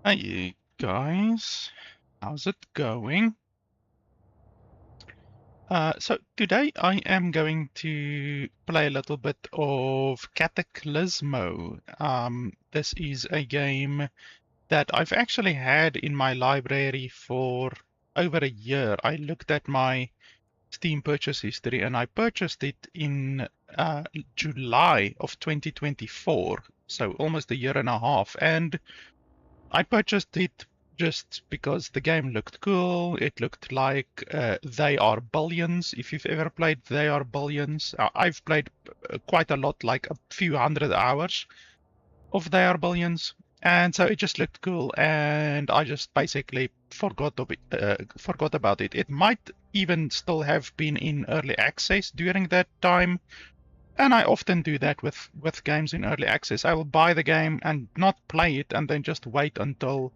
Hey guys, how's it going? So today I am going to play a little bit of Cataclismo. This is a game that I've actually had in my library for over a year. I looked at my Steam purchase history and I purchased it in July of 2024, so almost a year and a half. And I purchased it just because the game looked cool. It looked like They Are Billions. If you've ever played They Are Billions, I've played quite a lot, like a few hundred hours of They Are Billions. And so it just looked cool, and I just basically forgot about it. It might even still have been in early access during that time. And I often do that with games in early access. I will buy the game and not play it and then just wait until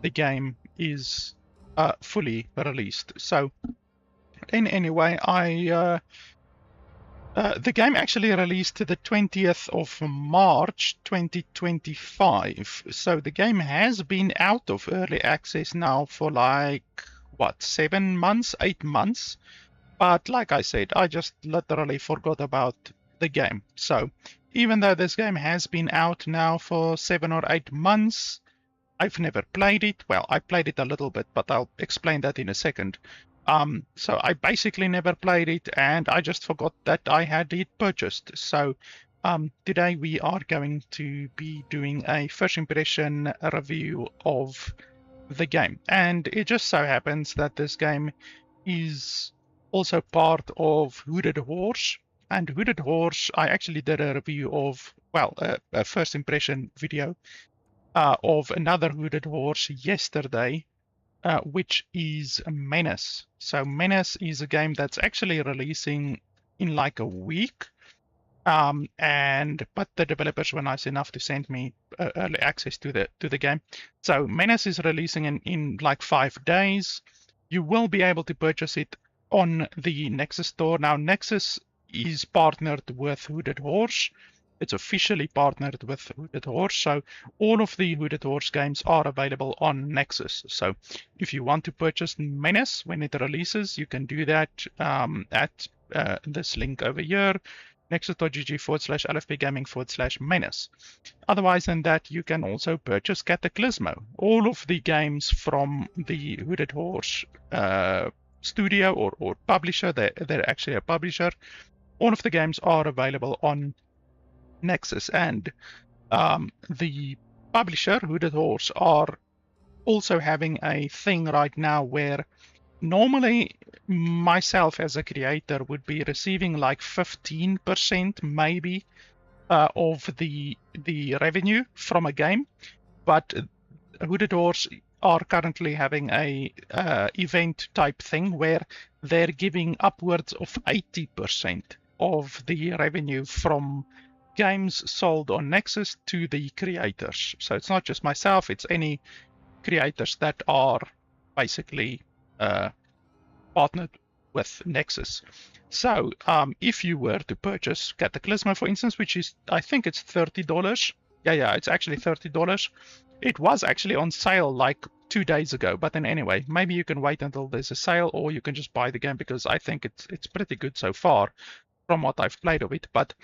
the game is fully released. So in any way, the game actually released the 20th of March 2025. So the game has been out of early access now for like, what, 7 months, 8 months? But like I said, I just literally forgot about the game. So even though this game has been out now for 7 or 8 months, I've never played it. Well, I played it a little bit, but I'll explain that in a second. So I basically never played it, and I just forgot that I had it purchased. So today we are going to be doing a first impression review of the game. And it just so happens that this game is also part of Hooded Horse. And Hooded Horse, I actually did a review of, well, a first impression video of another Hooded Horse yesterday, which is Menace. So Menace is a game that's actually releasing in like a week. But the developers were nice enough to send me early access to the game. So Menace is releasing in like 5 days. You will be able to purchase it on the Nexus store. Now, Nexus is partnered with Hooded Horse. It's officially partnered with Hooded Horse, so all of the Hooded Horse games are available on Nexus. So if you want to purchase Menace when it releases, you can do that at this link over here, nexus.gg/lfpgaming/menace. Otherwise than that, you can also purchase Cataclismo. All of the games from the Hooded Horse studio or publisher, they're actually a publisher. All of the games are available on Nexus, and the publisher, Hooded Horse, are also having a thing right now where normally myself as a creator would be receiving like 15% maybe of the revenue from a game, but Hooded Horse are currently having a event type thing where they're giving upwards of 80% of the revenue from games sold on Nexus to the creators. So it's not just myself, it's any creators that are basically partnered with Nexus. So if you were to purchase Cataclismo, for instance, which is, I think it's $30. Yeah, it's actually $30. It was actually on sale like 2 days ago, but then anyway, maybe you can wait until there's a sale, or you can just buy the game, because I think it's pretty good so far from what I've played of it. But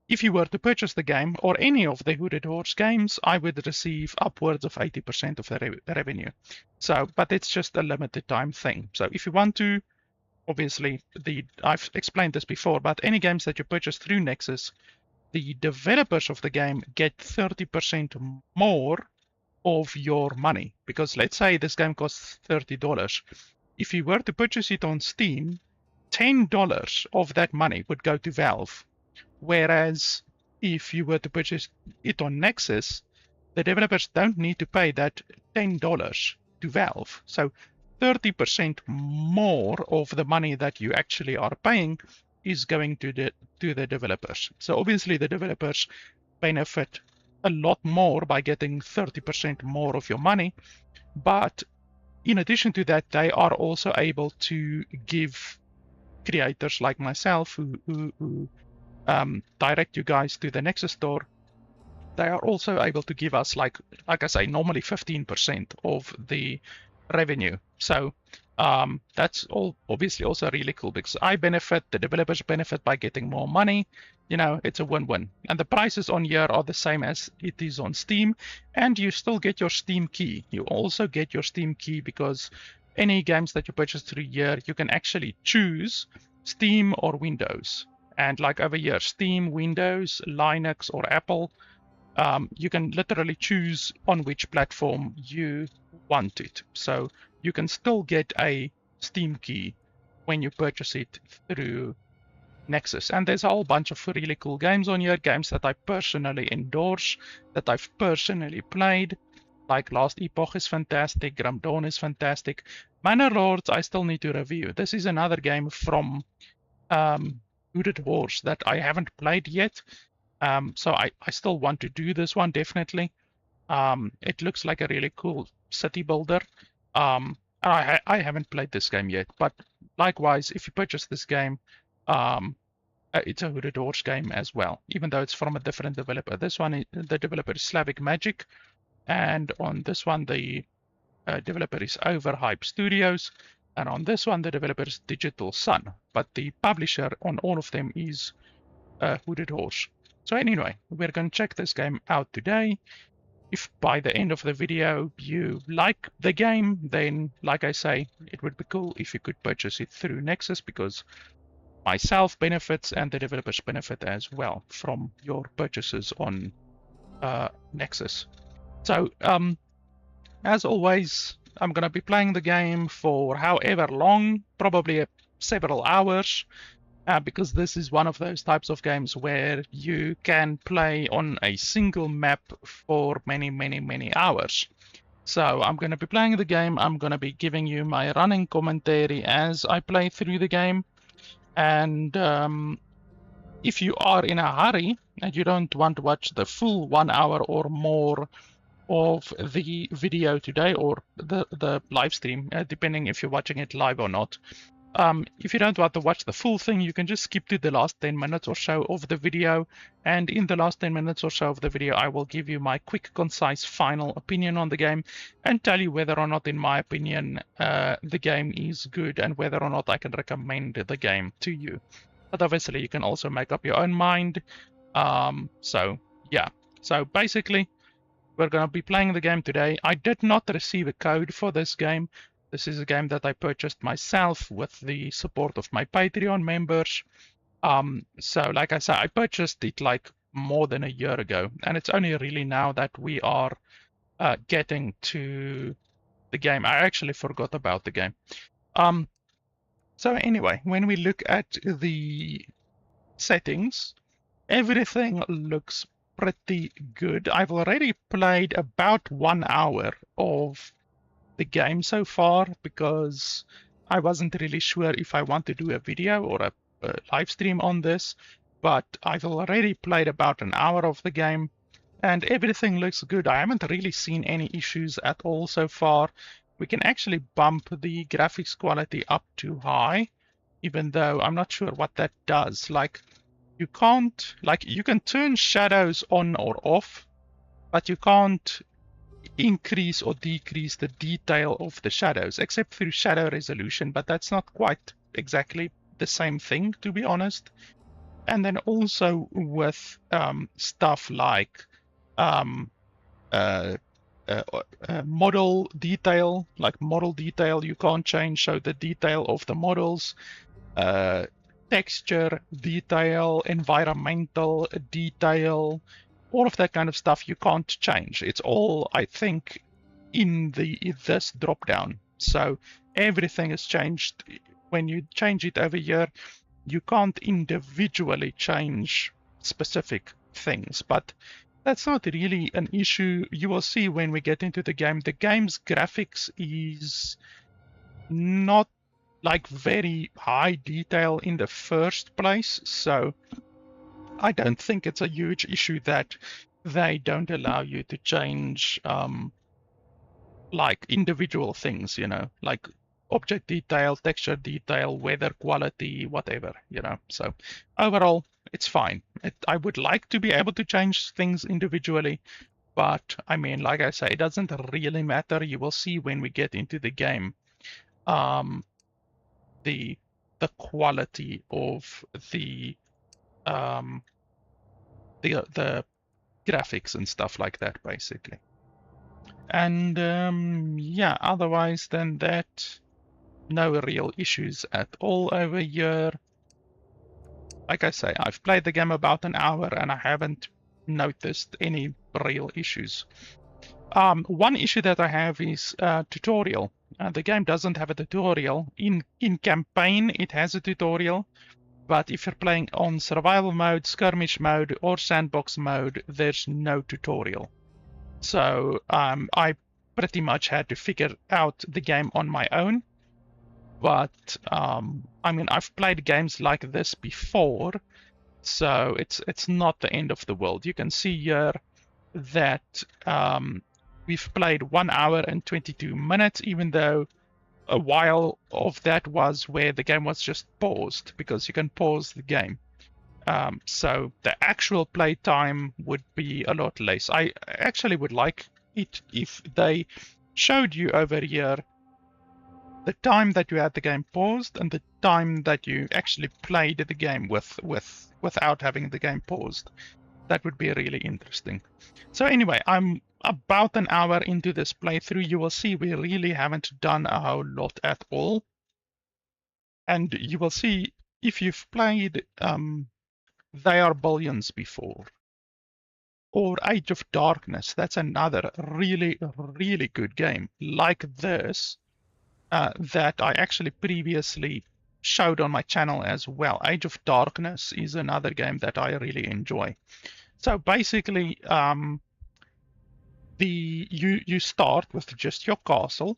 if you were to purchase the game or any of the Hooded Horse games, I would receive upwards of 80% of the revenue. So, but it's just a limited time thing. So if you want to, obviously, I've explained this before, but any games that you purchase through Nexus, the developers of the game get 30% more of your money. Because let's say this game costs $30. If you were to purchase it on Steam, $10 of that money would go to Valve. Whereas if you were to purchase it on Nexus, the developers don't need to pay that $10 to Valve. So 30% more of the money that you actually are paying is going to the developers. So obviously the developers benefit a lot more by getting 30% more of your money. But in addition to that, they are also able to give creators like myself who direct you guys to the Nexus store they are also able to give us, like I say, normally 15% of the revenue. So that's all obviously also really cool, because I benefit, the developers benefit by getting more money. You know, it's a win-win. And the prices on here are the same as it is on Steam, and you still get your Steam key. You also get your Steam key because any games that you purchase through here, you can actually choose Steam or Windows. And like over here, Steam, Windows, Linux, or Apple, you can literally choose on which platform you want it. So you can still get a Steam key when you purchase it through Nexus. And there's a whole bunch of really cool games on here, games that I personally endorse, that I've personally played. Like Last Epoch is fantastic, Grim Dawn is fantastic. Manor Lords I still need to review. This is another game from Hooded Horse that I haven't played yet. So I still want to do this one, definitely. It looks like a really cool city builder. I haven't played this game yet, but likewise, if you purchase this game, it's a Hooded Horse game as well, even though it's from a different developer. This one, the developer is Slavic Magic, and on this one, the developer is Overhype Studios, and on this one, the developer is Digital Sun, but the publisher on all of them is Hooded Horse. So anyway, we're going to check this game out today. If by the end of the video you like the game, then like I say, it would be cool if you could purchase it through Nexus, because myself benefits and the developers benefit as well from your purchases on Nexus. So as always, I'm going to be playing the game for however long, probably several hours. Because this is one of those types of games where you can play on a single map for many, many, many hours. So I'm going to be playing the game. I'm going to be giving you my running commentary as I play through the game. And if you are in a hurry and you don't want to watch the full 1 hour or more of the video today, or the live stream, depending if you're watching it live or not, if you don't want to watch the full thing, you can just skip to the last 10 minutes or so of the video. And in the last 10 minutes or so of the video, I will give you my quick, concise, final opinion on the game and tell you whether or not, in my opinion, the game is good and whether or not I can recommend the game to you. But obviously, you can also make up your own mind. So yeah, so basically, we're going to be playing the game today. I did not receive a code for this game. This is a game that I purchased myself with the support of my Patreon members. So like I said, I purchased it like more than a year ago, and it's only really now that we are getting to the game. I actually forgot about the game. So anyway, when we look at the settings, everything looks pretty good. I've already played about 1 hour of the game so far, because I wasn't really sure if I want to do a video or a live stream on this, but I've already played about an hour of the game and everything looks good. I haven't really seen any issues at all so far. We can actually bump the graphics quality up to high, even though I'm not sure what that does. Like, you can't, like, you can turn shadows on or off, but you can't increase or decrease the detail of the shadows, except through shadow resolution, but that's not quite exactly the same thing, to be honest. And then also with stuff like model detail, you can't change, so the detail of the models, texture detail, environmental detail, all of that kind of stuff you can't change. It's all, I think, in this drop down. So everything is changed. When you change it over here, you can't individually change specific things, but that's not really an issue. You will see when we get into the game. The game's graphics is not like very high detail in the first place, so I don't think it's a huge issue that they don't allow you to change like individual things, you know, like object detail, texture detail, weather quality, whatever, you know. So overall, it's fine. I would like to be able to change things individually, but I mean, like I say, it doesn't really matter. You will see when we get into the game, the quality of the the graphics and stuff like that, basically. And yeah, otherwise than that, no real issues at all over here. Like I say, I've played the game about an hour and I haven't noticed any real issues. One issue that I have is tutorial. The game doesn't have a tutorial. In campaign, it has a tutorial, but if you're playing on survival mode, skirmish mode, or sandbox mode, there's no tutorial. So I pretty much had to figure out the game on my own. But I mean, I've played games like this before, so it's not the end of the world. You can see here that we've played 1 hour and 22 minutes, even though a while of that was where the game was just paused, because you can pause the game. So the actual play time would be a lot less. I actually would like it if they showed you over here the time that you had the game paused and the time that you actually played the game without having the game paused. That would be really interesting. So anyway, I'm about an hour into this playthrough. You will see we really haven't done a whole lot at all. And you will see if you've played They Are Billions before, or Age of Darkness, that's another really, really good game like this that I actually previously showed on my channel as well. Age of Darkness is another game that I really enjoy. So basically, you start with just your castle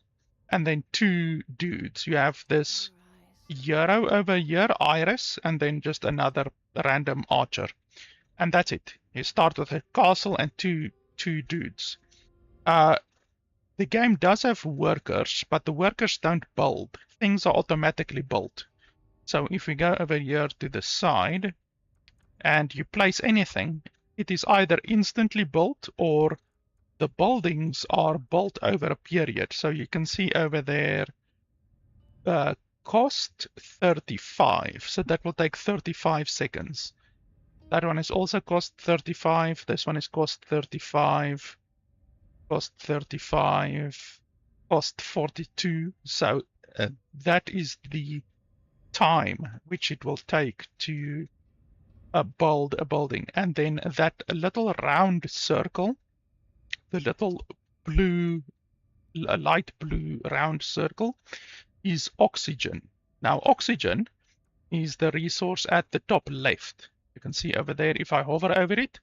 and then 2 dudes. You have this hero over here, Iris, and then just another random archer. And that's it. You start with a castle and two dudes. The game does have workers, but the workers don't build. Things are automatically built. So if we go over here to the side and you place anything, it is either instantly built or the buildings are built over a period. So you can see over there, cost 35. So that will take 35 seconds. That one is also cost 35. This one is cost 35. Cost 35, cost 42. So that is the time which it will take to build a building. And then that little round circle, the little blue, light blue round circle, is oxygen. Now, oxygen is the resource at the top left. You can see over there, if I hover over it,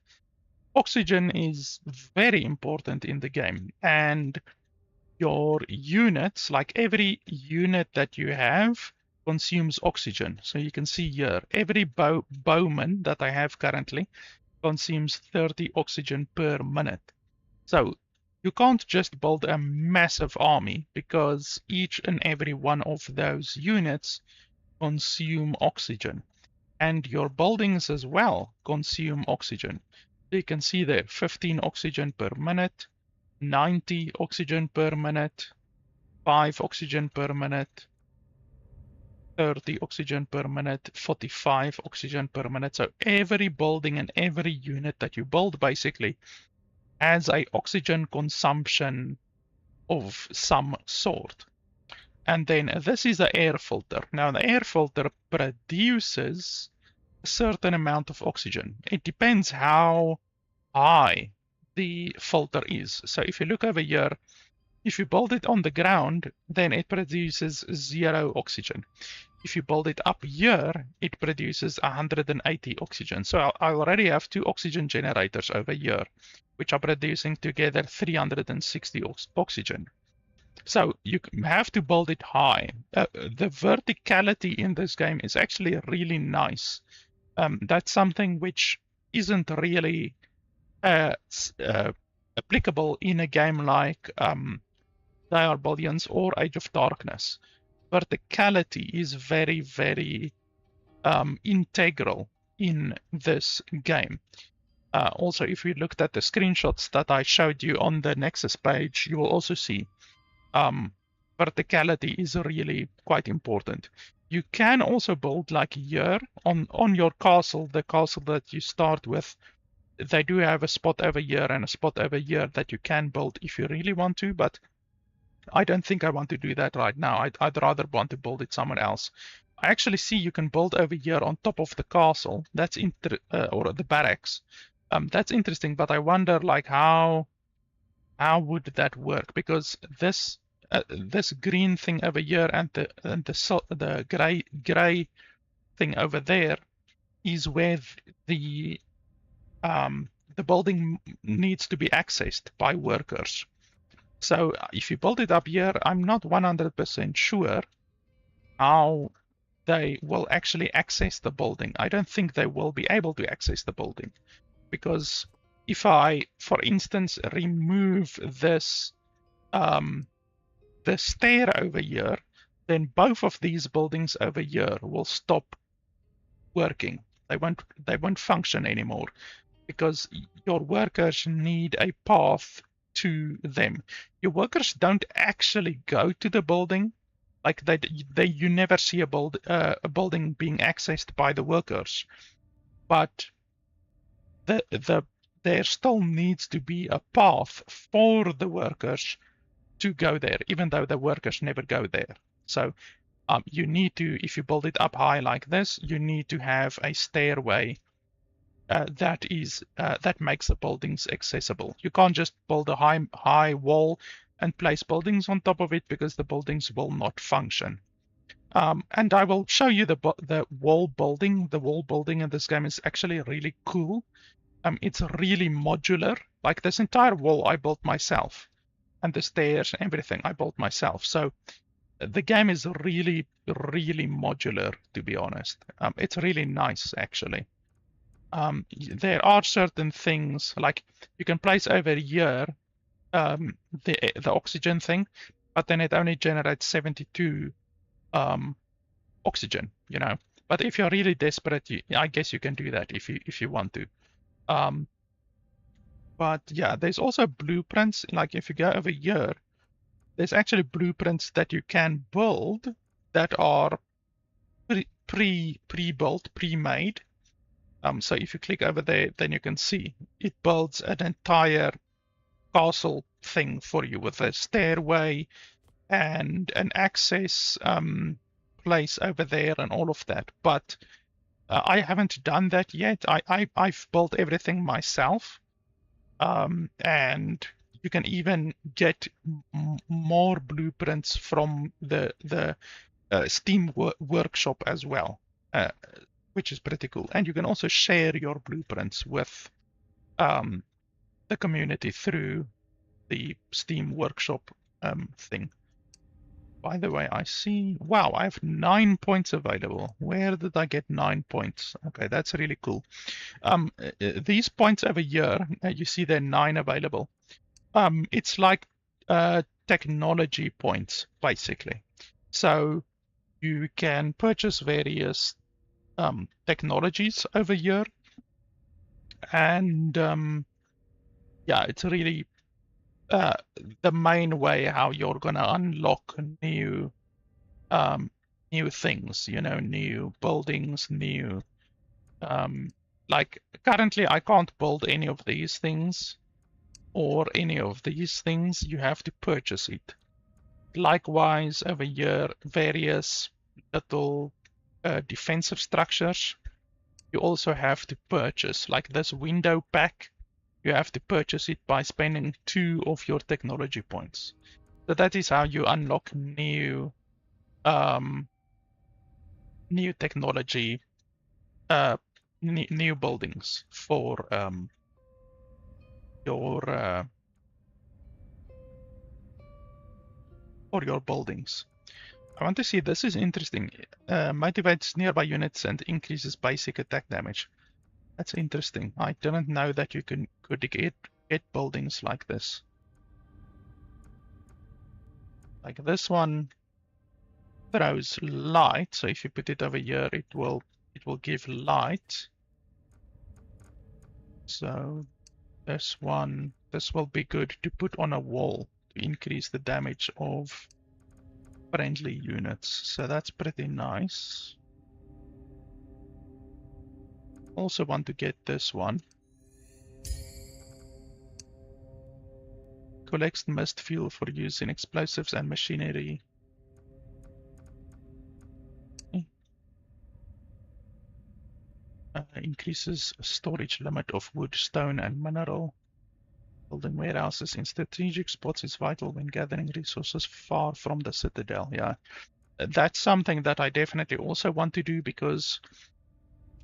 oxygen is very important in the game, and your units, like every unit that you have, consumes oxygen. So you can see here, every bowman that I have currently consumes 30 oxygen per minute. So you can't just build a massive army, because each and every one of those units consume oxygen. And your buildings as well consume oxygen. You can see there, 15 oxygen per minute, 90 oxygen per minute, 5 oxygen per minute, 30 oxygen per minute, 45 oxygen per minute. So every building and every unit that you build basically has a oxygen consumption of some sort. And then this is the air filter. Now the air filter produces a certain amount of oxygen. It depends how high the filter is. So if you look over here, if you build it on the ground, then it produces 0 oxygen. If you build it up here, it produces 180 oxygen. So I already have 2 oxygen generators over here, which are producing together 360 oxygen. So you have to build it high. The verticality in this game is actually really nice. That's something which isn't really applicable in a game like They Are Billions or Age of Darkness. Verticality is very, very integral in this game. Also, if we looked at the screenshots that I showed you on the Nexus page, you will also see verticality is really quite important. You can also build like here on your castle, the castle that you start with. They do have a spot over here and a spot over here that you can build if you really want to, but I don't think I want to do that right now. I'd rather want to build it somewhere else. I actually see you can build over here on top of the castle. That's or the barracks. That's interesting, but I wonder like how would that work? Because this green thing over here and the gray thing over there is where the building needs to be accessed by workers. So if you build it up here, I'm not 100% sure how they will actually access the building. I don't think they will be able to access the building, because if I, for instance, remove this the stair over here, then both of these buildings over here will stop working. They won't function anymore, because your workers need a path to them. Your workers don't actually go to the building. Like you never see a building being accessed by the workers, but there still needs to be a path for the workers to go there, even though the workers never go there. So you need to, if you build it up high like this, you need to have a stairway that makes the buildings accessible. You can't just build a high wall and place buildings on top of it, because the buildings will not function. And I will show you the wall building. The wall building in this game is actually really cool. It's really modular. Like this entire wall I built myself, and the stairs and everything I built myself. So the game is really, really modular, to be honest. It's really nice, actually. There are certain things, like you can place over here the oxygen thing, but then it only generates 72 oxygen, you know. But if you're really desperate, I guess you can do that if you want to. But yeah, there's also blueprints. Like if you go over here, there's actually blueprints that you can build that are pre-built, pre-made. So if you click over there, then you can see it builds an entire castle thing for you with a stairway and an access place over there and all of that. But I haven't done that yet. I've built everything myself, and you can even get more blueprints from the Steam workshop as well, which is pretty cool. And you can also share your blueprints with the community through the Steam workshop thing. By the way, I see, wow, I have 9 points available. Where did I get 9 points? Okay, that's really cool. These points over here, you see there are 9 available. It's like technology points, basically. So you can purchase various technologies over here. And yeah, it's really the main way how you're gonna unlock new things, you know, new buildings, new like currently I can't build any of these things or any of these things. You have to purchase it. Likewise over here, various little defensive structures you also have to purchase, like this window pack. You have to purchase it by spending 2 of your technology points. So that is how you unlock new technology, new buildings for your buildings. I want to see, this is interesting. Motivates nearby units and increases basic attack damage. That's interesting. I didn't know that you could get buildings like this. Like this one throws light, so if you put it over here, it will give light. So this one, this will be good to put on a wall to increase the damage of friendly units. So that's pretty nice. Also want to get this one. Collects mist fuel for use in explosives and machinery. Increases storage limit of wood, stone, and mineral. Building warehouses in strategic spots is vital when gathering resources far from the citadel. Yeah, that's something that I definitely also want to do, because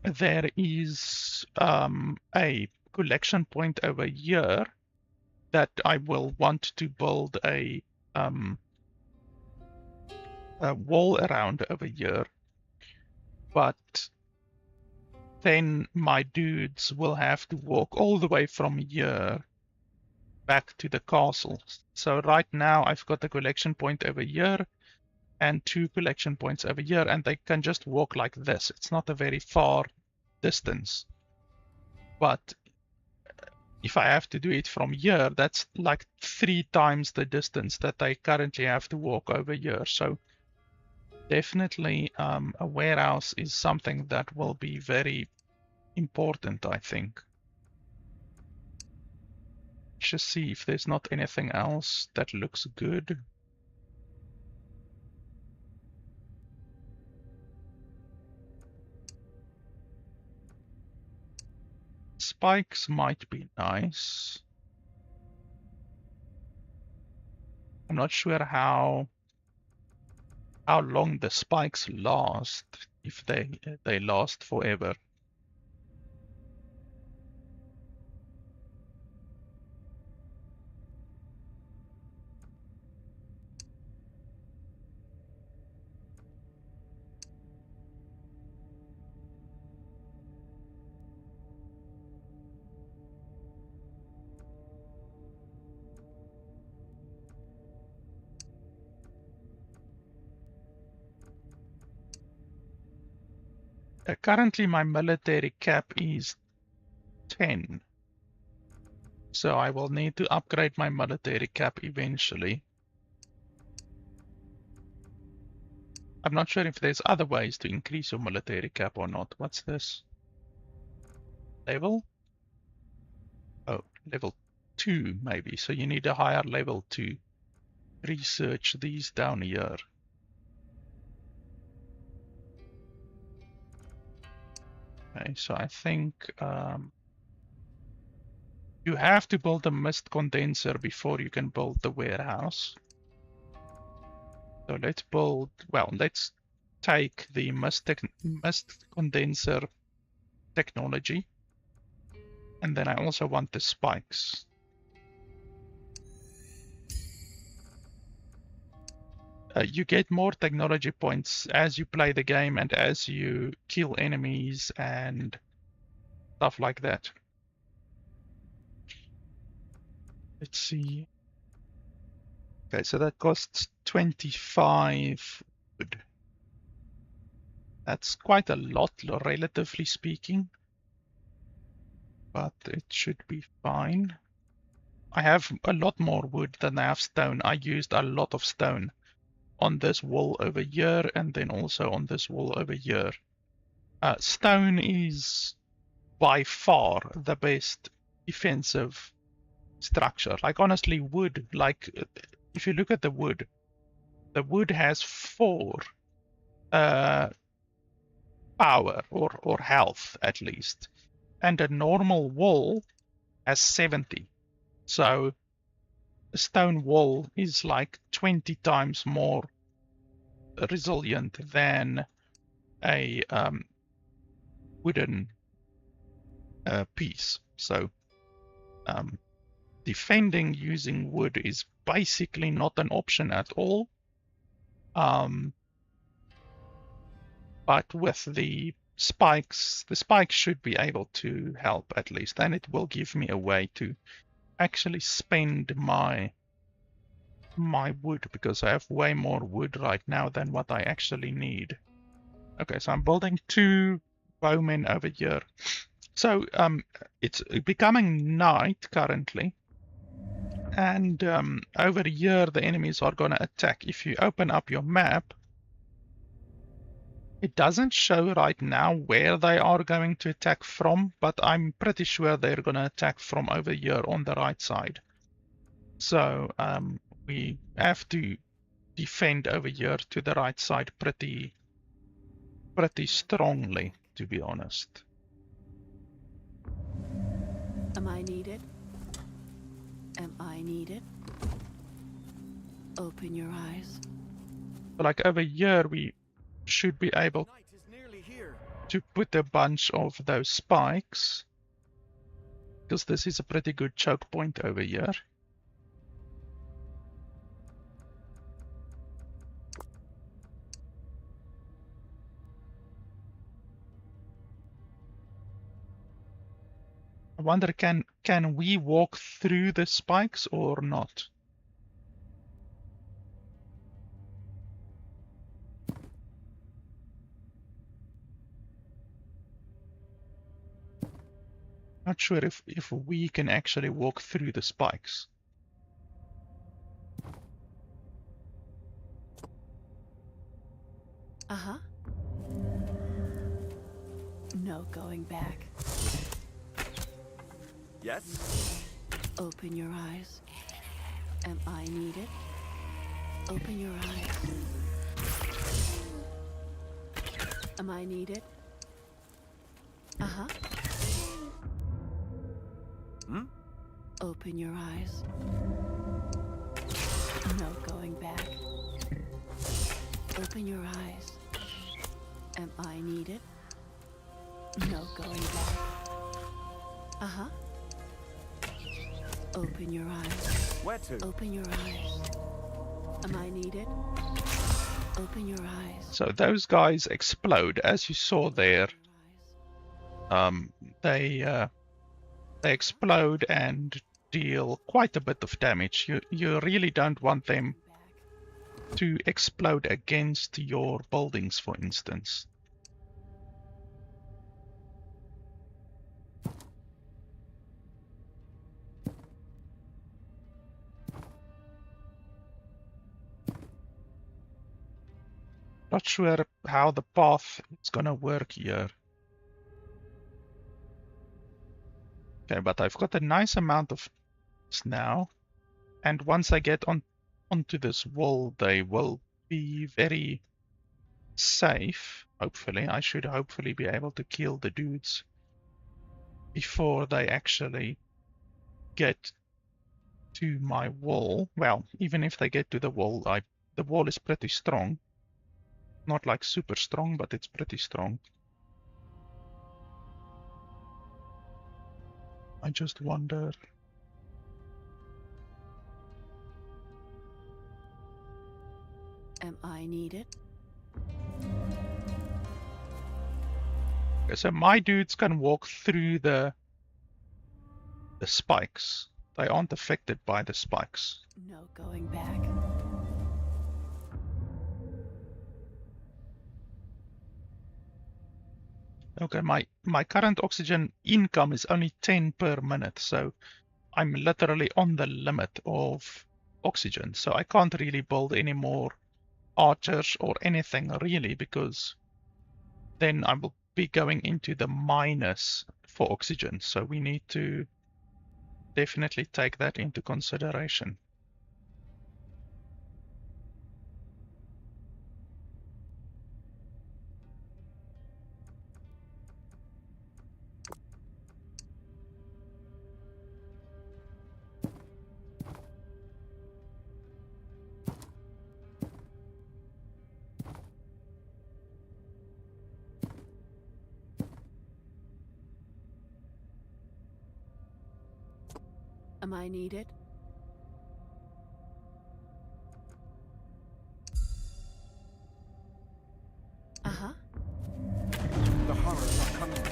there is a collection point over here that I will want to build a wall around over here, but then my dudes will have to walk all the way from here back to the castle. So right now I've got a collection point over here and 2 collection points over here, and they can just walk like this. It's not a very far distance. But if I have to do it from here, that's like 3 times the distance that I currently have to walk over here. So definitely a warehouse is something that will be very important, I think. Just see if there's not anything else that looks good. Spikes might be nice. I'm not sure how long the spikes last, if they last forever. Currently my military cap is 10. So I will need to upgrade my military cap eventually. I'm not sure if there's other ways to increase your military cap or not. What's this? Level? Oh, level 2 maybe. So you need a higher level to research these down here. Okay, so I think you have to build a mist condenser before you can build the warehouse. So let's build, well, let's take the mist condenser technology. And then I also want the spikes. You get more technology points as you play the game and as you kill enemies and stuff like that. Let's see. Okay, so that costs 25 wood. That's quite a lot, relatively speaking, but it should be fine. I have a lot more wood than I have stone. I used a lot of stone on this wall over here and then also on this wall over here. Stone is by far the best defensive structure. Like honestly, wood, like if you look at the wood has 4 power or health at least, and a normal wall has 70. So a stone wall is like 20 times more resilient than a wooden piece. So defending using wood is basically not an option at all. But with the spikes should be able to help at least, and it will give me a way to actually spend my wood, because I have way more wood right now than what I actually need. Okay, so I'm building 2 bowmen over here. So it's becoming night currently, and over here the enemies are going to attack. If you open up your map, it doesn't show right now where they are going to attack from, but I'm pretty sure they're going to attack from over here on the right side. So we have to defend over here to the right side pretty strongly, to be honest. Am I needed? Am I needed? Open your eyes. Like over here, we should be able to put a bunch of those spikes, because this is a pretty good choke point over here. I wonder, can we walk through the spikes or not? Not sure if we can actually walk through the spikes. Uh-huh. No going back. Yes? Open your eyes. Am I needed? Open your eyes. Am I needed? Uh-huh. Hmm? Open your eyes. No going back. Open your eyes. Am I needed? No going back. Uh-huh. Open your eyes. Where to? Open your eyes. Am I needed? Open your eyes. So those guys explode, as you saw there. They explode and deal quite a bit of damage. You really don't want them to explode against your buildings, for instance. Not sure how the path is gonna work here. Okay, but I've got a nice amount of now, and once I get onto this wall, they will be very safe. Hopefully, I should hopefully be able to kill the dudes before they actually get to my wall. Well, even if they get to the wall, the wall is pretty strong. Not like super strong, but it's pretty strong. I just wonder. Am I needed? Okay, so my dudes can walk through the spikes. They aren't affected by the spikes. No going back. Okay, my current oxygen income is only 10 per minute, so I'm literally on the limit of oxygen. So I can't really build any more archers or anything really, because then I will be going into the minus for oxygen. So we need to definitely take that into consideration. Am I needed? Uh-huh. The horrors are coming.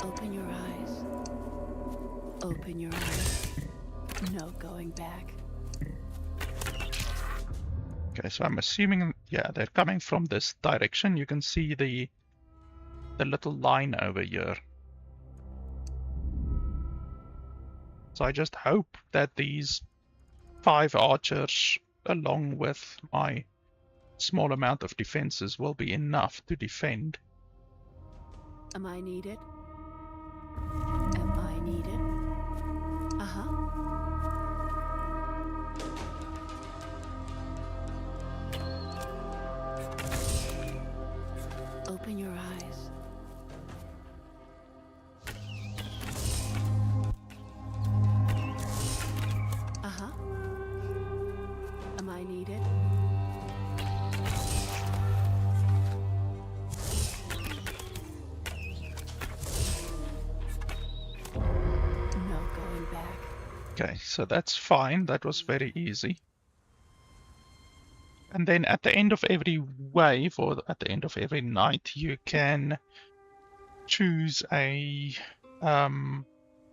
Open your eyes. Open your eyes. No going back. Okay, so I'm assuming, yeah, they're coming from this direction. You can see the little line over here. So I just hope that these 5 archers, along with my small amount of defenses, will be enough to defend. Am I needed? Am I needed? Uh-huh. Open your eyes. Uh-huh. Am I needed? No going back. Okay, so that's fine. That was very easy. And then at the end of every wave, or at the end of every night, you can choose a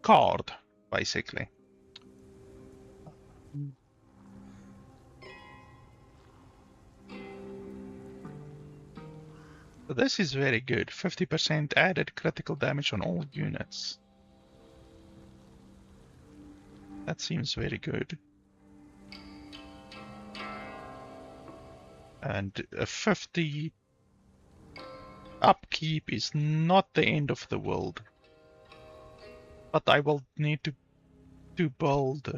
card, basically. So this is very good. 50% added critical damage on all units. That seems very good. And a 50 upkeep is not the end of the world. But I will need to build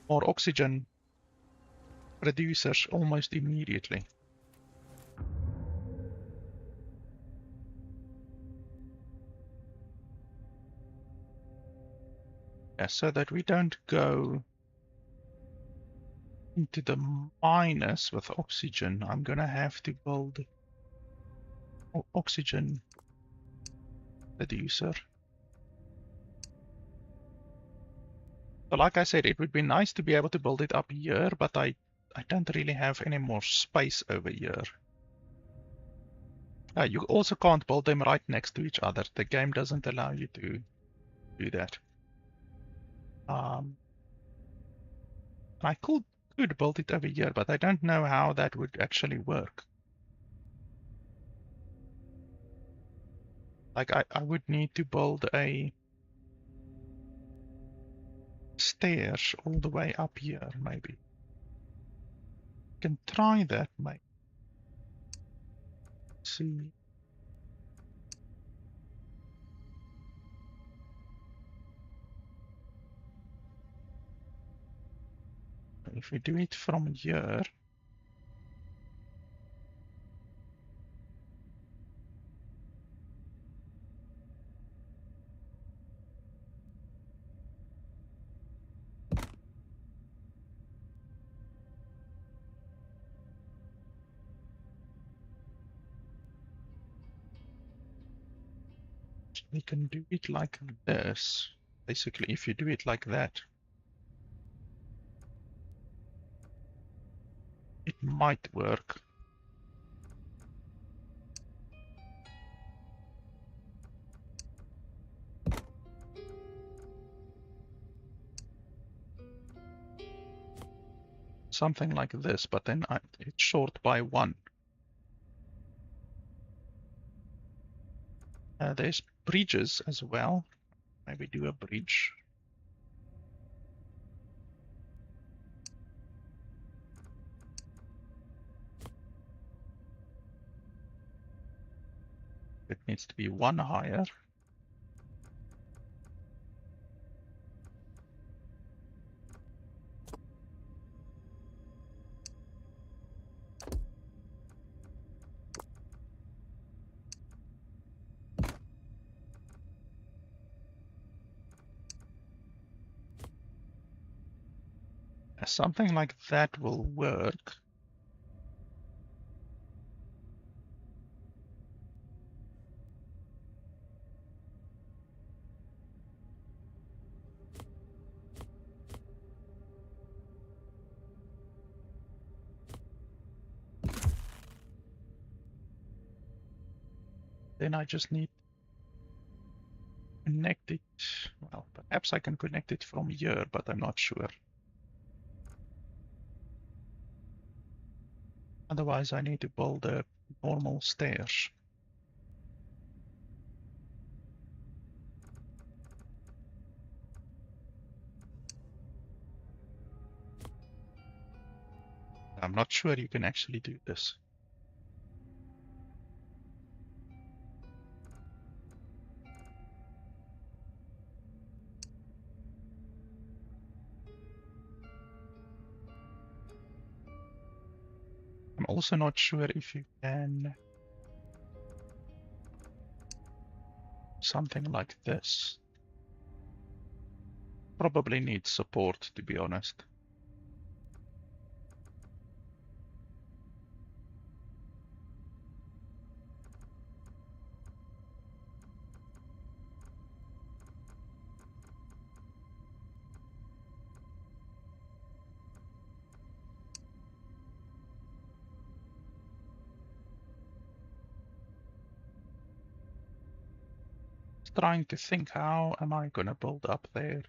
more oxygen producers almost immediately. Yeah, so that we don't go into the minus with oxygen, I'm gonna have to build oxygen producer. So like I said, it would be nice to be able to build it up here, but I don't really have any more space over here. You also can't build them right next to each other. The game doesn't allow you to do that. I could build it over here, but I don't know how that would actually work. Like I would need to build a stairs all the way up here, maybe. Can try that, maybe. See. If we do it from here, we can do it like this. Basically, if you do it like that, it might work. Something like this, but then it's short by 1. There's bridges as well. Maybe do a bridge. It needs to be 1 higher. Something like that will work. Then I just need to connect it. Well, perhaps I can connect it from here, but I'm not sure. Otherwise, I need to build a normal stairs. I'm not sure you can actually do this. I'm also not sure if you can something like this. Probably needs support, to be honest. Trying to think, how am I gonna build up there?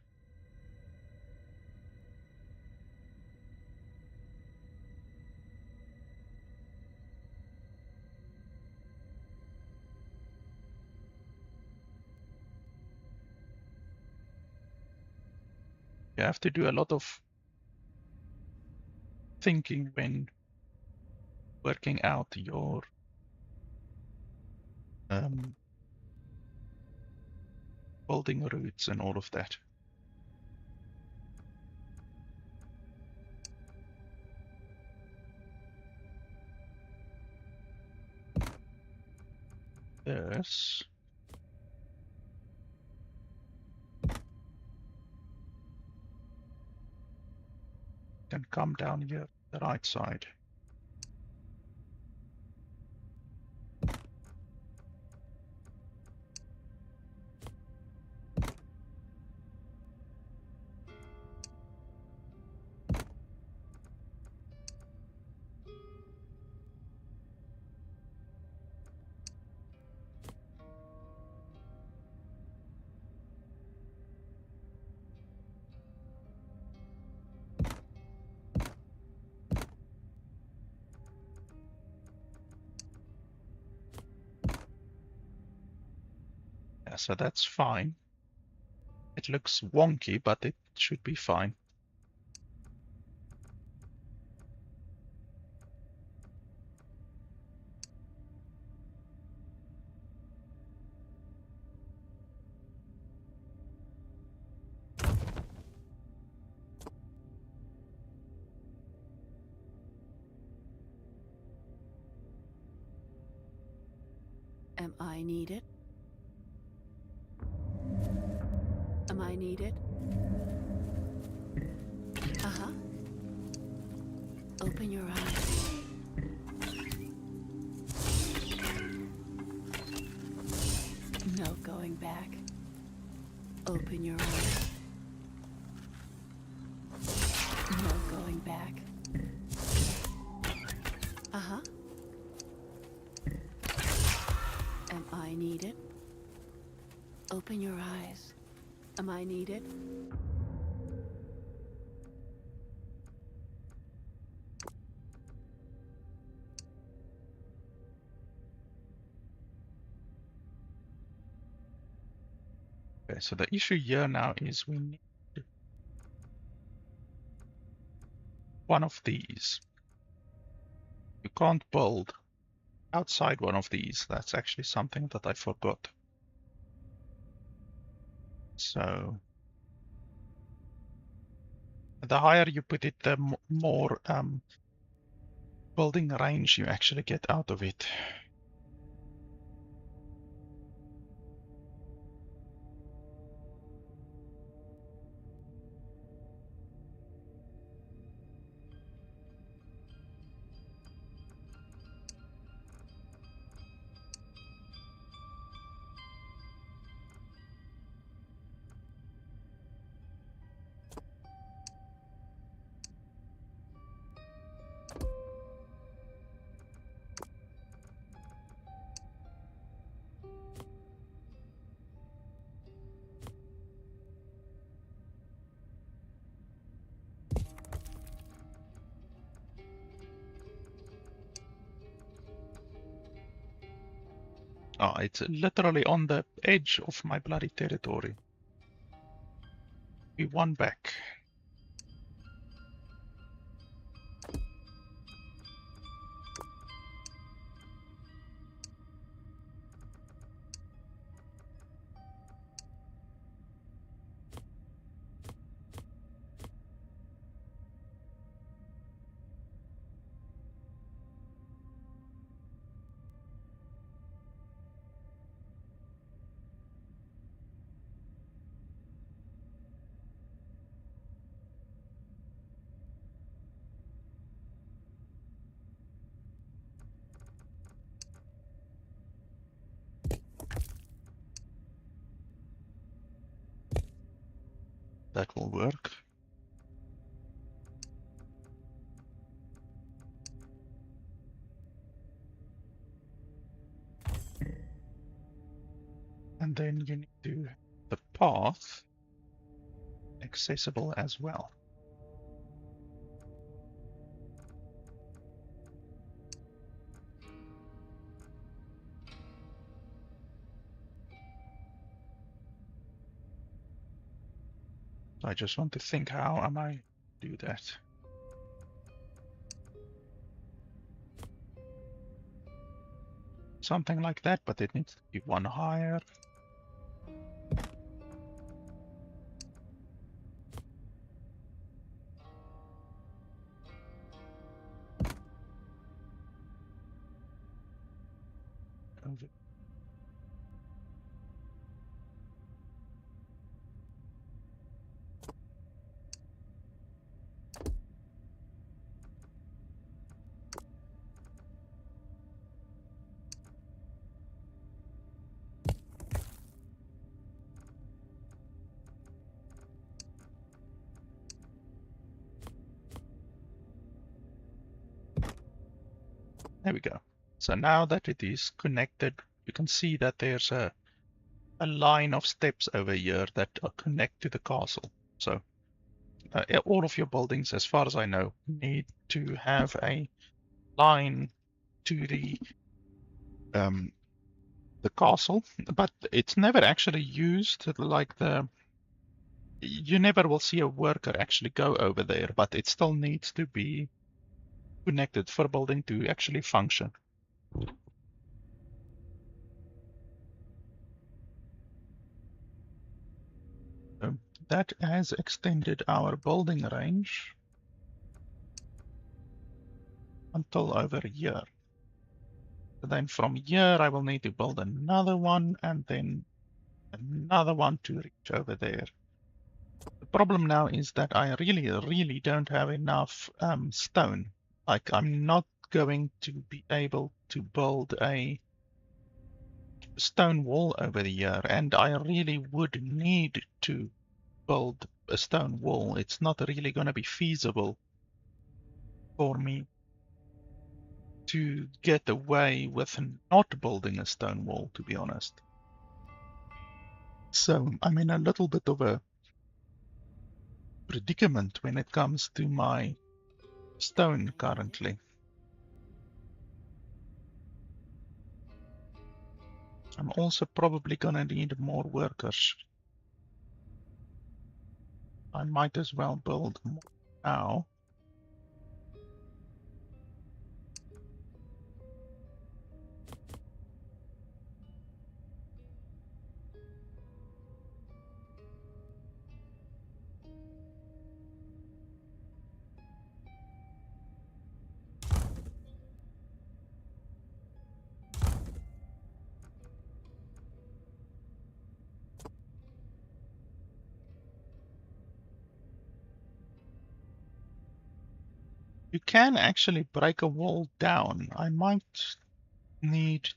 You have to do a lot of thinking when working out your building routes and all of that. This. Can come down here, the right side. Yeah, so that's fine. It looks wonky, but it should be fine. Am I needed? Am I needed? Uh-huh. Open your eyes. No going back. Open your eyes. No going back. Uh-huh. Am I needed? Open your eyes. Am I needed? Okay, so the issue here now is we need one of these. You can't build outside one of these. That's actually something that I forgot. So the higher you put it, the more building range you actually get out of it. Oh, it's literally on the edge of my bloody territory. We won back. will work. And then you need to the path accessible as well. I just want to think, how am I do that? Something like that, but it needs to be one higher. Over. There we go. So now that it is connected, you can see that there's a line of steps over here that connect to the castle. So all of your buildings, as far as I know, need to have a line to the castle, but it's never actually used. Like you never will see a worker actually go over there, but it still needs to be connected for a building to actually function. So that has extended our building range until over here. So then from here I will need to build another one and then another one to reach over there. The problem now is that I really don't have enough stone. Like, I'm not going to be able to build a stone wall over here, and I really would need to build a stone wall. It's not really going to be feasible for me to get away with not building a stone wall, to be honest. So I'm in a little bit of a predicament when it comes to my stone currently. I'm also probably gonna need more workers. I might as well build more now. You can actually break a wall down. I might need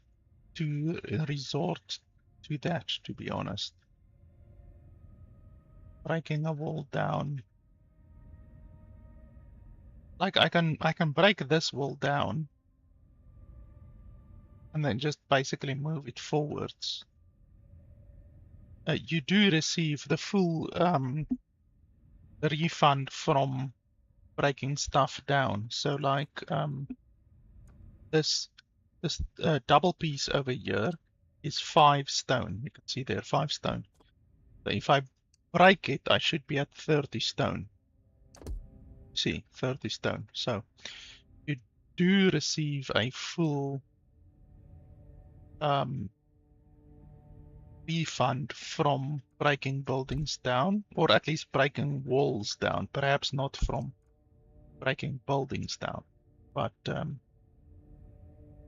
to resort to that, to be honest. Breaking a wall down. Like, I can break this wall down and then just basically move it forwards. You do receive the full refund from breaking stuff down. So like this double piece over here is 5 stone. You can see there 5 stone. So if I break it, I should be at 30 stone. See, 30 stone. So you do receive a full refund from breaking buildings down, or at least breaking walls down. Perhaps not from breaking buildings down, but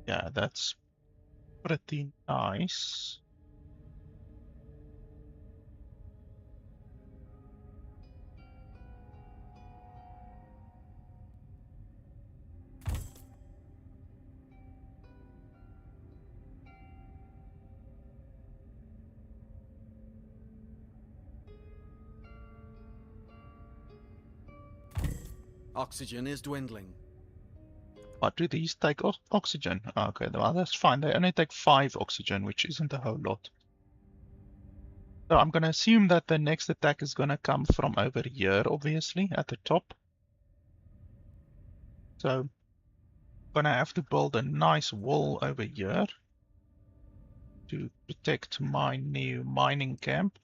yeah, that's pretty nice. Oxygen is dwindling. What do these take? Oxygen. Okay, well, that's fine. They only take 5 oxygen, which isn't a whole lot. So I'm going to assume that the next attack is going to come from over here, obviously, at the top. So I'm going to have to build a nice wall over here to protect my new mining camp.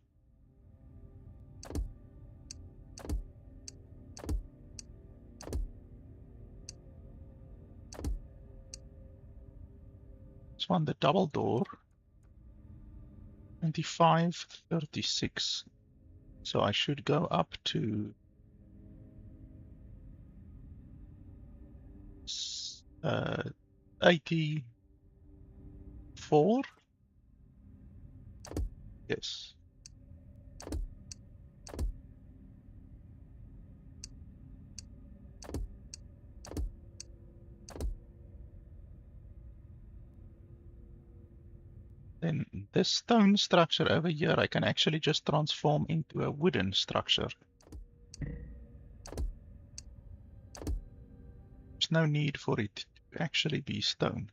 This one, the double door. 25, 36. So I should go up to 84. Yes. Then this stone structure over here, I can actually just transform into a wooden structure. There's no need for it to actually be stone.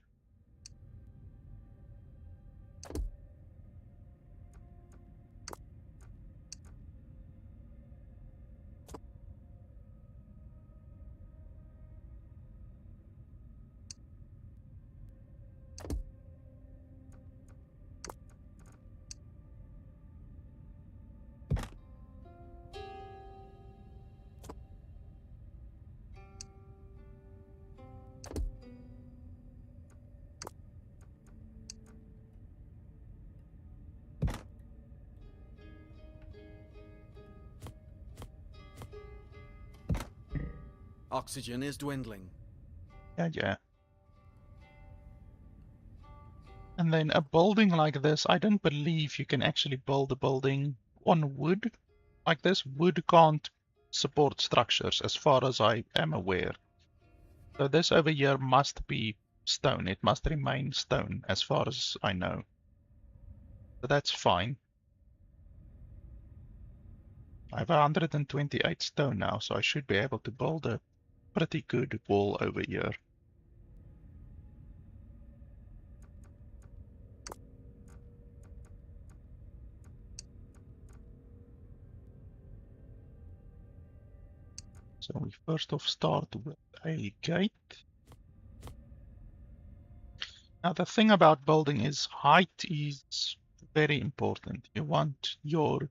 Oxygen is dwindling. Yeah. And then a building like this, I don't believe you can actually build a building on wood. Like this, wood can't support structures as far as I am aware. So this over here must be stone. It must remain stone as far as I know. So that's fine. I have 128 stone now, so I should be able to build a pretty good wall over here. So we first off start with a gate. Now the thing about building is height is very important. You want your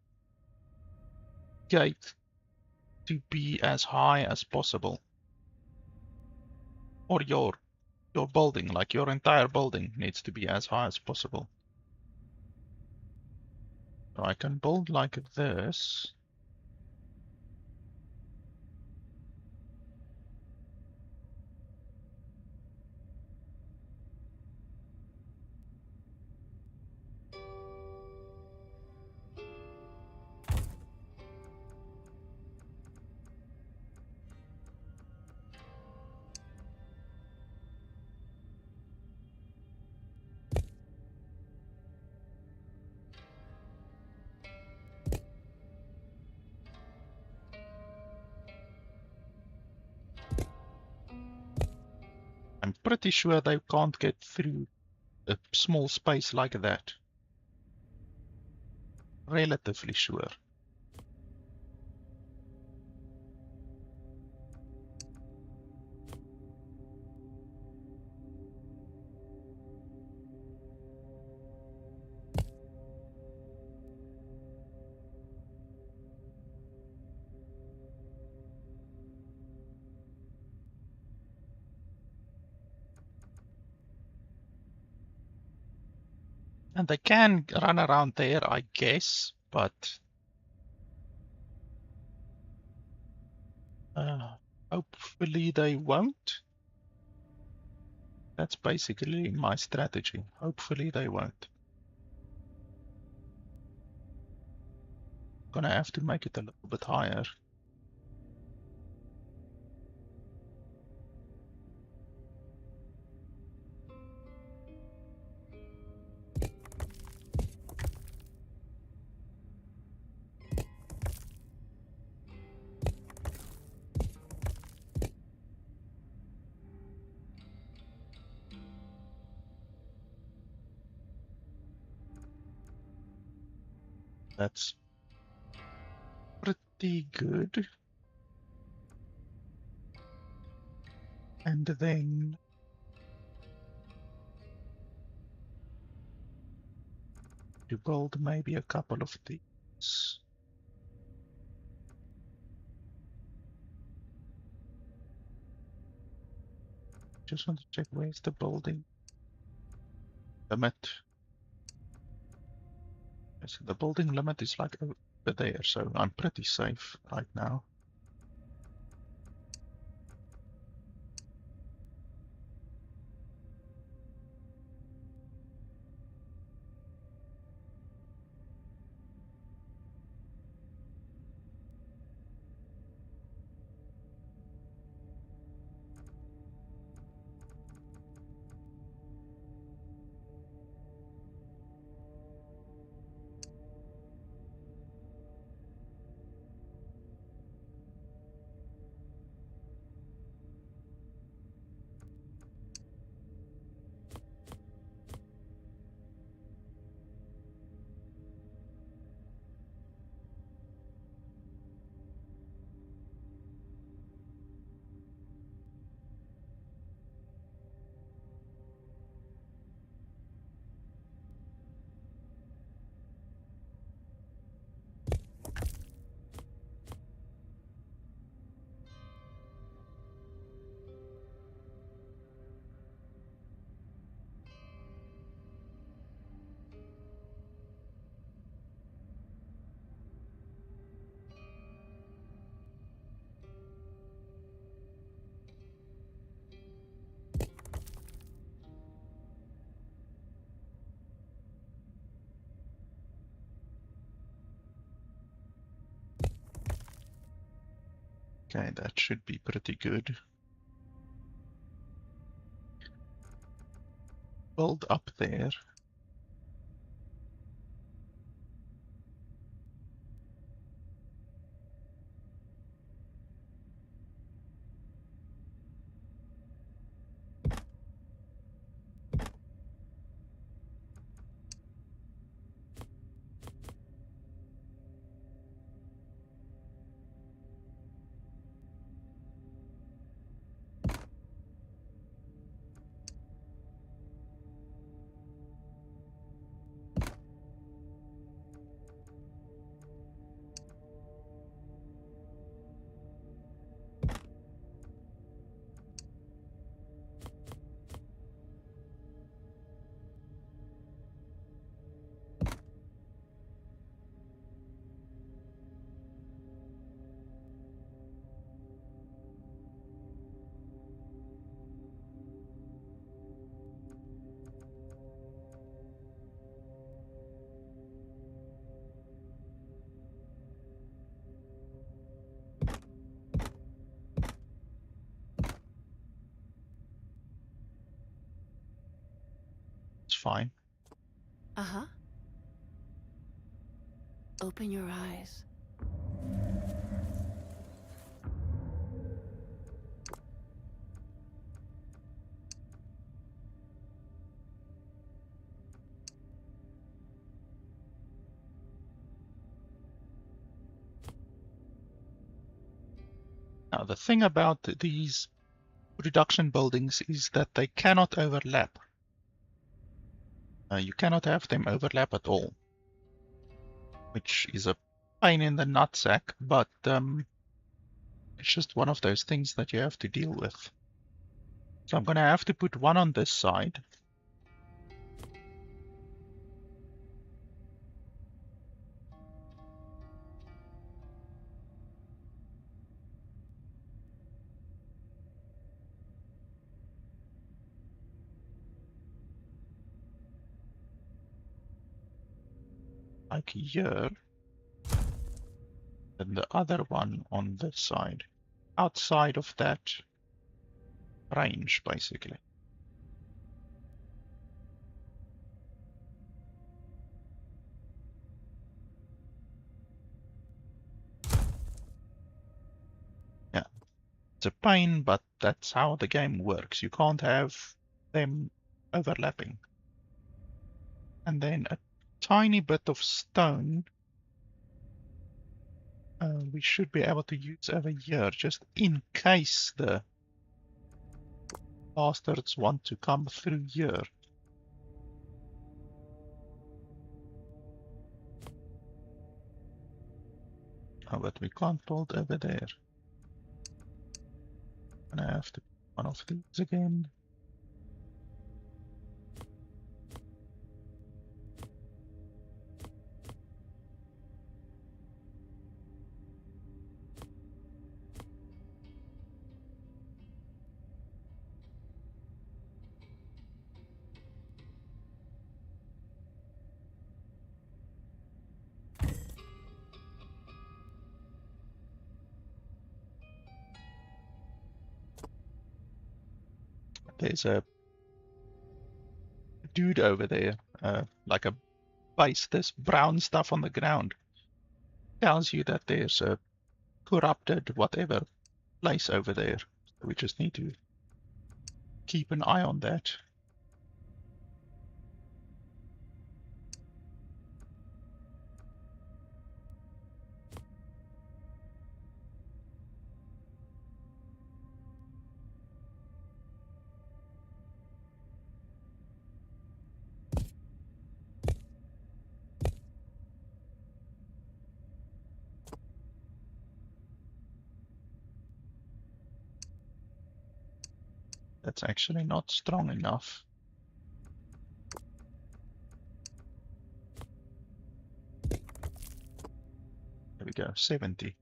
gate to be as high as possible. Or your building, like your entire building needs to be as high as possible. So I can build like this. I'm pretty sure they can't get through a small space like that. Relatively sure. And they can run around there, I guess, but hopefully they won't. That's basically my strategy. Hopefully they won't. Gonna have to make it a little bit higher. That's pretty good. And then to build maybe a couple of these. Just want to check where's the building limit. So the building limit is like over there, so I'm pretty safe right now. Okay, that should be pretty good. Build up there. It's fine. Uh-huh. Open your eyes. Now the thing about these production buildings is that they cannot overlap. You cannot have them overlap at all, which is a pain in the nutsack, but it's just one of those things that you have to deal with. So I'm going to have to put one on this side. Like here. And the other one on this side. Outside of that range, basically. Yeah, it's a pain, but that's how the game works. You can't have them overlapping. And then a tiny bit of stone We should be able to use over here, just in case the bastards want to come through here. Oh, but we can't build over there. And I have to do one of these again. There's a dude over there, like a base, this brown stuff on the ground. Tells you that there's a corrupted whatever place over there. So we just need to keep an eye on that. That's actually not strong enough. There we go, 70.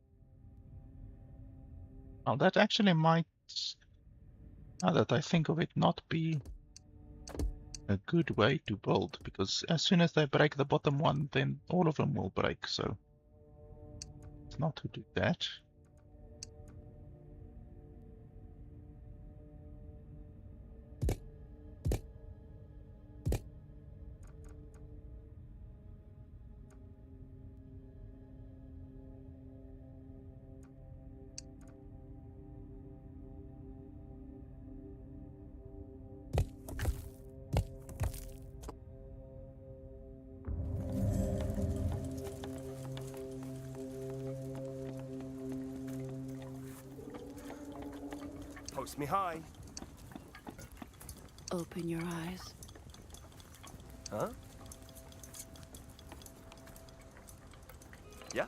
Well, that actually might, now that I think of it, not be a good way to build, because as soon as they break the bottom one, then all of them will break, so it's not to do that. Post me high. Open your eyes. Huh? Yeah?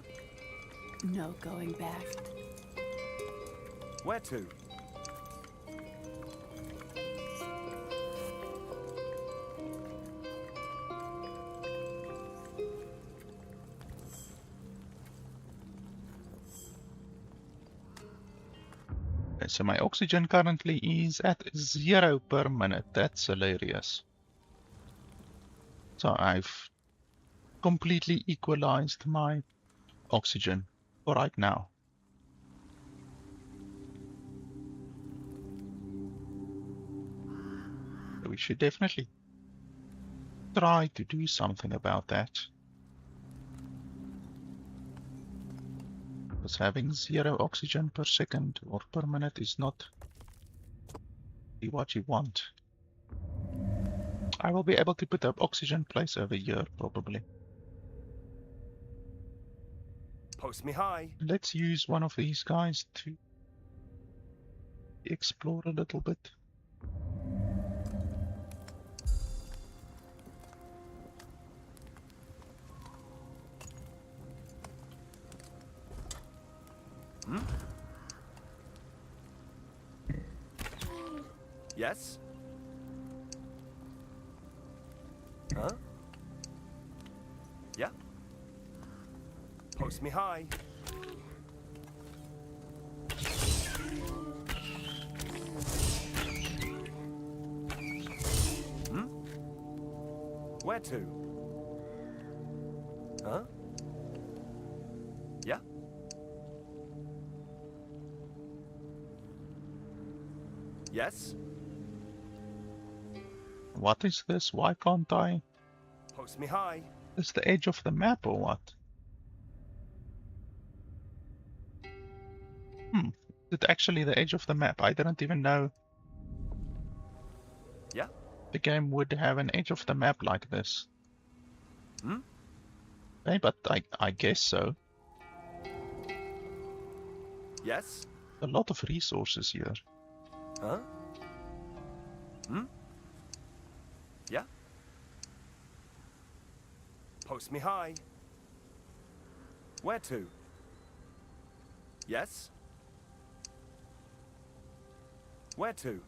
No going back. Where to? Okay, so my oxygen currently is at 0 per minute. That's hilarious. So I've completely equalized my oxygen for right now. So we should definitely try to do something about that. Because having 0 oxygen per second or per minute is not what you want. I will be able to put up oxygen place over here probably. Post me high. Let's use one of these guys to explore a little bit. Hmm? Yes? Huh? Yeah? Post me high. Hmm? Where to? Huh? Yeah? Yes? What is this? Why can't I? Post me high. Is the edge of the map or what? Is it actually the edge of the map? I didn't even know Yeah? the game would have an edge of the map like this. Hmm? Okay, but I guess so. Yes? A lot of resources here. Huh? Hmm? Yeah? Post me high. Where to? Yes? Where to?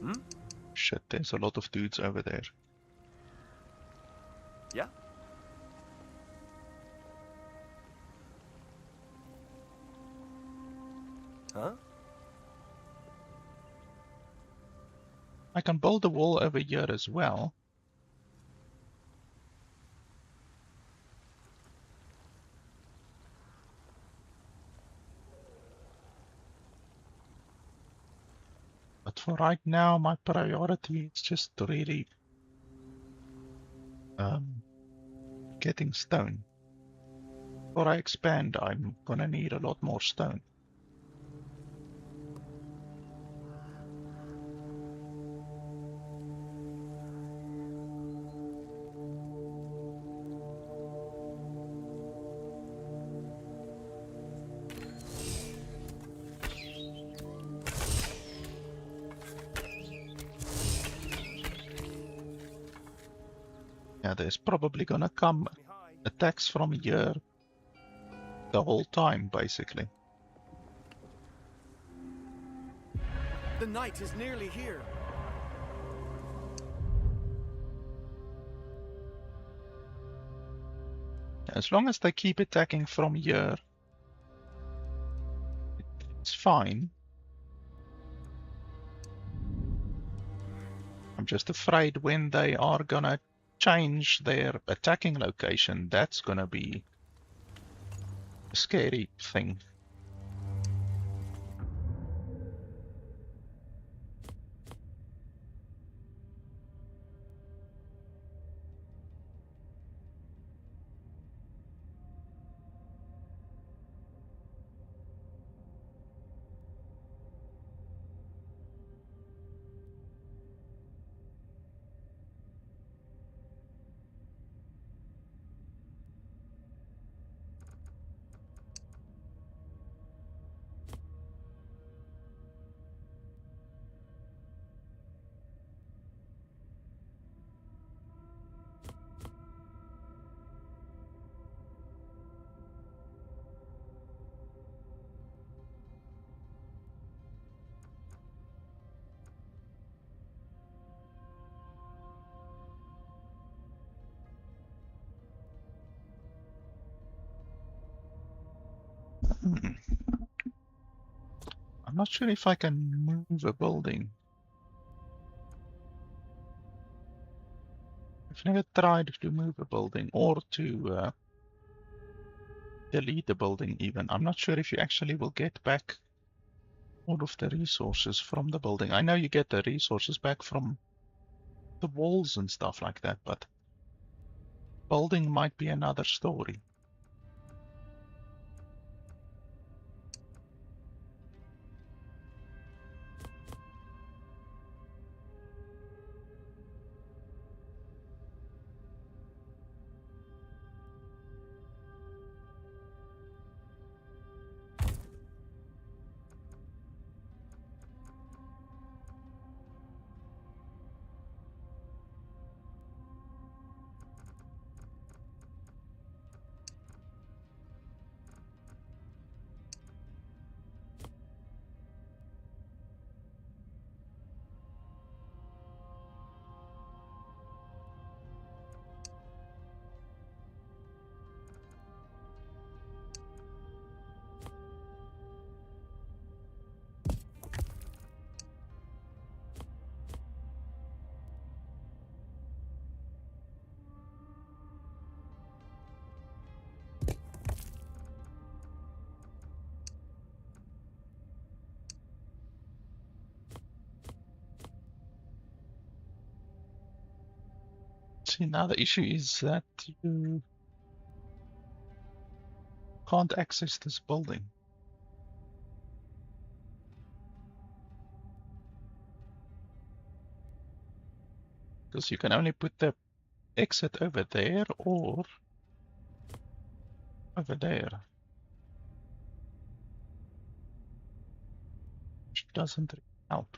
Hmm? Shit, there's a lot of dudes over there. Yeah? Huh? I can build a wall over here as well. But for right now, my priority is just really getting stone. Before I expand, I'm gonna need a lot more stone. Yeah, there's probably gonna come Post me high. attacks from here the whole time, basically. The night is nearly here. As long as they keep attacking from here, it's fine. I'm just afraid when they are gonna change their attacking location, that's gonna be a scary thing. Hmm. I'm not sure if I can move a building. I've never tried to move a building or to delete the building even. I'm not sure if you actually will get back all of the resources from the building. I know you get the resources back from the walls and stuff like that, but building might be another story. See, now the issue is that you can't access this building. Because you can only put the exit over there or over there. doesn't help.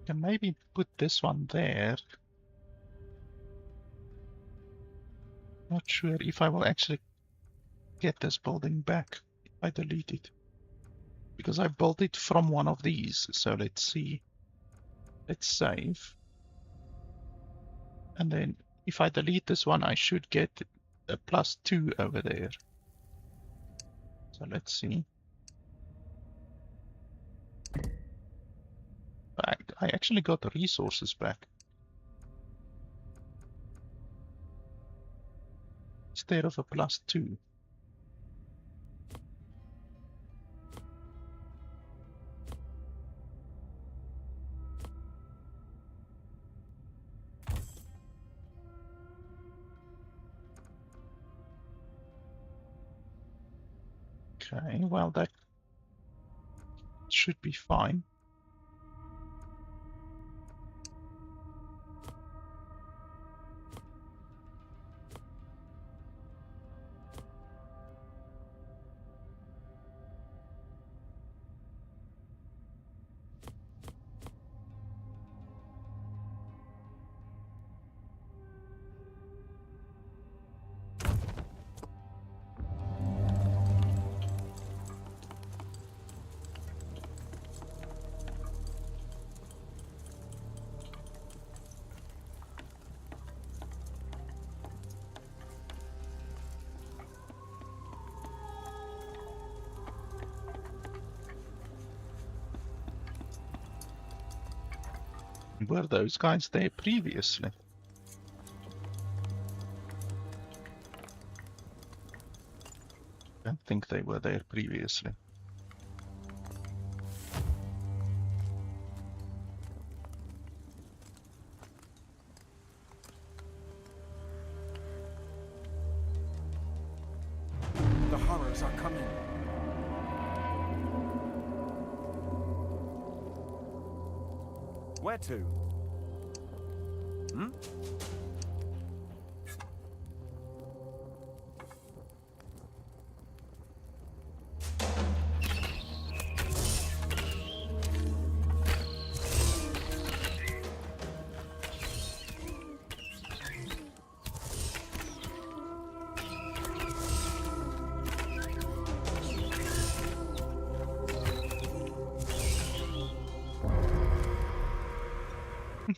Can maybe put this one there. Not sure if I will actually get this building back if I delete it. Because I built it from one of these. So let's see. Let's save. And then if I delete this one, I should get a +2 over there. So let's see. I actually got the resources back. Instead of a +2. Okay, well that should be fine. Were those guys there previously? I don't think they were there previously. The horrors are coming. Where to? Hmm?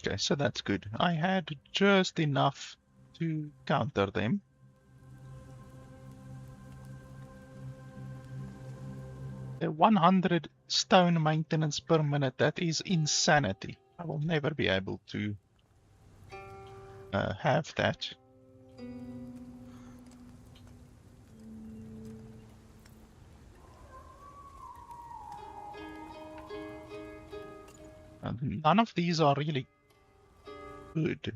Okay, so that's good. I had just enough to counter them. The 100 stone maintenance per minute, that is insanity. I will never be able to have that. And none of these are really good.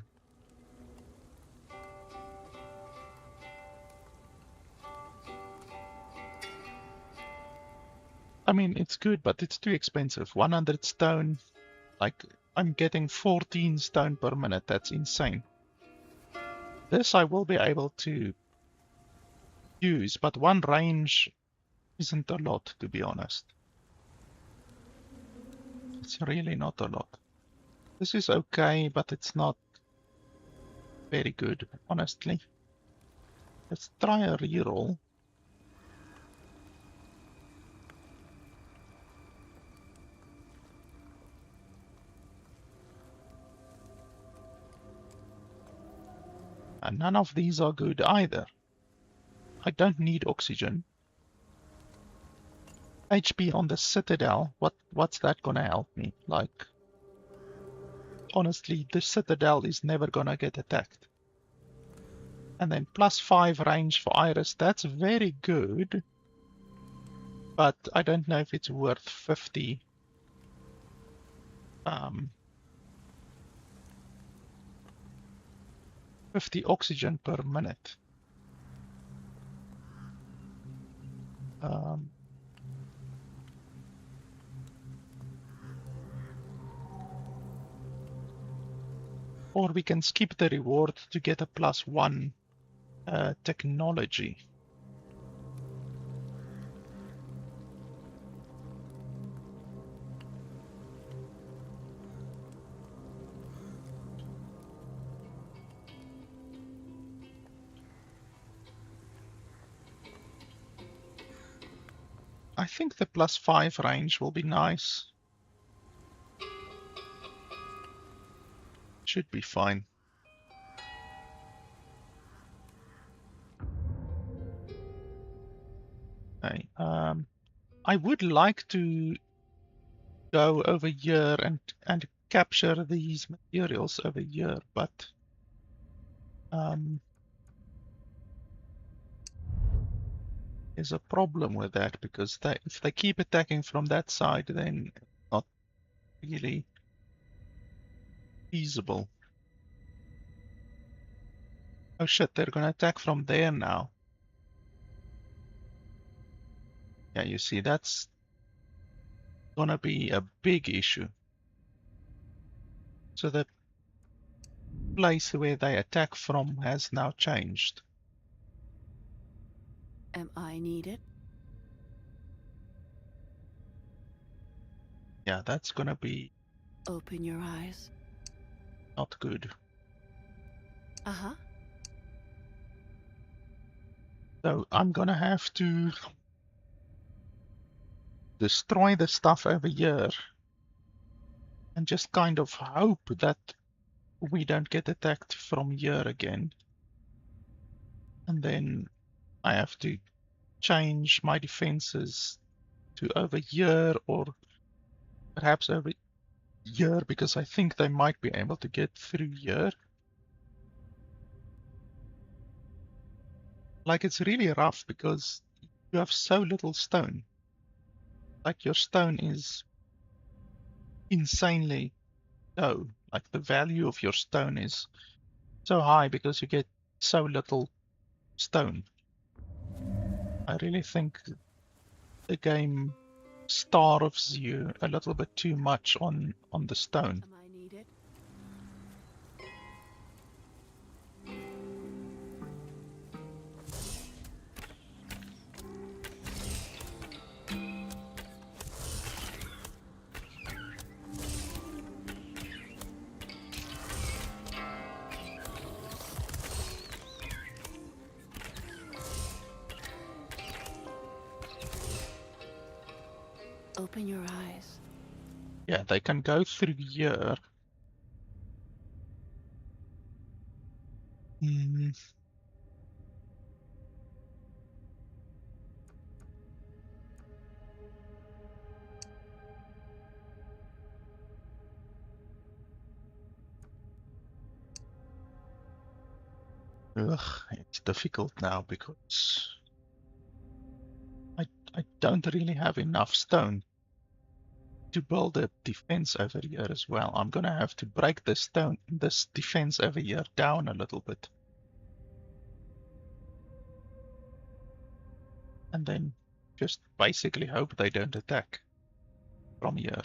I mean, it's good, but it's too expensive. 100 stone, like, I'm getting 14 stone per minute. That's insane. This I will be able to use, but one range isn't a lot, to be honest. It's really not a lot. This is okay, but it's not very good, honestly. Let's try a reroll. And none of these are good either. I don't need oxygen. HP on the Citadel, what's that gonna help me? Like, honestly, the Citadel is never gonna get attacked. And then +5 range for Iris, that's very good. But I don't know if it's worth 50. 50 oxygen per minute. Or we can skip the reward to get a +1 technology. think the +5 range will be nice. Should be fine. Okay, I would like to go over here and capture these materials over here, but there's a problem with that because if they keep attacking from that side, then it's not really feasible. Oh shit, they're gonna attack from there now. Yeah, you see, that's gonna be a big issue. So the place where they attack from has now changed. Am I needed? Yeah, that's gonna be Open your eyes. not good. Uh-huh. So I'm gonna have to destroy the stuff over here and just kind of hope that we don't get attacked from here again. And then I have to change my defenses to over here or perhaps over here because I think they might be able to get through here. Like, it's really rough because you have so little stone. Like, your stone is insanely low. Like, the value of your stone is so high because you get so little stone. I really think the game starves you a little bit too much on the stone. Am I needed? Open your eyes. Yeah, they can go through here. Hmm. Ugh, it's difficult now because I don't really have enough stone to build a defense over here as well. I'm gonna have to break this defense over here down a little bit. And then just basically hope they don't attack from here.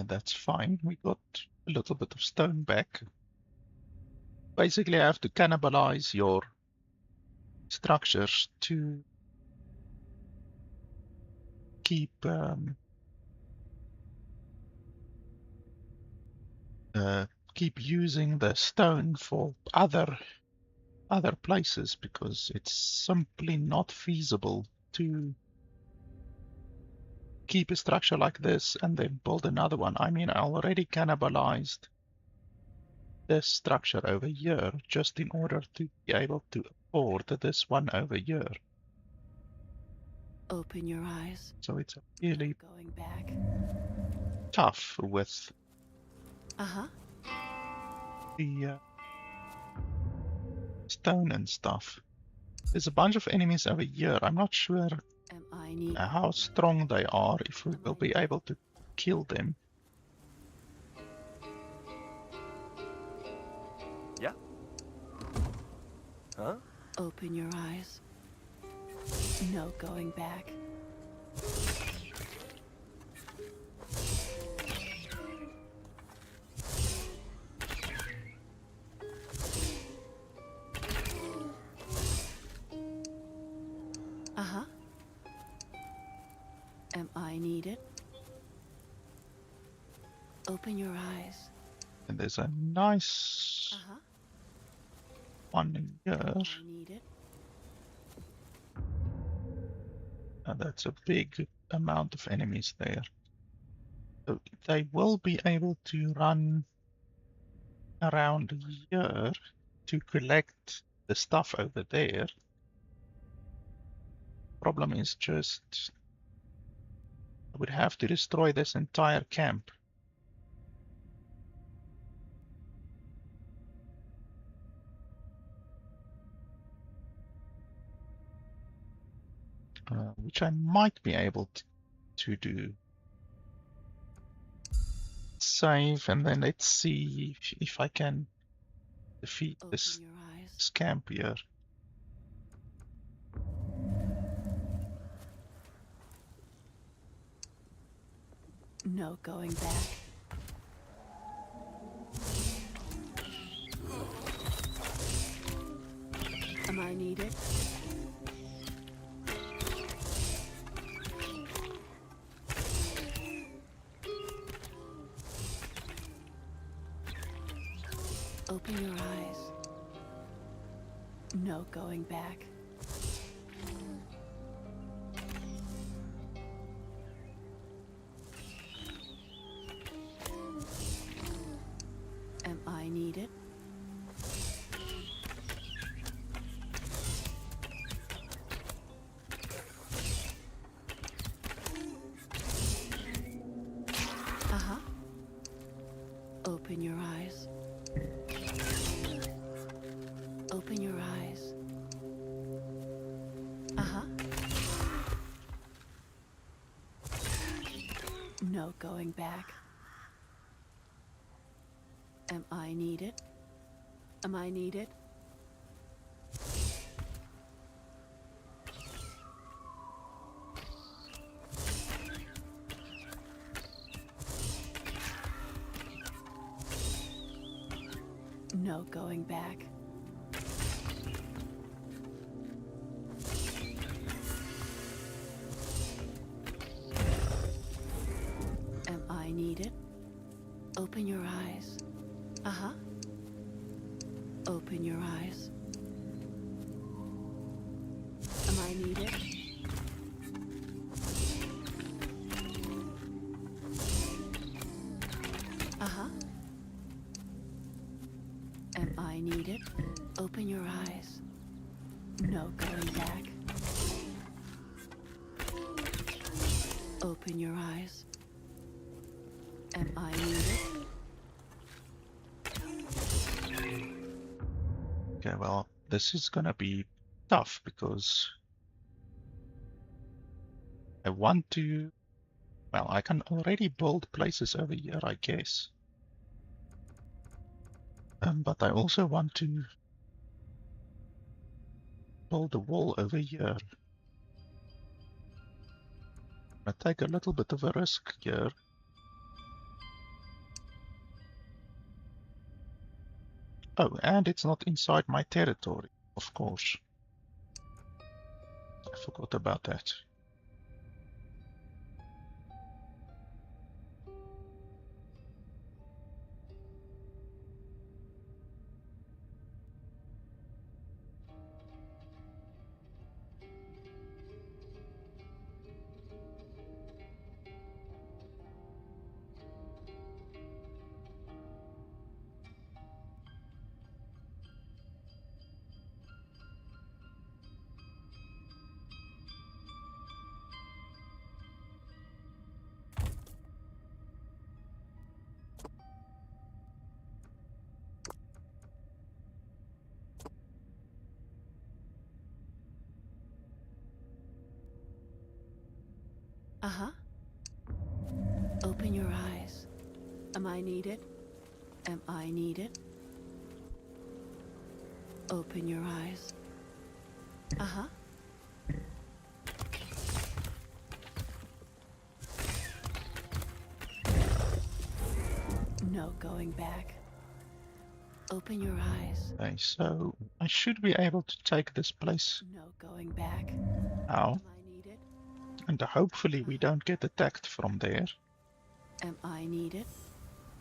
And that's fine. We got a little bit of stone back. Basically, I have to cannibalize your structures to keep keep using the stone for other places, because it's simply not feasible to keep a structure like this and then build another one. I mean, I already cannibalized this structure over here just in order to be able to afford this one over here. Open your eyes. So it's really Going back. tough with Uh-huh. the stone and stuff. There's a bunch of enemies over here. I'm not sure Am I need how strong they are, if we will be able to kill them. Yeah? Huh? Open your eyes. No going back. Uh-huh. Am I needed? Open your eyes. And there's a nice Uh-huh. one here. I need it. And that's a big amount of enemies there. So they will be able to run around here to collect the stuff over there. Problem is just I would have to destroy this entire camp. Which I might be able to do. Save, and then let's see if I can defeat Open this your eyes. camp here. No going back. Am I needed? Open your eyes. No going back. Am I needed? Uh-huh. Open your eyes. Open your eyes. Uh-huh. No going back. Am I needed? Am I needed? No going back. Am I needed? Open your eyes. Uh-huh. Open your eyes. Am I needed? Uh-huh. Am I needed? Open your eyes. No going back. Open your eyes. Am I needed? Okay, well, this is gonna be tough because I want to. Well, I can already build places over here, I guess. But I also want to build a wall over here. I take a little bit of a risk here. Oh, and it's not inside my territory, of course. I forgot about that. Uh-huh. Open your eyes. Am I needed? Am I needed? Open your eyes. Uh-huh. No going back. Open your eyes. Okay, so I should be able to take this place No going back. now, Am I needed? and hopefully we don't get attacked from there. Am I needed?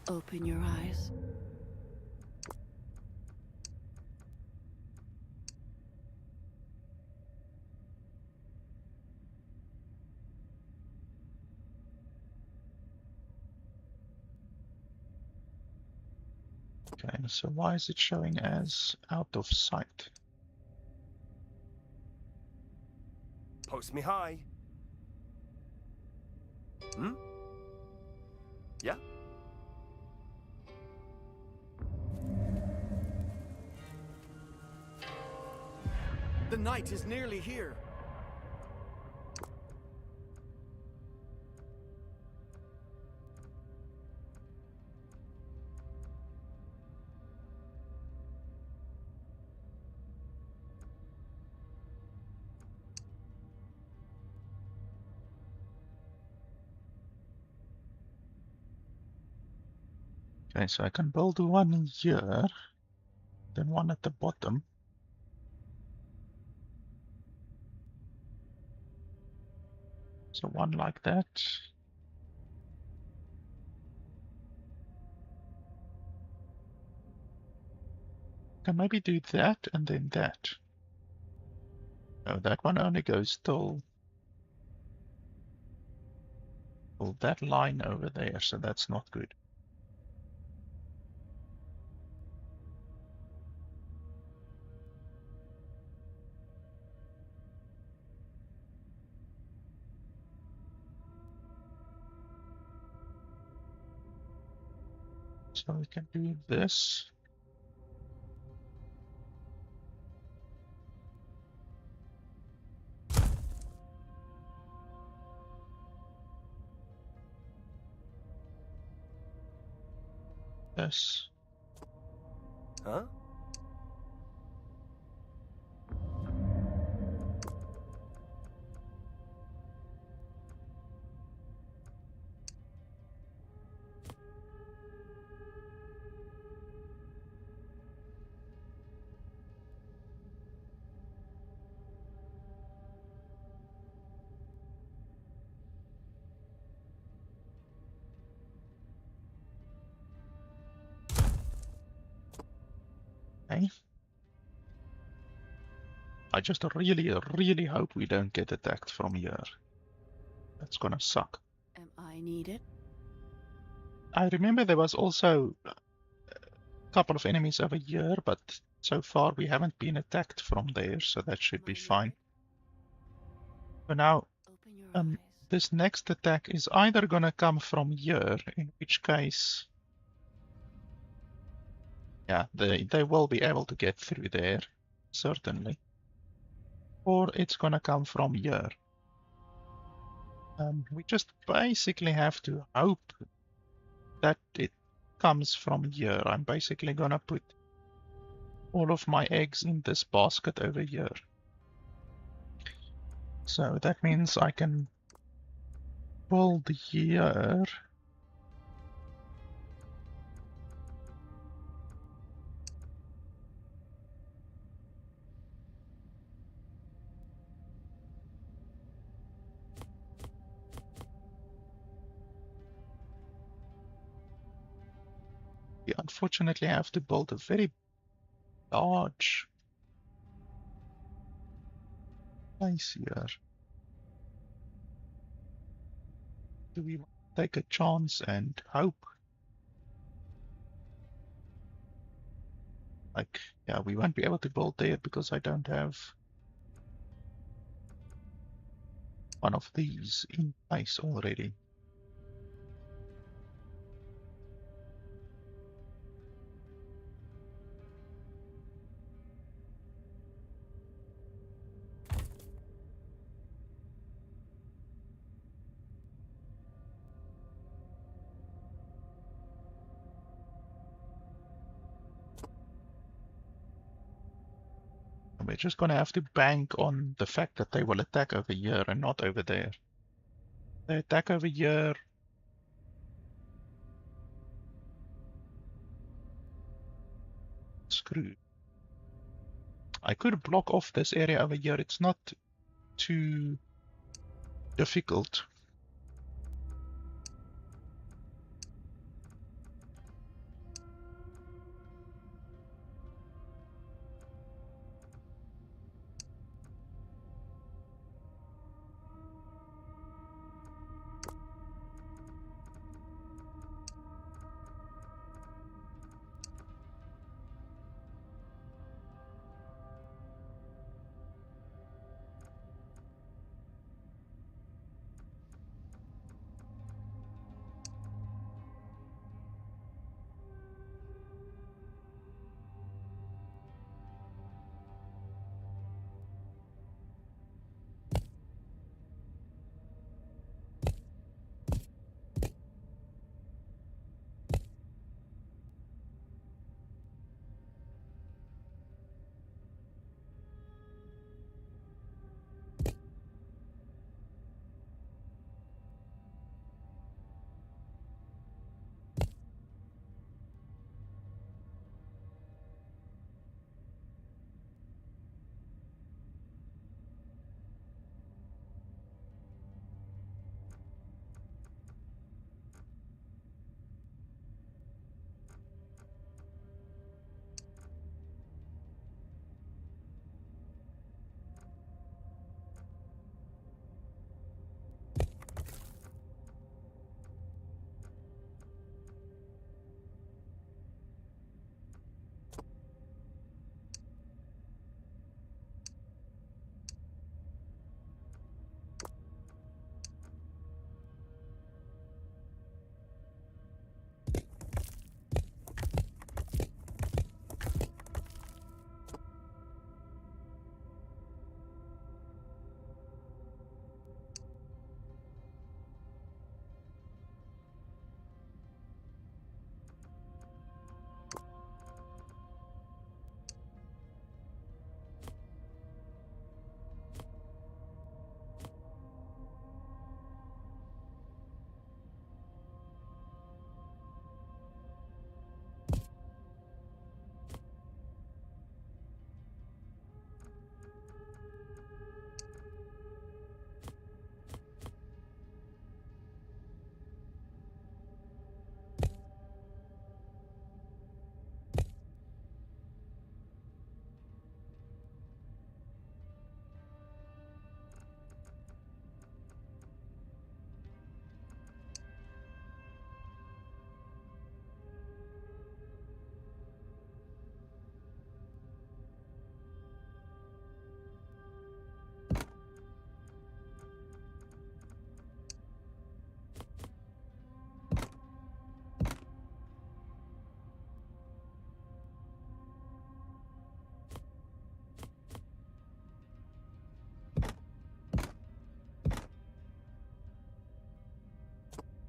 Open your eyes. Okay, so why is it showing as out of sight? Post me high. Hmm? Yeah? The night is nearly here. Okay, so I can build one here, then one at the bottom. So one like that. Can maybe do that and then that. No, that one only goes till that line over there, so that's not good. So we can do this. This. Huh? Okay. I just really hope we don't get attacked from here. That's gonna suck. Am I needed? I remember there was also a couple of enemies over here, but so far we haven't been attacked from there, so that should be fine. For now, Open your eyes. this next attack is either gonna come from here, in which case, yeah, they will be able to get through there, certainly. Or it's gonna come from here. We just basically have to hope that it comes from here. I'm basically gonna put all of my eggs in this basket over here. So that means I can build here. unfortunately have to build a very large place here. Do we want to take a chance and hope? Like, yeah, we won't be able to build there because I don't have one of these in place already. We're just going to have to bank on the fact that they will attack over here and not over there. They attack over here. Screw. I could block off this area over here. It's not too difficult.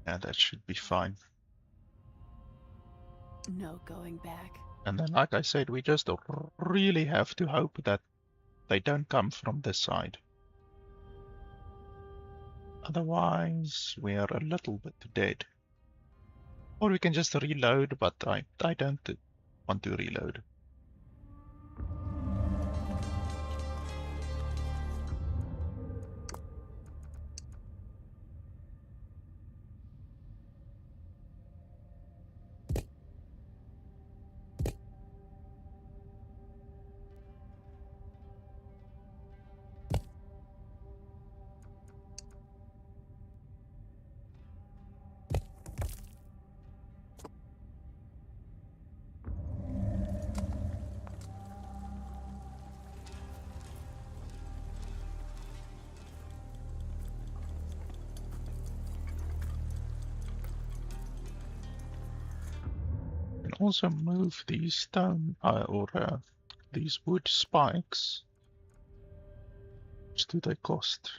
Yeah, that should be fine. No going back. And then, like I said, we just really have to hope that they don't come from this side. Otherwise, we are a little bit dead. Or we can just reload, but I don't want to reload. also move these stone these wood spikes. How much do they cost?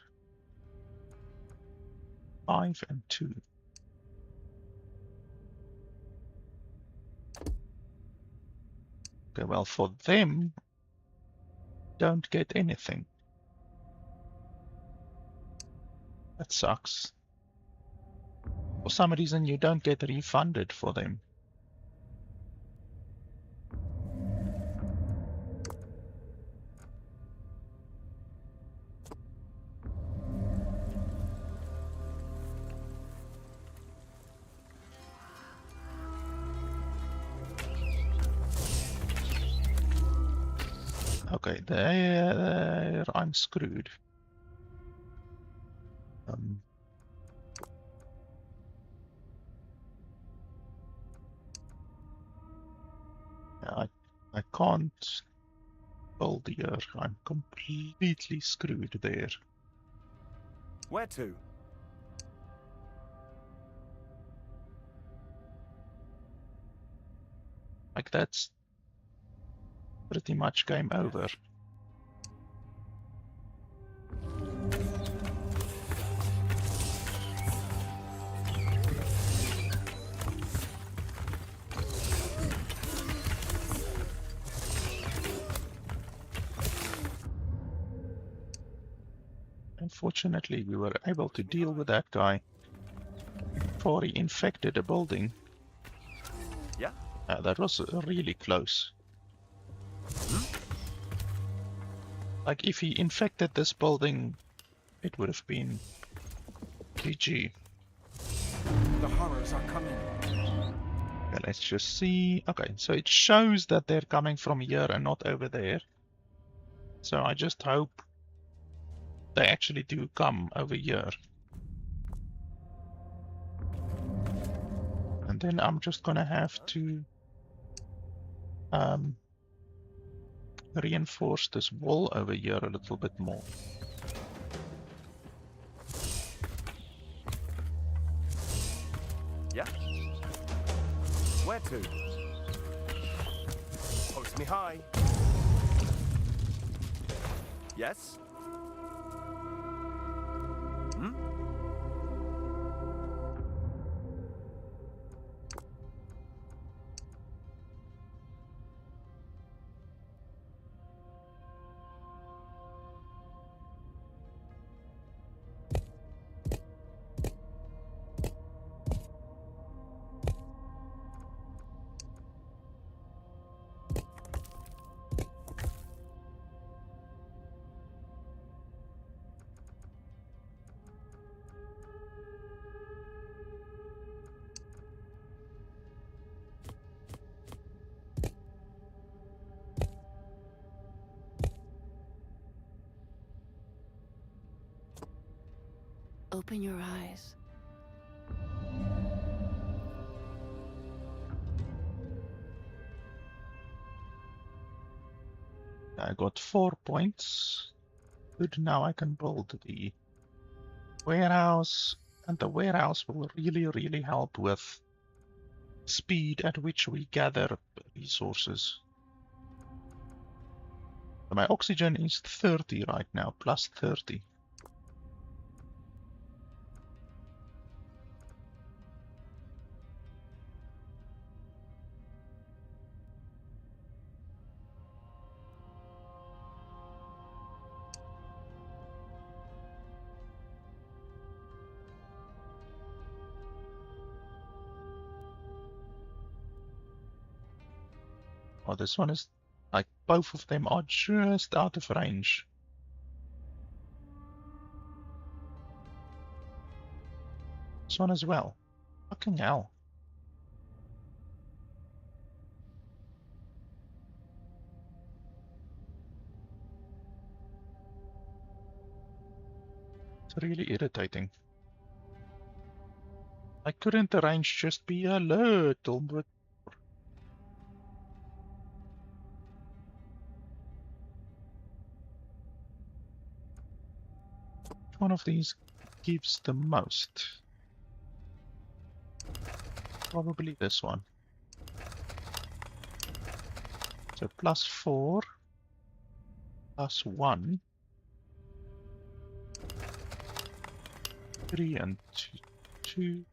5 and 2. Okay, well, for them, don't get anything. That sucks. For some reason, you don't get refunded for them. Okay, there I'm screwed. I can't build here. I'm completely screwed there. Where to? Like that's pretty much game over. Unfortunately, we were able to deal with that guy before he infected a building. Yeah. That was really close. Like, if he infected this building, it would have been GG. The horrors are coming. Okay, let's just see. Okay, so it shows that they're coming from here and not over there. So I just hope they actually do come over here. And then I'm just gonna have to reinforce this wall over here a little bit more. Yeah. Where to? Post me high. Yes? Hmm? Open your eyes. I got 4 points. Good, now I can build the warehouse, and the warehouse will really help with speed at which we gather resources. So my oxygen is 30 right now, plus 30. Oh, this one is like both of them are just out of range. This one as well. Fucking hell. It's really irritating. Like, couldn't the range just be a little bit? Which one of these gives the most? Probably this one. So +4, +1, 3 and 2,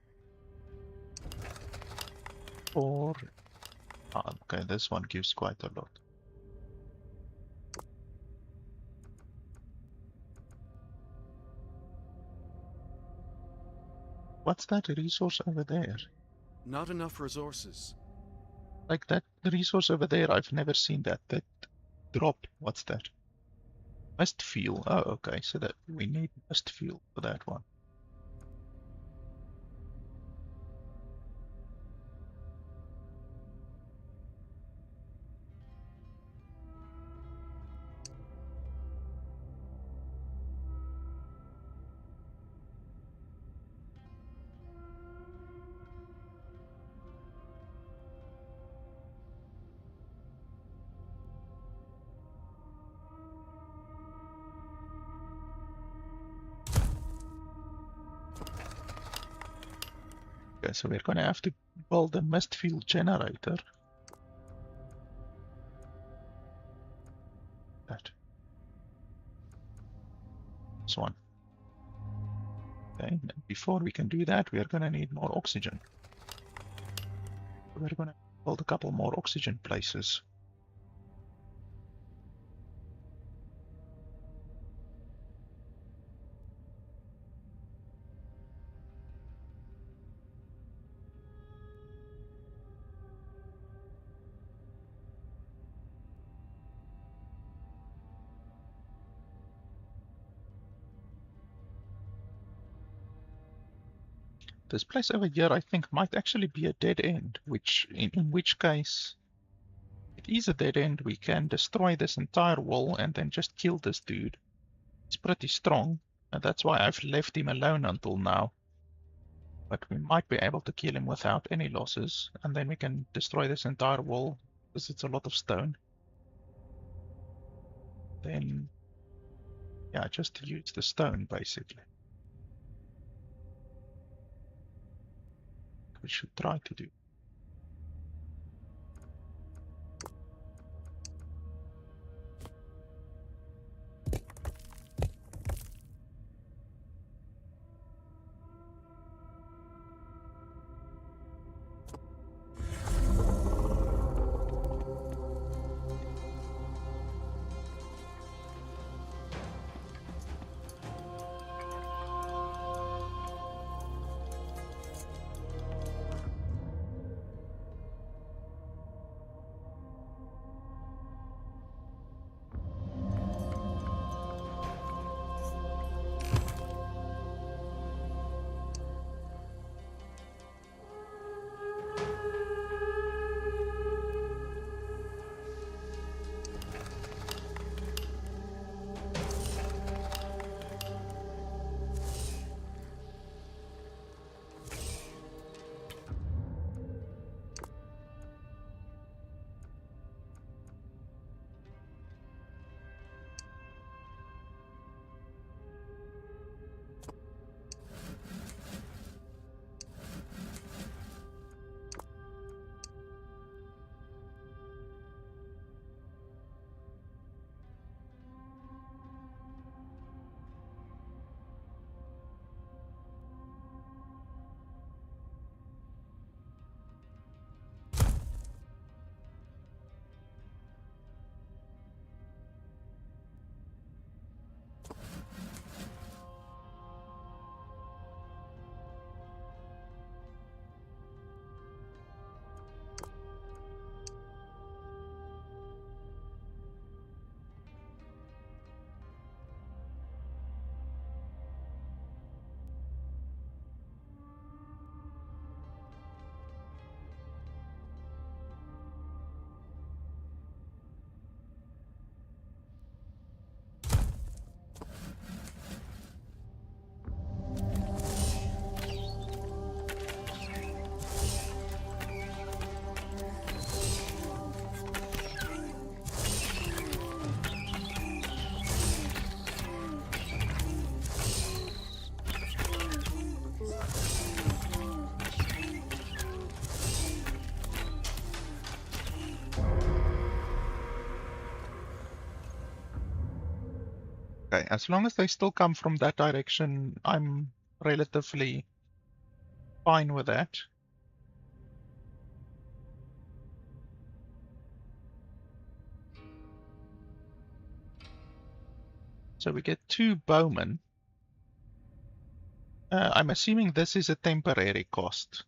4. Okay, this one gives quite a lot. What's that resource over there? Not enough resources. Like that resource over there, I've never seen that. That drop, what's that? Must fuel. Oh, okay, so that we need must fuel for that one. Okay, so we're gonna have to build a mist fuel generator. That. This one. Okay, and before we can do that, we are gonna need more oxygen. We're gonna build a couple more oxygen places. This place over here, I think, might actually be a dead end, which, in which case, it is a dead end. We can destroy this entire wall and then just kill this dude. He's pretty strong, and that's why I've left him alone until now. But we might be able to kill him without any losses, and then we can destroy this entire wall, because it's a lot of stone. Then, yeah, just use the stone, basically. We should try to do. Okay, as long as they still come from that direction, I'm relatively fine with that. So we get 2 bowmen. I'm assuming this is a temporary cost.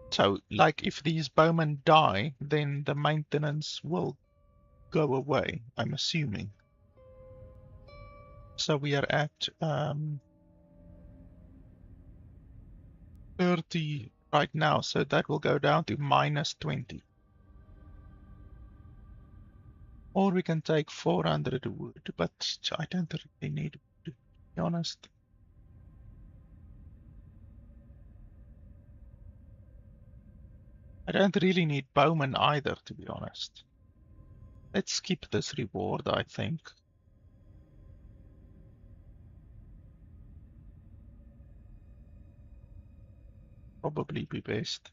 So, like, if these bowmen die, then the maintenance will go away, I'm assuming. So we are at 30 right now, so that will go down to minus 20. Or we can take 400 wood, but I don't really need wood, to be honest. I don't really need bowmen either, to be honest. Let's skip this reward, I think. Probably be best.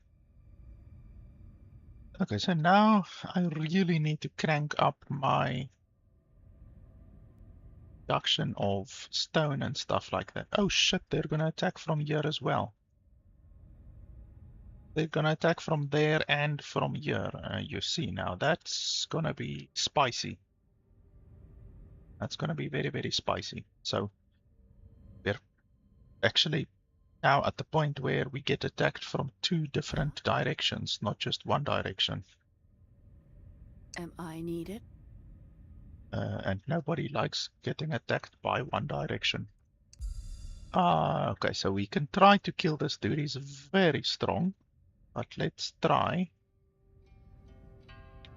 Okay, so now I really need to crank up my production of stone and stuff like that. Oh shit, they're gonna attack from here as well. They're gonna attack from there and from here. You see now, that's gonna be spicy. That's gonna be very, very spicy. So we're actually now at the point where we get attacked from 2 different directions, not just one direction. Am I needed? And nobody likes getting attacked by one direction. Okay, so we can try to kill this dude. He's very strong, but let's try.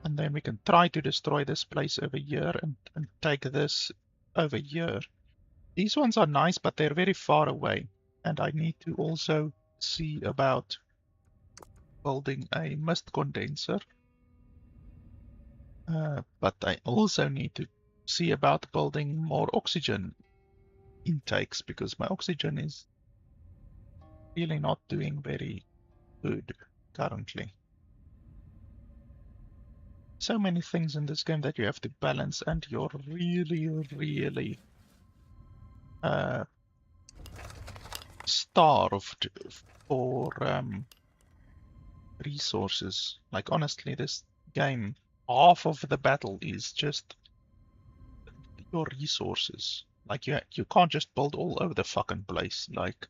And then we can try to destroy this place over here and take this over here. These ones are nice, but they're very far away. And I need to also see about building a mist condenser. But I also need to see about building more oxygen intakes, because my oxygen is really not doing very good currently. So many things in this game that you have to balance, and you're really, really starved for resources. Like, honestly, this game, half of the battle is just your resources. Like, you can't just build all over the fucking place. Like,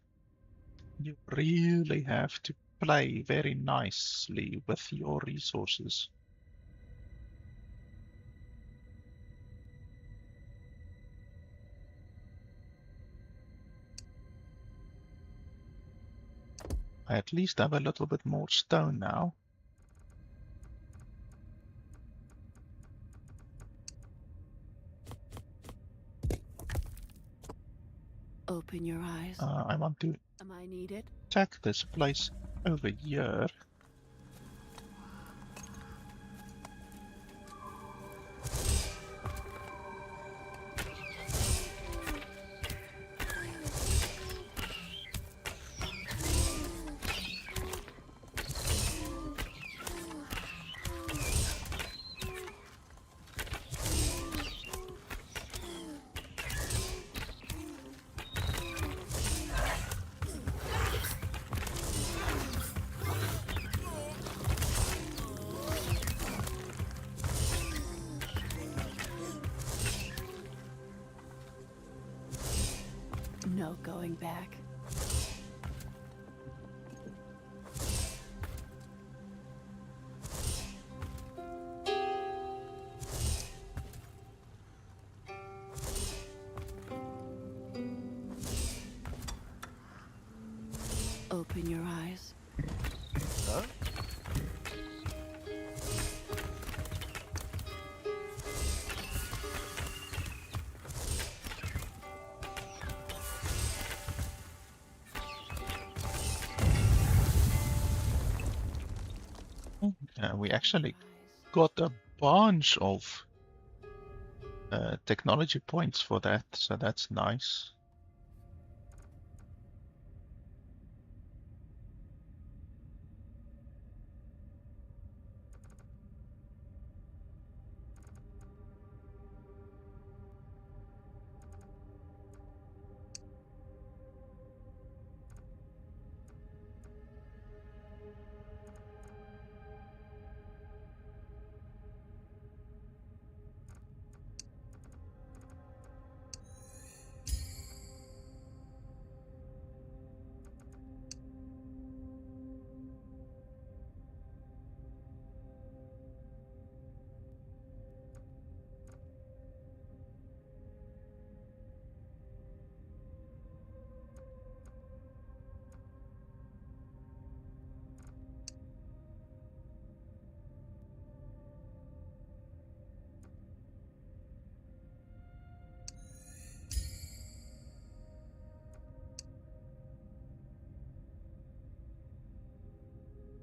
you really have to play very nicely with your resources. I at least have a little bit more stone now. Open your eyes. I want to Am I needed? attack this place over here. No going back. Open your eyes. Huh? We actually got a bunch of technology points for that, so that's nice.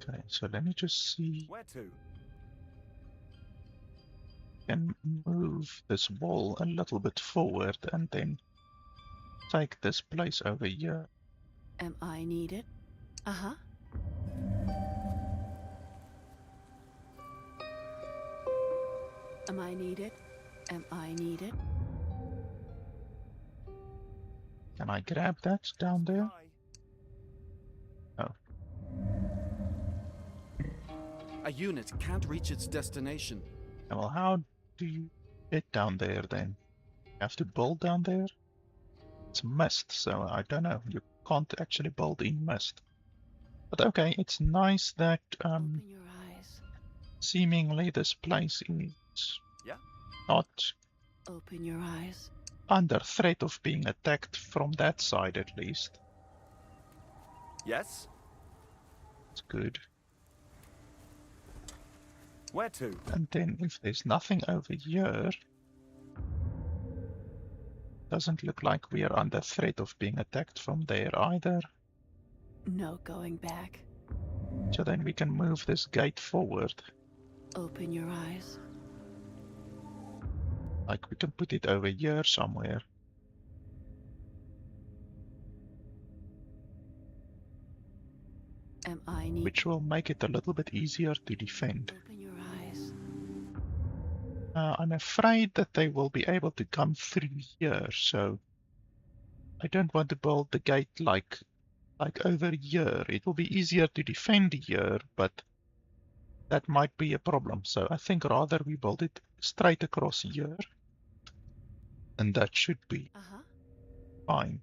Okay, so let me just see. Where to? Can move this wall a little bit forward and then take this place over here. Am I needed? Uh-huh. Am I needed? Am I needed? Can I grab that down there? Hi. Oh, A unit can't reach its destination. well, how do you get down there then? You have to build down there? It's mist, so I don't know. You can't actually build in mist. But okay, it's nice that Open your eyes. seemingly this place is Yeah? not Open your eyes. under threat of being attacked from that side at least. Yes? It's good. Where to? And then if there's nothing over here, doesn't look like we are under threat of being attacked from there either. No going back. So then we can move this gate forward. Open your eyes. Like we can put it over here somewhere. Am I needed? Which will make it a little bit easier to defend. Open your eyes. I'm afraid that they will be able to come through here, so I don't want to build the gate like over here. It will be easier to defend here, but that might be a problem. So I think rather we build it straight across here, and that should be Uh-huh. fine.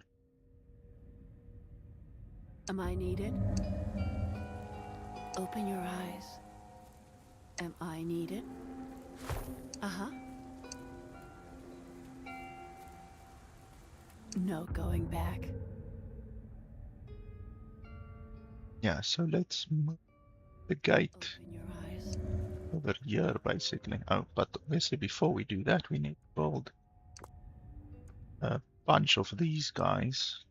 Am I needed? Open your eyes. Am I needed? Uh-huh. No going back. Yeah, so let's move the gate Open your eyes. over here basically. Oh, but obviously before we do that we need to build a bunch of these guys.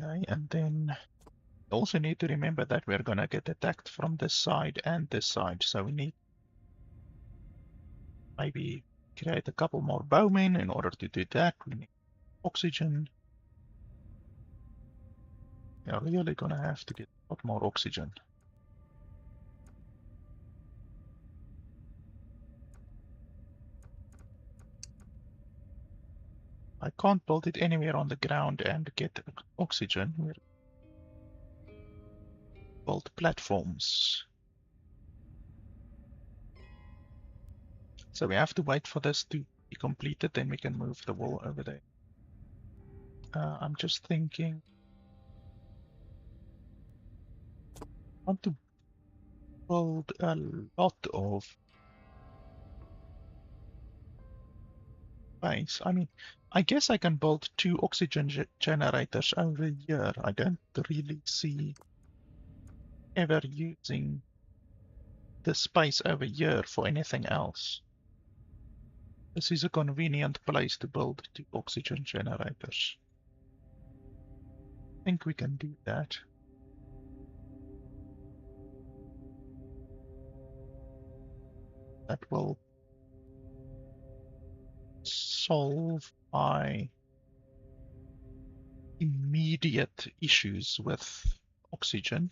Okay, and then also need to remember that we're gonna get attacked from this side and this side, so we need maybe create a couple more bowmen. In order to do that, we need oxygen. We are really gonna have to get a lot more oxygen. I can't build it anywhere on the ground and get oxygen. We're build platforms. So we have to wait for this to be completed, then we can move the wall over there. I'm just thinking. I want to build a lot of base. I mean, I guess I can build 2 oxygen generators over here. I don't really see ever using the space over here for anything else. This is a convenient place to build 2 oxygen generators. I think we can do that. That will solve my immediate issues with oxygen.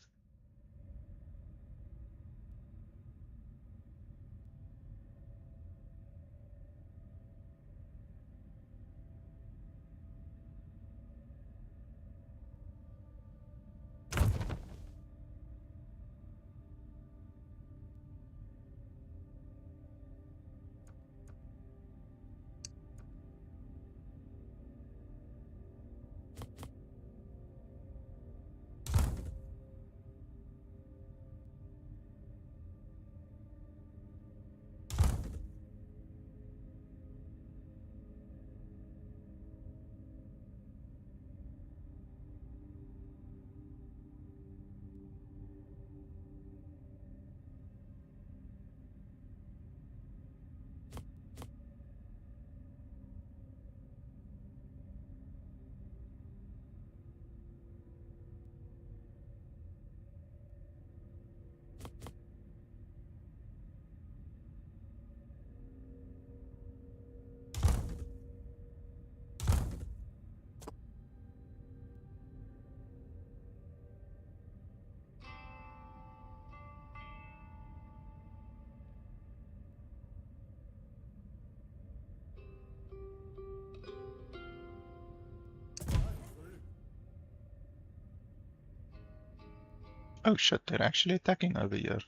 Oh shit, they're actually attacking over here.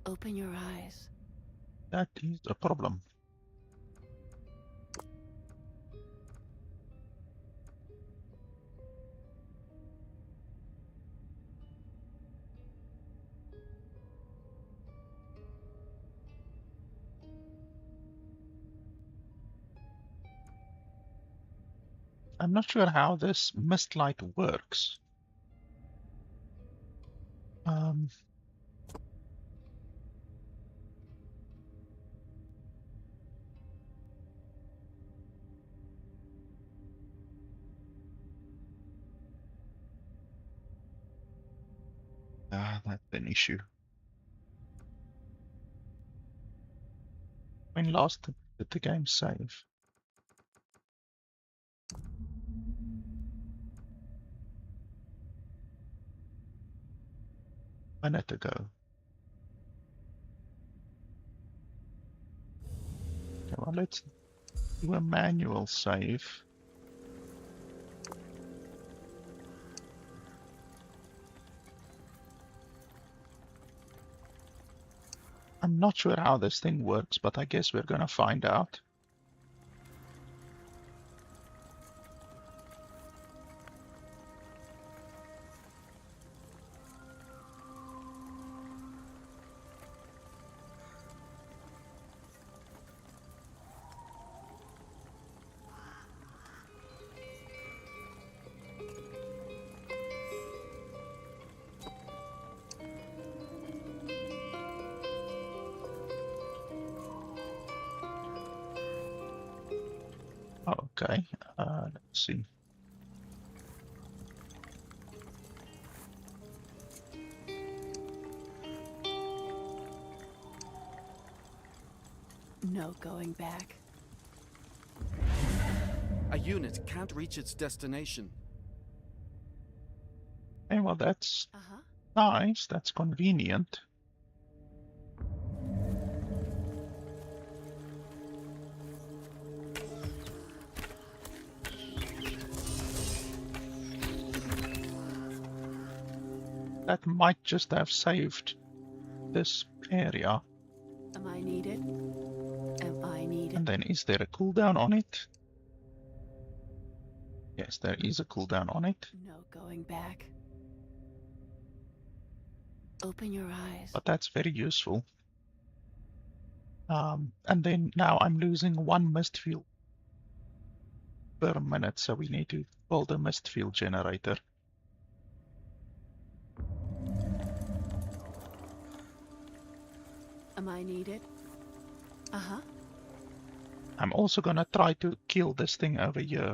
Open your eyes. That is a problem. I'm not sure how this mist light works. Um, that's an issue. When last did the game save? A minute ago. Okay, well, let's do a manual save. I'm not sure how this thing works, but I guess we're gonna find out. Okay, let's see. No going back. A unit can't reach its destination. Hey, well, that's Uh-huh. nice. That's convenient. That might just have saved this area. Am I needed? Am I needed? And then is there a cooldown on it? Yes, there is a cooldown on it. No going back. Open your eyes. But that's very useful. And then now I'm losing 1 mist field per minute, so we need to build a mist field generator. Am I needed? Uh-huh. I'm also gonna try to kill this thing over here.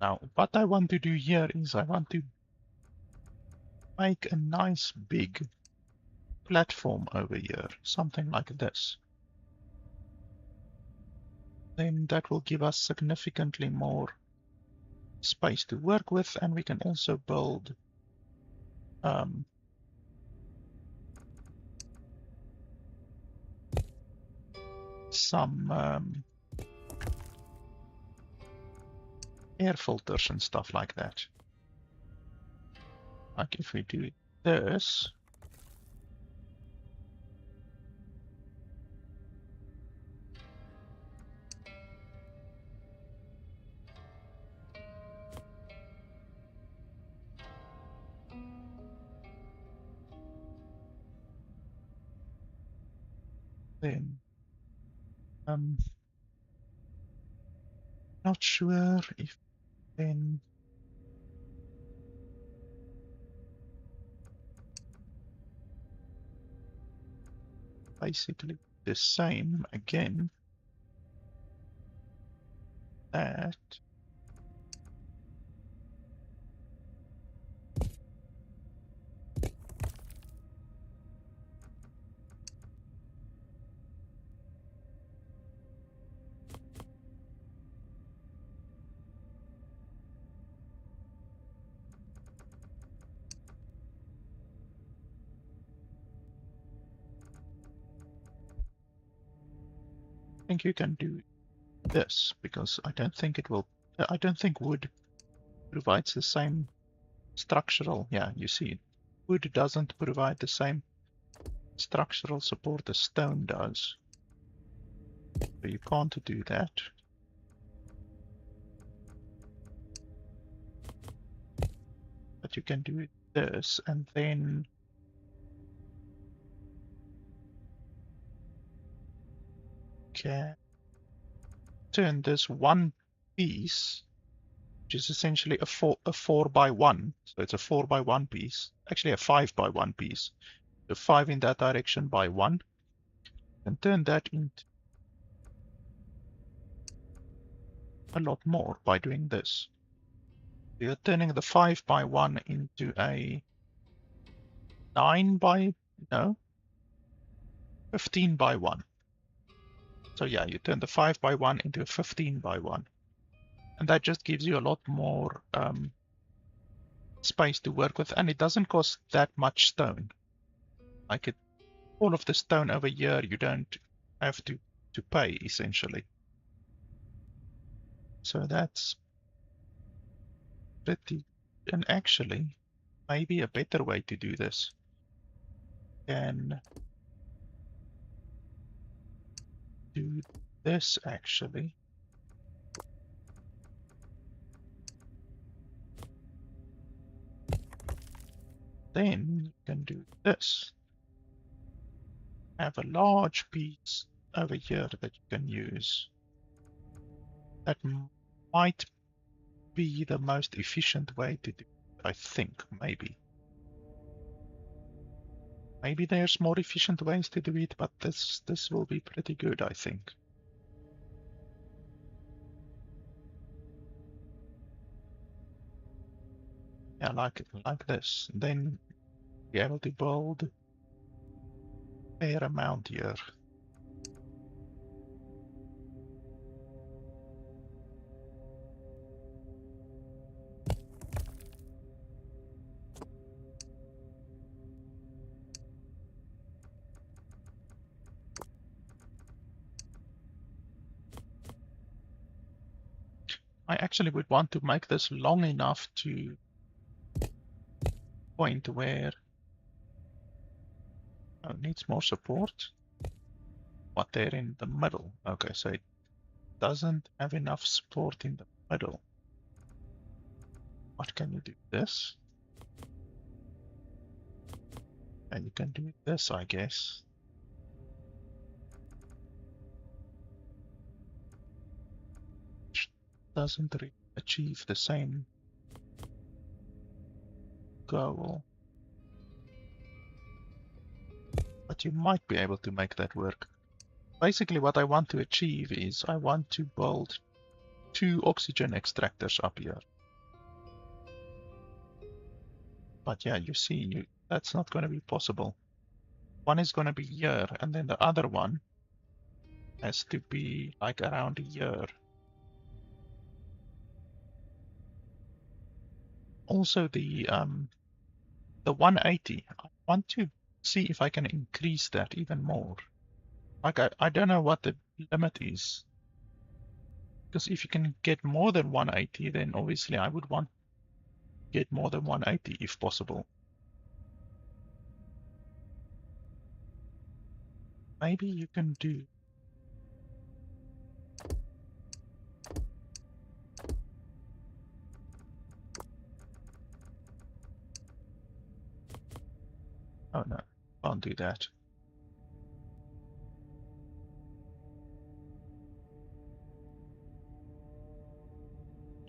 Now, what I want to do here is I want to make a nice big platform over here, something like this. Then that will give us significantly more space to work with, and we can also build some air filters and stuff like that. Like if we do this, then not sure if then basically the same again. That I think you can do this because I don't think it will. I don't think wood provides the same structural. Yeah, you see, wood doesn't provide the same structural support as stone does. So you can't do that. But you can do this and then can turn this one piece, which is essentially a 4 by 1. So it's a 4 by 1 piece, actually a 5 by 1 piece. So 5 in that direction by 1. And turn that into a lot more by doing this. You're turning the 5 by 1 into a 9 by, no, 15 by 1. So yeah, you turn the 5 by 1 into a 15 by 1. And that just gives you a lot more space to work with, and it doesn't cost that much stone. Like all of the stone over here, you don't have to pay, essentially. So that's pretty, and actually, maybe a better way to do this. Can do this actually. Then you can do this. Have a large piece over here that you can use. That might be the most efficient way to do it, I think, maybe. Maybe there's more efficient ways to do it, but this will be pretty good, I think. Yeah, like this. Then be able to build a fair amount here. I actually would want to make this long enough to point where it needs more support. What, there in the middle? Okay, so it doesn't have enough support in the middle. What can you do? This? And you can do this, I guess. Which doesn't really achieve the same goal. But you might be able to make that work. Basically what I want to achieve is I want to build 2 oxygen extractors up here. But yeah, you see, that's not going to be possible. One is going to be here, and then the other one has to be like around here. Also, the 180, I want to see if I can increase that even more. Like, I don't know what the limit is. Because if you can get more than 180, then obviously I would want to get more than 180 if possible. Maybe you can do. Oh no, can't do that.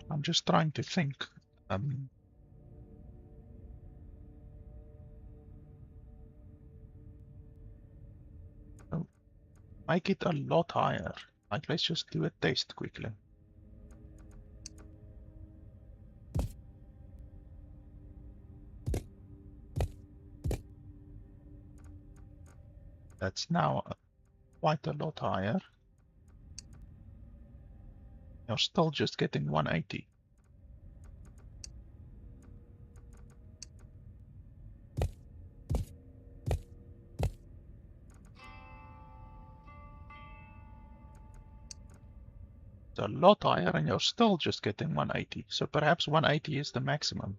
I'm just trying to think. Oh, make it a lot higher. Like, let's just do a test quickly. That's now quite a lot higher. You're still just getting 180. It's a lot higher and you're still just getting 180. So perhaps 180 is the maximum.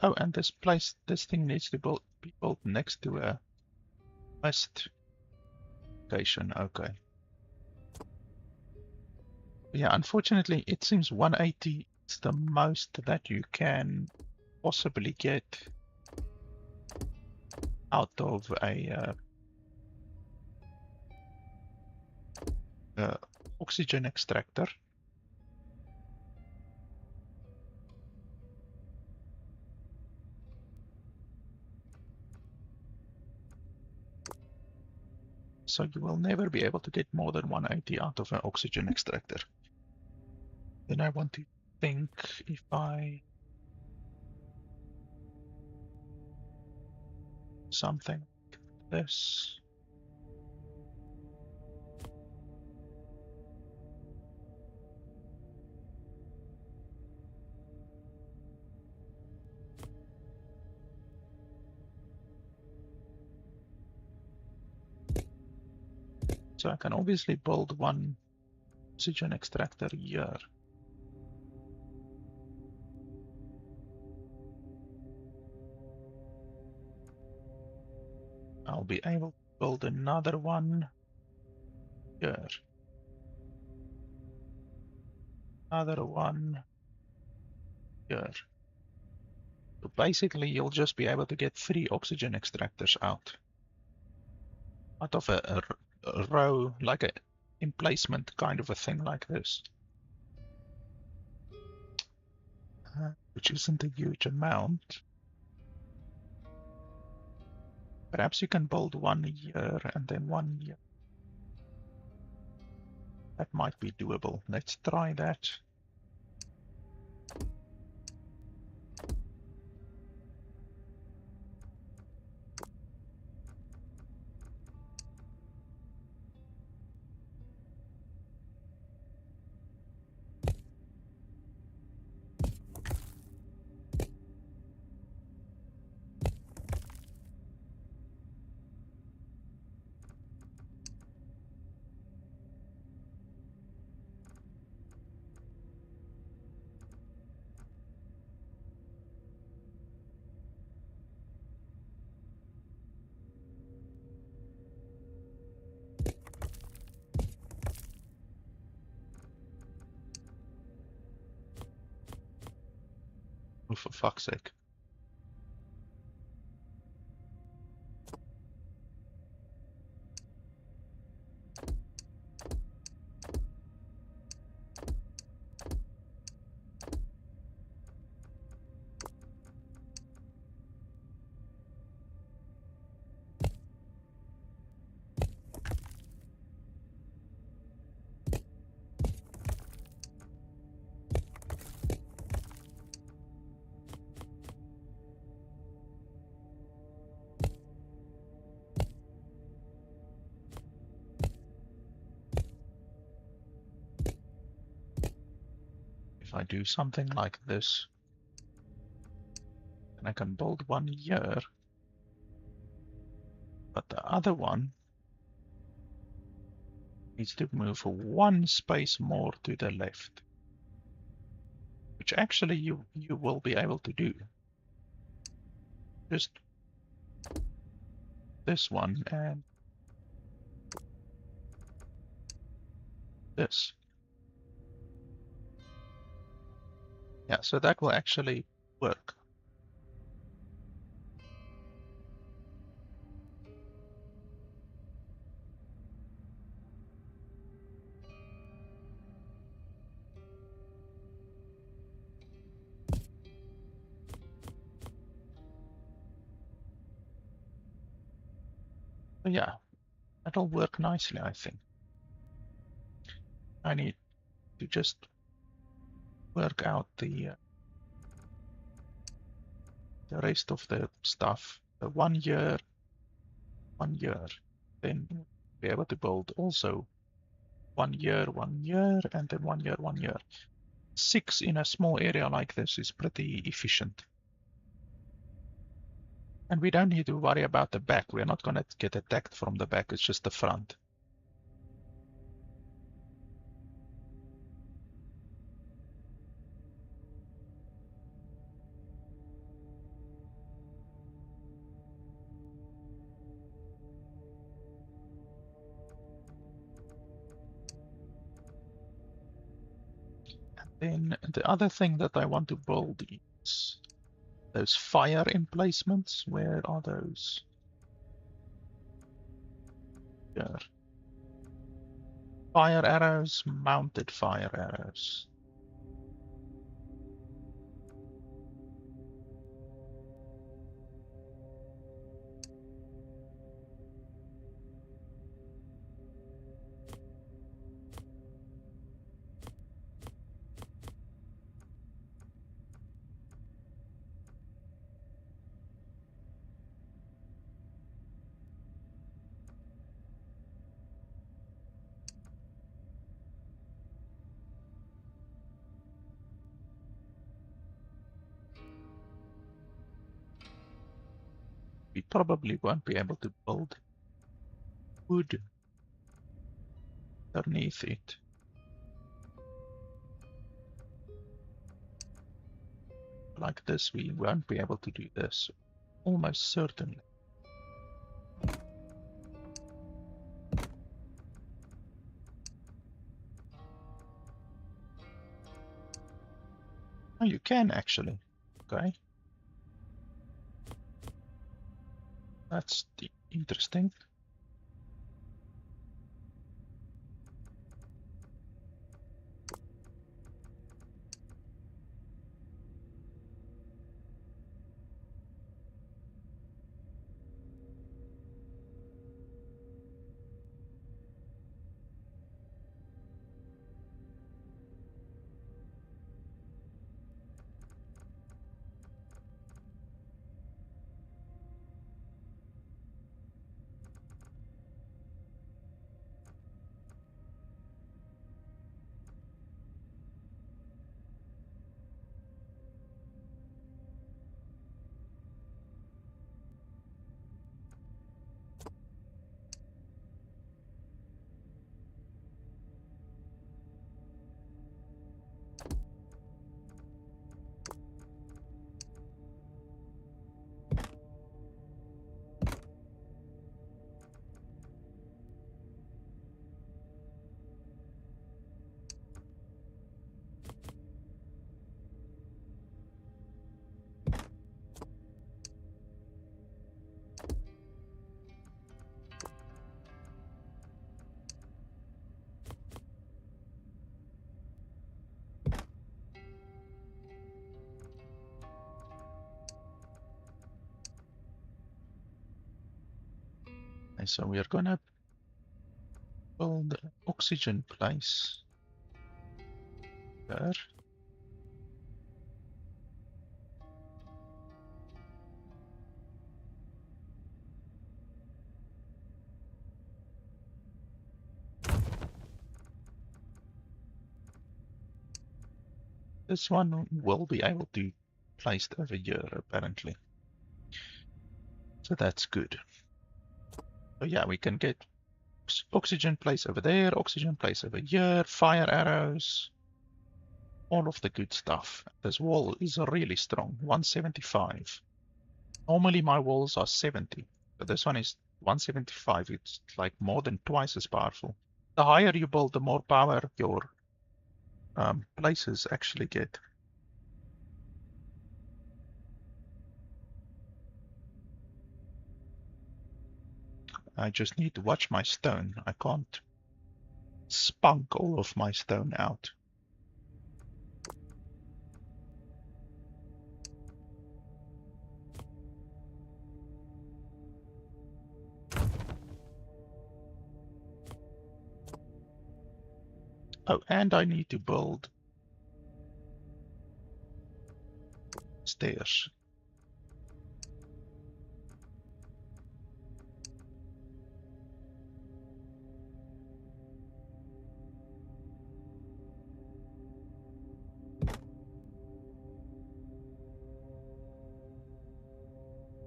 Oh, and this thing needs to be built next to a mist station. Okay. Yeah, unfortunately, it seems 180 is the most that you can possibly get out of a oxygen extractor. So you will never be able to get more than 180 out of an oxygen extractor. Then I want to think if I something like this. So I can obviously build one oxygen extractor here. I'll be able to build another one here. Another one here. So basically, you'll just be able to get 3 oxygen extractors out of a row, like a emplacement kind of a thing like this. Which isn't a huge amount. Perhaps you can build one here and then one here. That might be doable. Let's try that. Oh, for fuck's sake. if I do something like this, then I can build one here, but the other one needs to move one space more to the left, which actually you will be able to do. Just this one and this. Yeah, so that will actually work. So yeah, that'll work nicely, I think. I need to just work out the rest of the stuff. The 1 year, 1 year. Then be able to build also 1 year, 1 year, and then 1 year, 1 year. 6 in a small area like this is pretty efficient. And we don't need to worry about the back. We're not going to get attacked from the back. It's just the front. Then the other thing that I want to build is those fire emplacements. Where are those? Here. Fire arrows, mounted fire arrows. We probably won't be able to build wood underneath it. Like this, we won't be able to do this. Almost certainly. Oh, you can actually. Okay. That's interesting. And so we are gonna build the oxygen place there. This one will be able to be placed over here, apparently. So that's good. So yeah, we can get oxygen place over there, oxygen place over here, fire arrows, all of the good stuff. This wall is really strong, 175. Normally my walls are 70, but this one is 175. It's like more than twice as powerful. The higher you build, the more power your places actually get. I just need to watch my stone. I can't spunk all of my stone out. Oh, and I need to build stairs.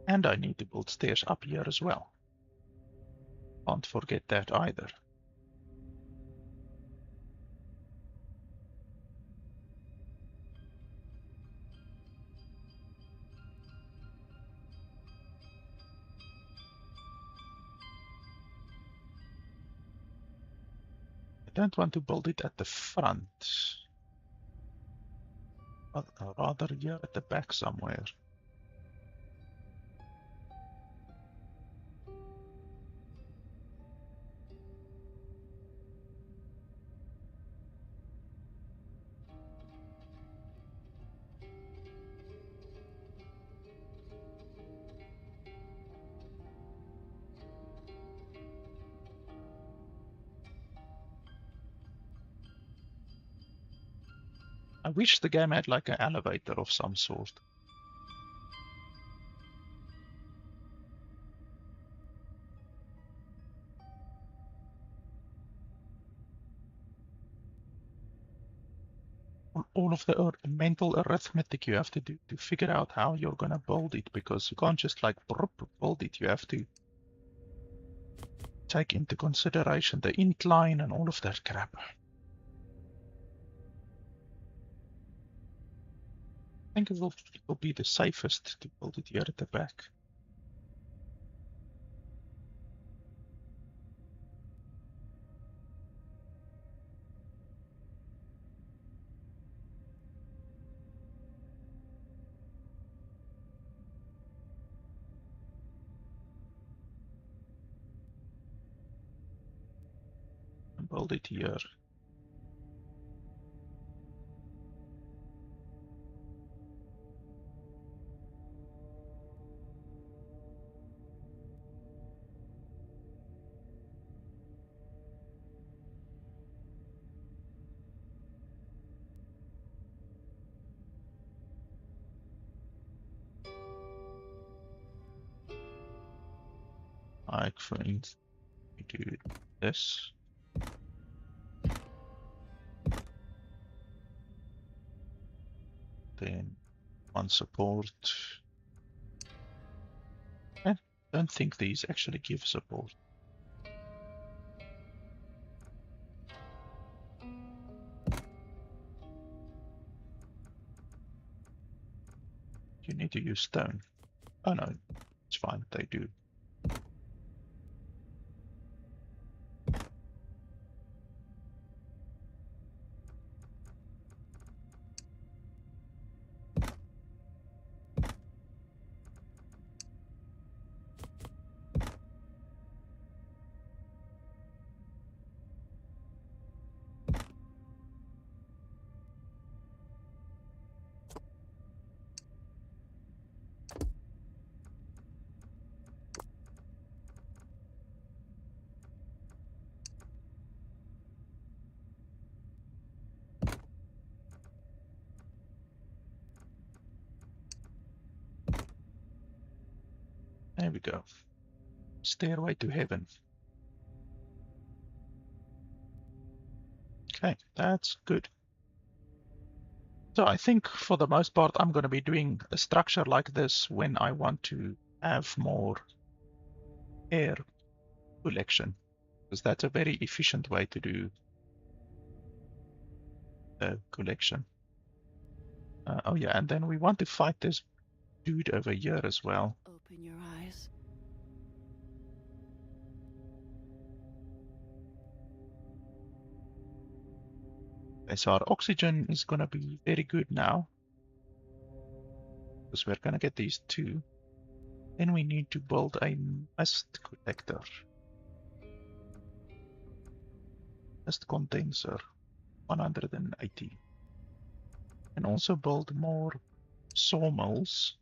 And I need to build stairs up here as well. Can't forget that either. I don't want to build it at the front, but rather here at the back somewhere. I wish the game had like an elevator of some sort. All of the mental arithmetic you have to do to figure out how you're gonna build it, because you can't just like build it. You have to take into consideration the incline and all of that crap. I think it will be the safest to build it here at the back. And build it here. Like for instance, we do this. Then one support. I don't think these actually give support. You need to use stone. Oh no, it's fine, they do. There we go. Stairway to heaven. Okay, that's good. So I think for the most part, I'm going to be doing a structure like this when I want to have more air collection, because that's a very efficient way to do collection. Oh yeah, and then we want to fight this dude over here as well. Open your eyes. Okay, so our oxygen is going to be very good now, because we're going to get these two. Then we need to build a mist collector. Mist condenser, 180. And also build more sawmills.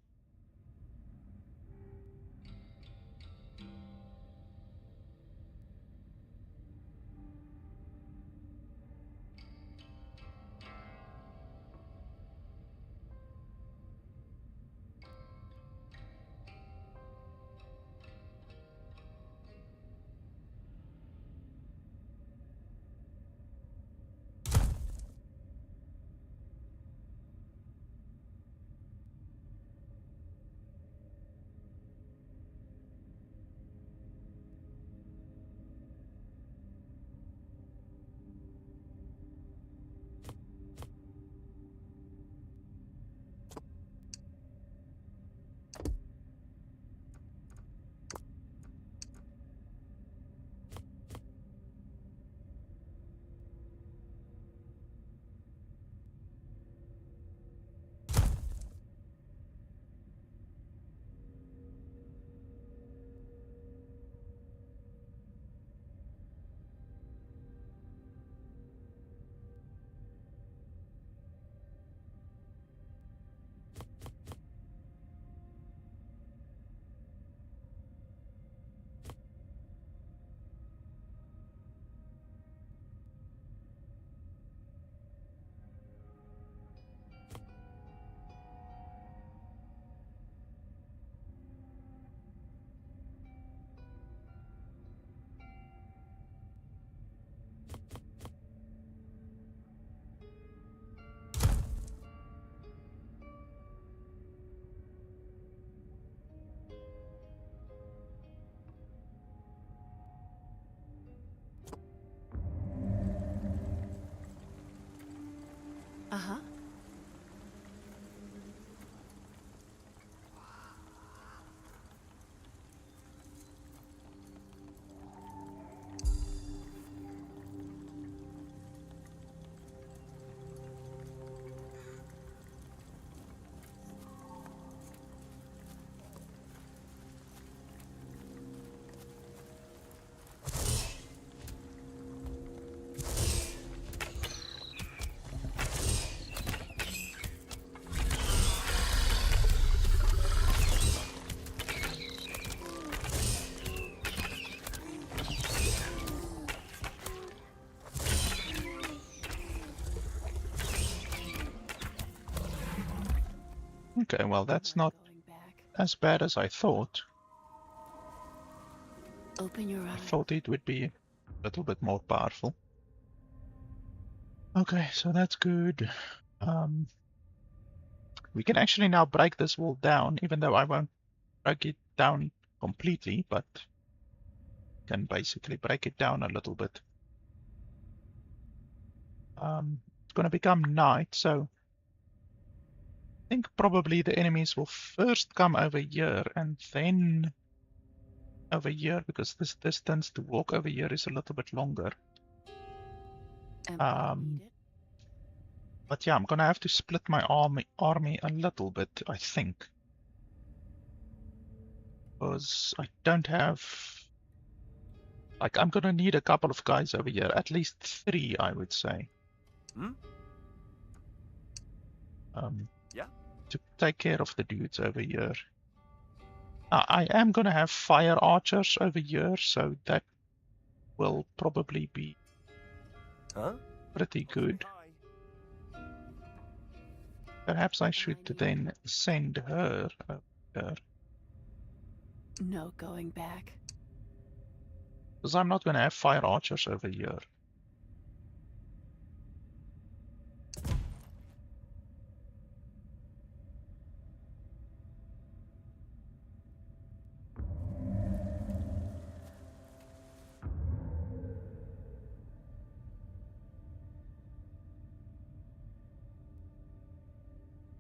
Uh-huh. Okay, well that's not Going back. as bad as I thought. Open your I eyes. thought it would be a little bit more powerful. Okay, so that's good. We can actually now break this wall down, even though I won't break it down completely, but can basically break it down a little bit. It's going to become night, so I think probably the enemies will first come over here and then over here, because this distance to walk over here is a little bit longer. Am I needed? But yeah, I'm gonna have to split my army a little bit, I think, because I don't have, like, I'm gonna need a couple of guys over here, at least 3, I would say. Yeah. To take care of the dudes over here. I am gonna have fire archers over here, so that will probably be pretty good. Perhaps I should then send her over here, No going back. because I'm not gonna have fire archers over here.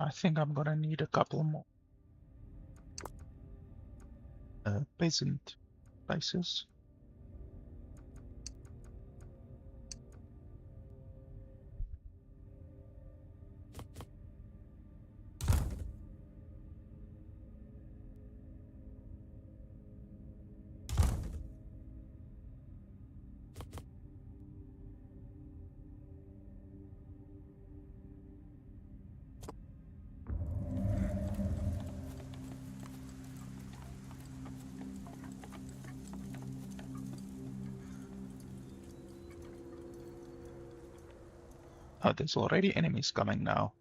I think I'm gonna need a couple more peasant places. Oh, there's already enemies coming now.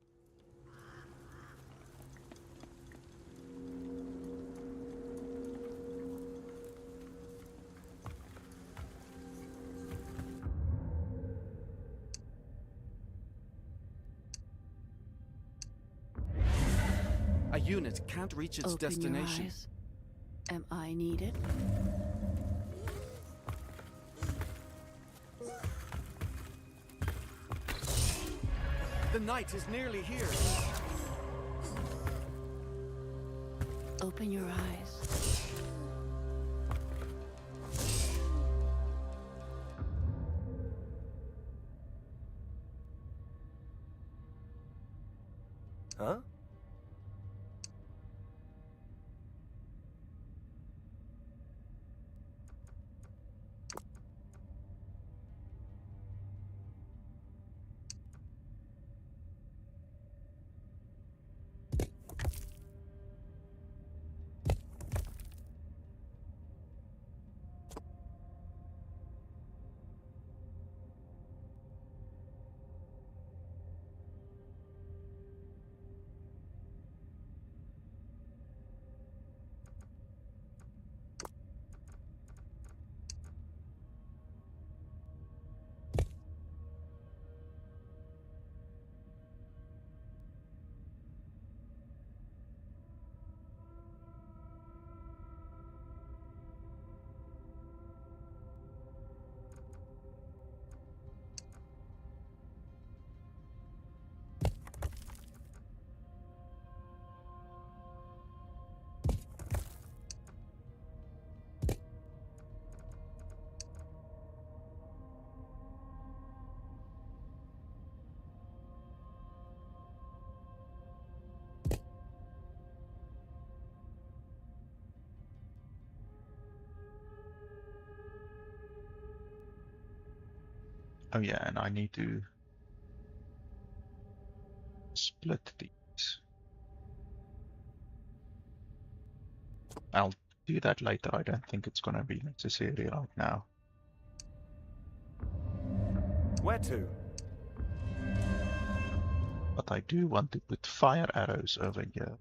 A unit can't reach its Open destination. your eyes. Am I needed? The night is nearly here. Open your eyes. Huh? Oh yeah, and I need to split these. I'll do that later. I don't think it's gonna be necessary right now. Where to? But I do want to put fire arrows over here.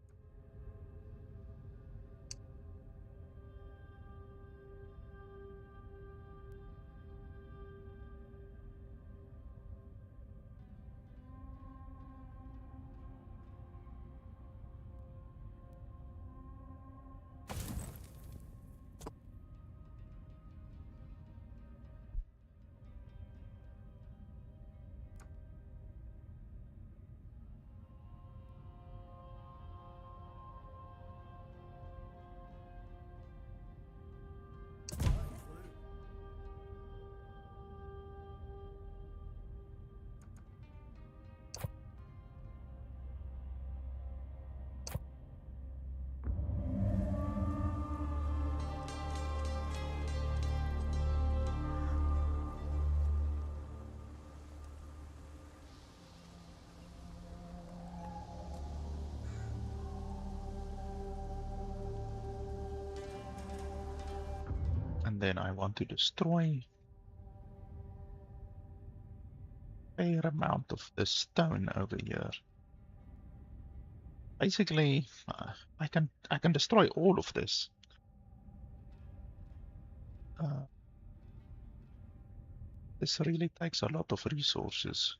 And then I want to destroy a fair amount of the stone over here. Basically, I can destroy all of this. This really takes a lot of resources.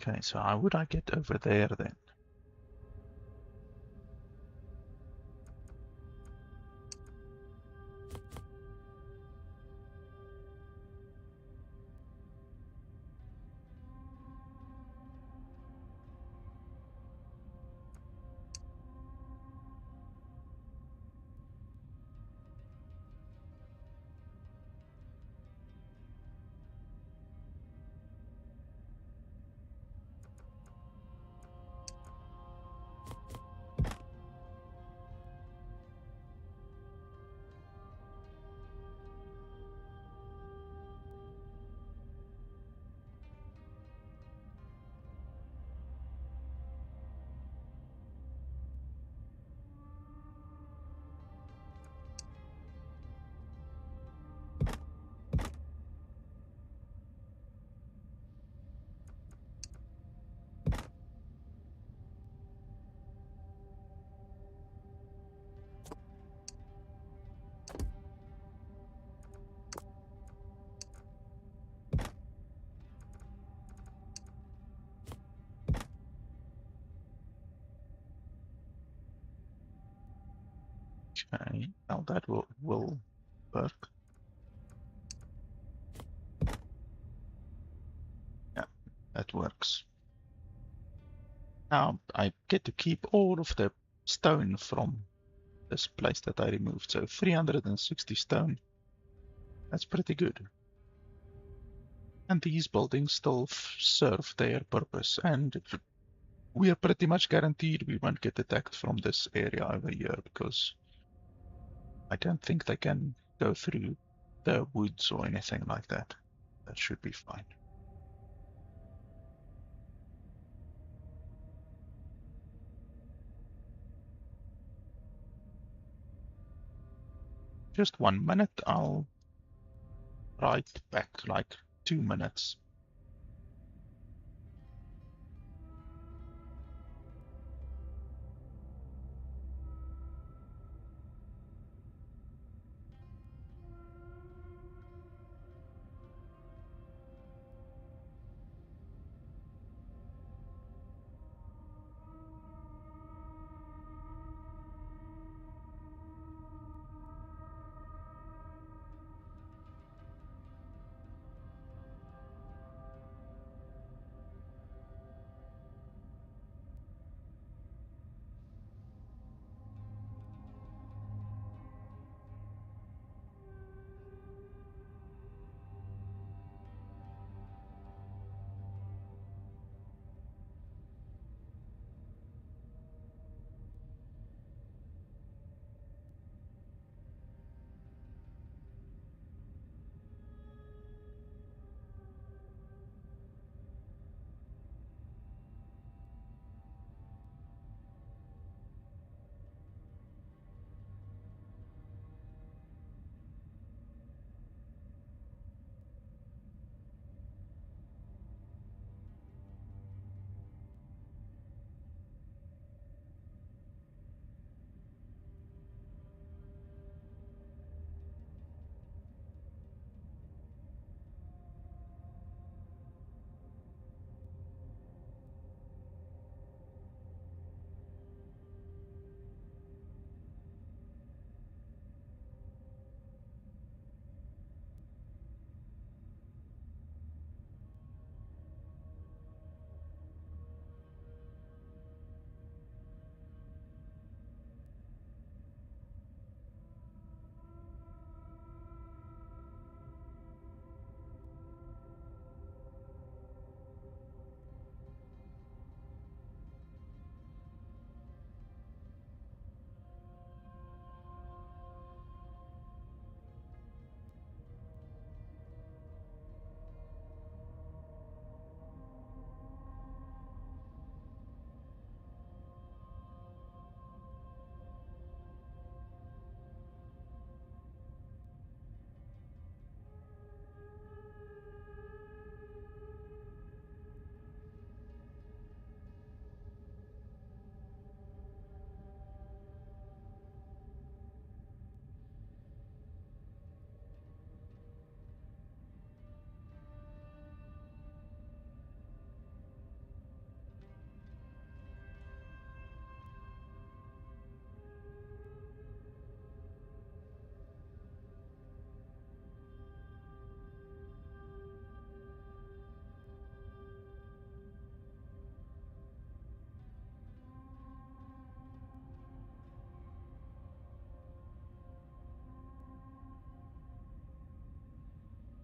Okay, so how would I get over there then? Okay, now that will work. Yeah, that works. Now I get to keep all of the stone from this place that I removed. So 360 stone. That's pretty good. And these buildings still serve their purpose. And we are pretty much guaranteed we won't get attacked from this area over here, because I don't think they can go through the woods or anything like that. That should be fine. Just 1 minute, I'll write back like 2 minutes.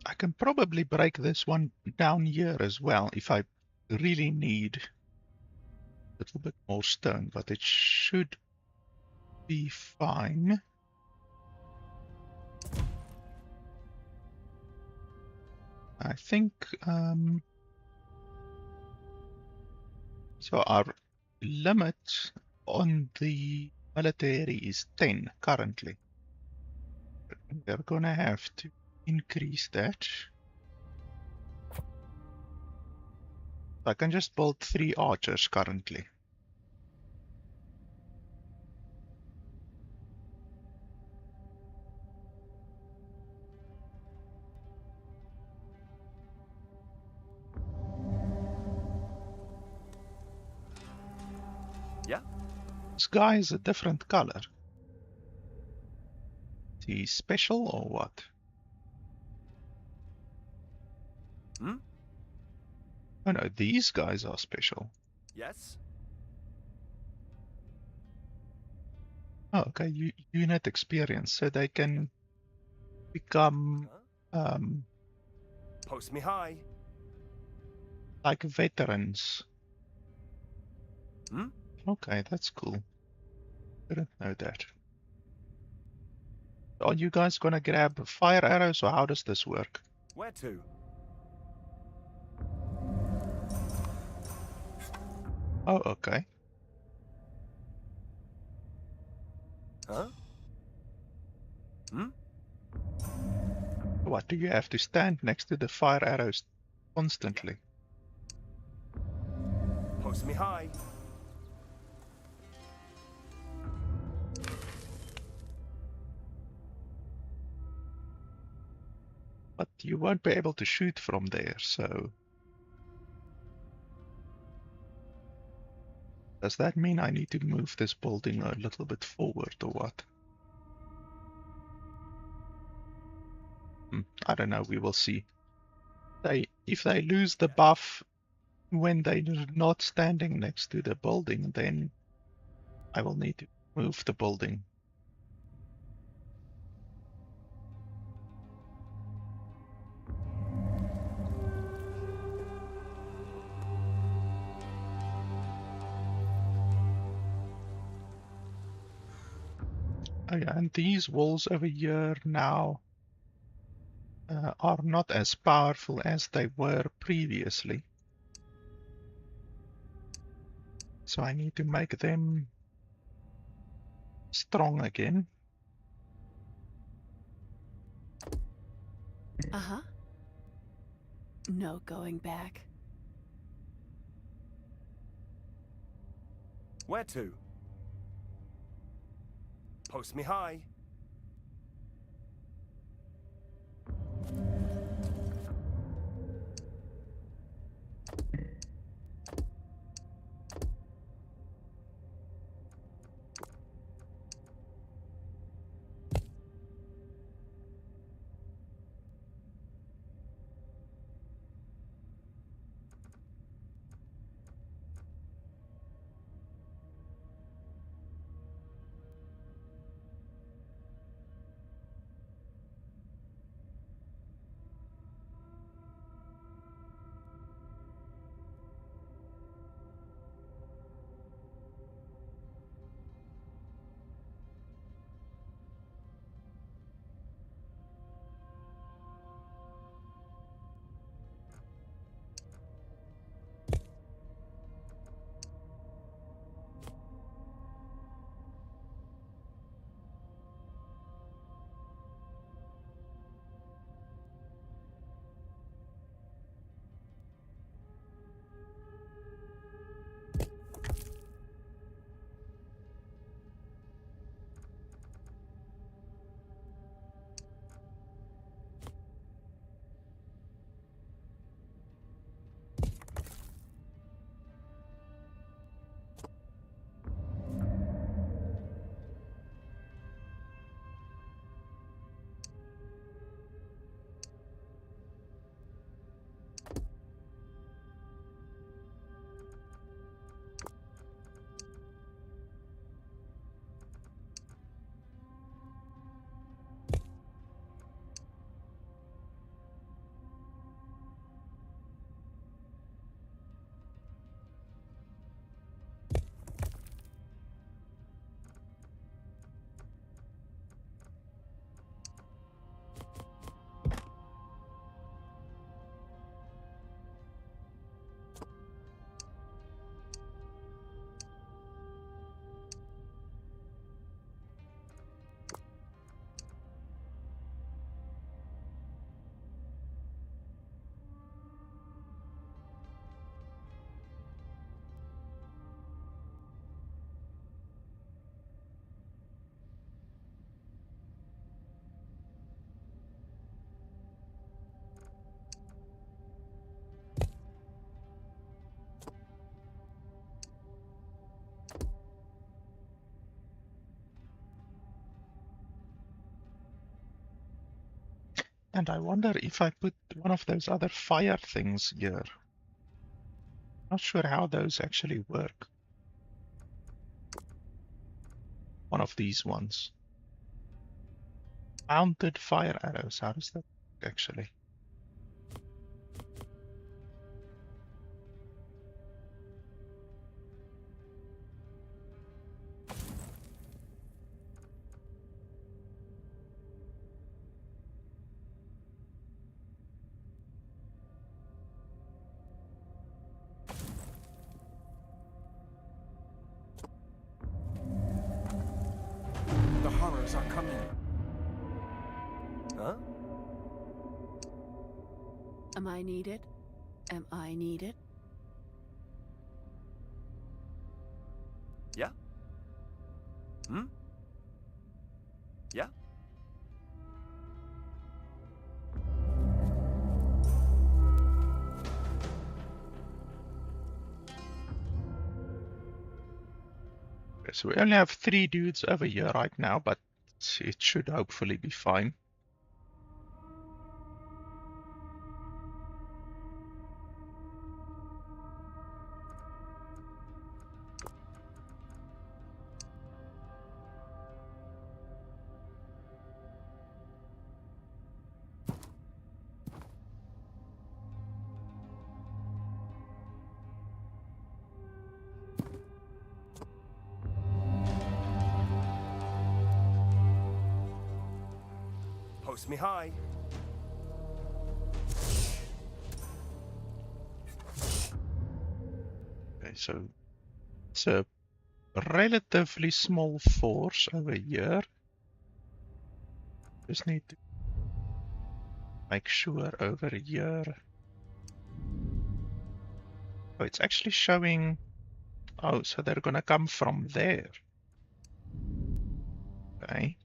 I can probably break this one down here as well if I really need a little bit more stone, but it should be fine. I think so. Our limit on the military is 10 currently. We're gonna have to increase that. I can just build 3 archers currently. Yeah. This guy is a different color. Is he special or what? Hmm? Oh no, these guys are special. Yes. Oh, okay, unit experience, so they can become Huh? Post me high. like veterans. Hmm? Okay, that's cool. Didn't know that. Are you guys gonna grab fire arrows or how does this work? Where to? Oh, okay. Huh? Hmm? What, do you have to stand next to the fire arrows constantly? Post me high. But you won't be able to shoot from there, so... Does that mean I need to move this building a little bit forward or what? I don't know, we will see. If they lose the buff when they're not standing next to the building, then I will need to move the building. Oh yeah, and these walls over here now are not as powerful as they were previously. So I need to make them strong again. Uh-huh. No going back. Where to? Post me high. And I wonder if I put one of those other fire things here. Not sure how those actually work. One of these ones. Mounted fire arrows. How does that work actually? The horrors are coming. Huh? Am I needed? Am I needed? Yeah? Hmm? Yeah? So we only have 3 dudes over here right now, but it should hopefully be fine. Post me high. Okay, so it's a relatively small force over here. Just need to make sure over here. Oh, it's actually showing. Oh, so they're gonna come from there. Okay.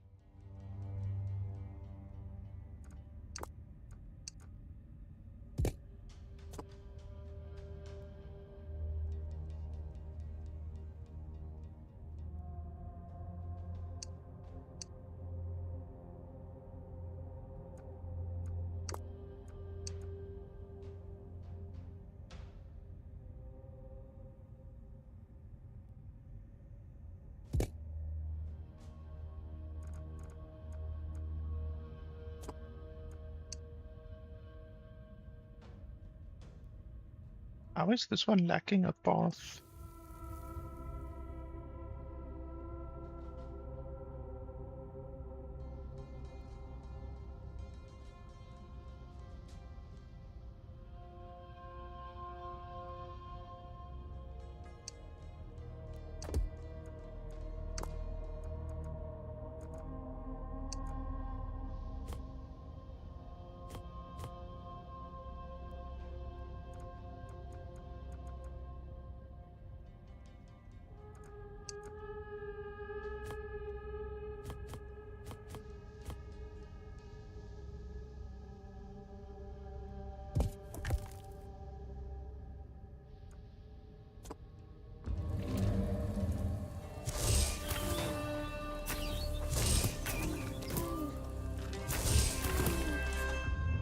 How is this one lacking a path?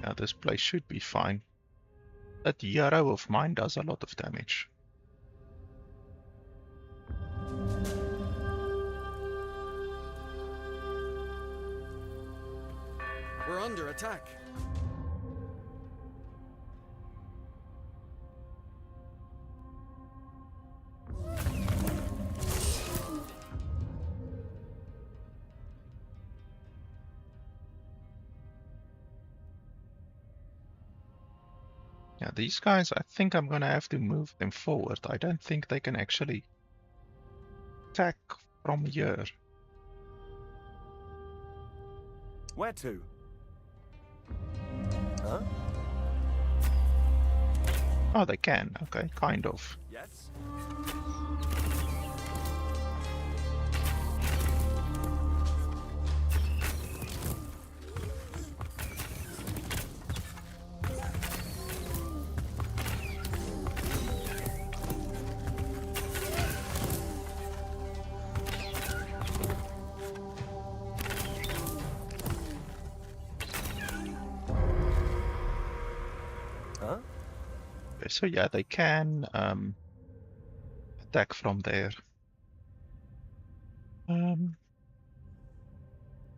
Now this place should be fine. That arrow of mine does a lot of damage. We're under attack. Yeah, these guys, I think I'm gonna have to move them forward. I don't think they can actually attack from here. Where to? Huh? Oh, they can. Okay, kind of. Yes? So yeah, they can attack from there.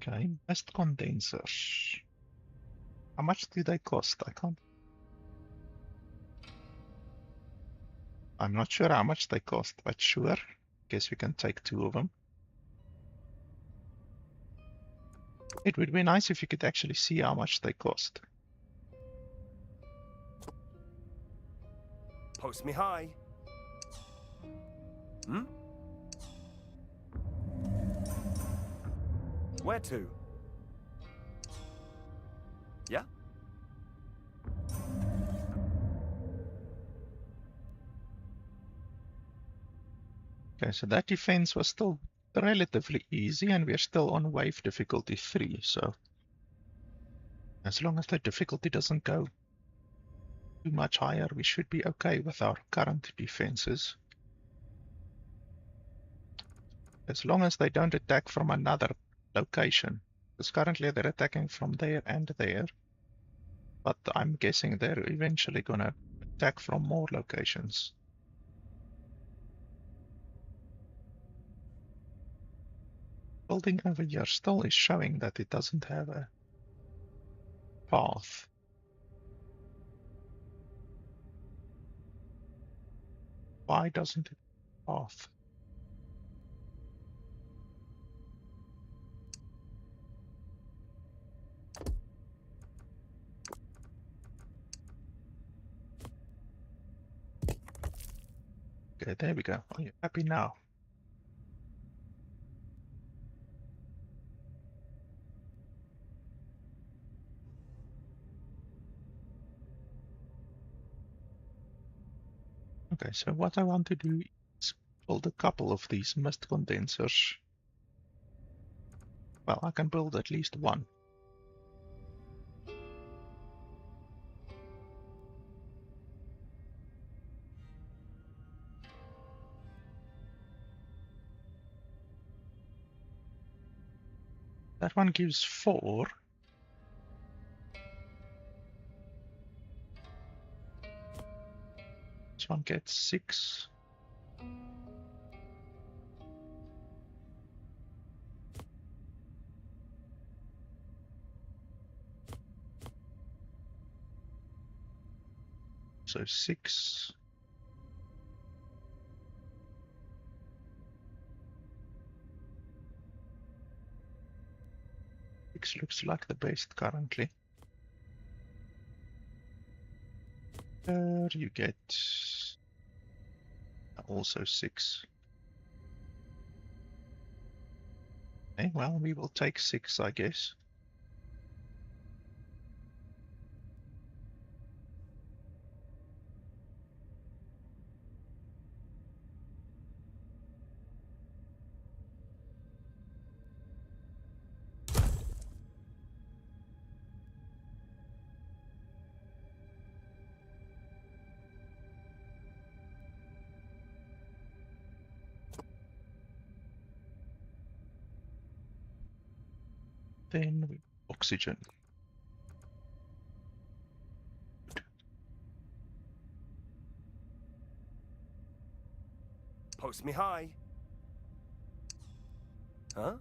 Okay, best condensers. How much do they cost? I can't. I'm not sure how much they cost, but sure. Guess we can take 2 of them. It would be nice if you could actually see how much they cost. Post me high. Hmm? Where to? Yeah? Okay, so that defense was still relatively easy, and we're still on wave difficulty 3, so as long as the difficulty doesn't go too much higher, we should be okay with our current defenses. As long as they don't attack from another location. Because currently they're attacking from there and there. But I'm guessing they're eventually gonna attack from more locations. Building over here still is showing that it doesn't have a path. Why doesn't it have a path? Okay, there we go. Are you happy now? Okay, so what I want to do is build a couple of these mist condensers. Well, I can build at least one. That one gives 4. This one gets 6. So 6. 6 looks like the best currently. There you get also 6. Okay, well, we will take 6, I guess. Then oxygen. Post me high. Huh?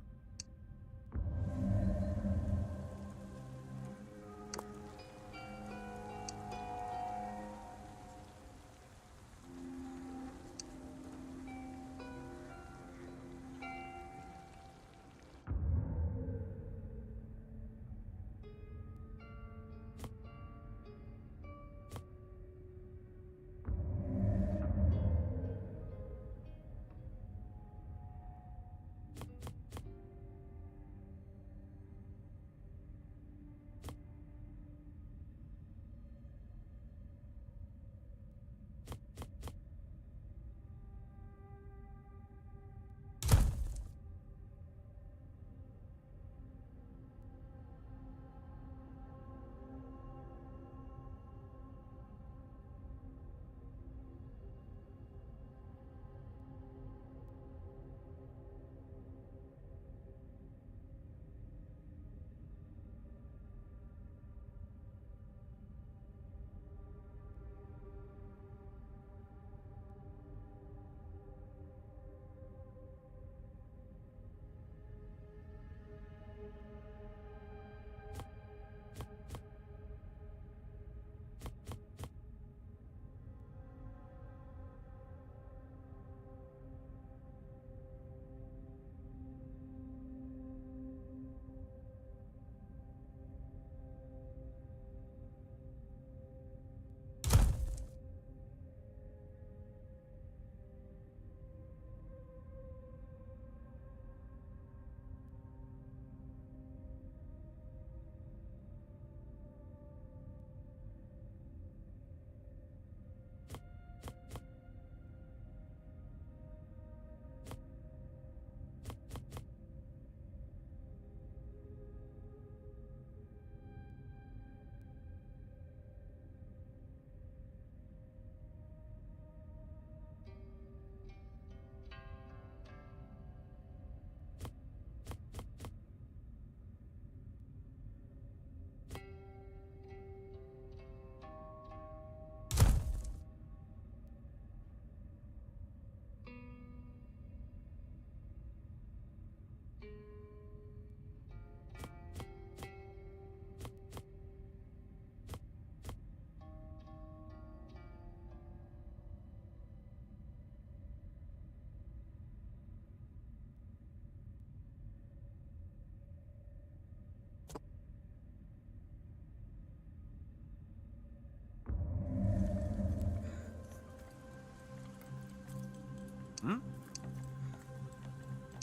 Hmm?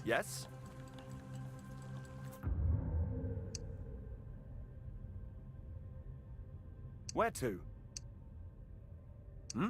Yes? Where to? Hmm?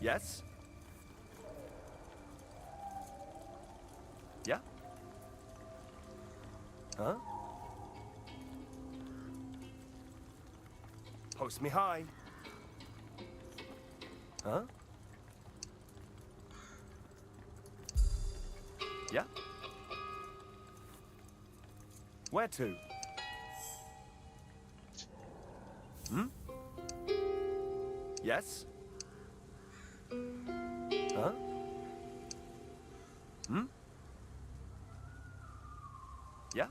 Yes? Yeah? Huh? Post me high. Huh? Yeah? Where to? Hmm? Yes? Huh? Hmm? Yeah?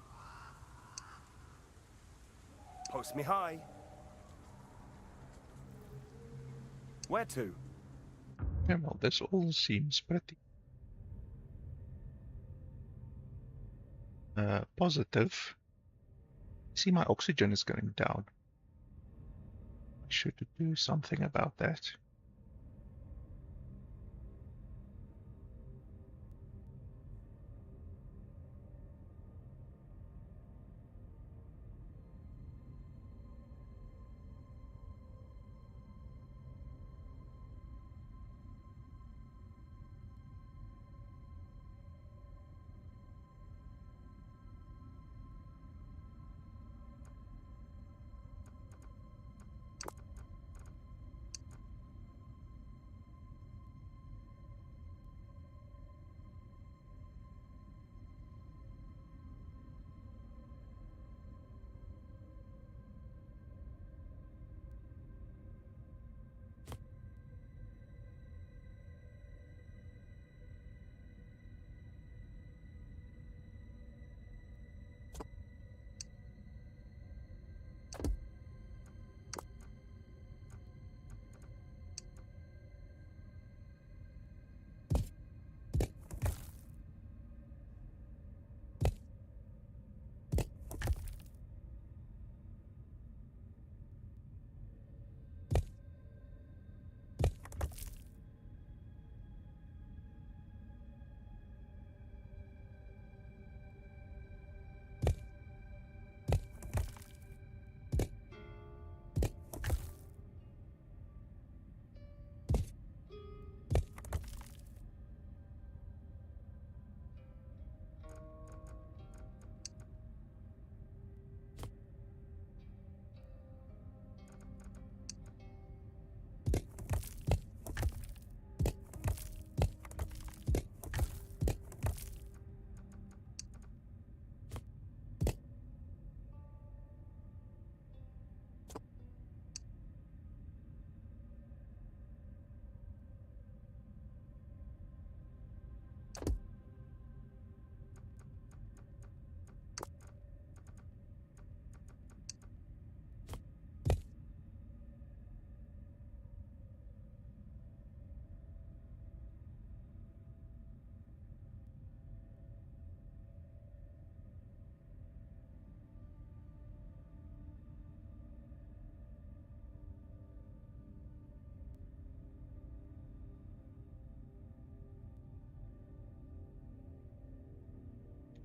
Post me high. Where to? Yeah, well, this all seems pretty positive. See, my oxygen is going down. I should do something about that.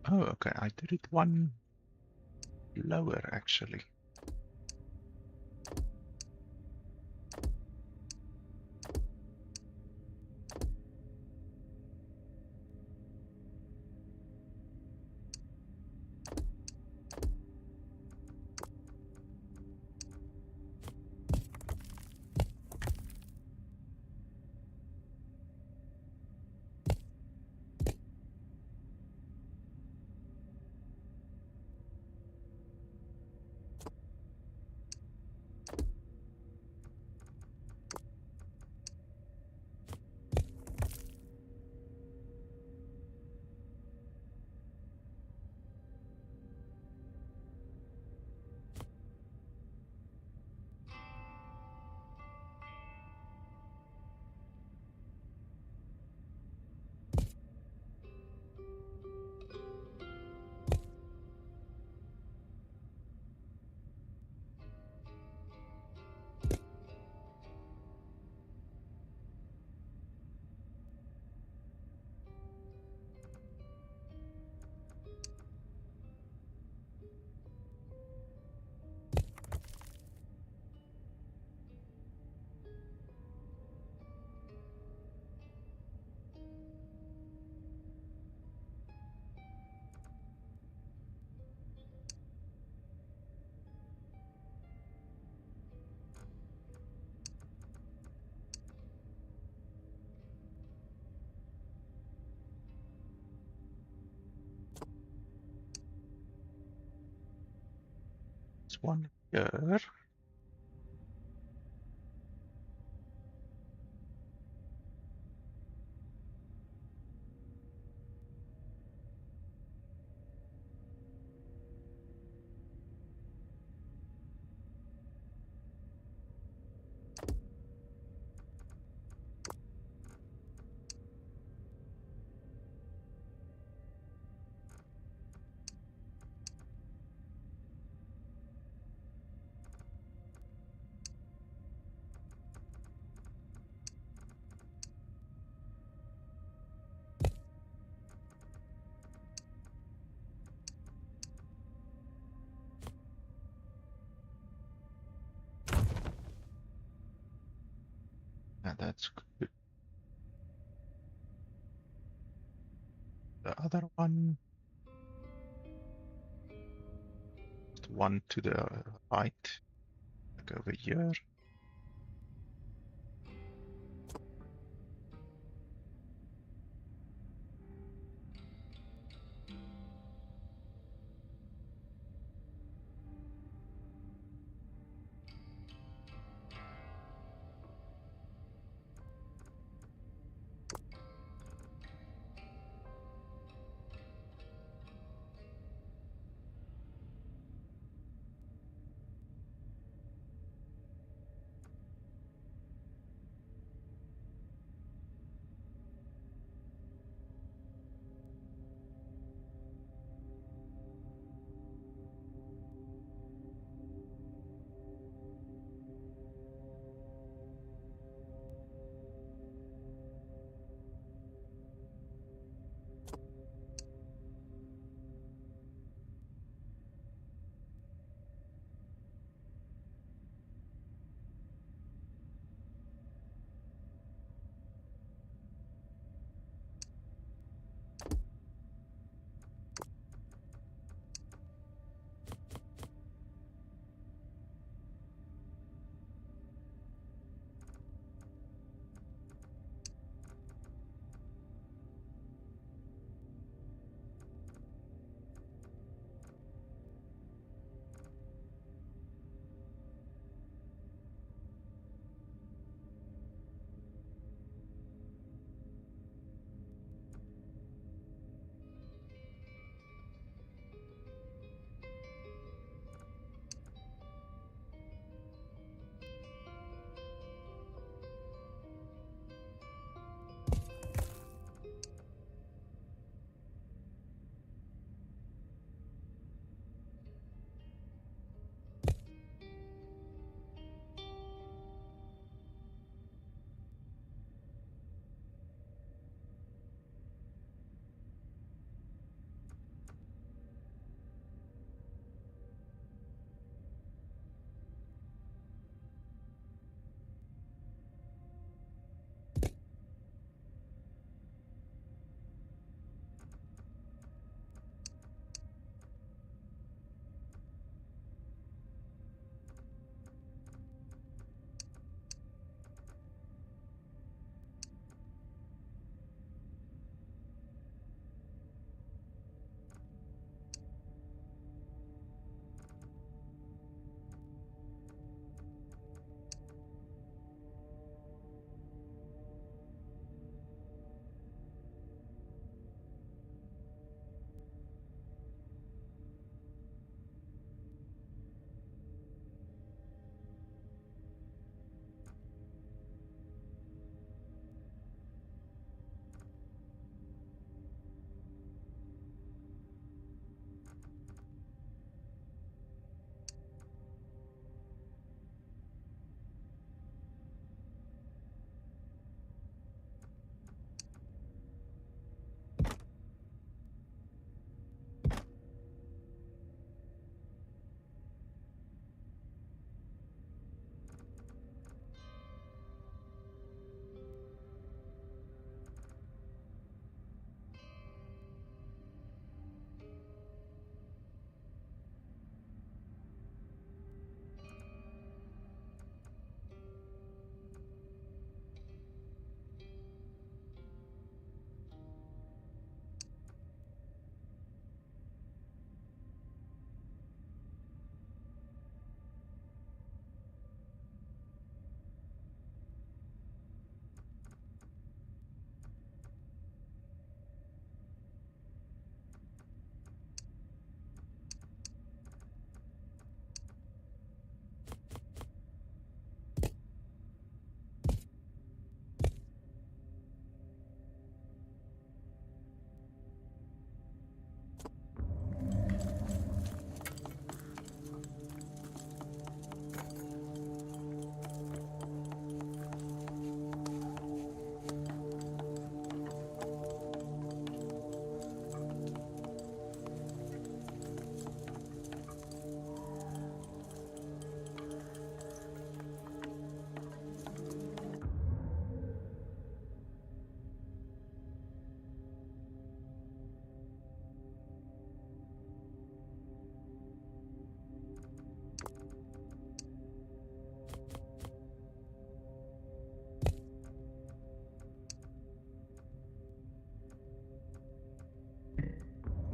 Oh, okay. I did it one lower, actually. There's one here. Yeah, that's good. The other one, the one to the right, like over here.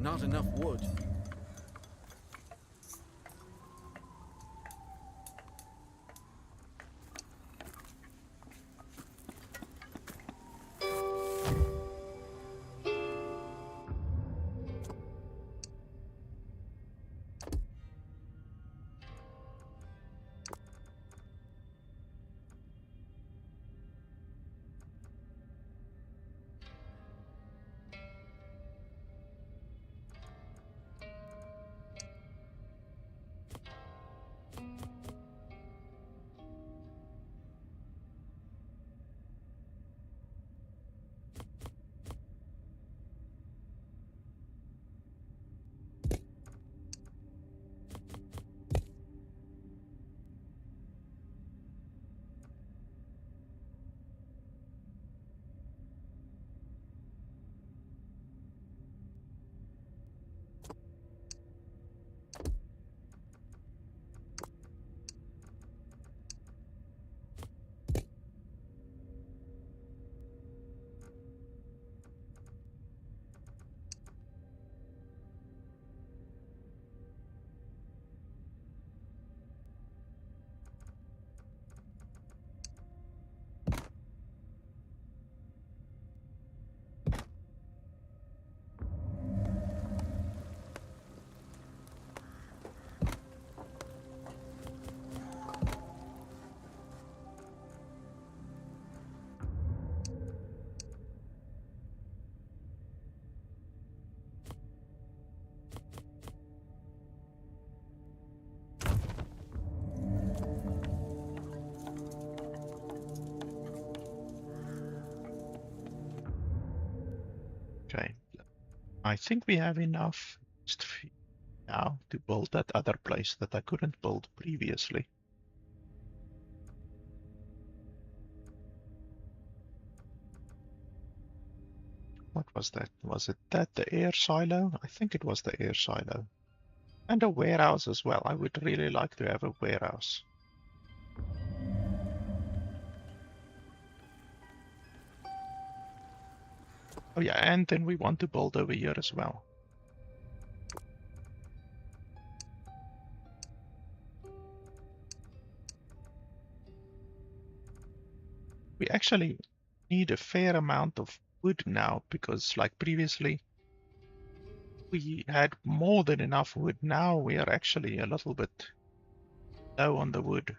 Not enough wood. Okay, I think we have enough now to build that other place that I couldn't build previously. What was that? Was it that the air silo? I think it was the air silo. And a warehouse as well. I would really like to have a warehouse. Oh yeah, and then we want to build over here as well. We actually need a fair amount of wood now, because like previously we had more than enough wood. Now we are actually a little bit low on the wood.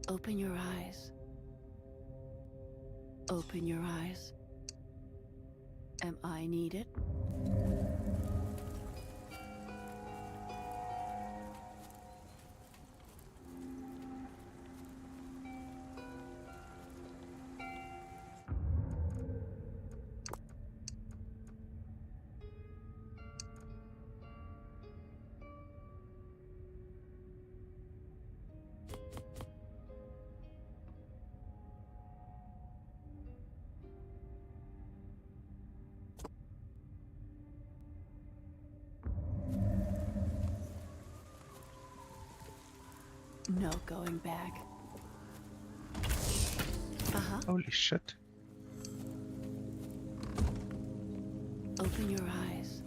Open your eyes. Open your eyes. Am I needed? No going back. Uh-huh. Holy shit. Open your eyes.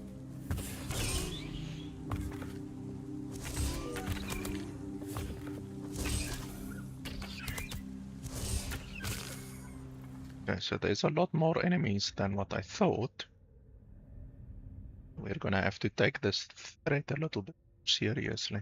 Okay, so there's a lot more enemies than what I thought. We're gonna have to take this threat a little bit seriously.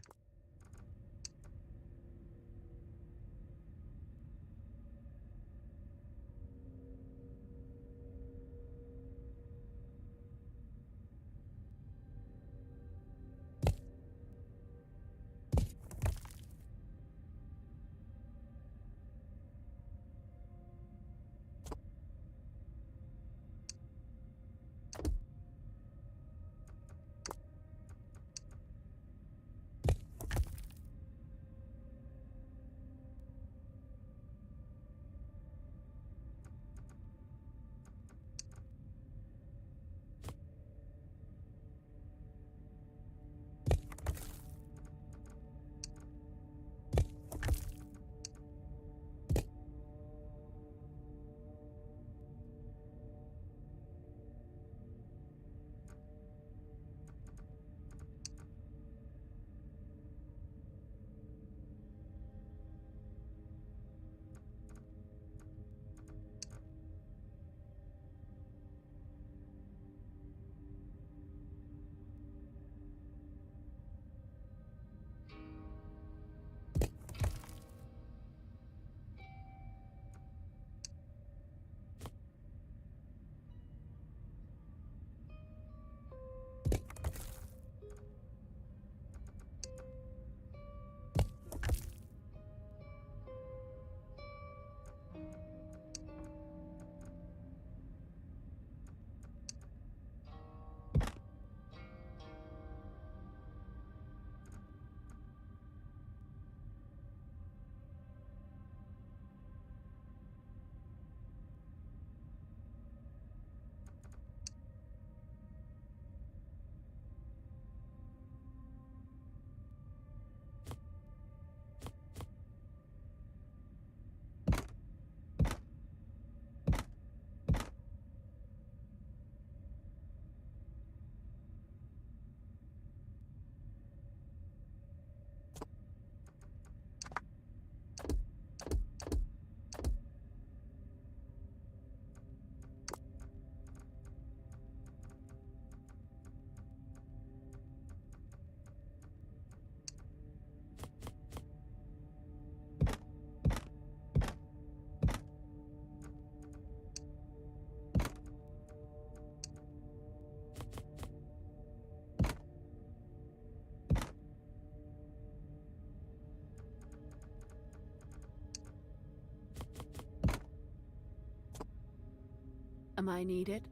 Am I needed?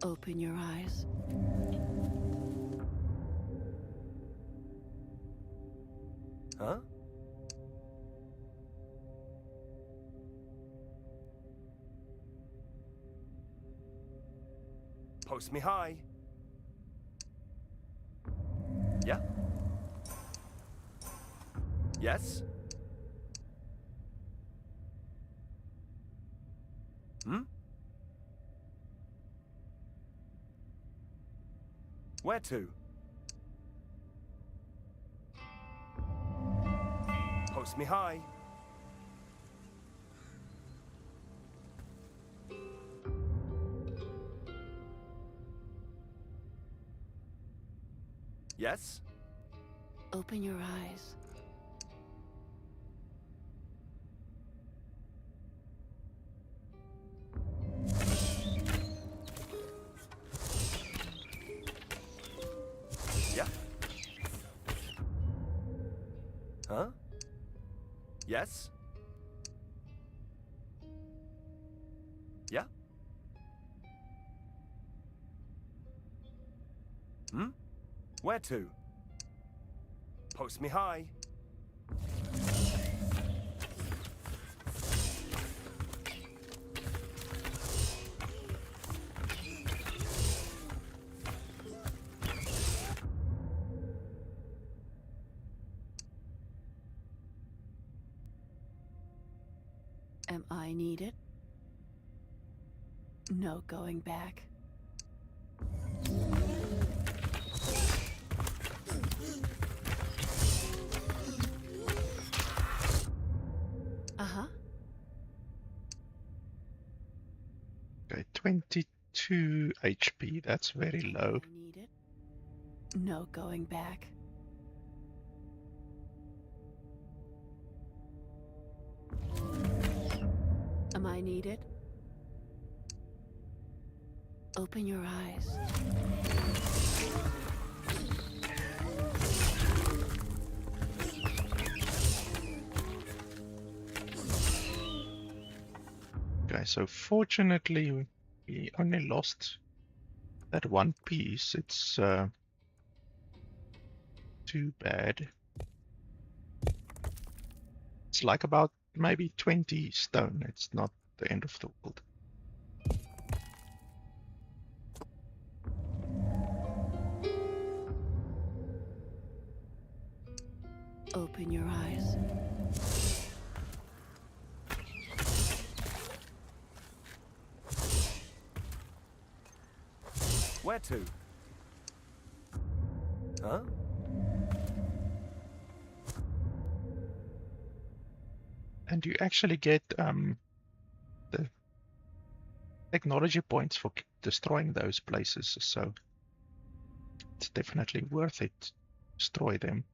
Open your eyes. Huh? Post me high. Yeah? Yes? Hmm? Where to? Post me high. Yes? Open your eyes. Yeah? Huh? Yes? Yeah? Hmm? Where to? Post me high. Am I needed? No going back. Uh-huh. 22 HP. That's very low. I need it. No going back. Am I needed? Open your eyes. Okay, so fortunately we only lost that one piece. It's too bad. It's like about maybe 20 stone. It's not the end of the world. Open your eyes. Where to? Huh? And you actually get the technology points for destroying those places, so it's definitely worth it to destroy them.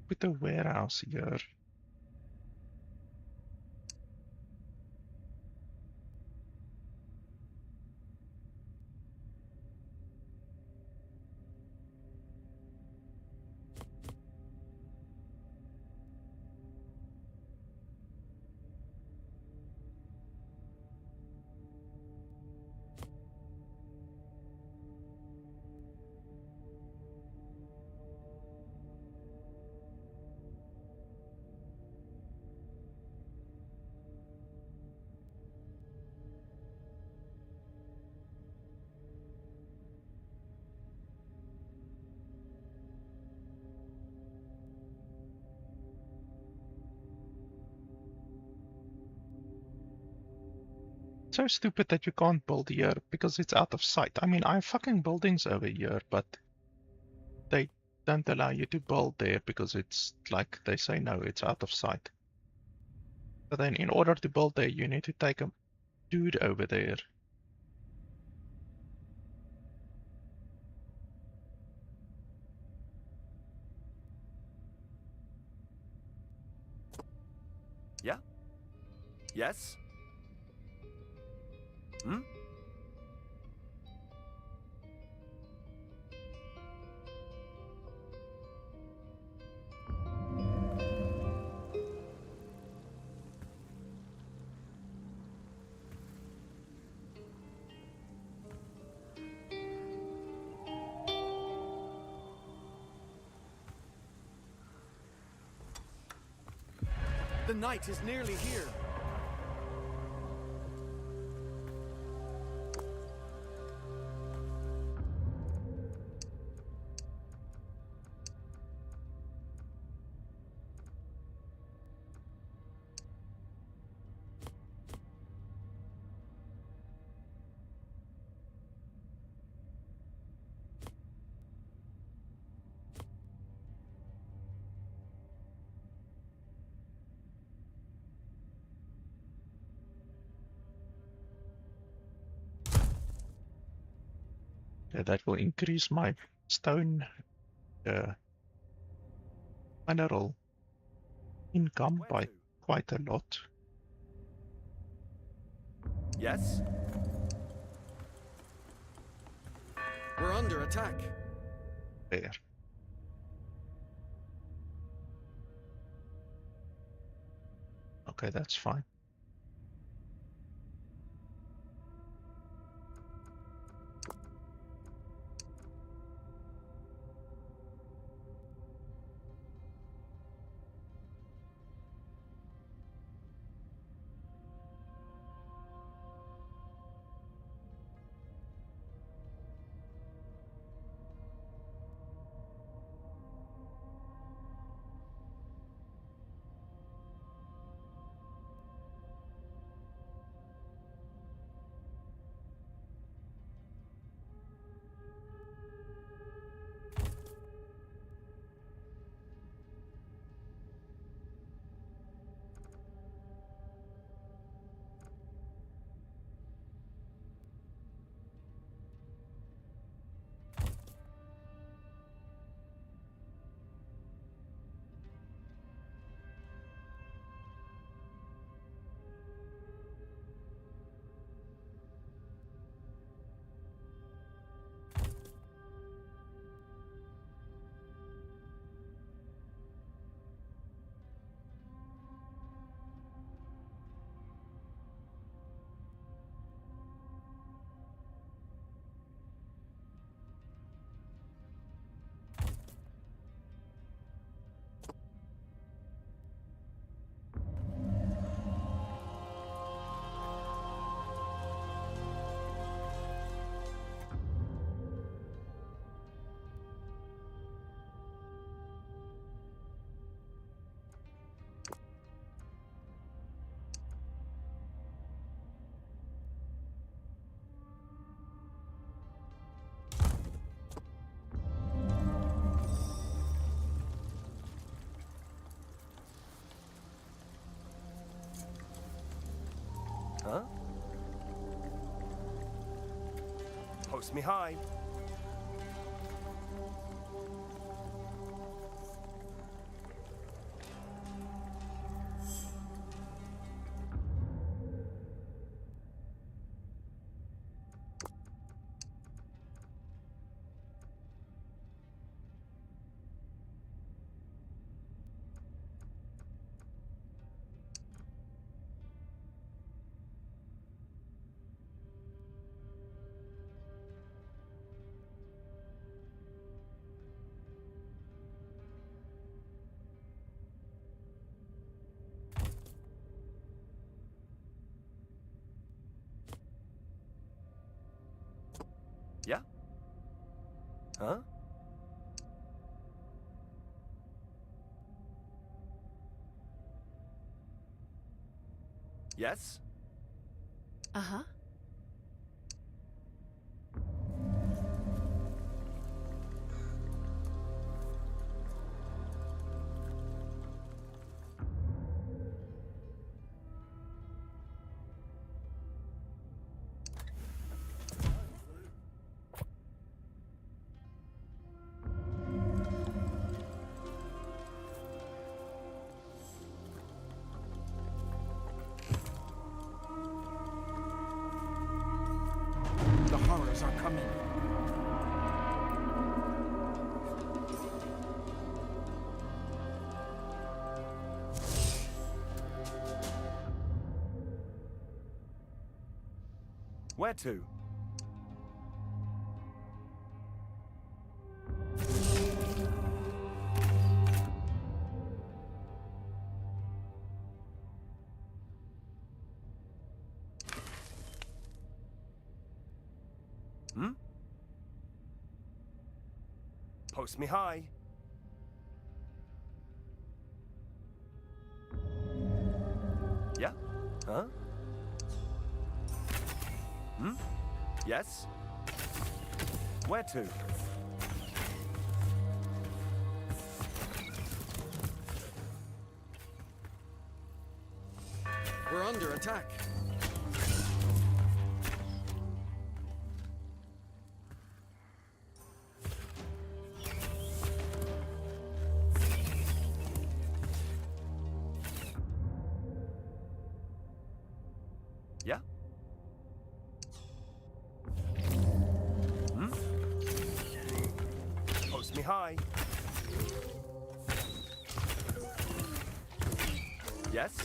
With the warehouse here. So stupid that you can't build here because it's out of sight. I mean, I have fucking buildings over here, but they don't allow you to build there because it's like they say no, it's out of sight. But then in order to build there, you need to take a dude over there. Yeah? Yes? Hmm? The night is nearly here. That will increase my stone mineral income Where by to? quite a lot. Yes? We're under attack. There. Okay, that's fine. Post me high. Yeah? Huh? Yes? Uh-huh. The horrors are coming. Where to? Hmm? Post me high. Yeah? Huh? Hmm? Yes? Where to? We're under attack. Yeah? Hmm? Post me high. Yes?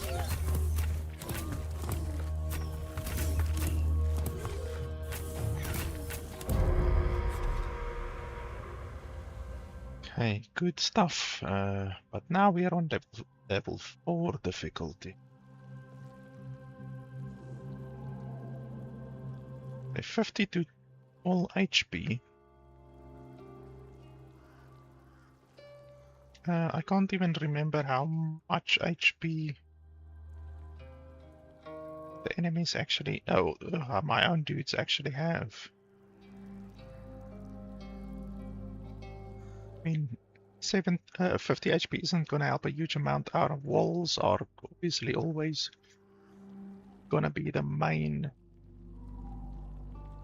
Okay, good stuff. But now we are on level 4 difficulty. A 52 all HP. I can't even remember how much HP the enemies actually, my own dudes actually have. I mean, 50 HP isn't going to help a huge amount. Our walls are obviously always going to be the main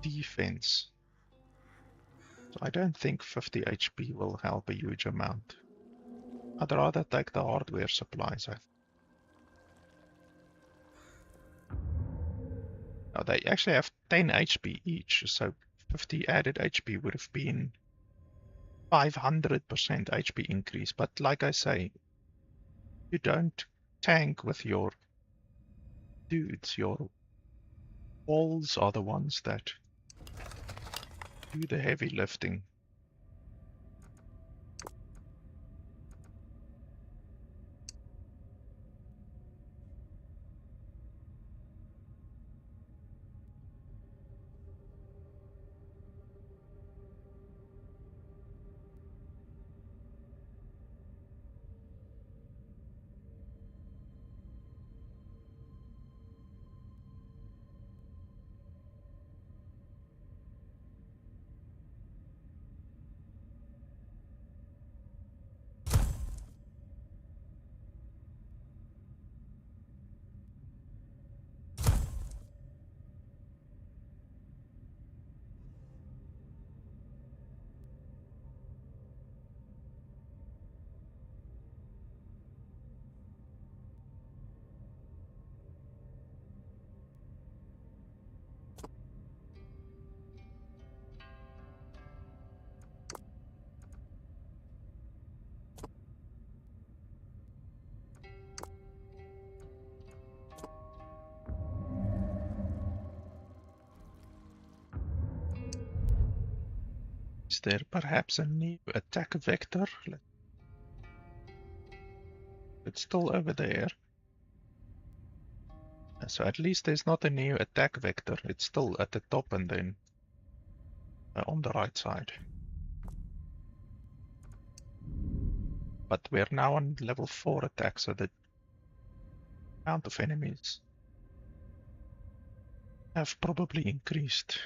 defense. So I don't think 50 HP will help a huge amount. I'd rather take the hardware supplies. Now they actually have 10 HP each, so 50 added HP would have been 500% HP increase. But like I say, you don't tank with your dudes. Your walls are the ones that do the heavy lifting. Is there perhaps a new attack vector? It's still over there. So at least there's not a new attack vector. It's still at the top and then on the right side. But we're now on level 4 attack, so the amount of enemies have probably increased.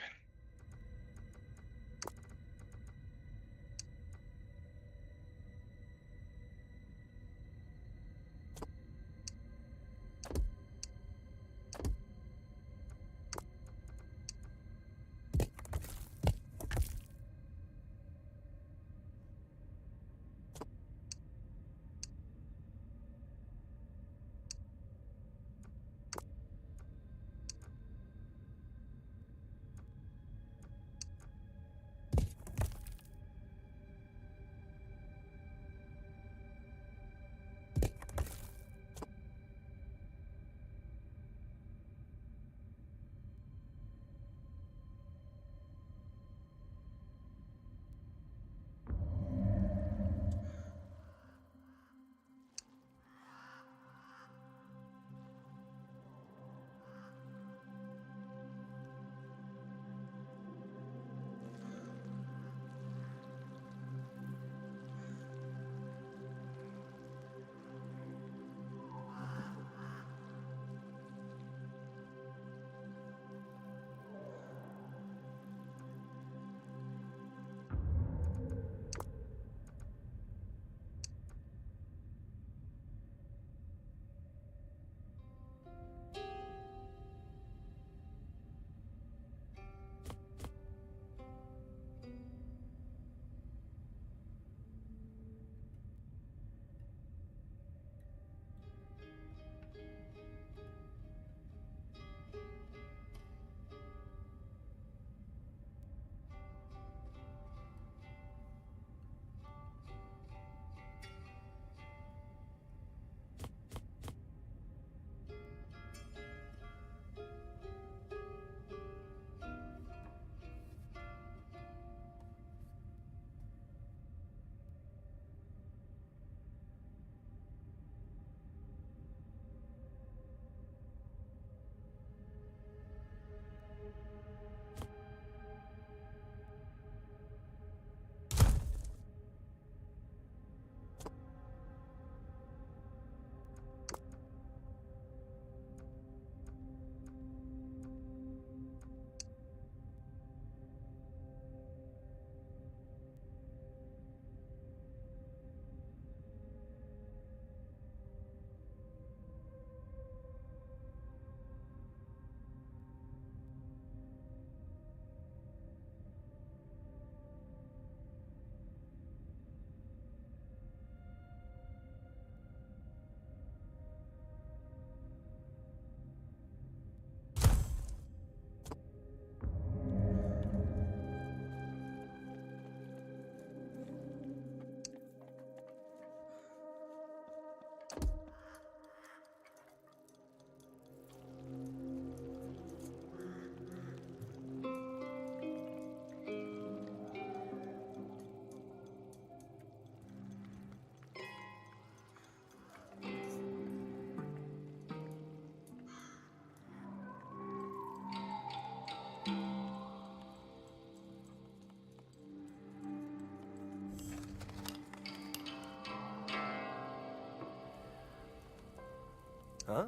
Huh?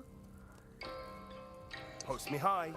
Post me high.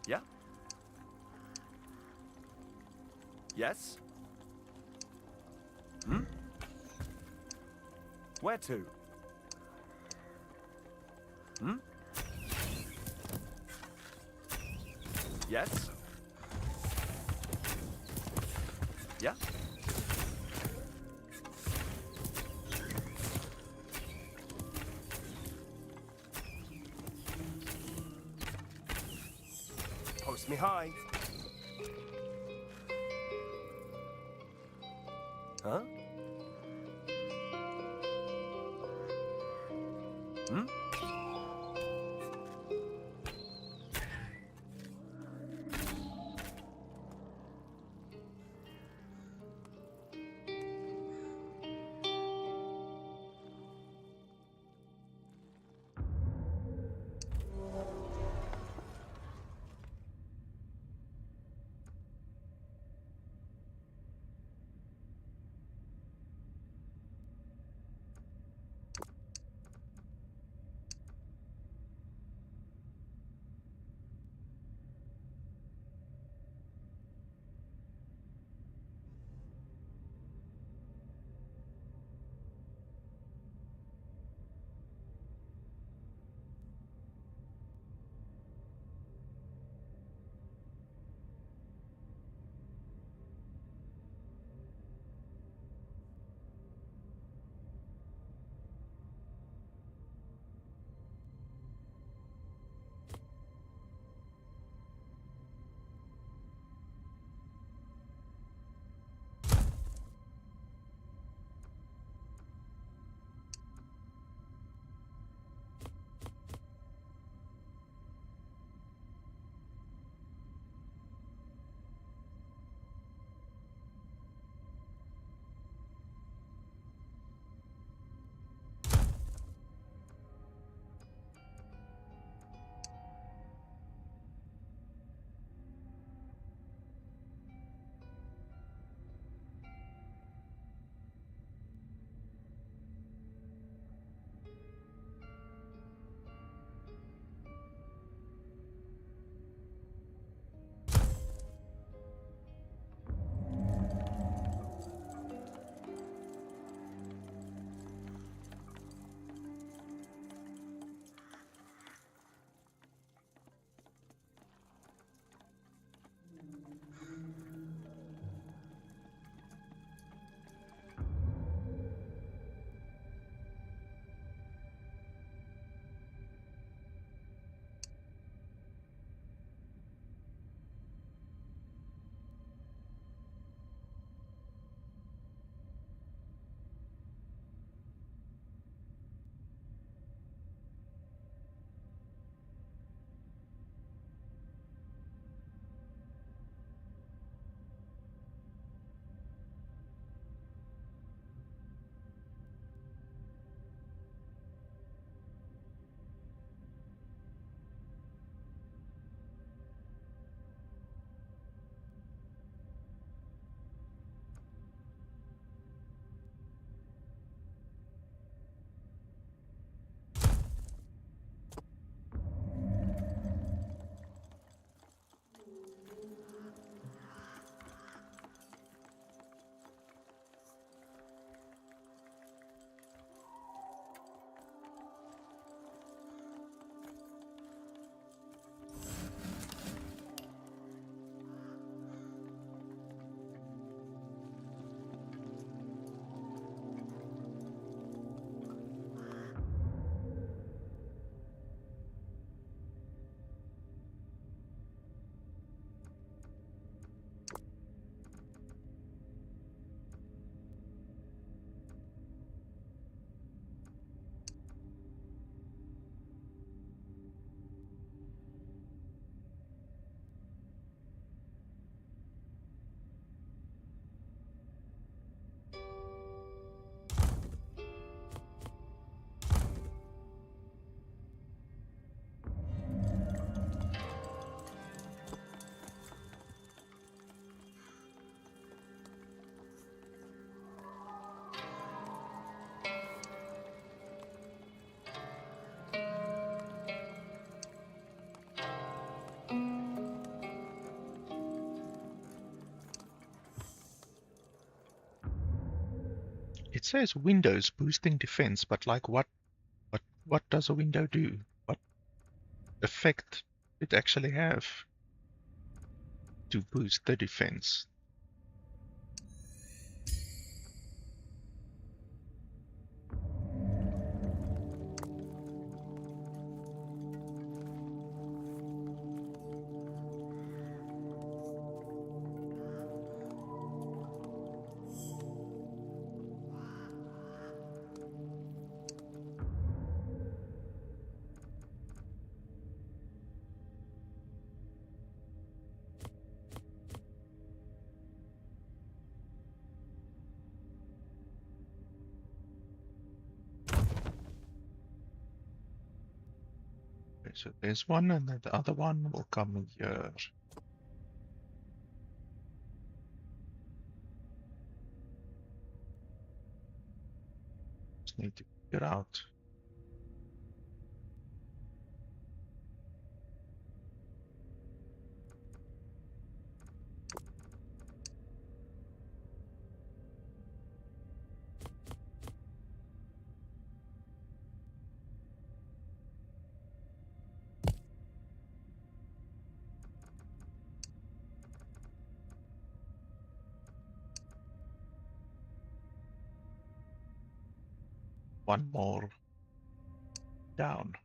Yeah? Yes? Hmm? Where to? Hmm? Yes? Yeah? Post me high. Huh? Hmm? it says windows boosting defense, but like what does a window do? What effect it actually have to boost the defense? Okay, so there's one, and then the other one will come here. Just need to figure out. One more down.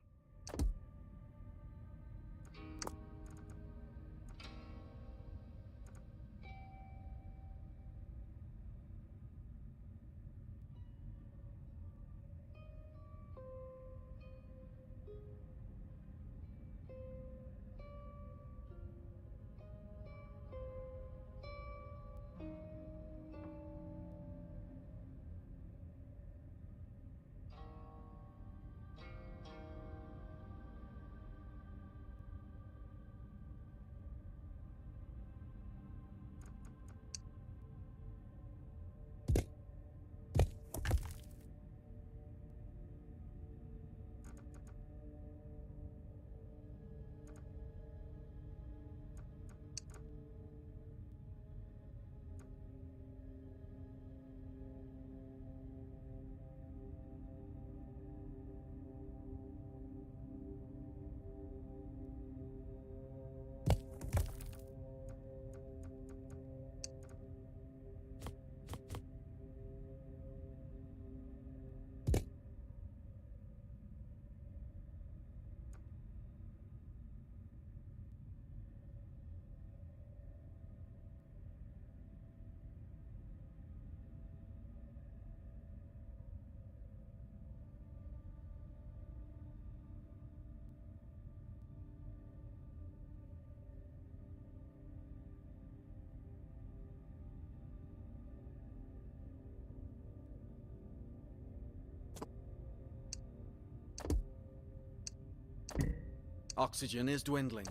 Oxygen is dwindling.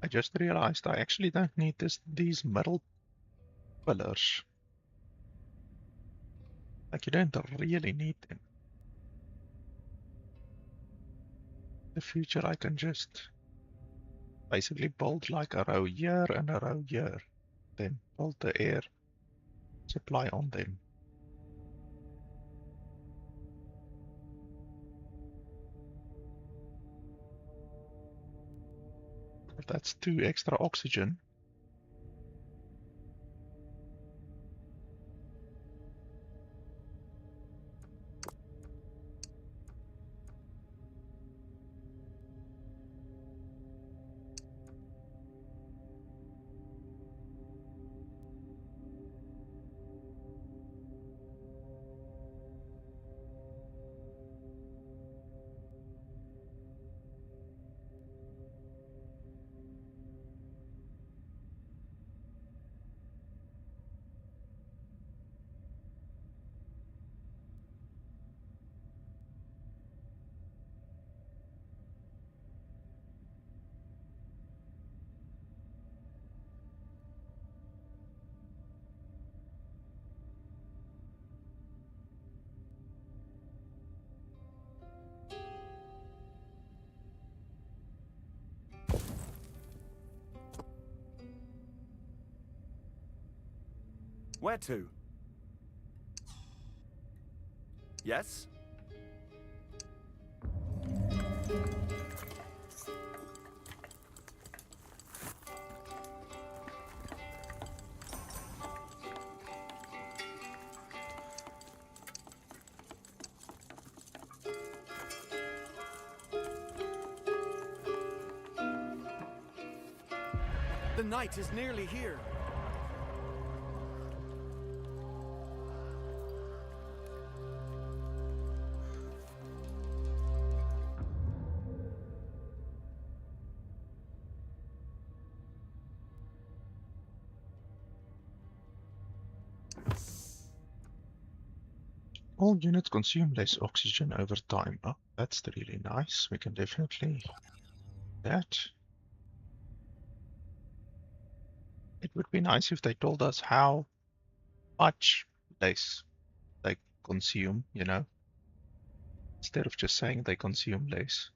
I just realized I actually don't need these middle pillars. Like, you don't really need them. In the future, I can just basically build like a row here and a row here. Then build the air supply on them. But that's 2 extra oxygen. Where to? Yes? The night is nearly here. All units consume less oxygen over time. Oh, that's really nice. We can definitely do that. It would be nice if they told us how much less they consume, you know, instead of just saying they consume less.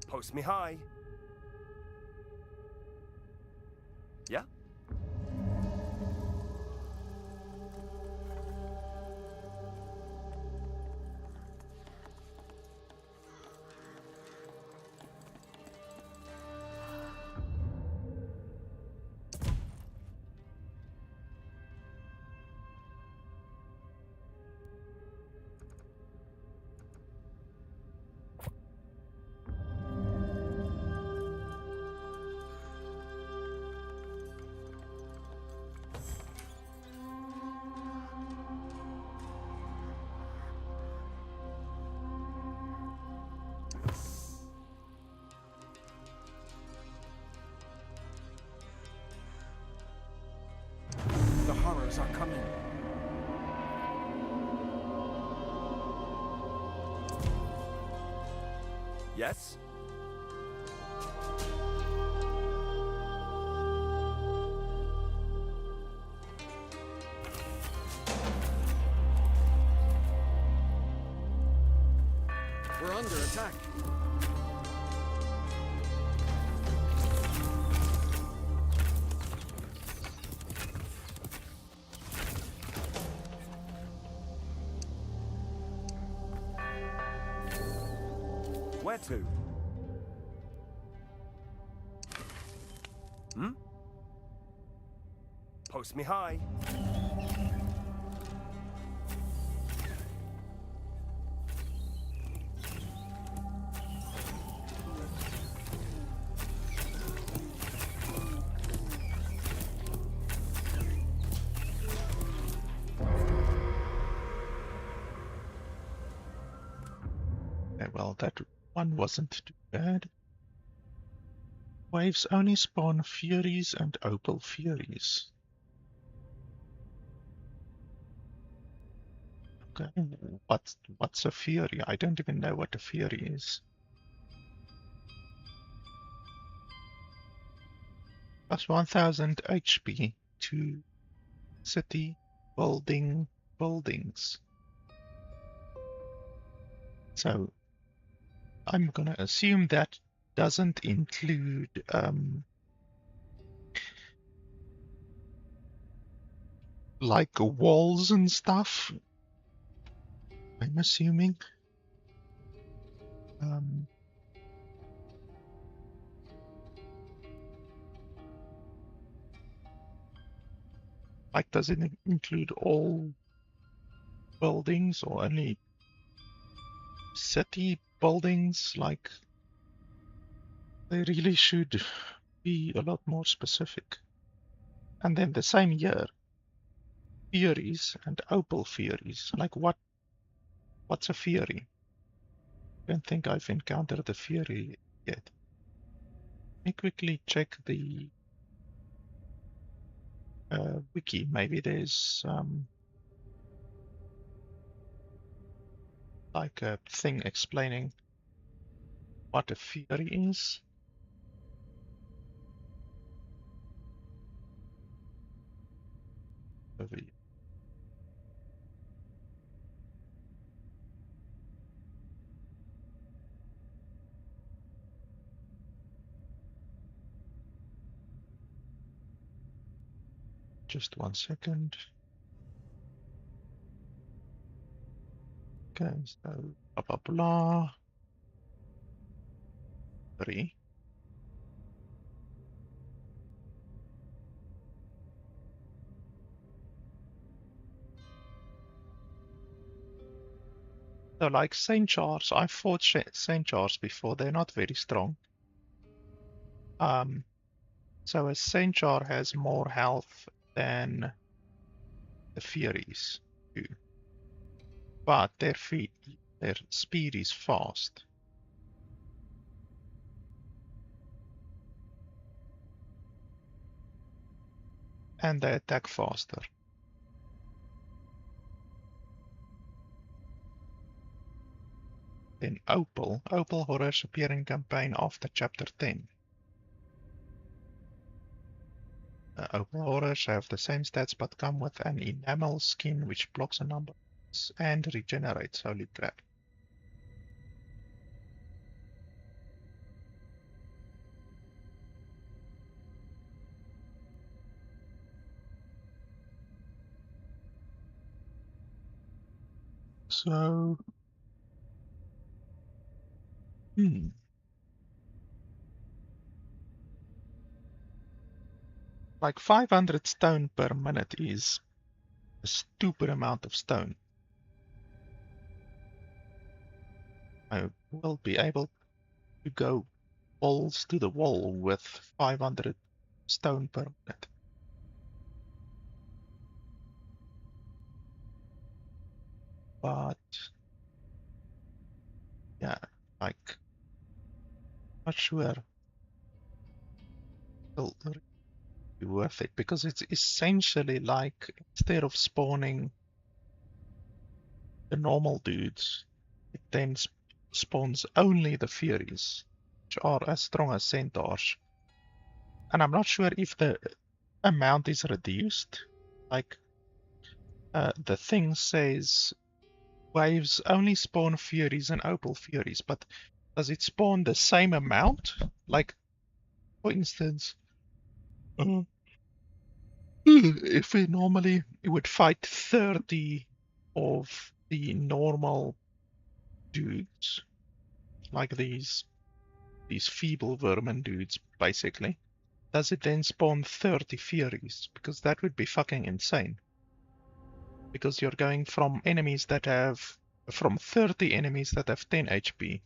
Post me high. Yeah? The horrors are coming. Yes? We're under attack. Where to? Hmm? Post me high. Okay, well, that one wasn't too bad. Waves only spawn Furies and Opal Furies. Okay, what's a Fury? I don't even know what a Fury is. Plus 1000 HP to city buildings. So I'm gonna assume that doesn't include like walls and stuff. I'm assuming. Like, does it include all buildings or only city buildings? Like, they really should be a lot more specific. And then the same year, Furies and Opal Furies. Like, what's a Fury? I don't think I've encountered a Fury yet. Let me quickly check the wiki. Maybe there's like a thing explaining what a Fury is. Just 1 second. Okay, so blah blah blah. 3. So like Saint Charles, I've fought Saint Charles before. They're not very strong. So a Saint Charles has more health than the Furies do, but their speed is fast. And they attack faster. Then Opal horrors appear in campaign after chapter 10. Opal horrors have the same stats but come with an enamel skin which blocks a number and regenerates. Holy crap. So, like 500 stone per minute is a stupid amount of stone. I will be able to go balls to the wall with 500 stone per minute. But yeah, like, not sure it'll be worth it because it's essentially like instead of spawning the normal dudes, it then spawns only the Furies, which are as strong as Centaurs. And I'm not sure if the amount is reduced. Like, the thing says waves only spawn Furies and Opal Furies, but does it spawn the same amount? Like, for instance, if we normally would fight 30 of the normal dudes, like these feeble vermin dudes, basically, does it then spawn 30 Furies? Because that would be fucking insane. Because you're going from 30 enemies that have 10 HP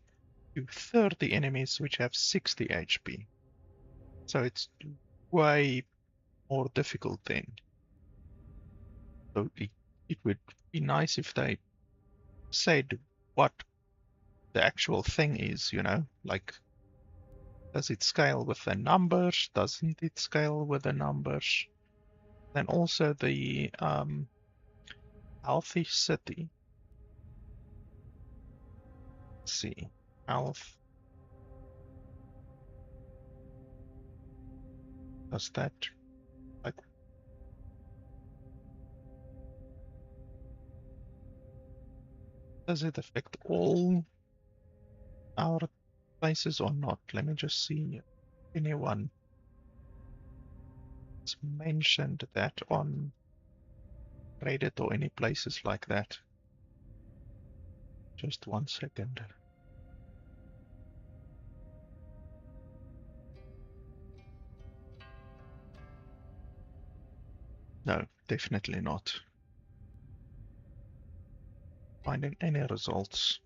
to 30 enemies which have 60 HP. So it's way more difficult then. So it would be nice if they said what the actual thing is, you know, like, does it scale with the numbers? Doesn't it scale with the numbers? Then also the healthy city. Let's see, health. Does that, like, does it affect all our places or not? Let me just see if anyone has mentioned that on Reddit or any places like that. Just 1 second. No, definitely not finding any results.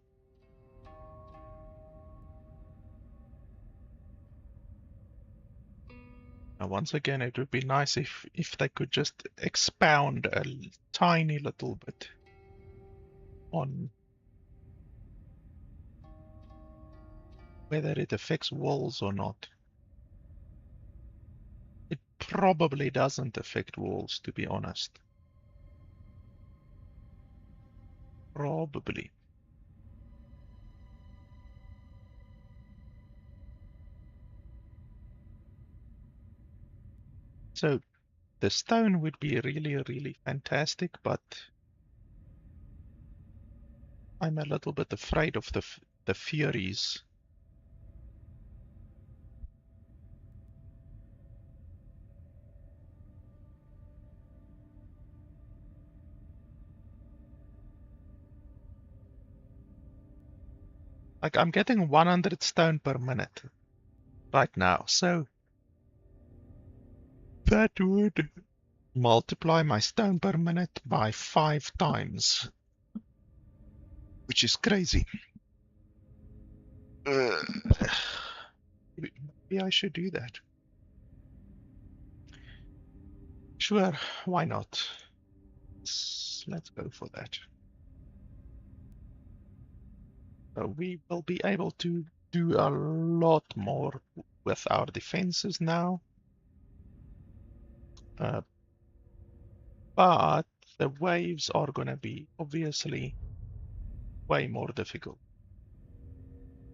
Now, once again, it would be nice if they could just expound a tiny little bit on whether it affects walls or not. It probably doesn't affect walls, to be honest. Probably. So the stone would be really, really fantastic, but I'm a little bit afraid of the Furies. Like, I'm getting 100 stone per minute right now, so that would multiply my stone per minute by 5 times, which is crazy. Maybe I should do that. Sure, why not? Let's go for that. So we will be able to do a lot more with our defenses now. But the waves are going to be obviously way more difficult.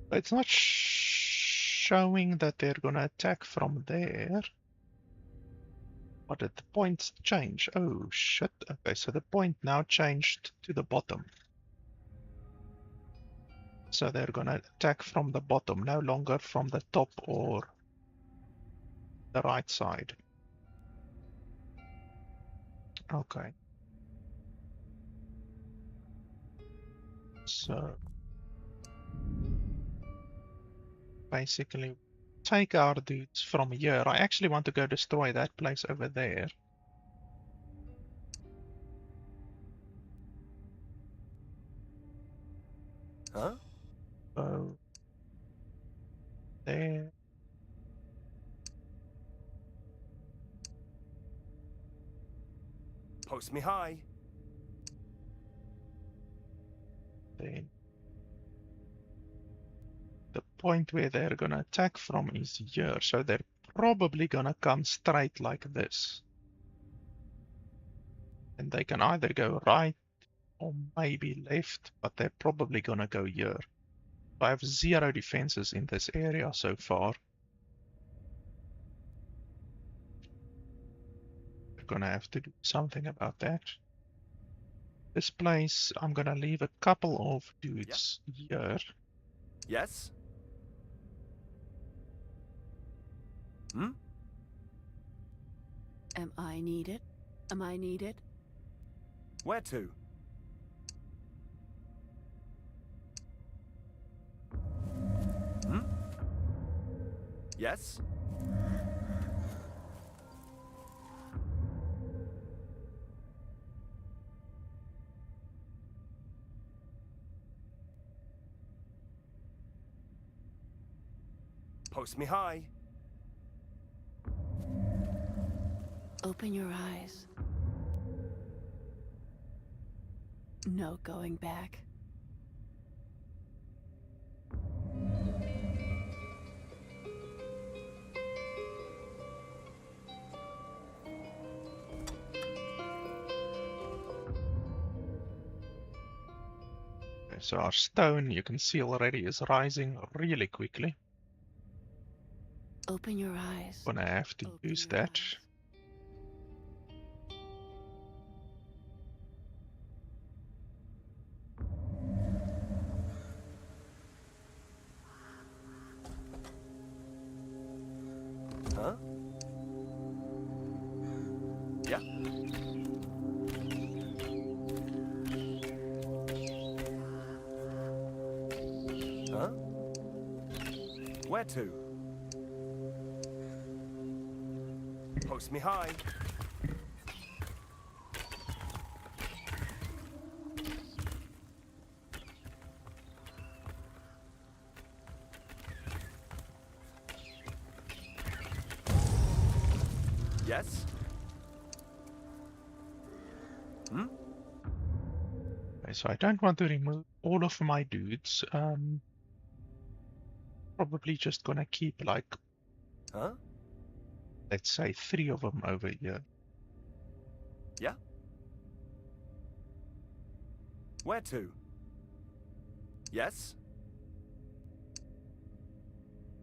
But it's not showing that they're going to attack from there. What did the points change? Oh shit. Okay, so the point now changed to the bottom. So they're going to attack from the bottom, no longer from the top or the right side. Okay. So basically take our dudes from here. I actually want to go destroy that place over there. Huh? So there. Post me high. Then the point where they're gonna attack from is here, so they're probably gonna come straight like this. And they can either go right or maybe left, but they're probably gonna go here. I have 0 defenses in this area so far. We're gonna have to do something about that. This place, I'm gonna leave a couple of dudes here. Yes? Hmm? Am I needed? Am I needed? Where to? Yes? Post me high. Open your eyes. No going back. Okay, so our stone, you can see already, is rising really quickly. Open your eyes. Gonna have to Open use your that. eyes. Huh? Yeah. Huh? Where to? Post me high. Yes? Hmm? Okay, so I don't want to remove all of my dudes. Probably just gonna keep like, Huh? let's say 3 of them over here. Yeah? Where to? Yes?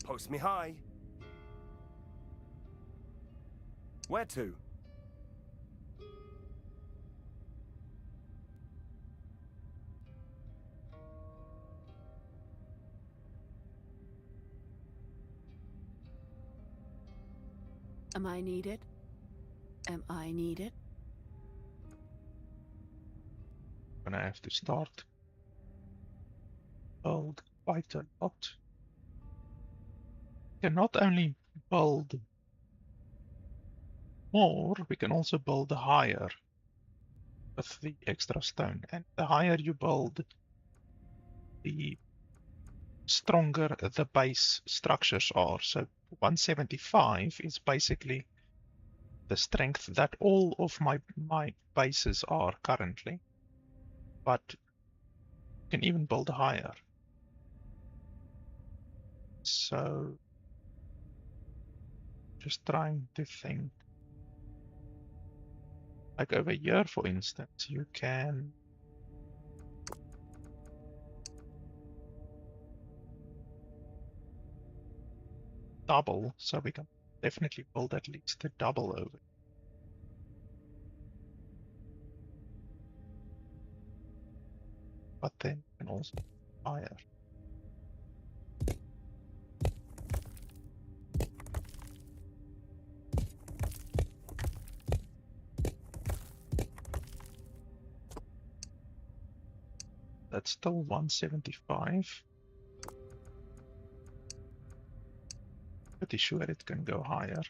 Post me high. Where to? Am I needed? Am I needed? Gonna have to start build quite a lot. We can not only build more, we can also build higher with the extra stone. And the higher you build, the stronger the base structures are. So 175 is basically the strength that all of my bases are currently. But you can even build higher. So just trying to think. Like over here, for instance, you can double, so we can definitely build at least a double over. But then you can also higher. That's still 175. Pretty sure it can go higher.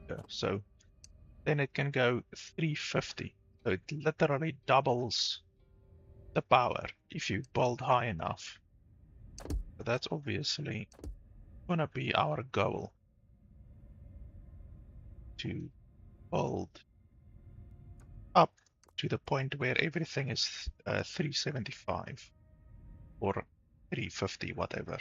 Yeah, so then it can go 350. So it literally doubles the power if you build high enough. But that's obviously gonna be our goal, to build up to the point where everything is 375 or 350, whatever.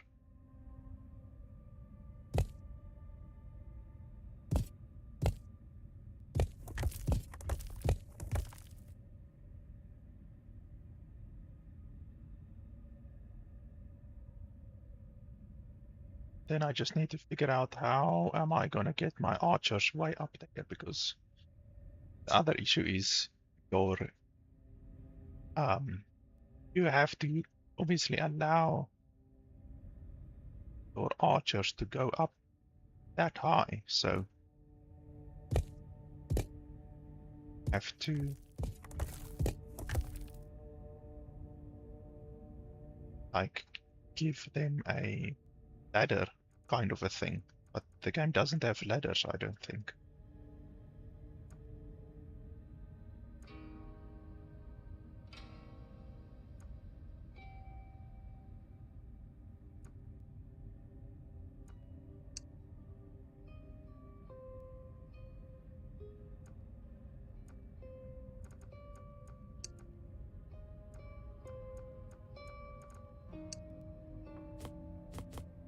Then I just need to figure out how am I going to get my archers way up there, because the other issue is your you have to obviously allow your archers to go up that high, so have to like give them a ladder kind of a thing. But the game doesn't have ladders, I don't think.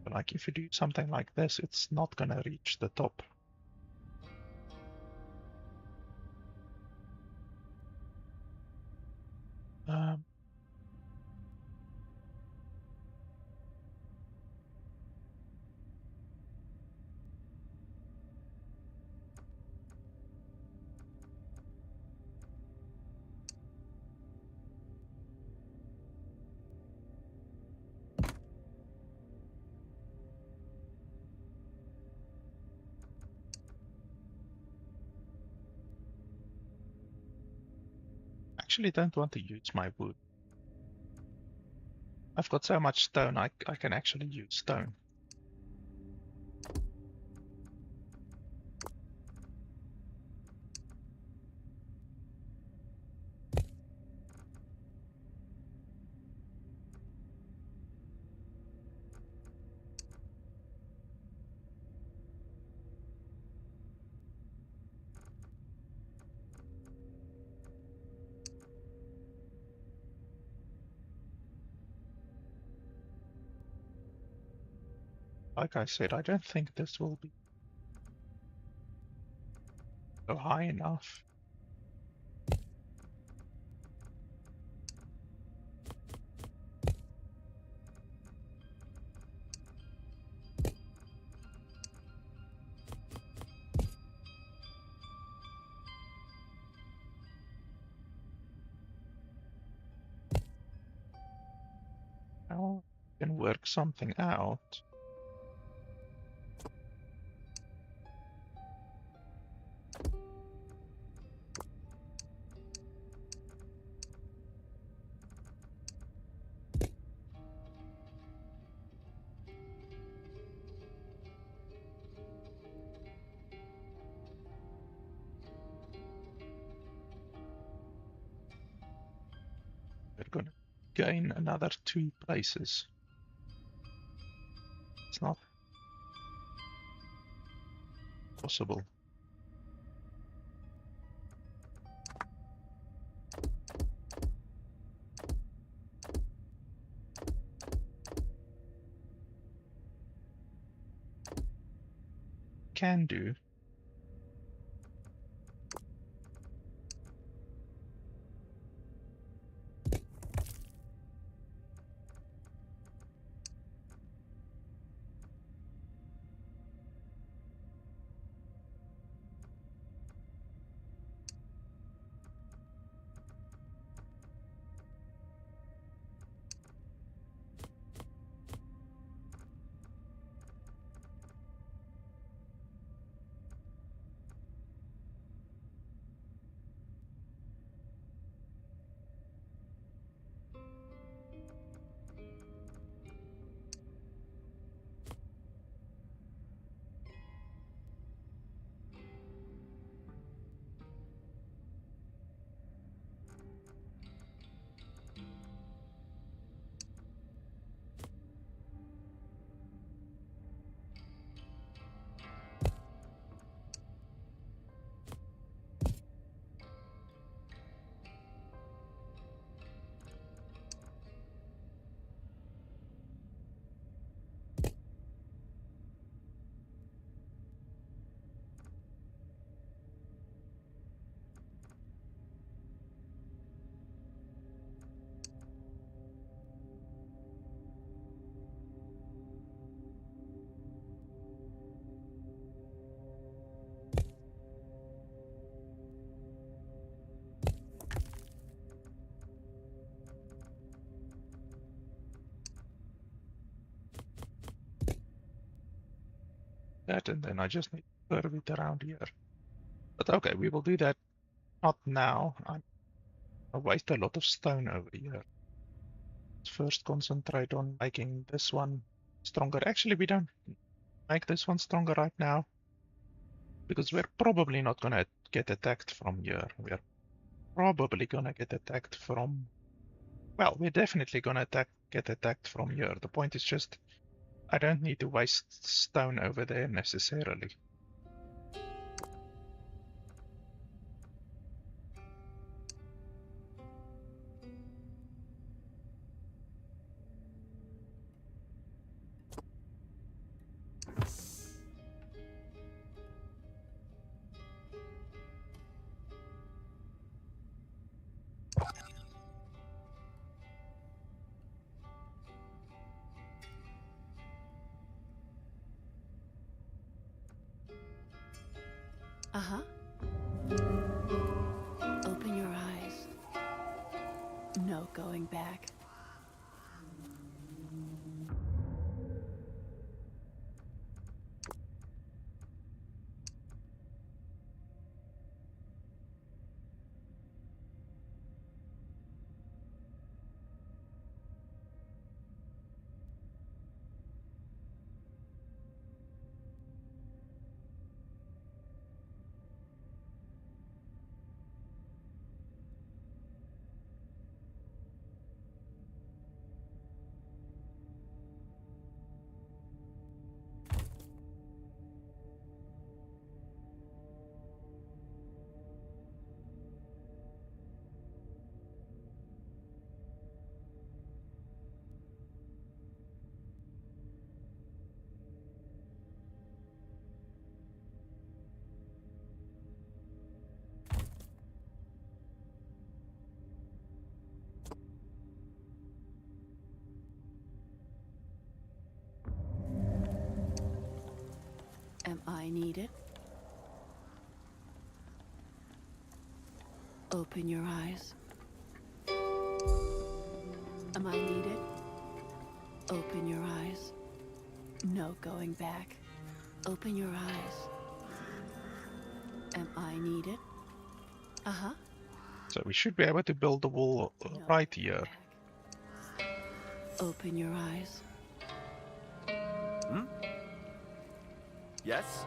But like if you do something like this, it's not gonna reach the top. Um, actually don't want to use my wood. I've got so much stone, I can actually use stone. Like I said, I don't think this will be so high enough. Now we can work something out. We're gonna gain another 2 places. It's not possible. Can do. That, and then I just need to curve it around here. But okay, we will do that not now. I waste a lot of stone over here. Let's first concentrate on making this one stronger. Actually, we don't make this one stronger right now because we're probably not gonna get attacked from here. We're probably gonna get attacked from, well, we're definitely gonna get attacked from here. The point is just I don't need to waste stone over there necessarily. Uh-huh. Open your eyes. No going back. Am I needed? Open your eyes. Am I needed? Open your eyes. No going back. Open your eyes. Am I needed? Uh-huh. So we should be able to build the wall right here. Open your eyes. Hmm? Yes?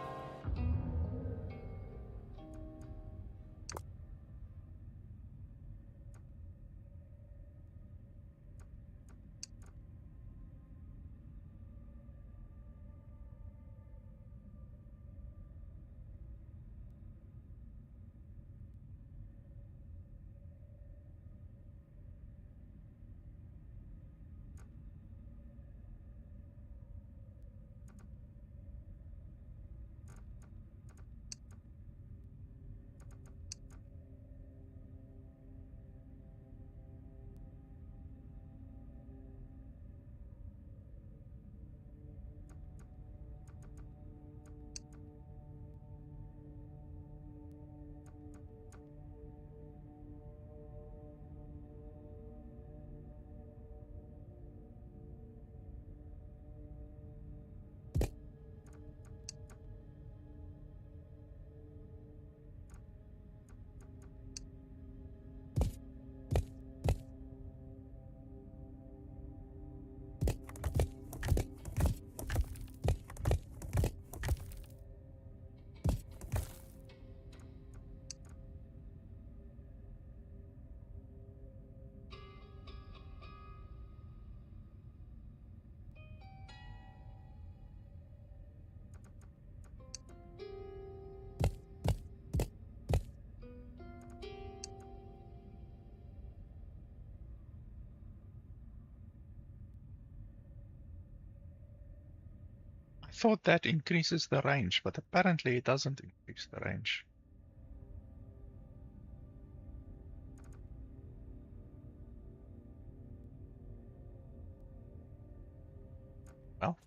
I thought that increases the range, but apparently it doesn't increase the range. Well,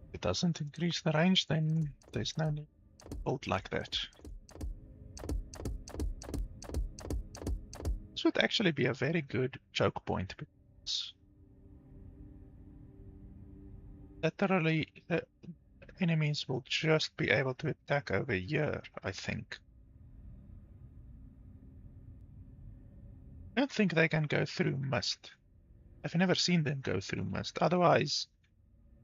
if it doesn't increase the range, then there's no need to build like that. This would actually be a very good choke point because literally enemies will just be able to attack over here, I think. I don't think they can go through mist. I've never seen them go through mist. Otherwise,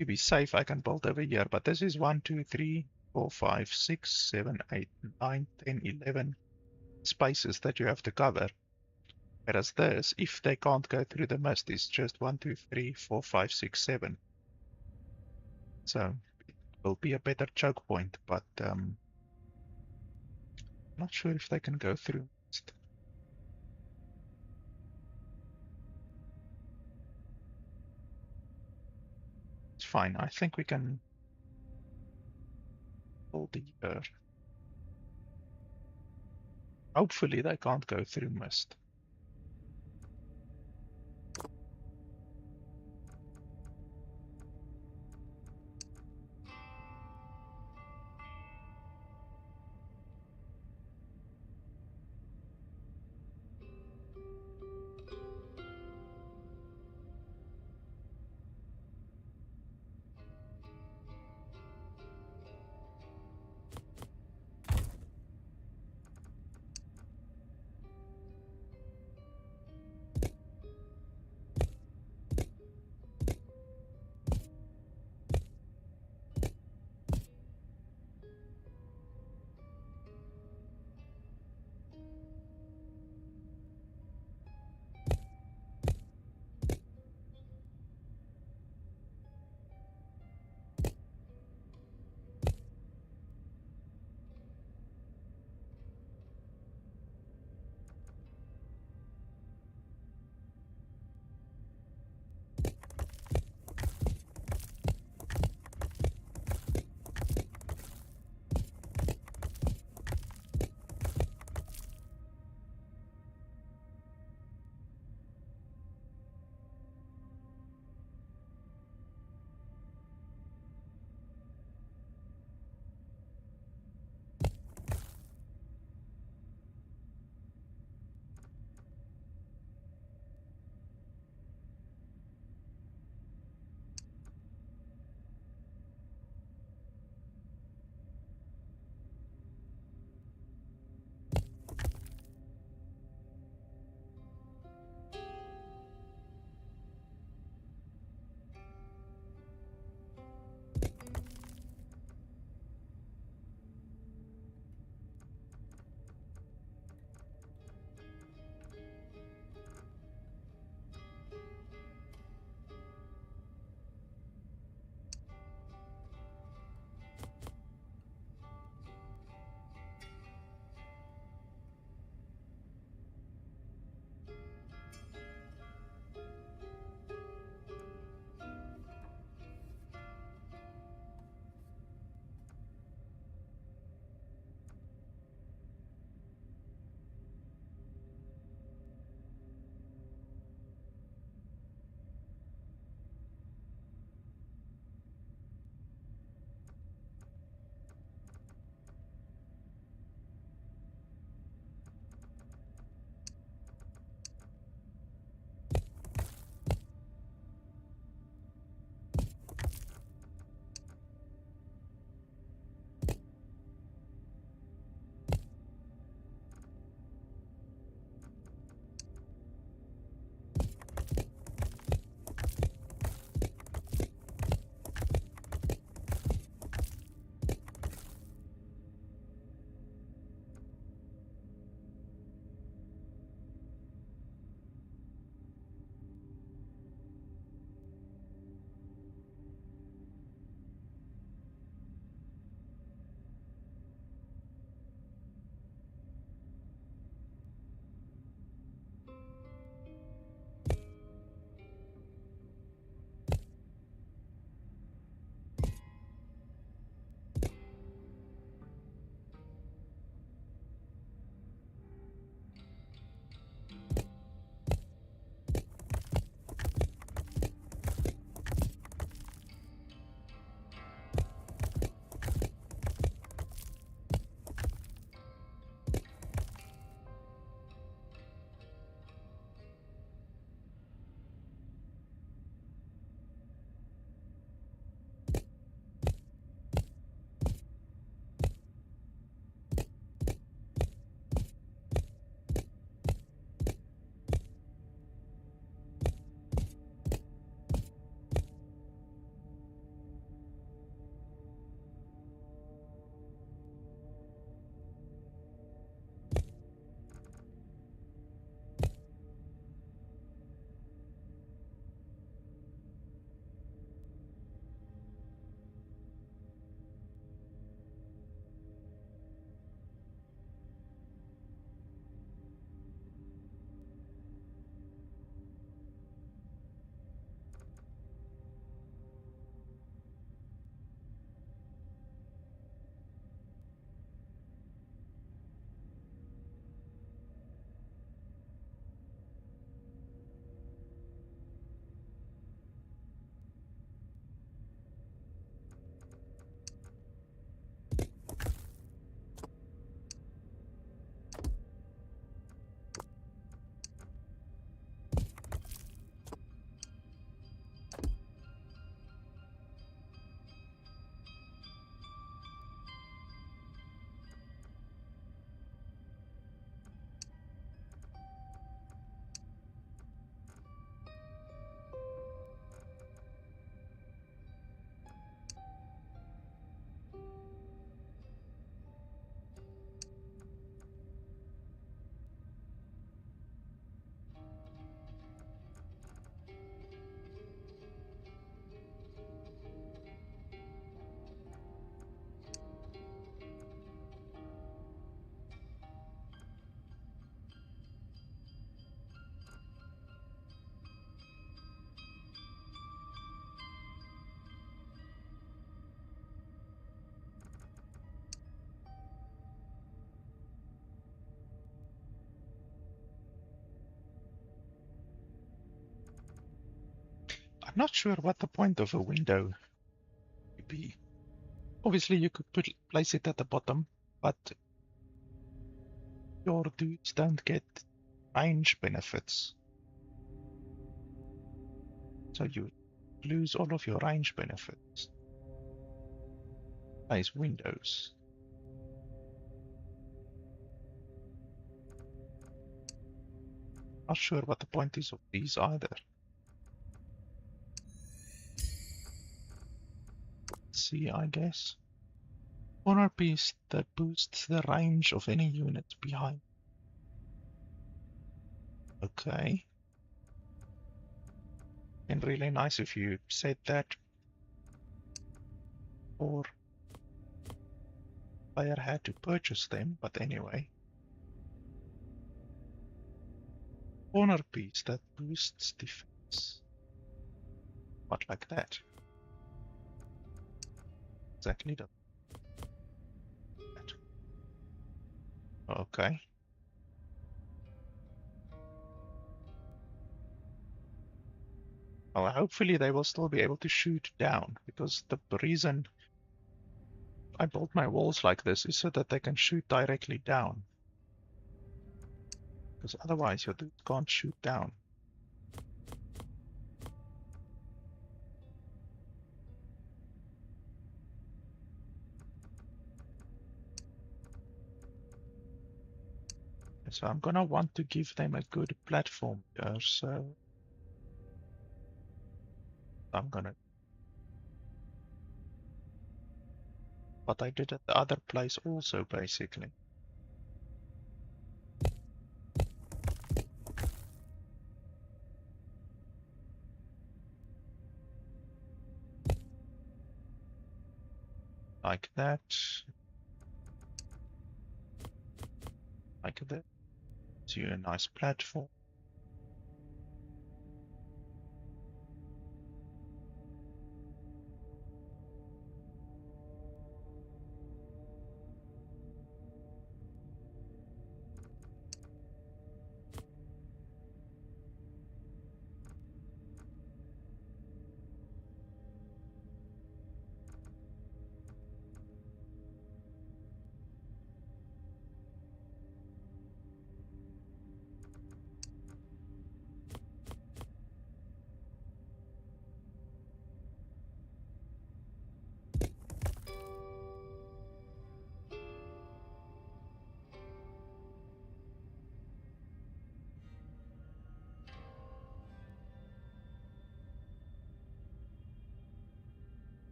to be safe, I can build over here. But this is 1, 2, 3, 4, 5, 6, 7, 8, 9, 10, 11 spaces that you have to cover. Whereas this, if they can't go through the mist, is just 1, 2, 3, 4, 5, 6, 7. So it will be a better choke point, but not sure if they can go through mist. It's fine. I think we can hold the hopefully they can't go through mist. not sure what the point of a window would be. Obviously, you could place it at the bottom, but your dudes don't get range benefits. So you lose all of your range benefits. Place windows. Not sure what the point is of these either. Let's see, I guess. Corner piece that boosts the range of any unit behind. Okay. And really nice if you said that. Or player had to purchase them, but anyway. Corner piece that boosts defense. What like that? Exactly that. Okay. Well, hopefully they will still be able to shoot down, because the reason I built my walls like this is so that they can shoot directly down. Because otherwise your dude can't shoot down. So I'm gonna want to give them a good platform here, so I'm gonna. But I did at the other place also, basically. Like that. Like that. So a nice platform.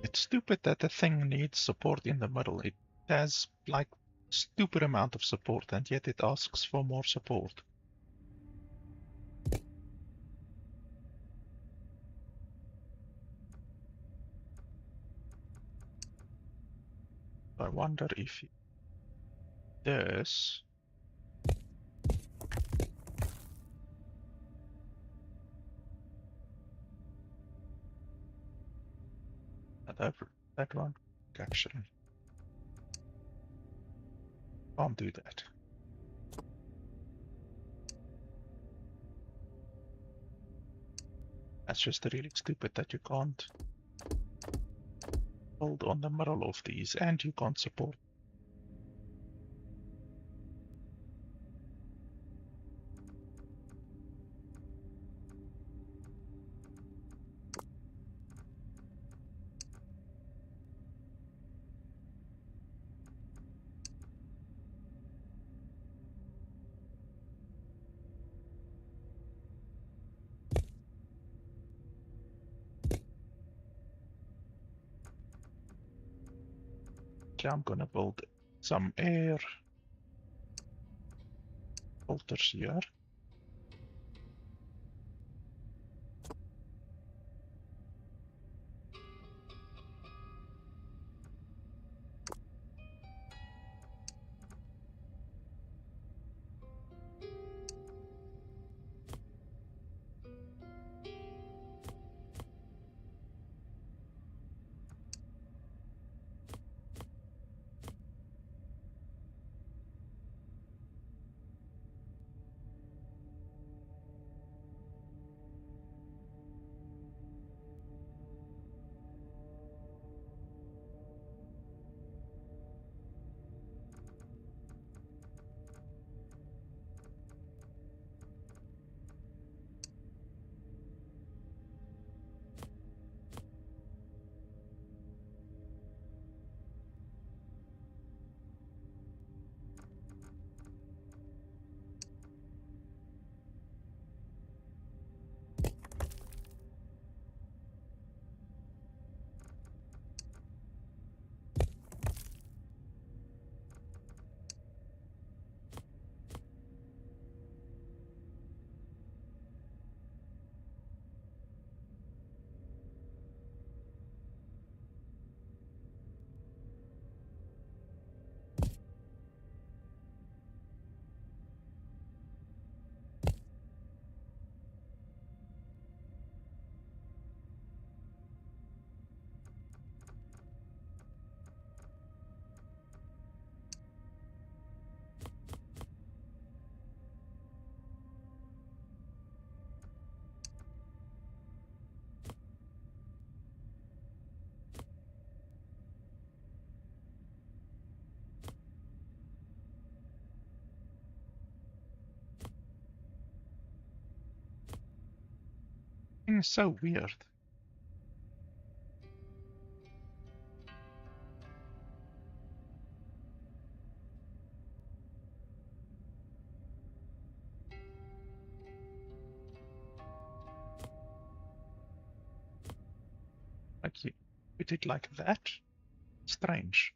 It's stupid that the thing needs support in the middle. It has like stupid amount of support, and yet it asks for more support. I wonder if this. That one. Actually, can't do that. That's just really stupid that you can't build on the middle of these, and you can't support. Okay, I'm gonna build some air filters here. It's so weird. Like you put it like that? Strange.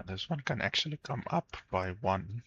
this one can actually come up by one.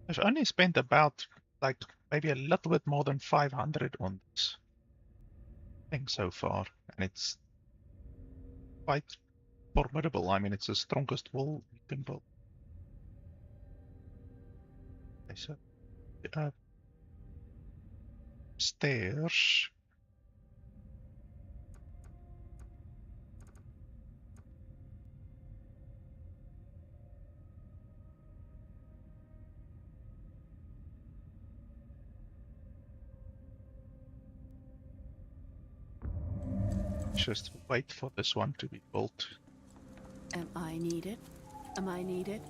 I've only spent about, like, maybe a little bit more than 500 on this thing so far, and it's quite formidable. I mean, it's the strongest wall you can build. Okay, so, stairs. Just wait for this one to be built. Am I needed? Am I needed?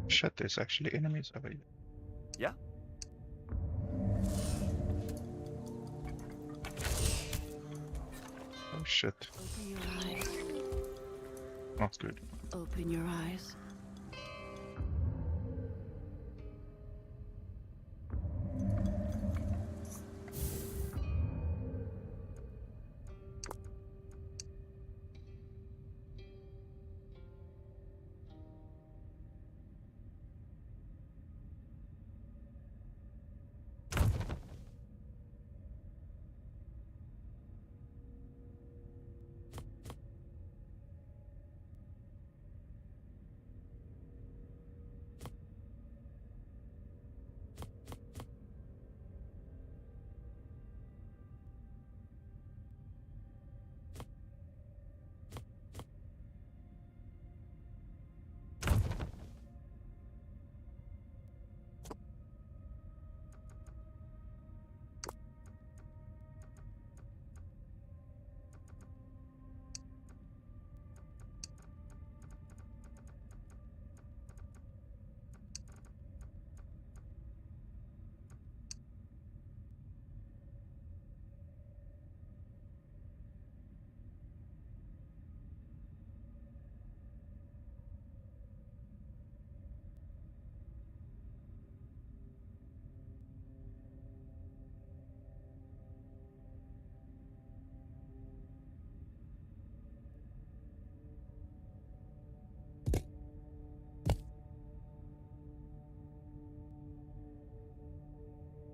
Shit, there's actually enemies over here. Yeah? Oh shit, Open your eyes. not good. Open your eyes.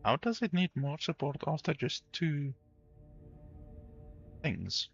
How does it need more support after just 2 things?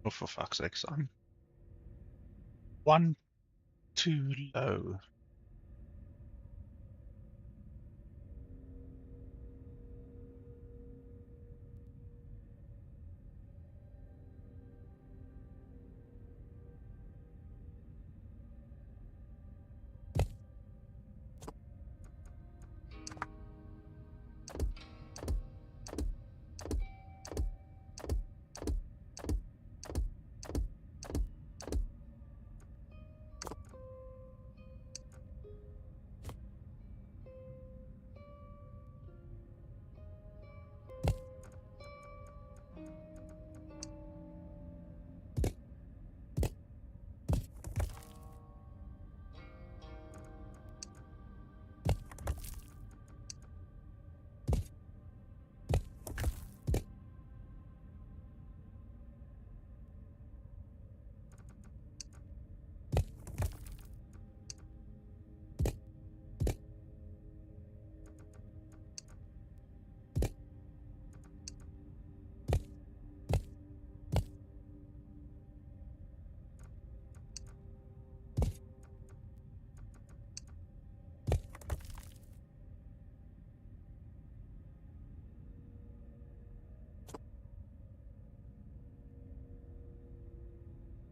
Oh, for fuck's sake, I'm 1 too low.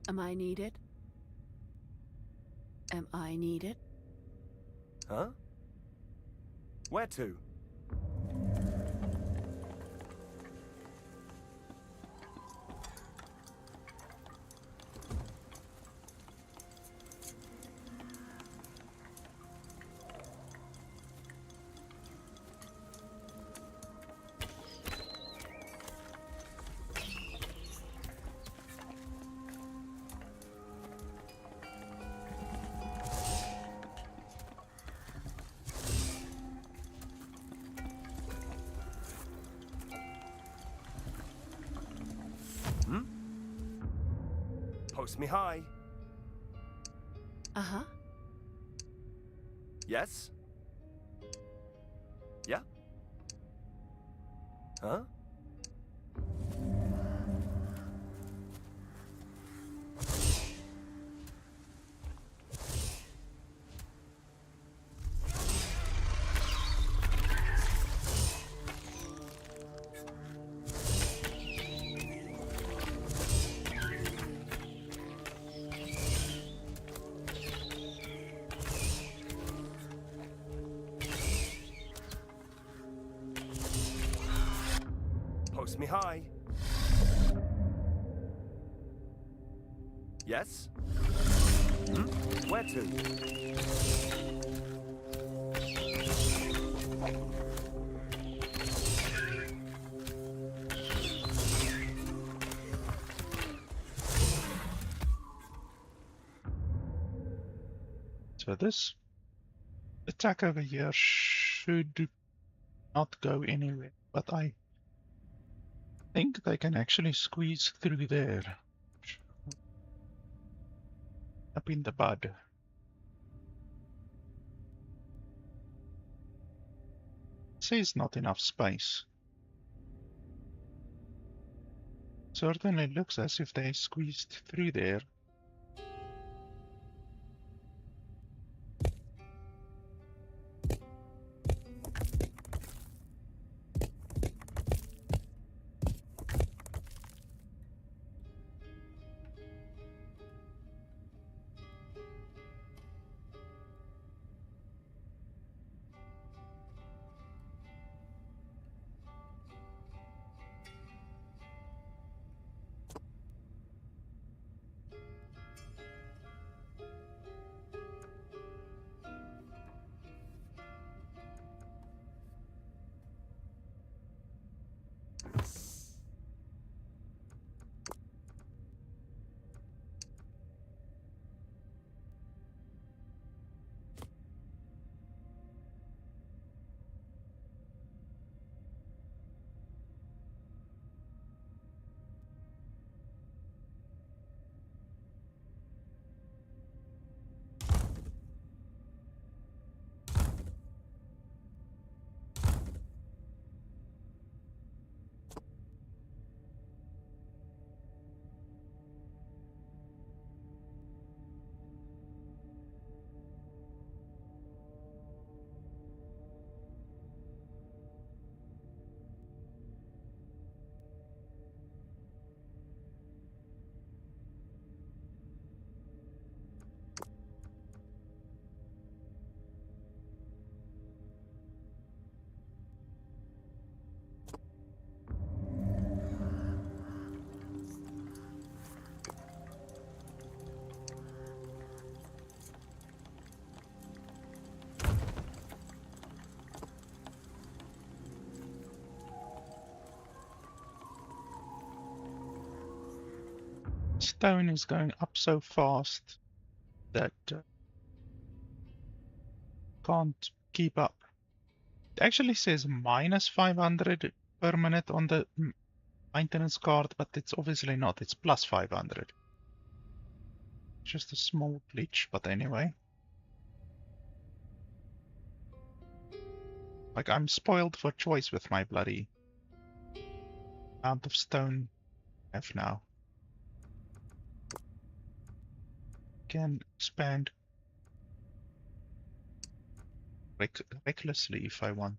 Am I needed? Am I needed? Huh? Where to? Post me high. Uh-huh. Yes? Yeah? Huh? Post me high. Yes? Where to? So this attack over here should not go anywhere, but I think they can actually squeeze through there. Up in the bud. Says not enough space. Certainly looks as if they squeezed through there. Stone is going up so fast that can't keep up. It actually says minus 500 per minute on the maintenance card, but it's obviously not. It's plus 500. Just a small glitch, but anyway. Like, I'm spoiled for choice with my bloody amount of stone I have now. Can expand recklessly if I want.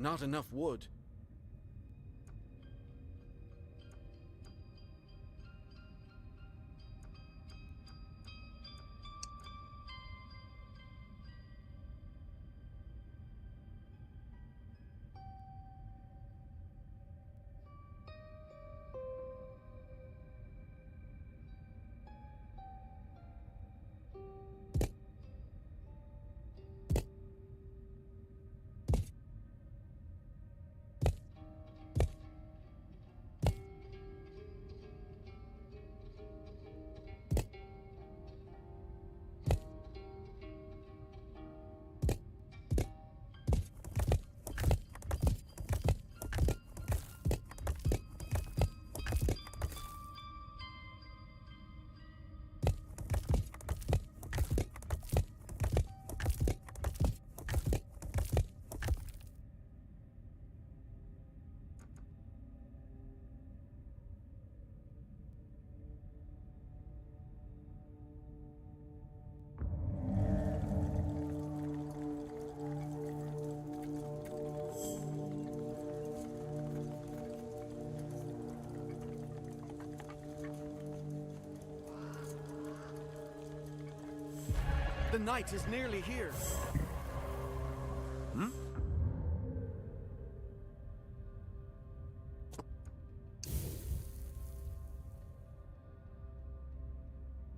Not enough wood. The night is nearly here.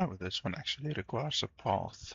Oh, this one actually requires a path.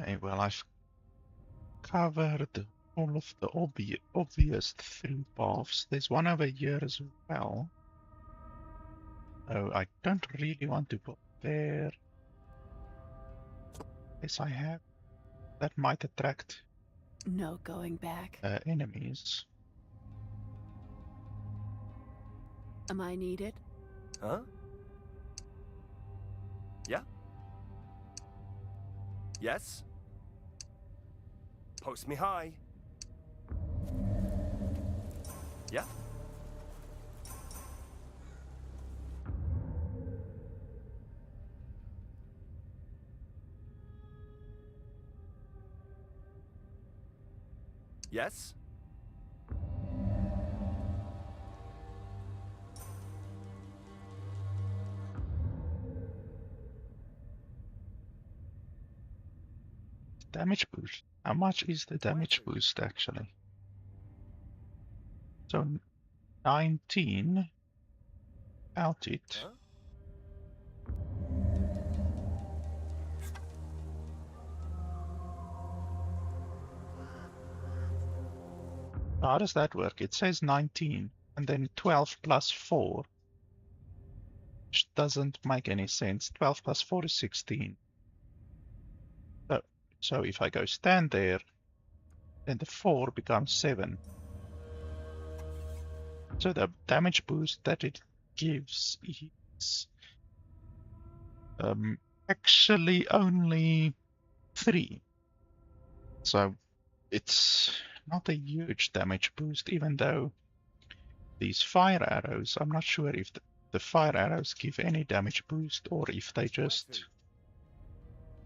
Okay, well, I've covered all of the obvious through paths. There's one over here as well. Oh, I don't really want to go there. Yes, I have. That might attract No going back. enemies. Am I needed? Huh? Yeah? Yes? Post me high. Yeah? Yes? Damage boost. How much is the damage boost actually? So 19 out it. Huh? How does that work? It says 19 and then 12 plus 4, which doesn't make any sense. 12 plus 4 is 16. So if I go stand there, then the 4 becomes 7. So the damage boost that it gives is actually only 3. So it's not a huge damage boost, even though these fire arrows, I'm not sure if the fire arrows give any damage boost or if they just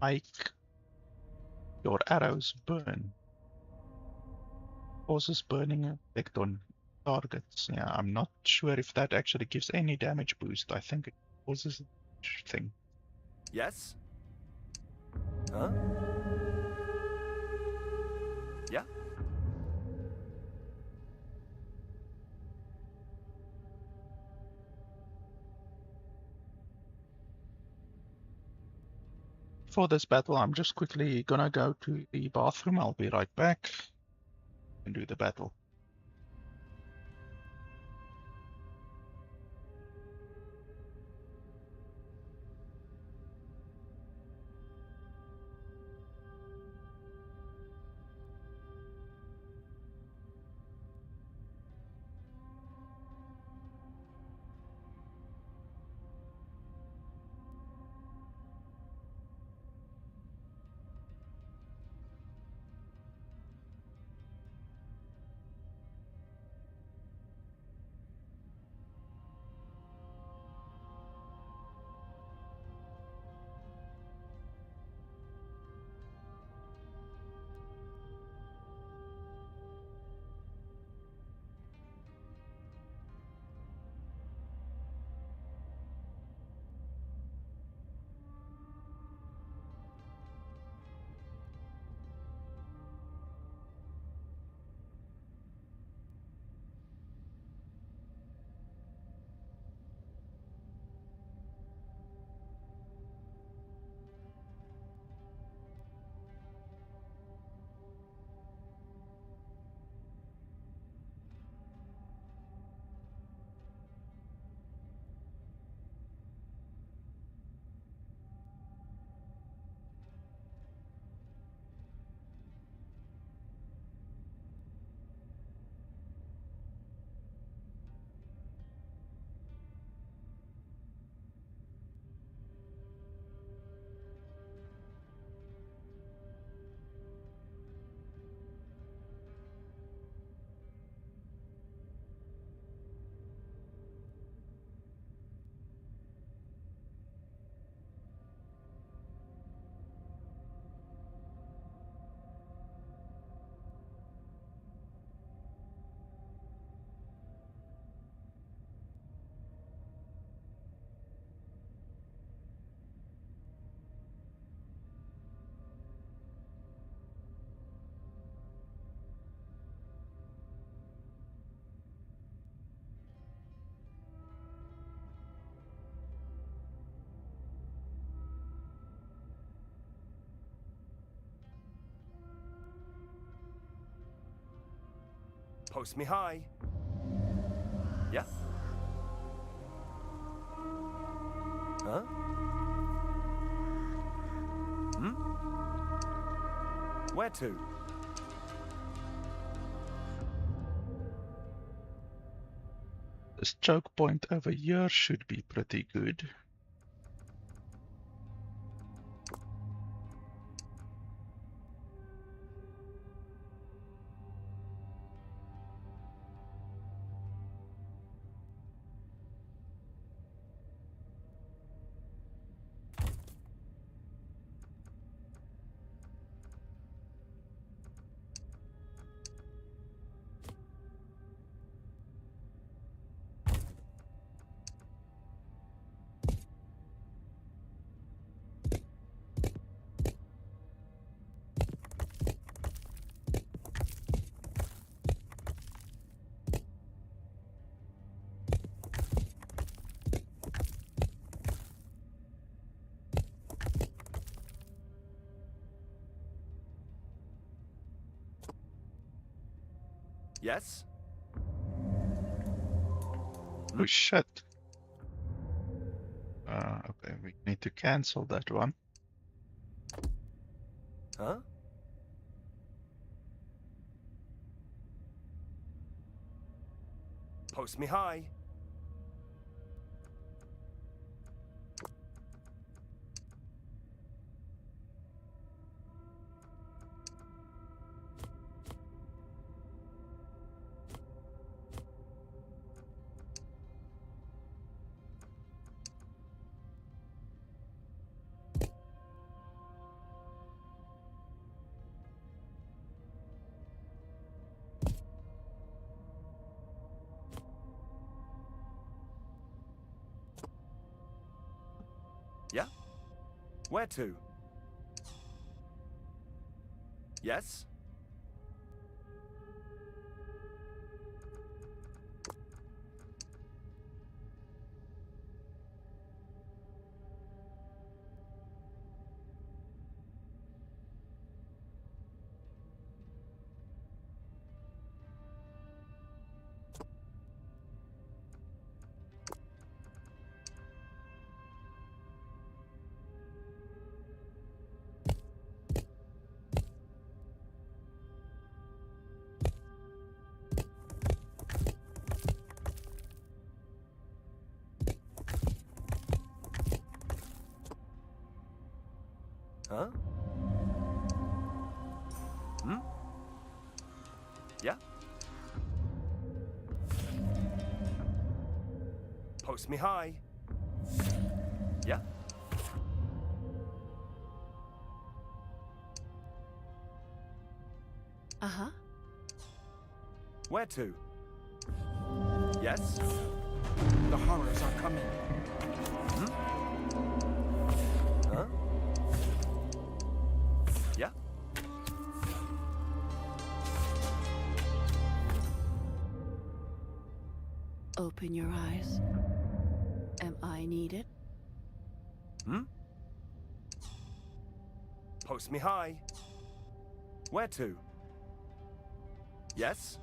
make your arrows burn. Causes burning effect on targets. Yeah, I'm not sure if that actually gives any damage boost. I think it causes a thing. Yes? Huh? Yeah? For this battle, I'm just quickly gonna go to the bathroom. I'll be right back and do the battle. Post me high. Yeah? Huh? Hmm? Where to? This choke point over here should be pretty good. Yes? Oh shit. Okay, we need to cancel that one. Huh? Post me high. Yeah? Where to? Yes? Huh? Hmm? Yeah? Post me high. Yeah? Uh-huh. Where to? Yes? The horrors are coming. Hmm? Huh? Yeah? Open your eyes. Am I needed? Hmm? Post me high. Where to? Yes?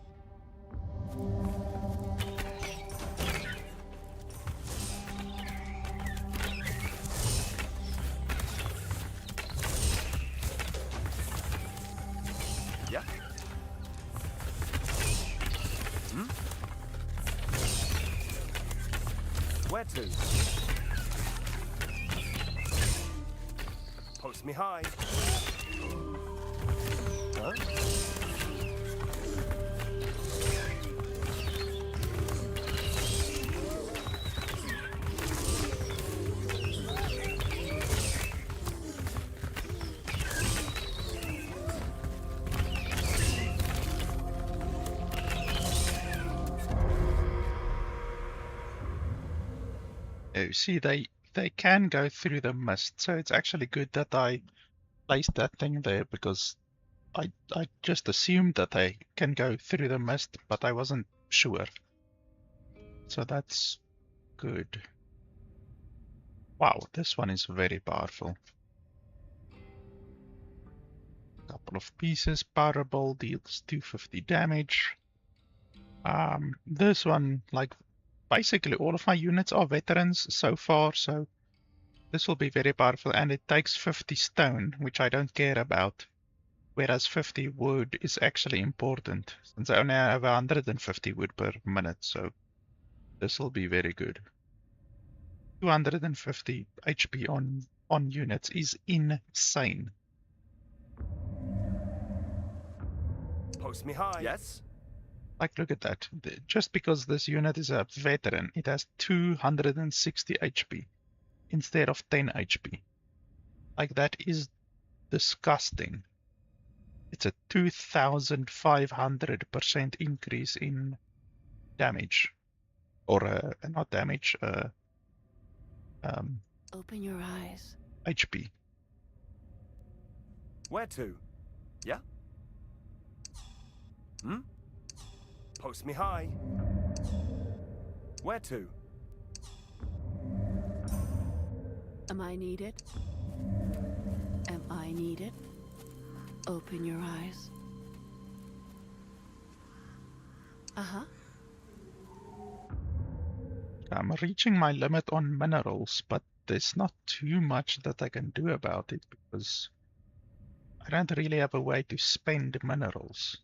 Yeah? Hmm? Where to? Post me high. Huh? You see, they can go through the mist, so it's actually good that I placed that thing there, because I just assumed that they can go through the mist, but I wasn't sure. So that's good. Wow, this one is very powerful. Couple of pieces, powerball deals 250 damage. This one, like, basically all of my units are veterans so far, so this will be very powerful, and it takes 50 stone, which I don't care about, whereas 50 wood is actually important, since I only have 150 wood per minute, so this will be very good. 250 HP on units is insane. Post me high. Yes? Like, look at that. Just because this unit is a veteran, it has 260 HP instead of 10 HP. Like, that is disgusting. It's a 2,500% increase in damage. Or, not damage, Open your eyes. HP. Where to? Yeah? Hmm? Post me high. Where to? Am I needed? Am I needed? Open your eyes. Uh-huh. I'm reaching my limit on minerals, but there's not too much that I can do about it because I don't really have a way to spend minerals.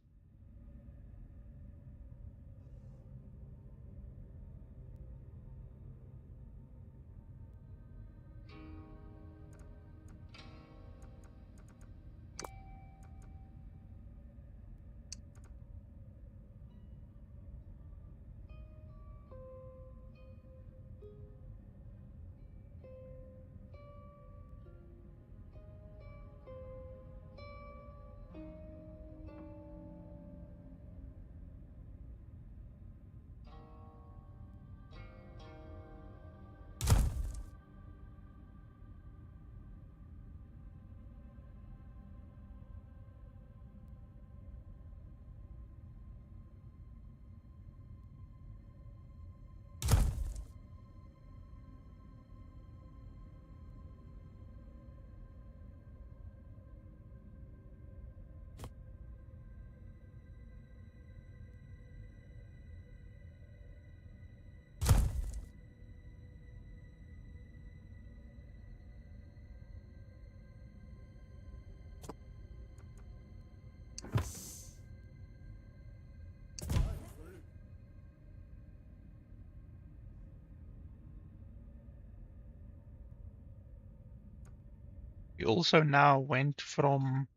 We also now went from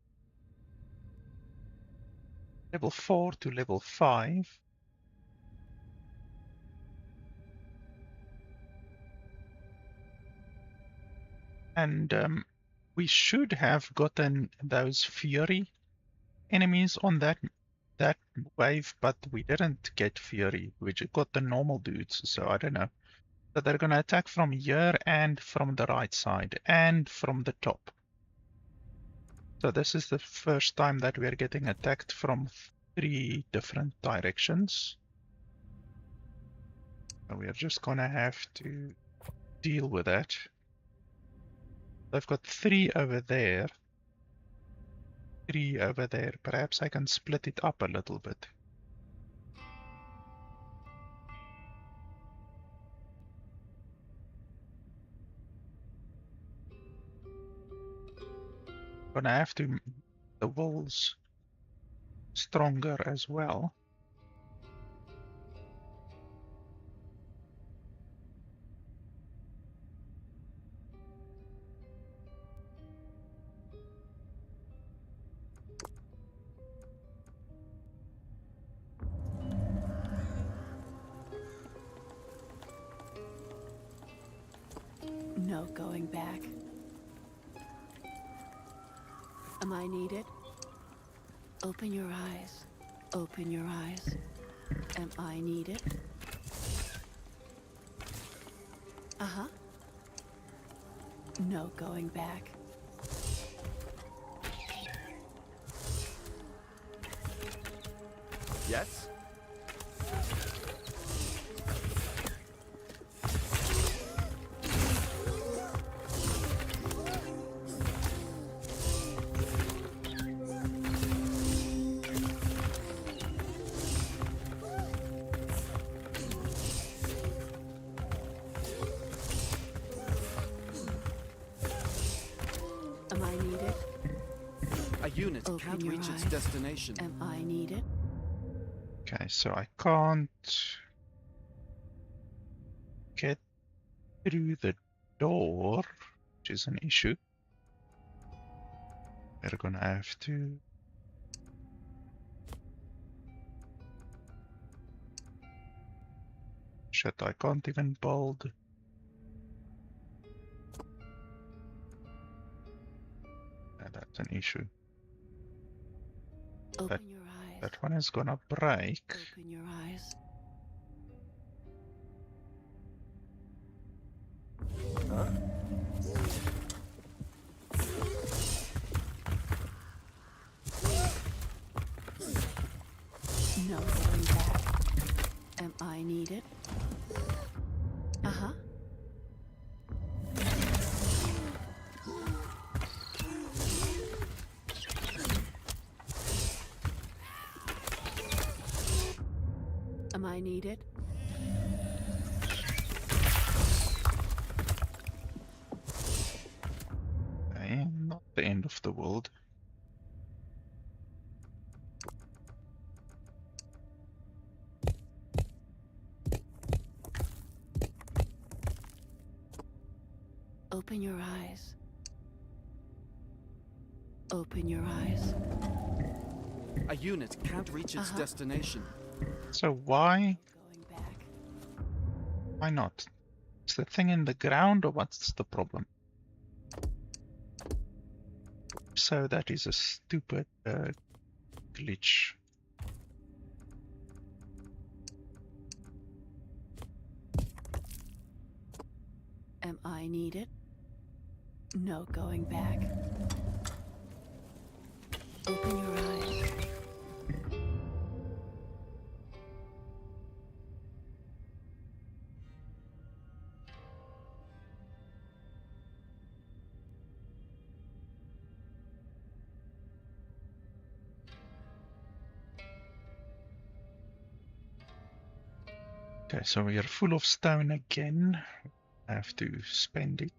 level 4 to level 5. And we should have gotten those Fury enemies on that wave, but we didn't get Fury. We just got the normal dudes, so I don't know. So they're gonna attack from here and from the right side and from the top. So this is the first time that we are getting attacked from 3 different directions. So we are just gonna have to deal with that. I've got 3 over there. 3 over there. Perhaps I can split it up a little bit. Gonna have to make the walls stronger as well. No going back. Am I needed? Open your eyes. Open your eyes. Am I needed? Uh-huh. No going back. Yes? unit Open can't your reach its eyes. destination. Am I needed? Okay, so I can't get through the door, which is an issue. We're gonna have to shit, I can't even build. Yeah, that's an issue. Open your eyes. That one is gonna break. Open your eyes. No going back. Am I needed? Uh-huh. Am I needed? Okay, not the end of the world. Open your eyes. Open your eyes. A unit can't reach its destination. So why Going back. not? Is the thing in the ground or what's the problem? So that is a stupid glitch. Am I needed? No going back. Open your eyes. Okay, so we are full of stone again. I have to spend it.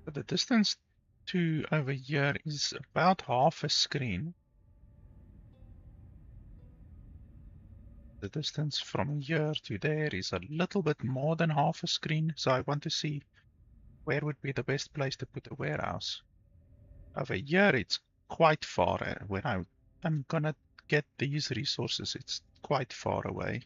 But the distance to over here is about half a screen. The distance from here to there is a little bit more than half a screen, so I want to see where would be the best place to put a warehouse. Over here it's quite far. When I'm gonna get these resources, it's quite far away.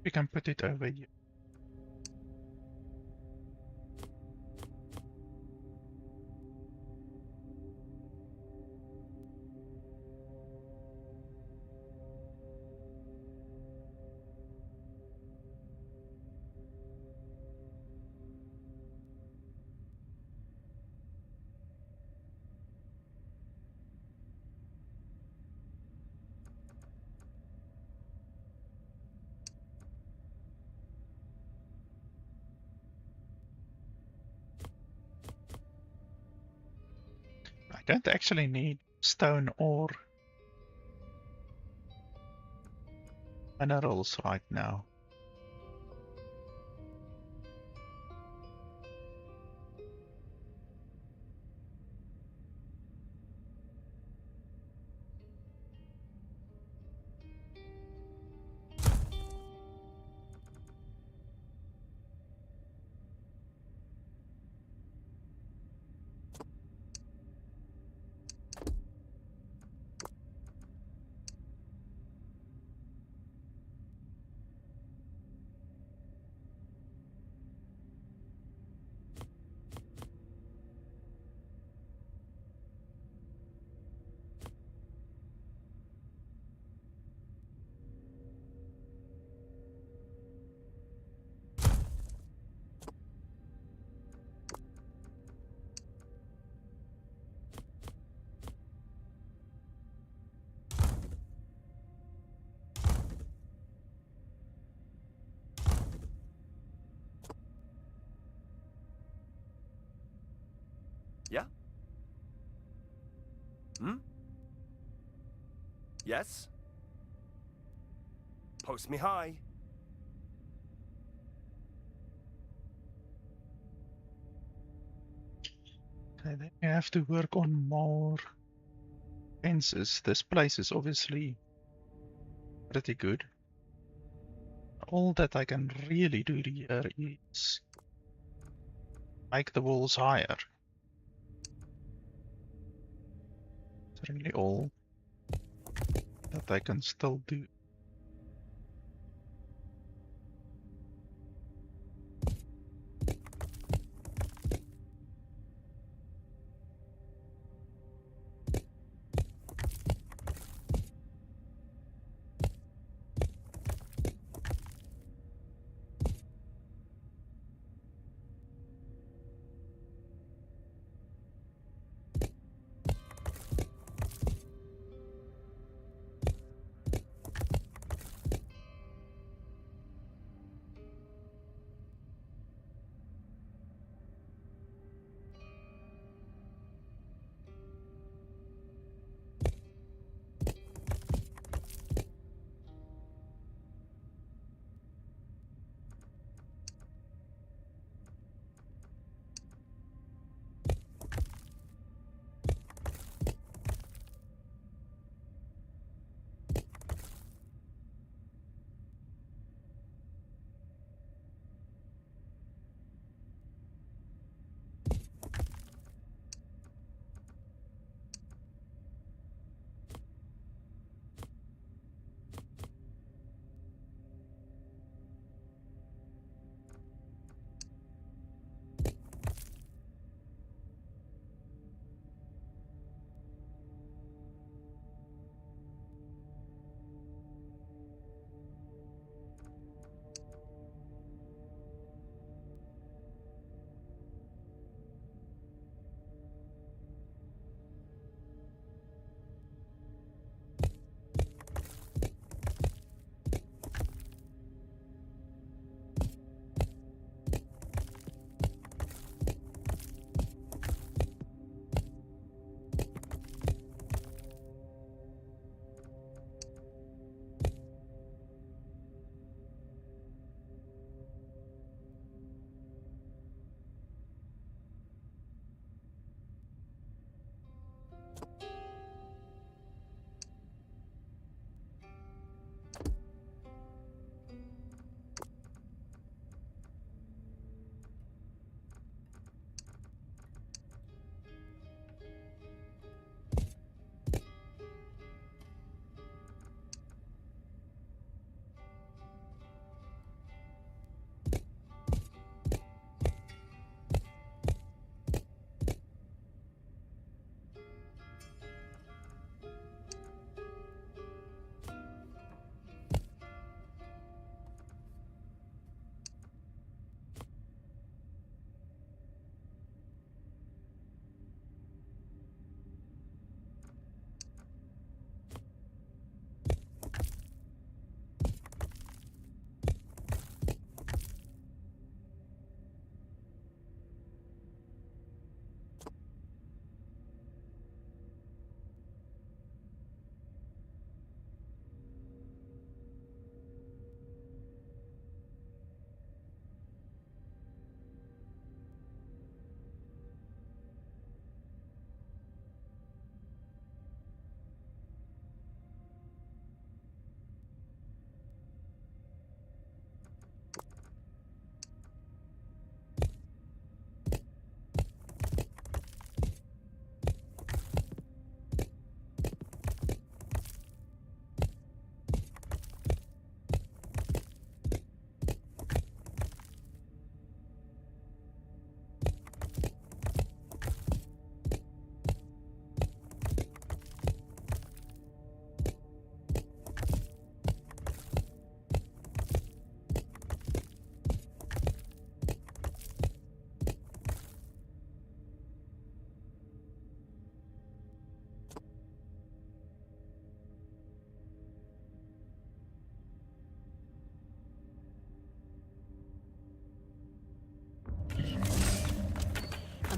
We can put it over here. don't actually need stone or minerals right now. Yeah? Hmm? Yes? Post me high. Okay, then you have to work on more fences. This place is obviously pretty good. All that I can really do here is make the walls higher. It's really all that I can still do.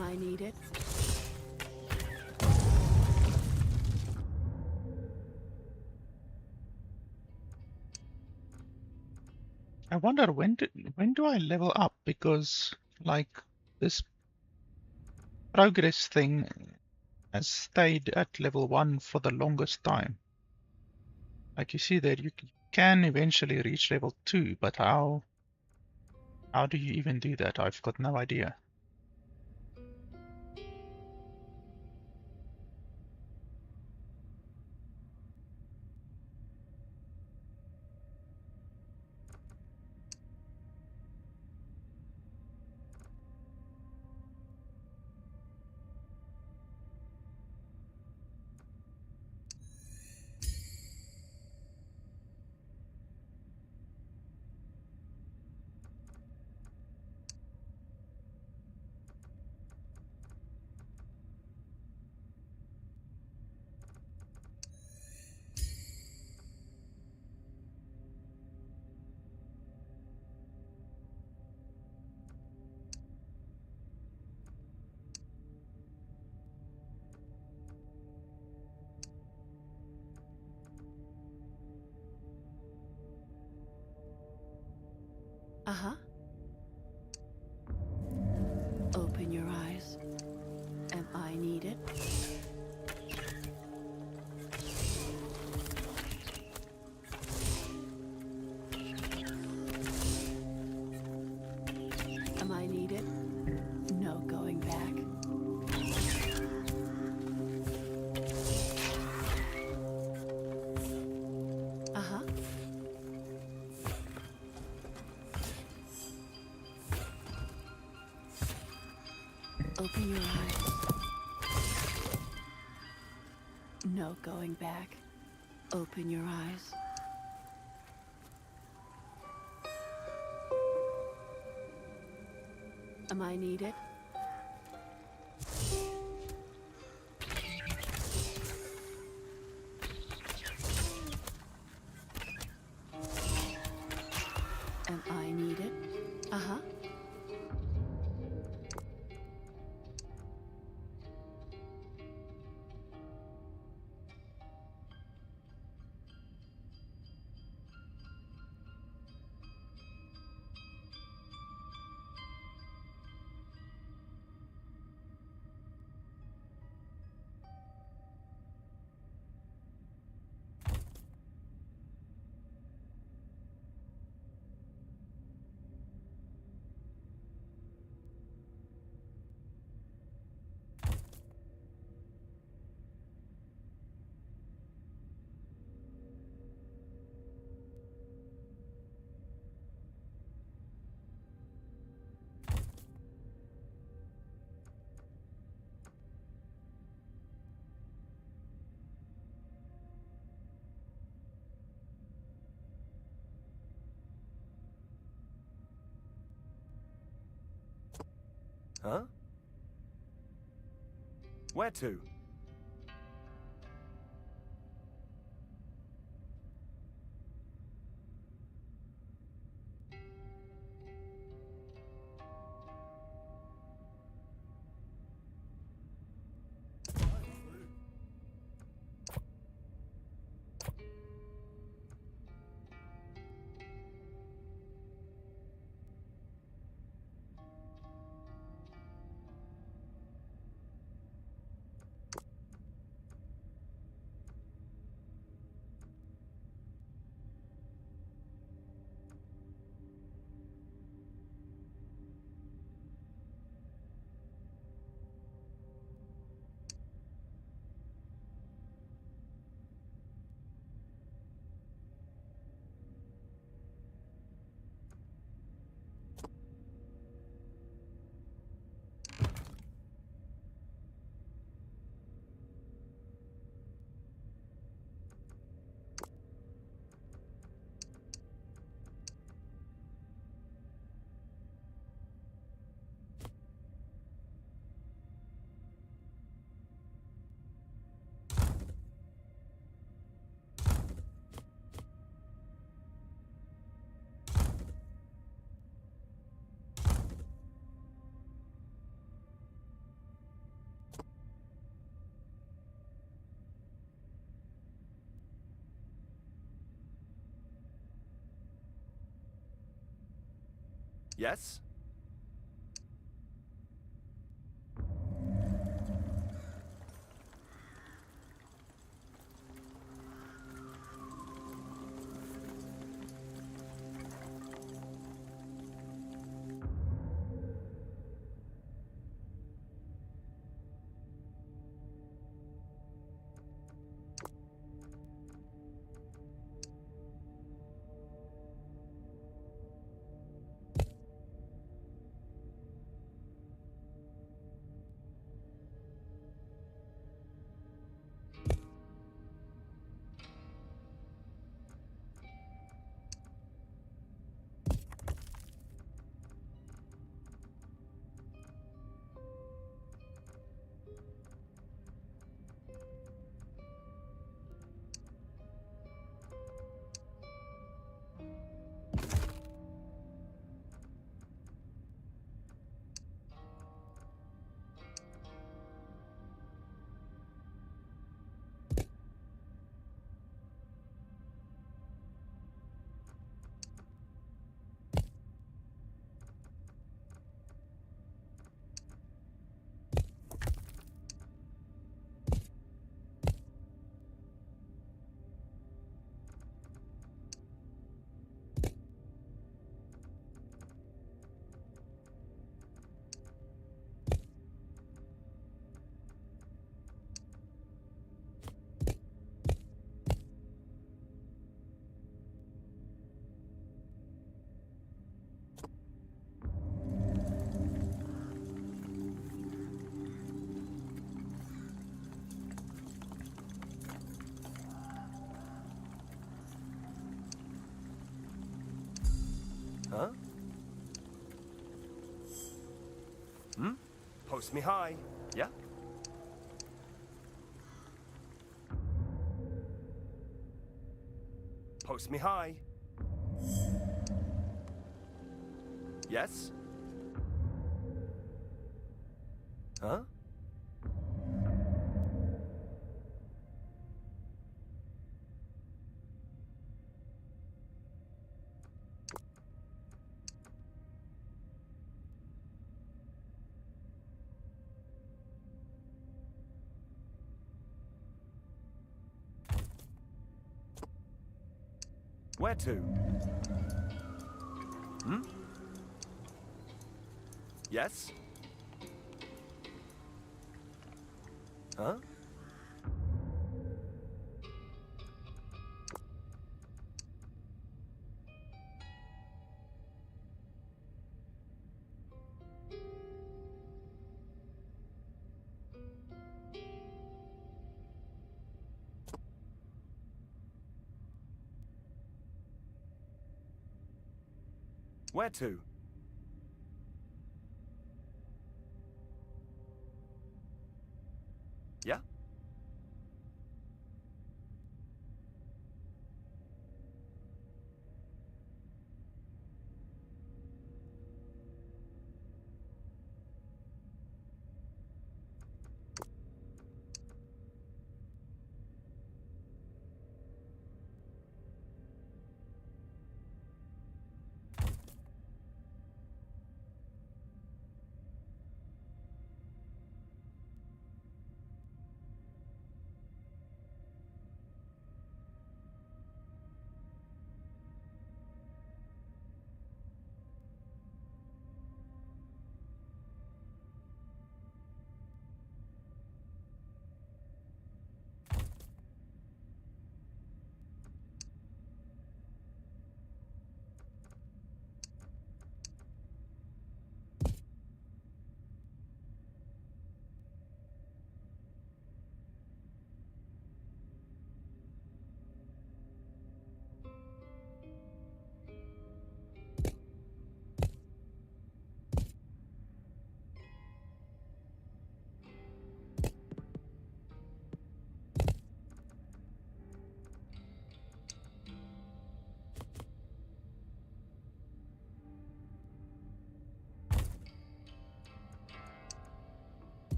Am I needed? I wonder when do I level up? Because like this progress thing has stayed at level 1 for the longest time. Like you see there, you can eventually reach level 2, but how do you even do that? I've got no idea. Uh-huh. Open your eyes. Am I needed? Am I needed? No going back. Uh-huh. Open your eyes. No going back. Open your eyes. Am I needed? Am I needed? Uh-huh. Huh? Where to? Yes? Huh? Hmm? Post me high. Yeah? Post me high. Yes? Huh? Where to? Hmm? Yes? Huh? Where to? Yeah?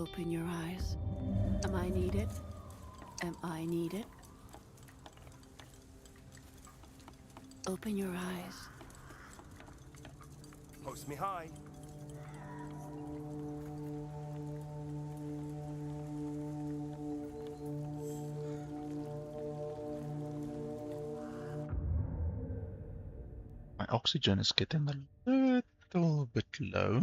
Open your eyes. Am I needed? Am I needed? Open your eyes. Post me high. My oxygen is getting a little bit low.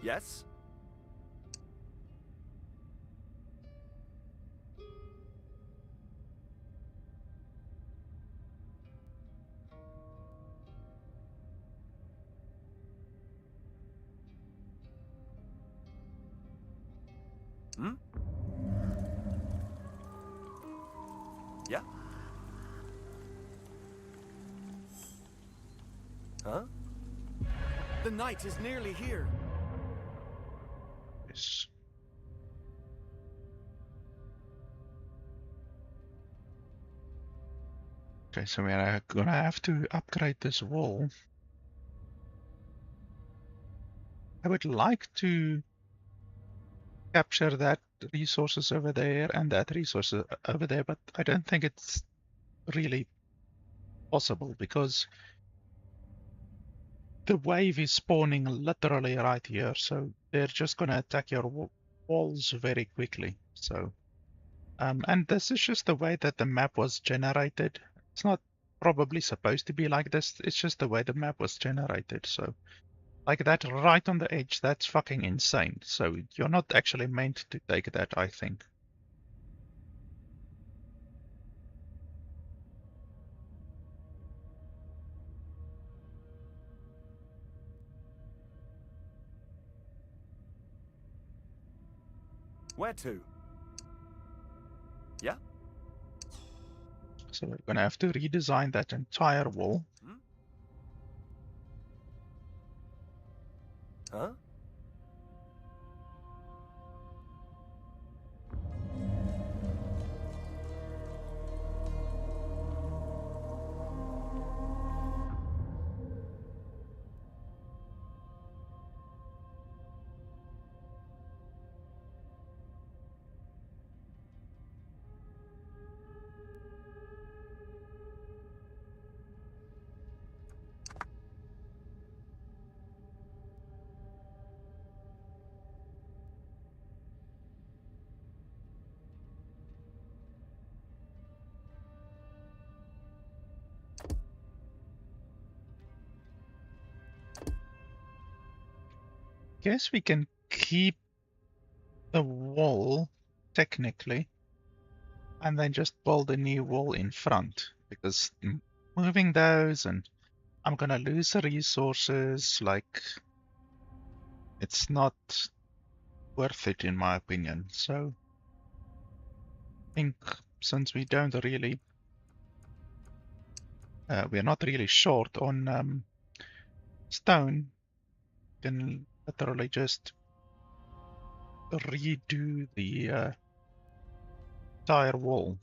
Yes? Hmm? Yeah? Huh? The night is nearly here. Yes. Okay, so we're gonna have to upgrade this wall. I would like to capture that resources over there and that resources over there, but I don't think it's really possible because the wave is spawning literally right here, so they're just gonna attack your walls very quickly. So, and this is just the way that the map was generated. It's not probably supposed to be like this. It's just the way the map was generated. So, like that right on the edge, that's fucking insane. So you're not actually meant to take that, I think. Where to? Yeah? So we're gonna have to redesign that entire wall. Hmm? Huh? Guess we can keep the wall technically and then just build a new wall in front because moving those and I'm gonna lose the resources, like it's not worth it in my opinion. So I think since we don't really we're not really short on stone, can literally just redo the entire wall.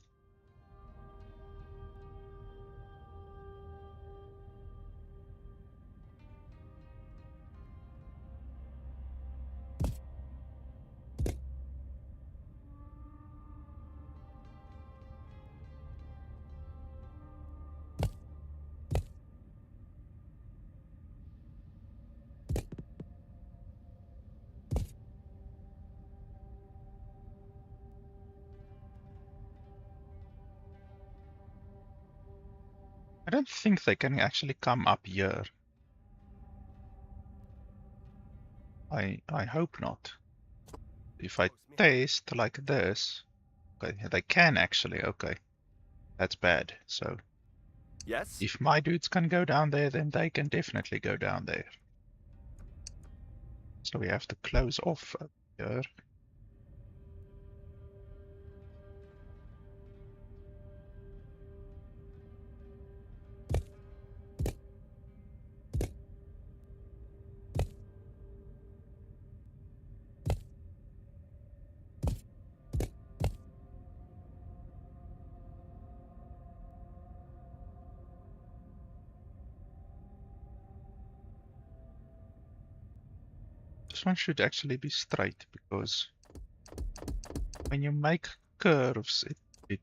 don't think they can actually come up here. I hope not. If I test like this, okay, they can actually. Okay, that's bad. So Yes? if my dudes can go down there, then they can definitely go down there. So we have to close off up here. This one should actually be straight, because when you make curves, it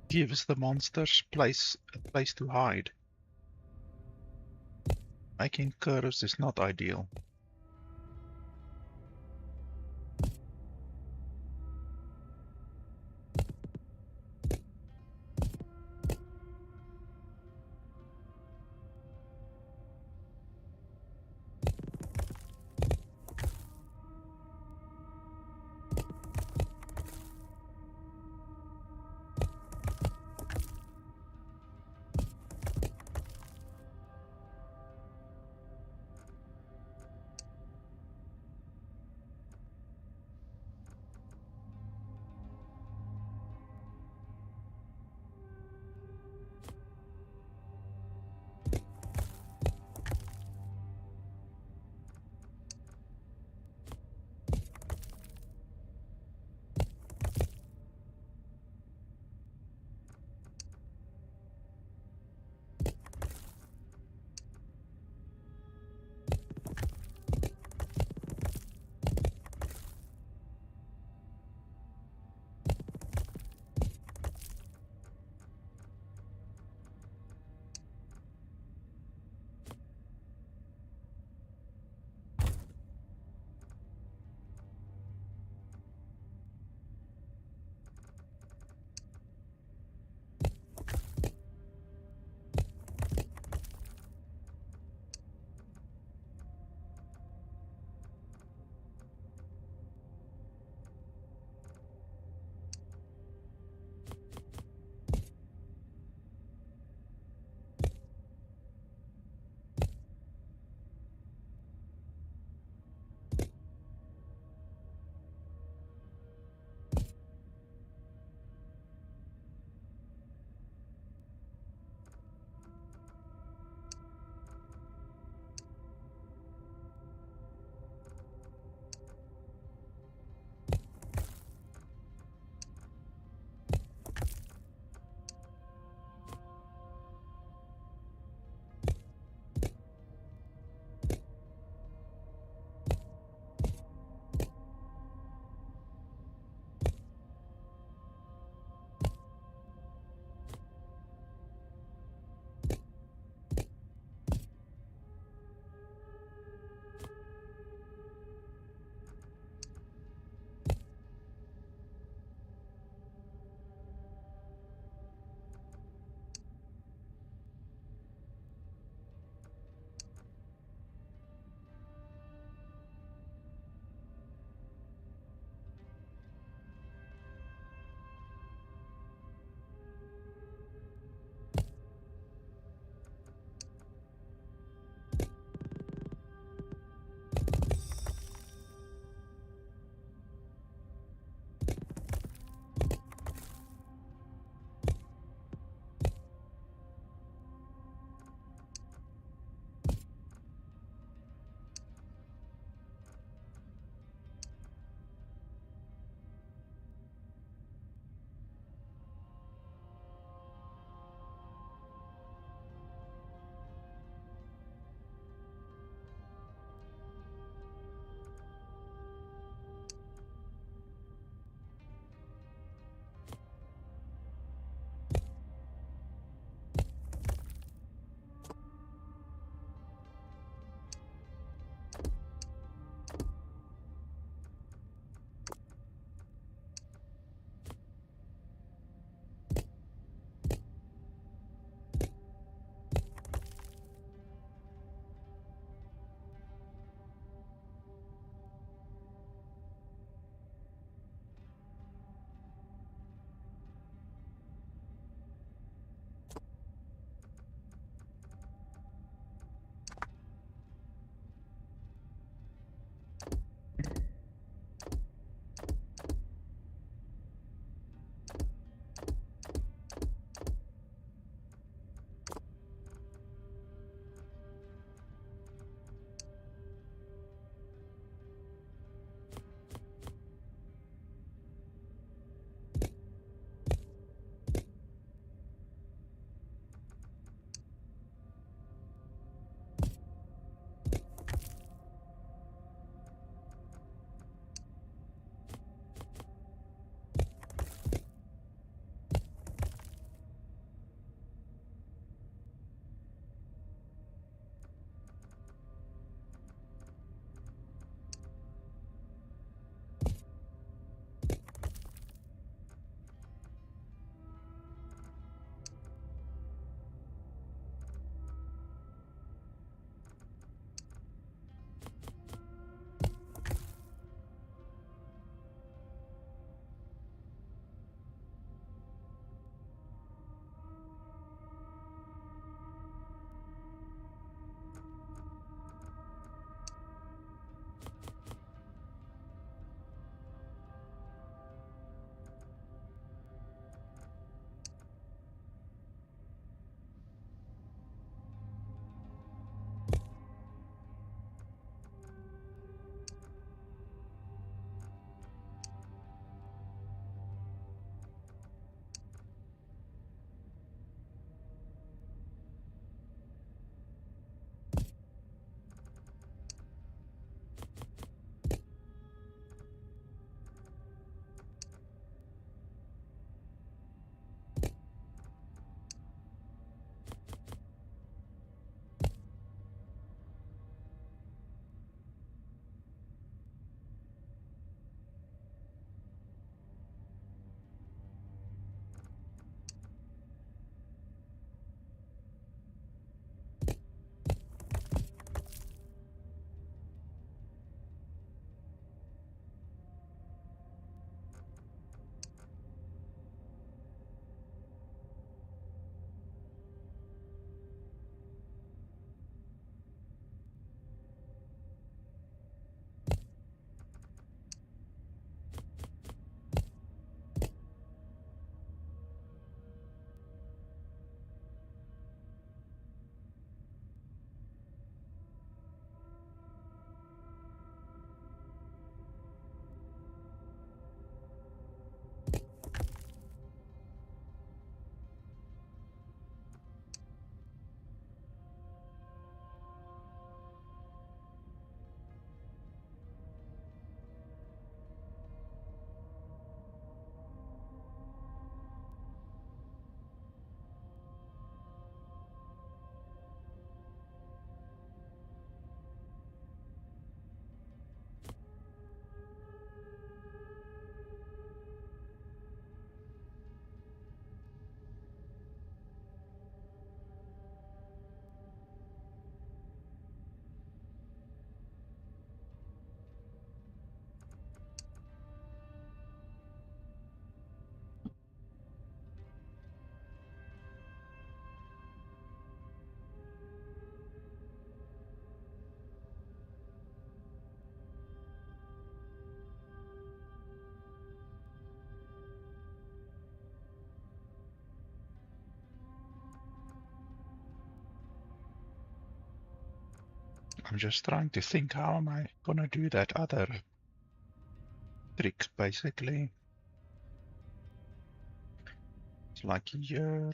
gives the monsters a place to hide. Making curves is not ideal. I'm just trying to think, how am I gonna do that other trick, basically. It's like here.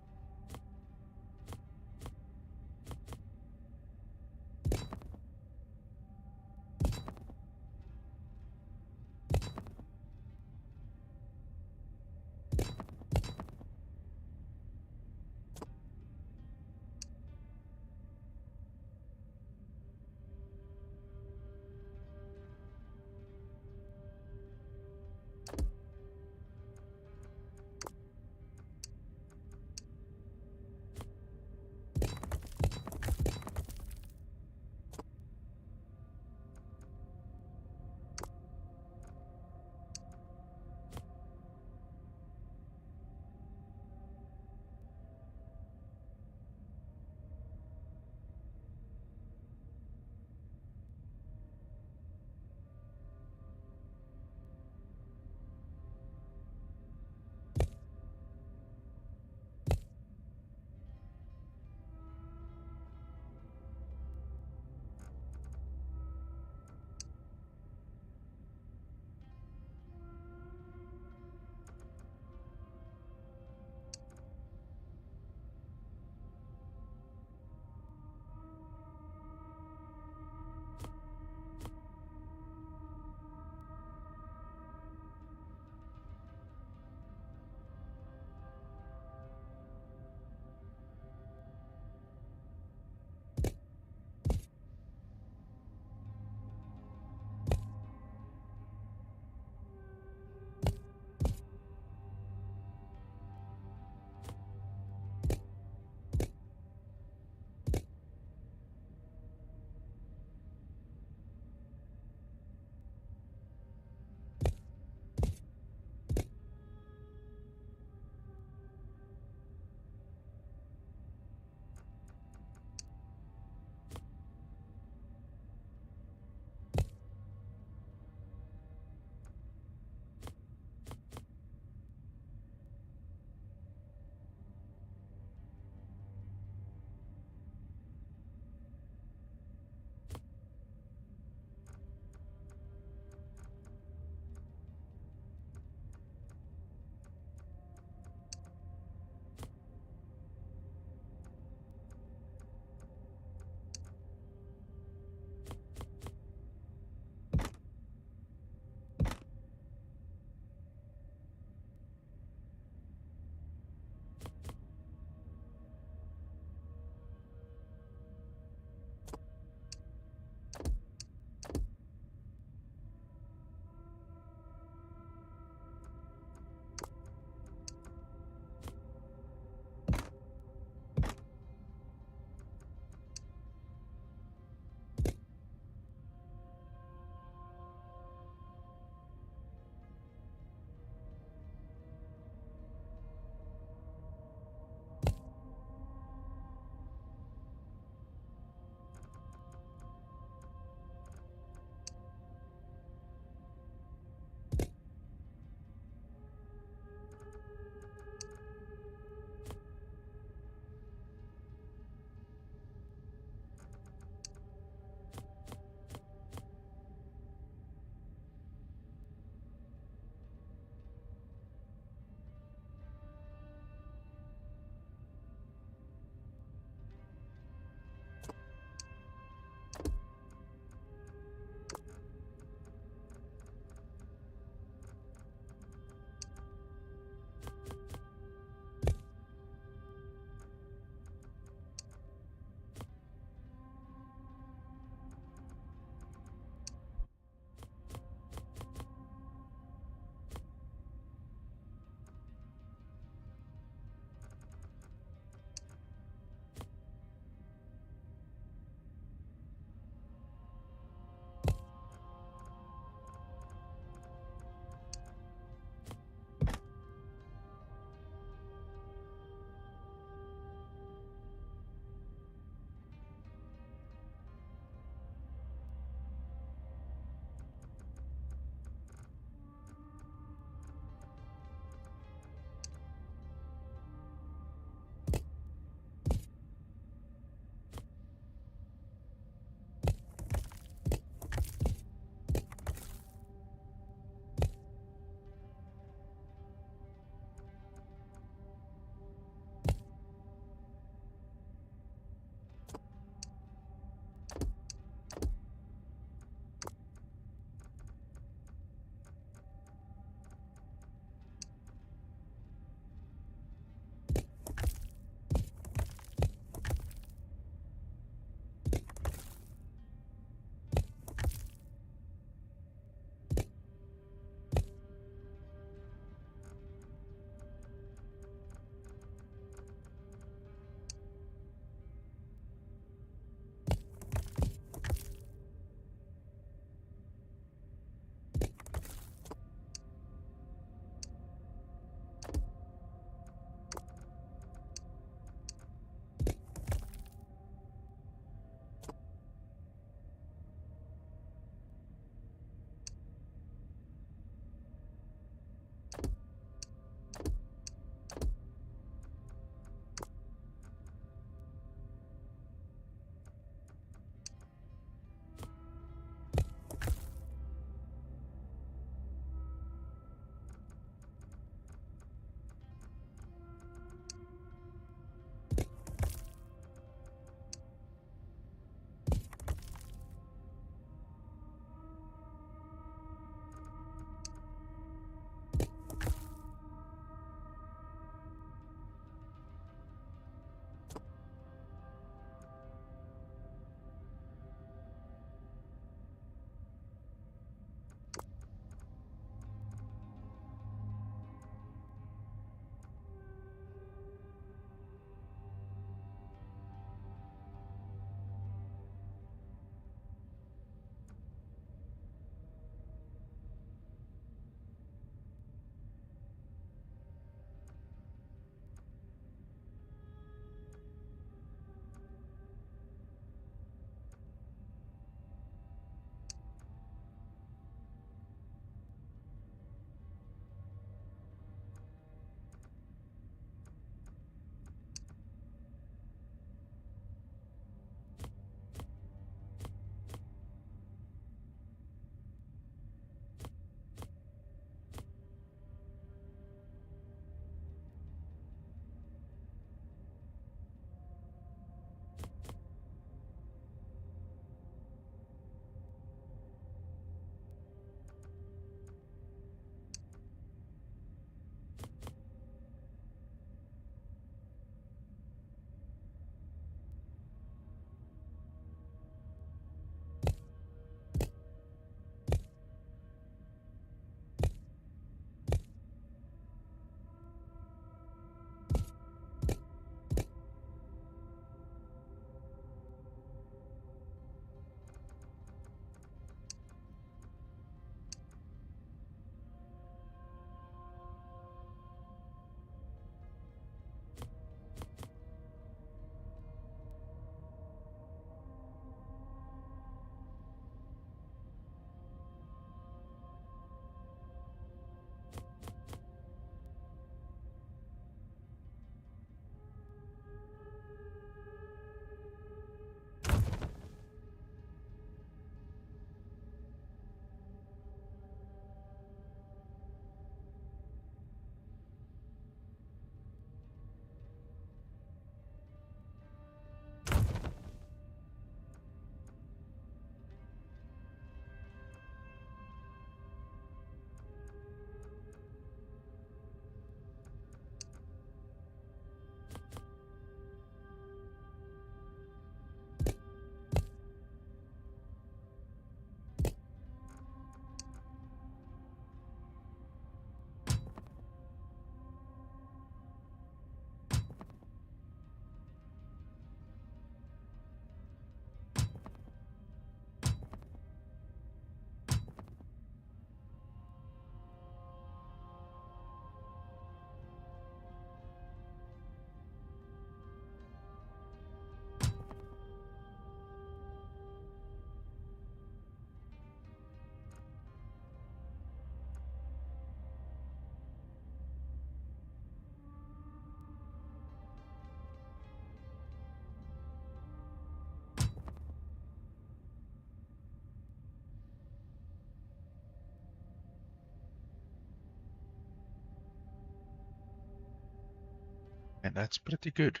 And that's pretty good.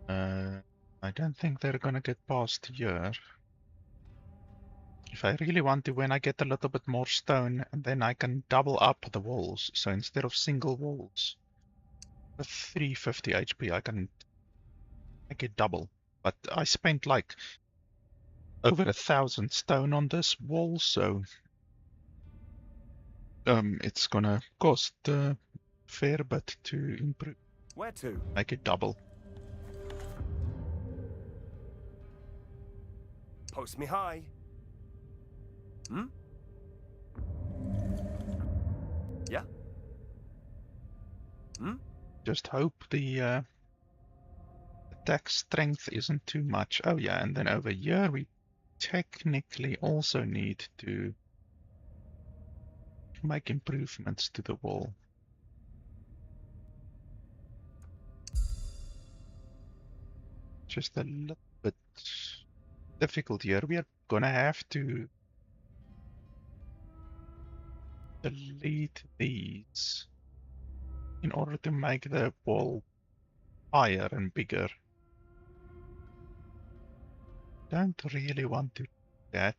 I don't think they're gonna get past here. If I really want to, when I get a little bit more stone, then I can double up the walls. So instead of single walls with 350 HP, I can make it double. But I spent like over 1,000 stone on this wall, so it's gonna cost a fair bit to improve, Where to? make it double. Post me high. Hmm? Yeah? Hmm? Just hope the attack strength isn't too much. Oh yeah, and then over here we technically also need to make improvements to the wall. Just a little bit difficult here. We are gonna have to delete these in order to make the wall higher and bigger. Don't really want to do that.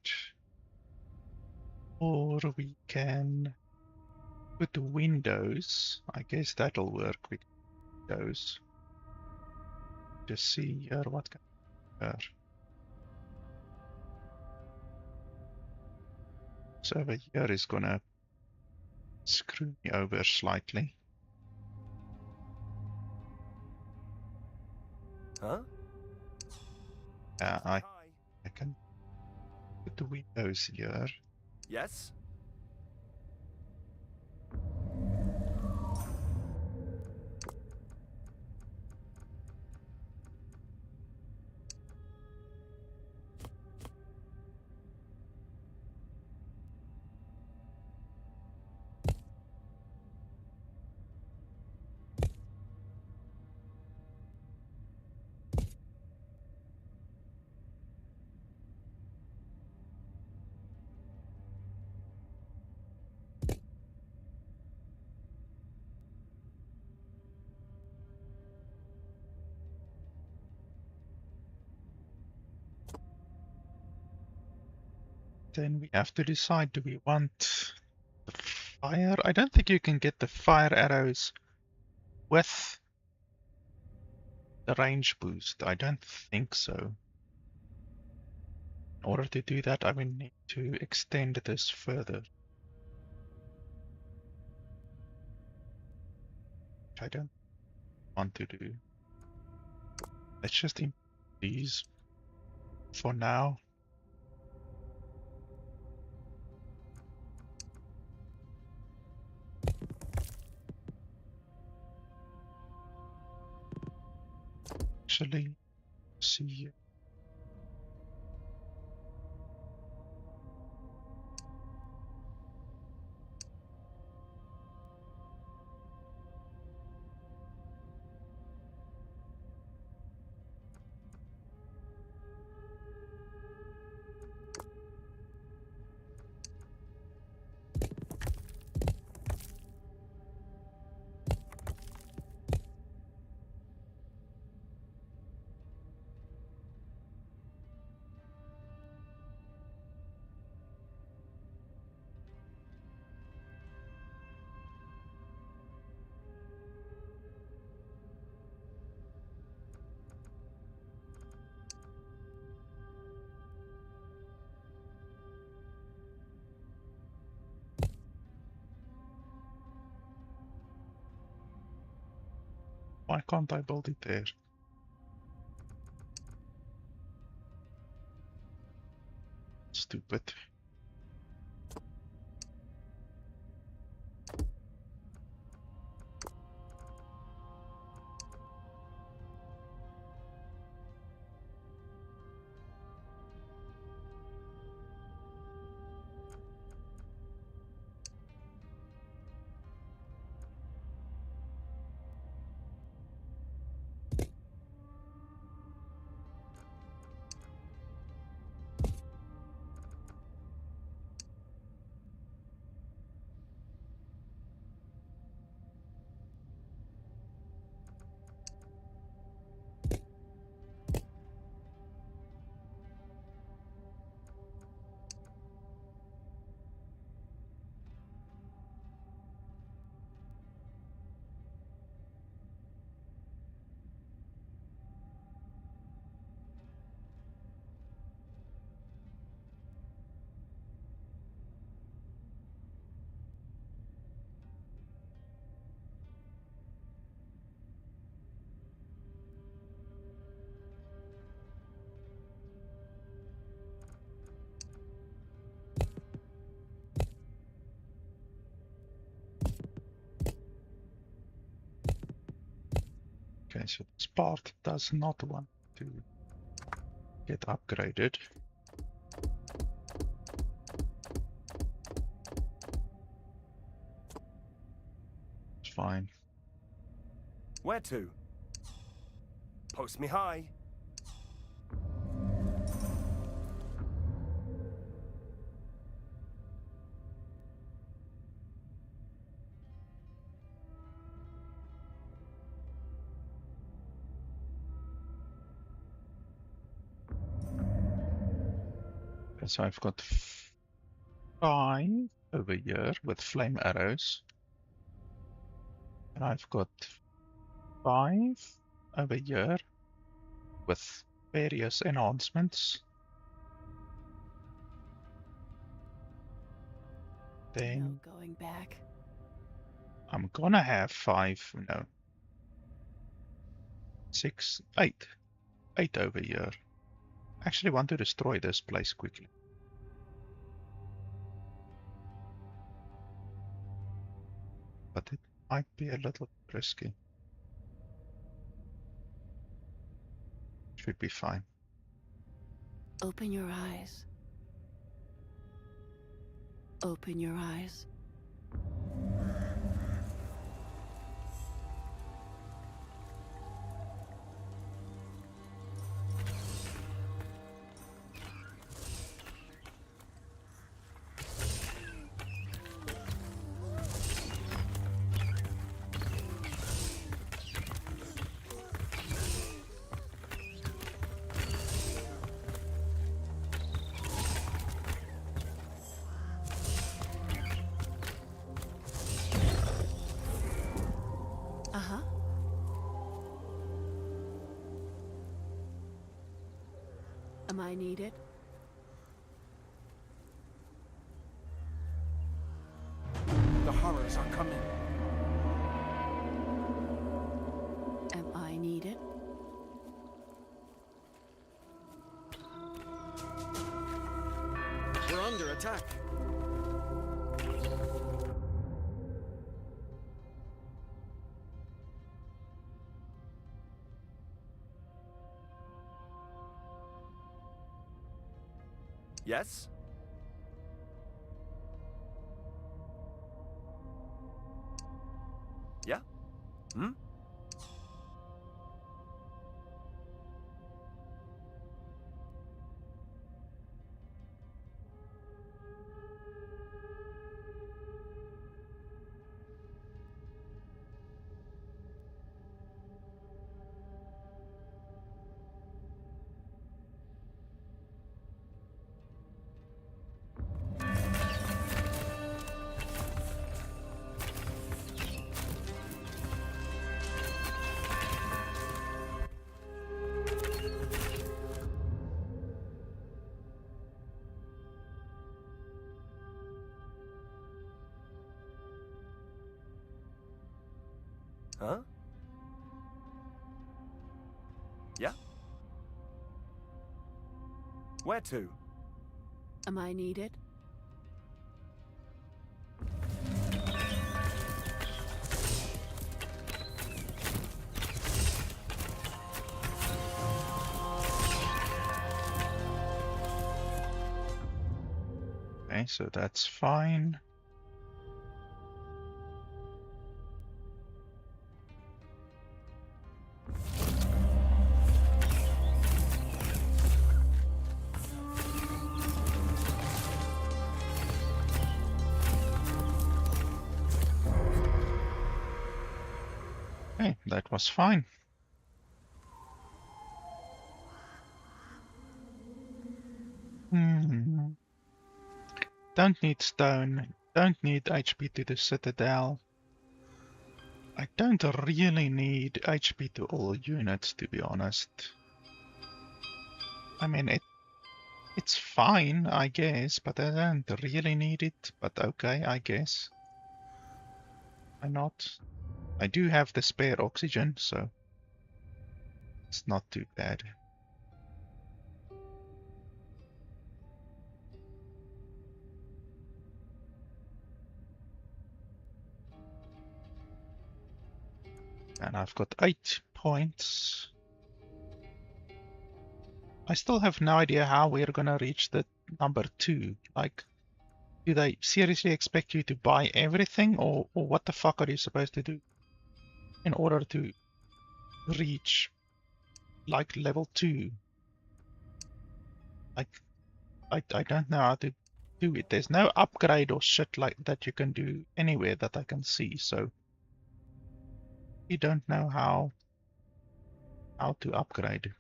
Or we can put windows. I guess that'll work with windows. Just see here what can occur. So over here is gonna screw me over slightly. Huh? I High. can put the windows here. Yes? Then we have to decide, do we want the fire? I don't think you can get the fire arrows with the range boost. I don't think so. In order to do that, I will need to extend this further. Which I don't want to do. Let's just import these for now. Actually, see. Why can't I build it there? Stupid. Okay, so this part does not want to get upgraded. It's fine. Where to? Post me high. Okay, so I've got 5 over here with flame arrows. And I've got 5 over here with various enhancements. Then No going back. I'm gonna have 5, no, 6, 8. 8 over here. Actually want to destroy this place quickly. But it might be a little risky. Should be fine. Open your eyes. Open your eyes. Uh-huh. Am I needed? The horrors are coming. Am I needed? We're under attack. Yes? Yeah? Hmm? Huh? Yeah? Where to? Am I needed? Okay, so that's fine. Okay, that was fine. Don't need stone, don't need HP to the citadel. I don't really need HP to all units, to be honest. I mean, it's fine, I guess, but I don't really need it. But okay, I guess. Why not? I do have the spare oxygen, so it's not too bad. And I've got 8 points. I still have no idea how we're gonna reach the number 2. Like, do they seriously expect you to buy everything, or what the fuck are you supposed to do in order to reach like level 2? Like, I don't know how to do it. There's no upgrade or shit like that you can do anywhere that I can see, so you don't know how to upgrade.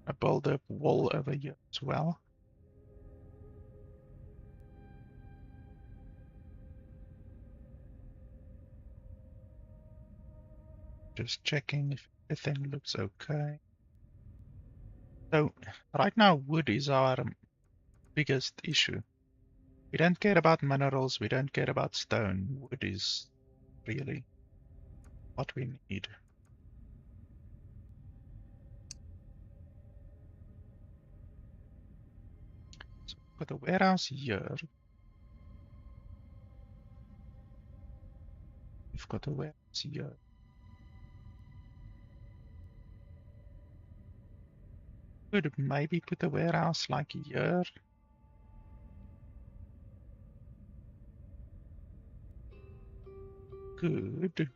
I build a wall over here as well. Just checking if everything looks okay. So right now wood is our biggest issue. We don't care about minerals, we don't care about stone. Wood is really what we need. So put a warehouse here. We've got a warehouse here. Could maybe put a warehouse like here. Good.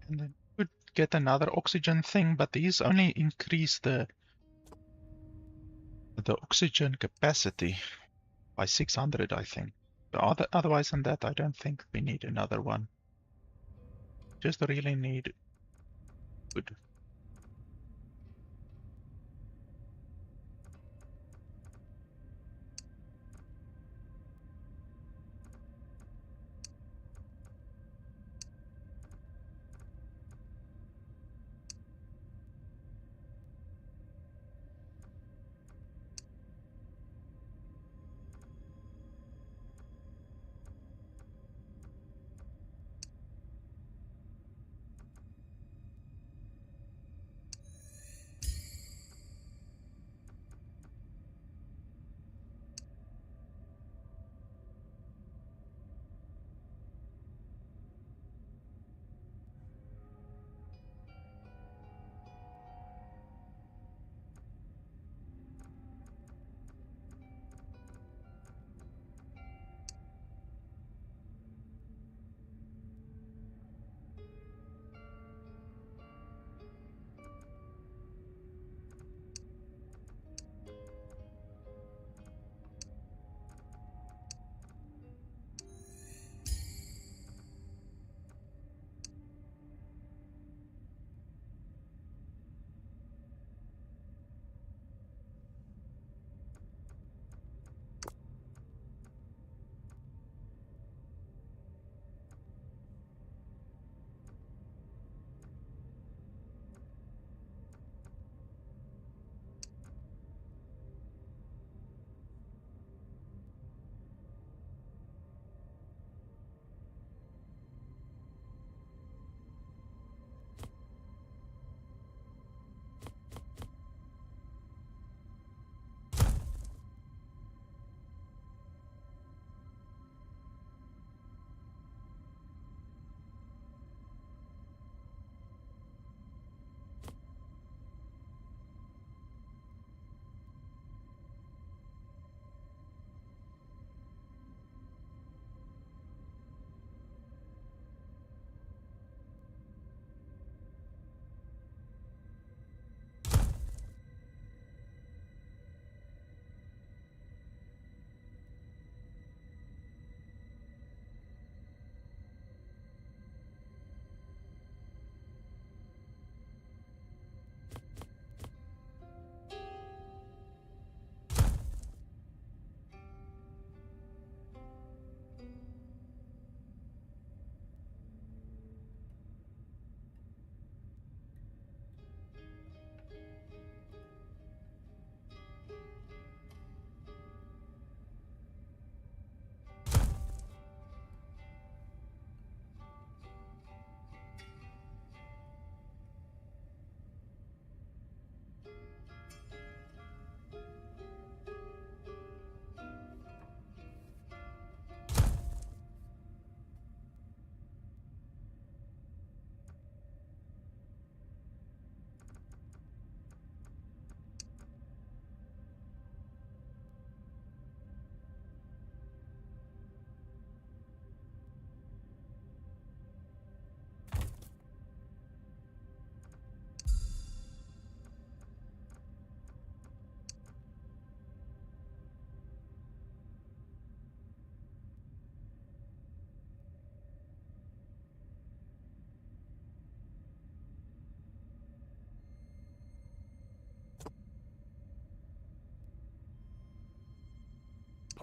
And then could get another oxygen thing, but these only increase the oxygen capacity by 600, I think. But otherwise than that, I don't think we need another one. Just really need wood.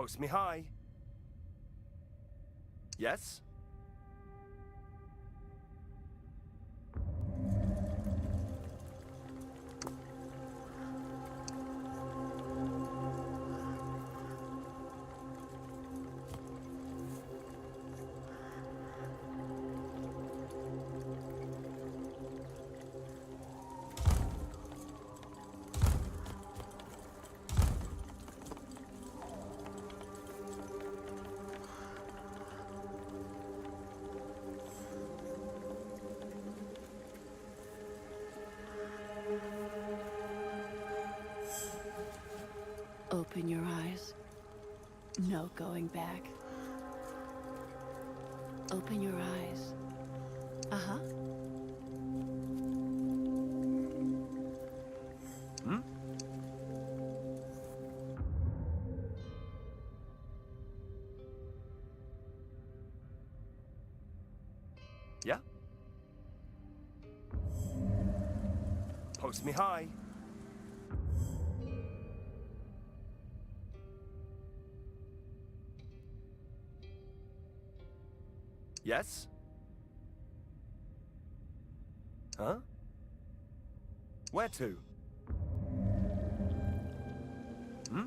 Post me high. Yes? Open your eyes. No going back. Open your eyes. Uh-huh. Hmm? Yeah? Post me high. Yes? Huh? Where to? Hmm?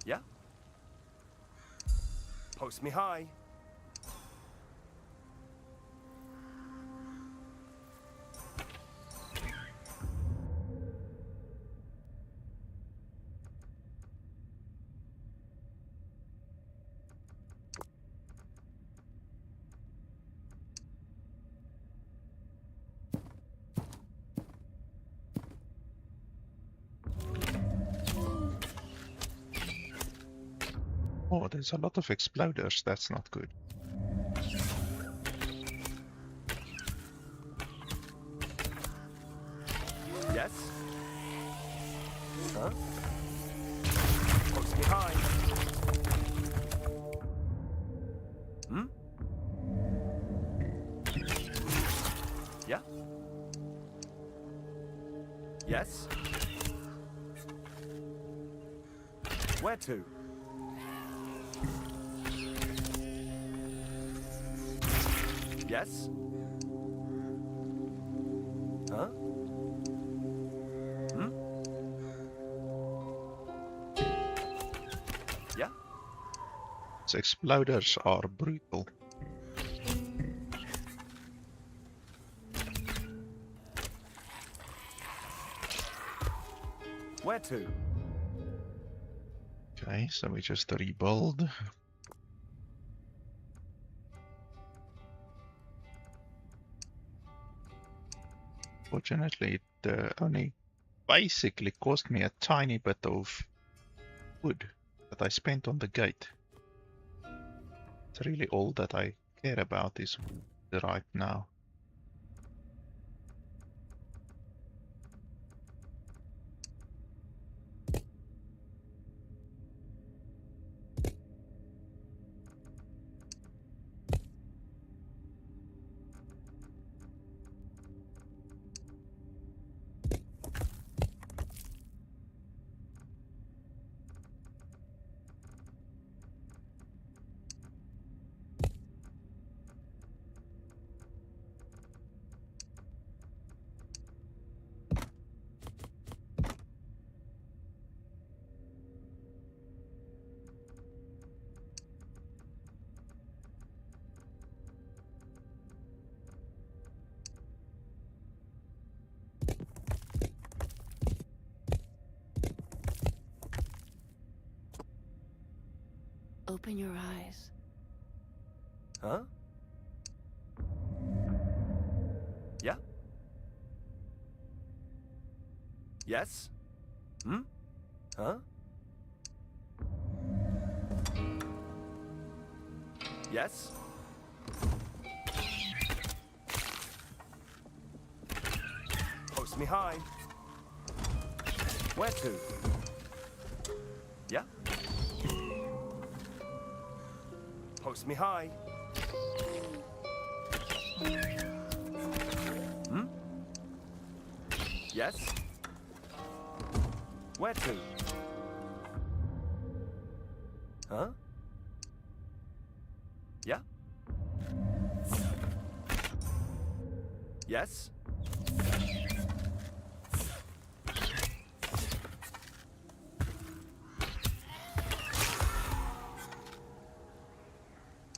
Yeah? Post me high. Oh, there's a lot of exploders. That's not good. Yes? Huh? Post me high. Hmm? Yeah? Yes? Where to? Yes? Huh? Hmm? Yeah? These exploders are brutal. Where to? Okay, so we just rebuild. Fortunately, it only basically cost me a tiny bit of wood that I spent on the gate. It's really all that I care about is wood right now. Open your eyes. Huh? Yeah? Yes? Hmm? Huh? Yes? Post me high. Where to? Yeah? Post me high. Hmm? Yes? Where to? Huh? Yeah? Yes?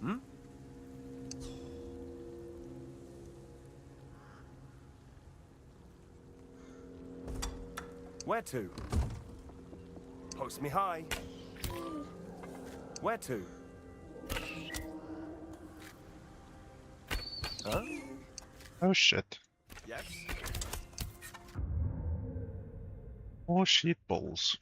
Hmm? Where to? Post me high. Where to? Huh? Oh shit. Yes? More sheet balls.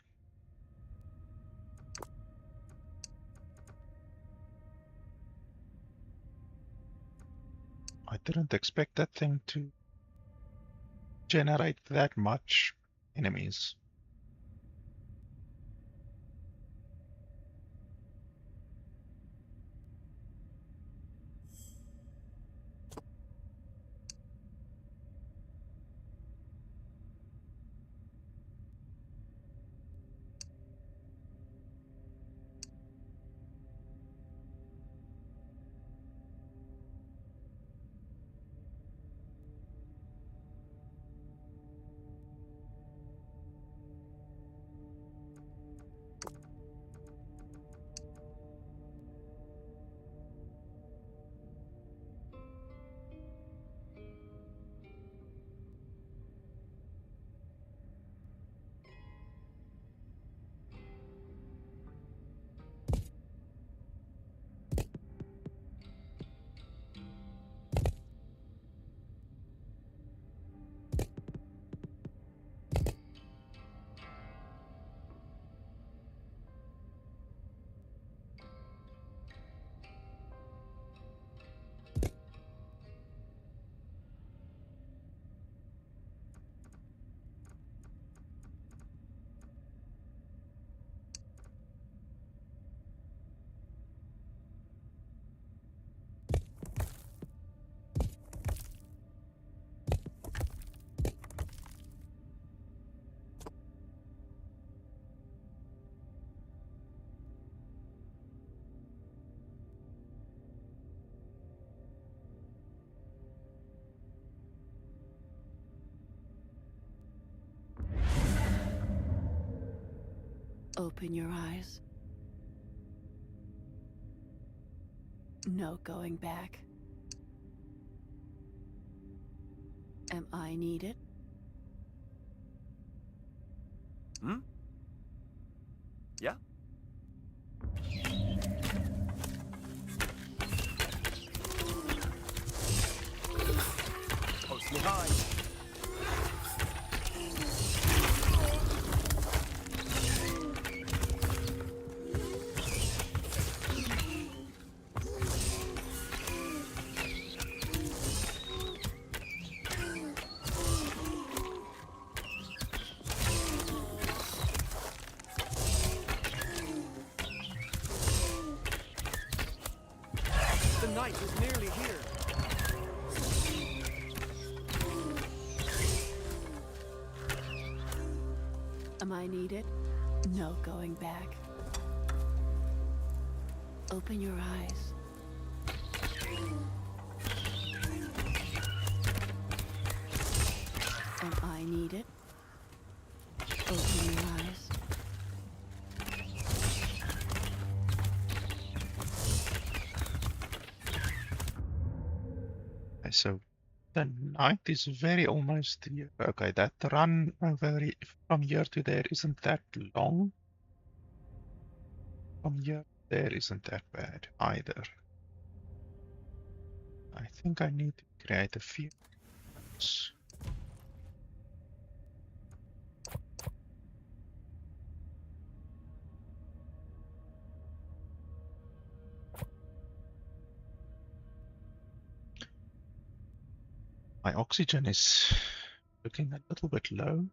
I didn't expect that thing to generate that much enemies. Open your eyes. No going back. Am I needed? Hmm? Yeah? Host me high. The night is nearly here. Am I needed? No going back. Open your eyes. Am I needed? Open your eyes. Okay, so the night is very almost here. Okay, that run from here to there isn't that long. From here to there isn't that bad either. I think I need to create a few. My oxygen is looking a little bit low.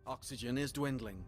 Oxygen is dwindling.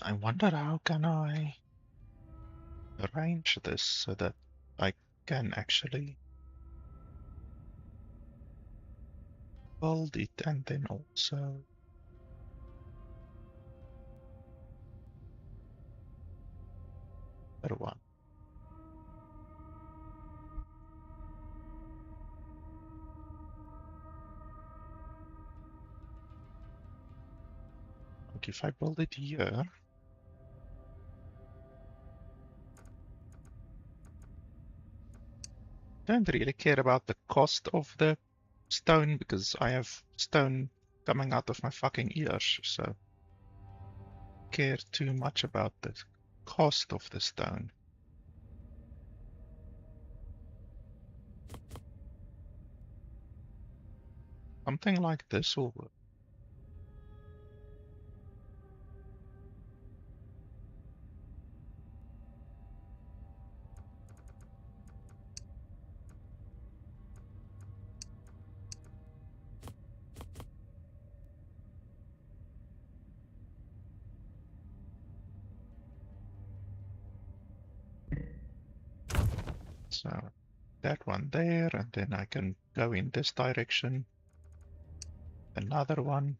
I wonder how can I arrange this so that I can actually build it and then also other one. Like if I build it here, Don't really care about the cost of the stone because I have stone coming out of my fucking ears, so care too much about the cost of the stone. Something like this will work. So that one there, and then I can go in this direction. Another one.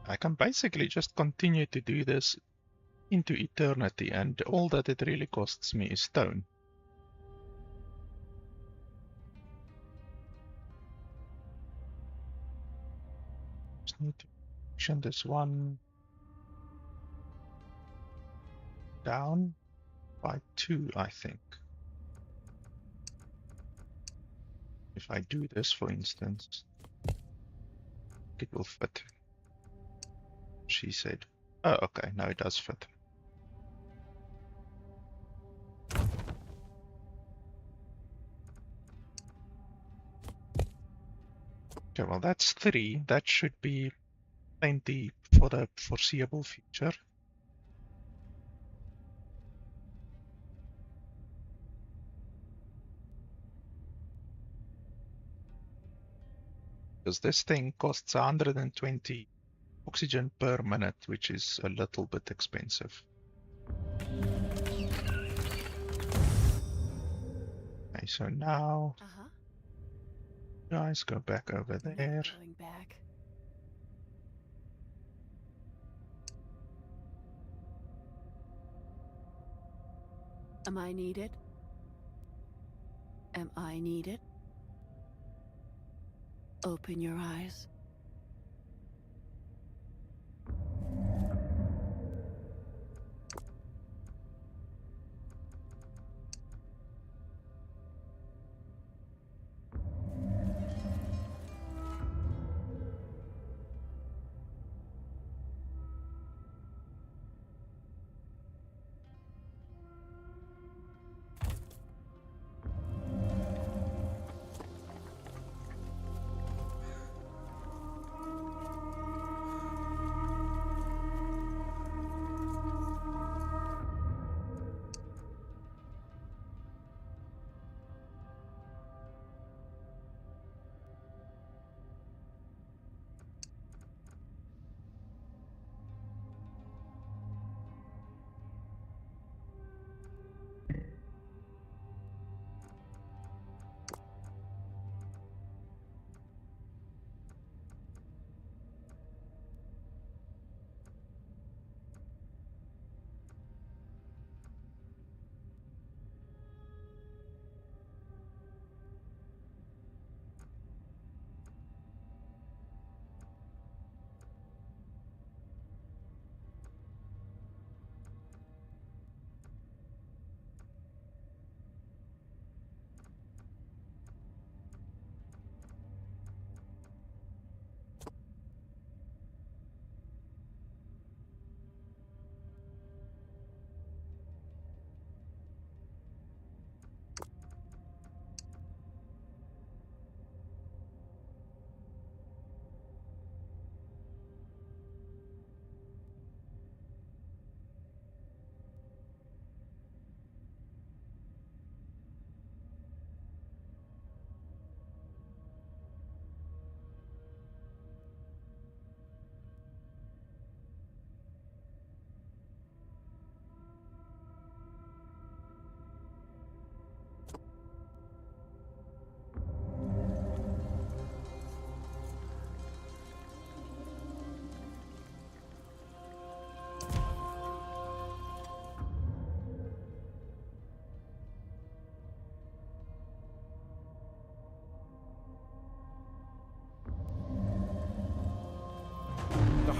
I can basically just continue to do this into eternity, and all that it really costs me is stone. Just need to position this one down by 2, I think. If I do this, for instance, it will fit. She said. Oh, okay, now it does fit. Okay, well that's 3. That should be plenty for the foreseeable future. Because this thing costs 120 oxygen per minute, which is a little bit expensive. Okay, so now guys go back over there. Going back. Am I needed? Am I needed? Open your eyes.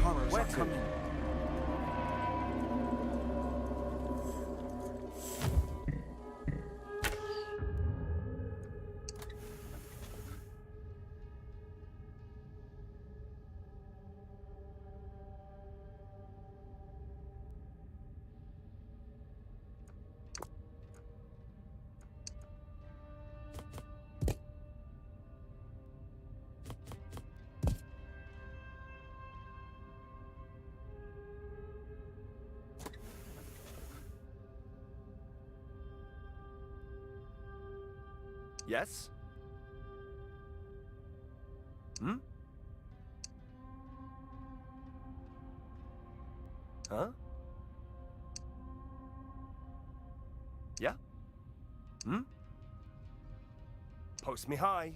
horrors Where are to? coming. Yes? Hmm? Huh? Yeah? Hmm? Post me high.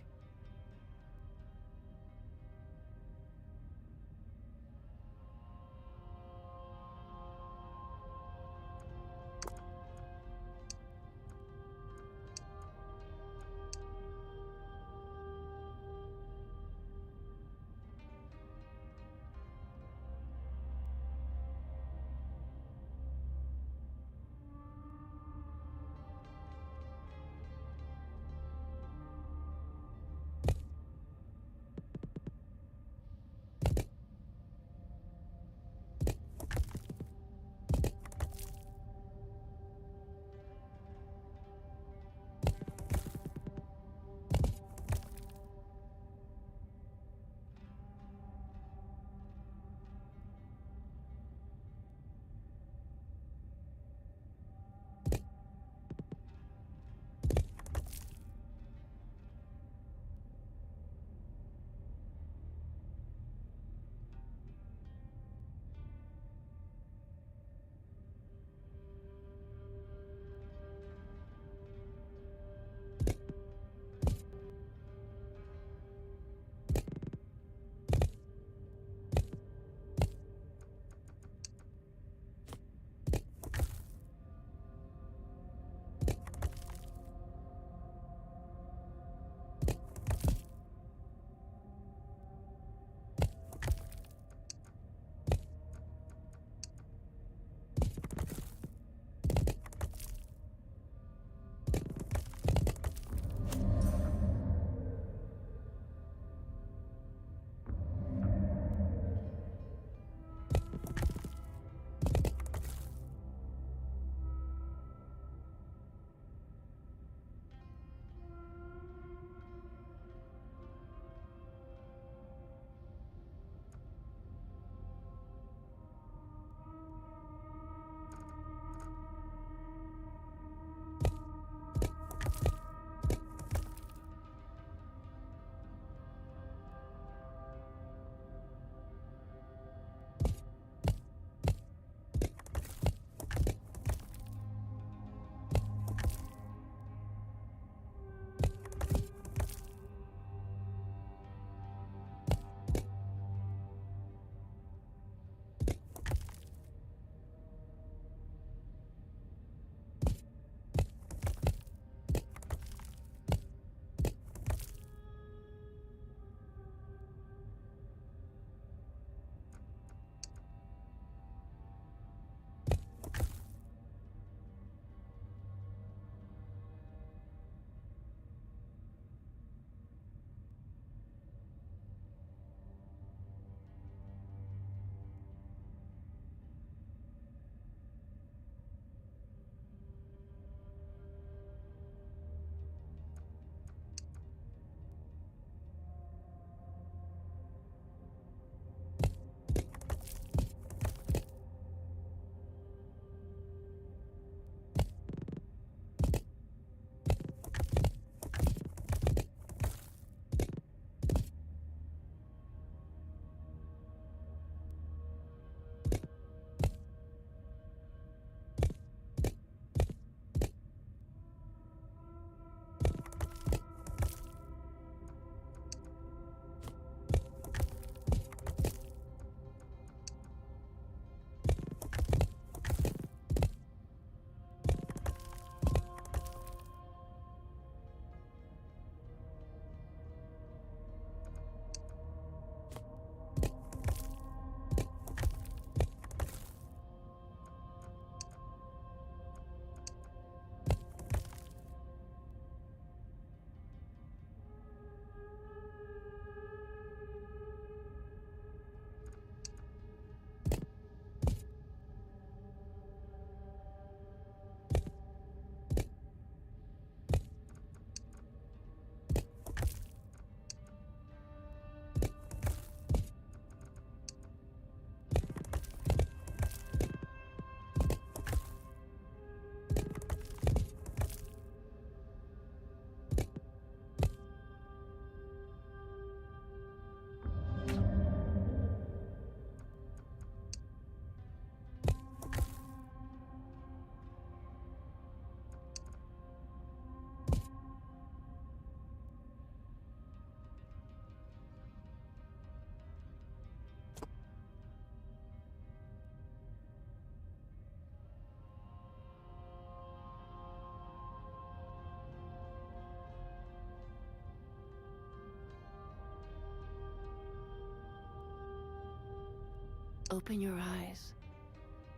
Open your eyes.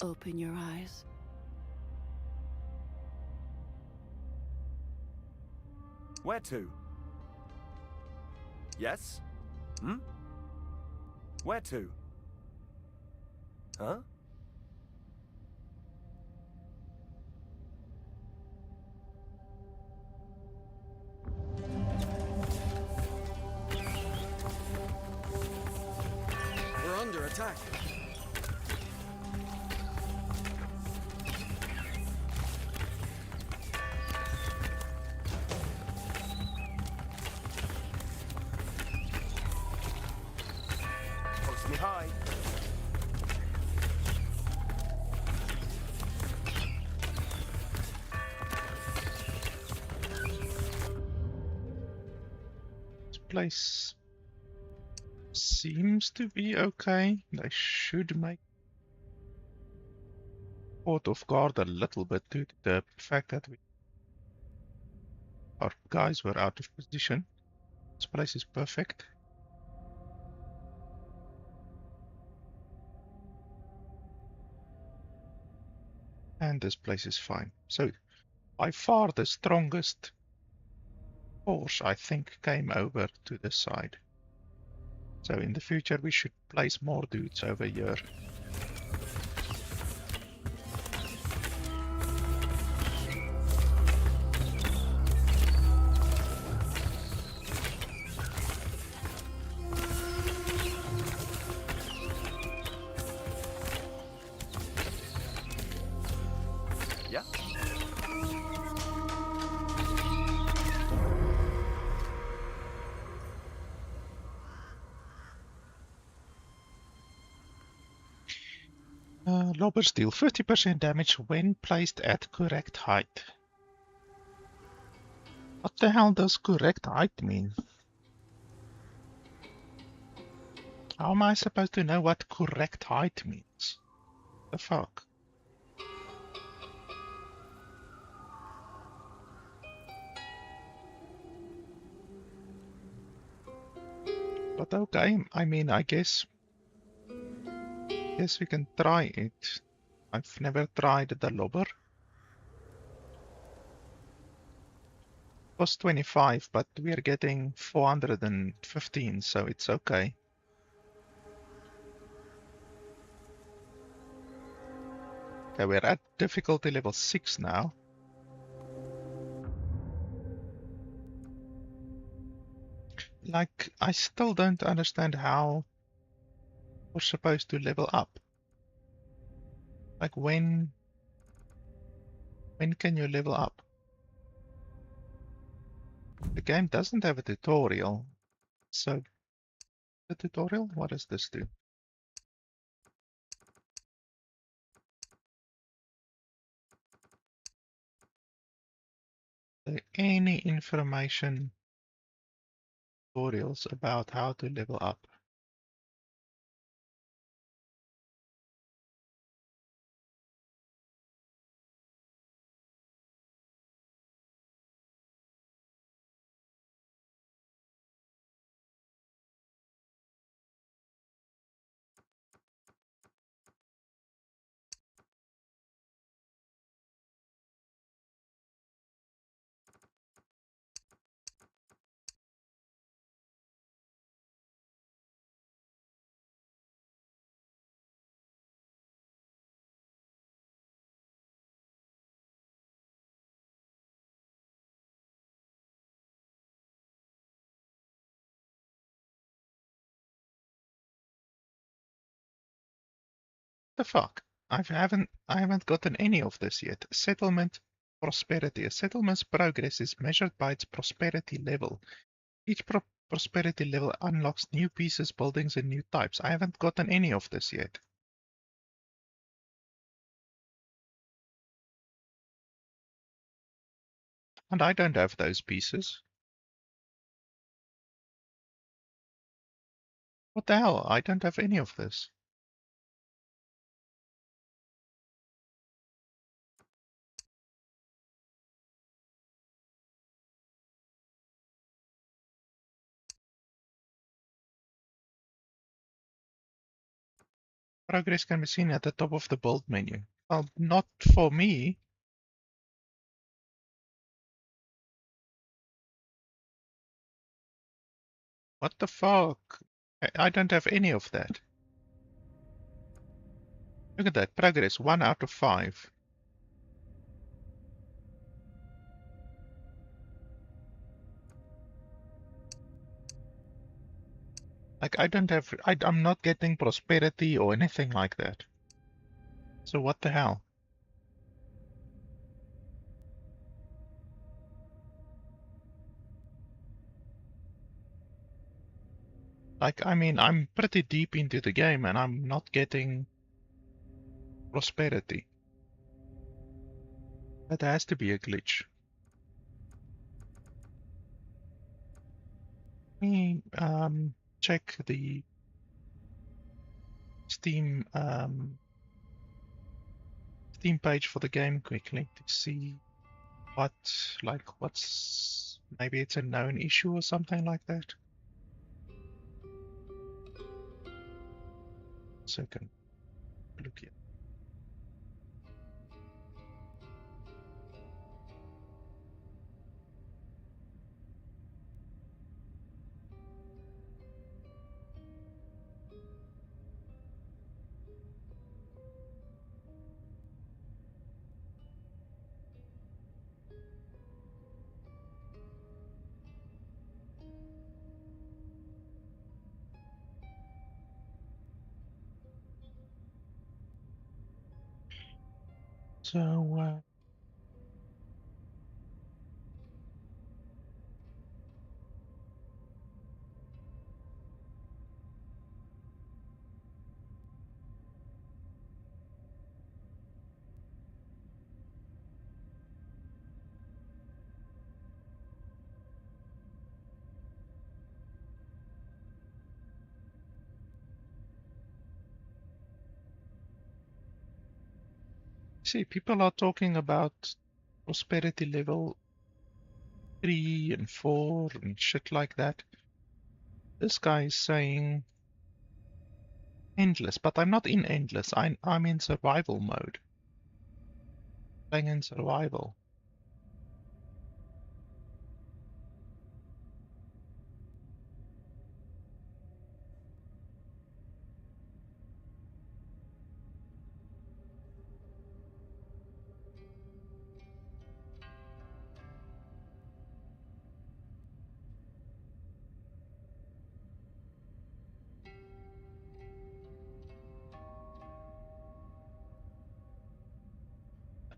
Open your eyes. Where to? Yes? Hmm? Where to? Huh? We're under attack. Post me high. This place seems to be okay. They should make caught off guard a little bit due to the fact that our guys were out of position. This place is perfect. And this place is fine. So, by far the strongest force, I think, came over to the side. So in the future we should place more dudes over here. Yeah? Lobbers deal 50% damage when placed at correct height. What the hell does correct height mean? How am I supposed to know what correct height means? The fuck? But okay, I mean, I guess we can try it. I've never tried the lobber. Was 25, but we're getting 415, so it's okay. Okay, we're at difficulty level 6 now. Like, I still don't understand how we're supposed to level up. Like, when can you level up? The game doesn't have a tutorial, so the tutorial? What does this do? Are there any information tutorials about how to level up? The fuck? I haven't gotten any of this yet. Settlement prosperity. A settlement's progress is measured by its prosperity level. Each prosperity level unlocks new pieces, buildings, and new types. I haven't gotten any of this yet. And I don't have those pieces. What the hell? I don't have any of this. Progress can be seen at the top of the build menu. Well, not for me. What the fuck? I don't have any of that. Look at that. Progress 1 out of 5. Like, I don't have. I'm not getting prosperity or anything like that. So, what the hell? Like, I mean, I'm pretty deep into the game and I'm not getting prosperity. That has to be a glitch. Let me check the Steam Steam page for the game quickly to see what's maybe it's a known issue or something like that. Second, look here. So see, people are talking about prosperity level 3 and 4 and shit like that. This guy is saying endless, but I'm not in endless. I'm in survival mode. Playing in survival.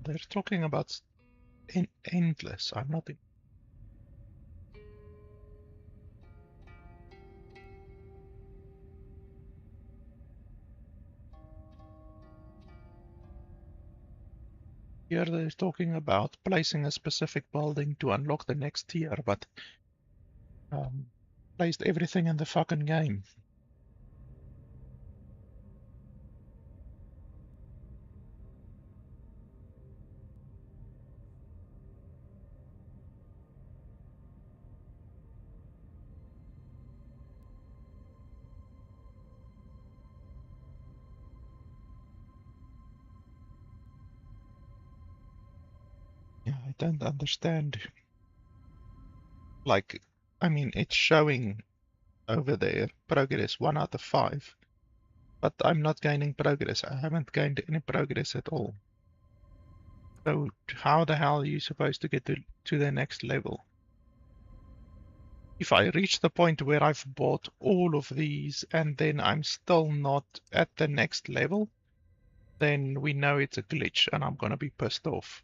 They're talking about endless. I'm not in. Here they're talking about placing a specific building to unlock the next tier, but placed everything in the fucking game. Yeah, I don't understand. Like, I mean, it's showing over there progress 1 out of 5, but I'm not gaining progress. I haven't gained any progress at all. So how the hell are you supposed to get to the next level? If I reach the point where I've bought all of these and then I'm still not at the next level, then we know it's a glitch and I'm gonna be pissed off.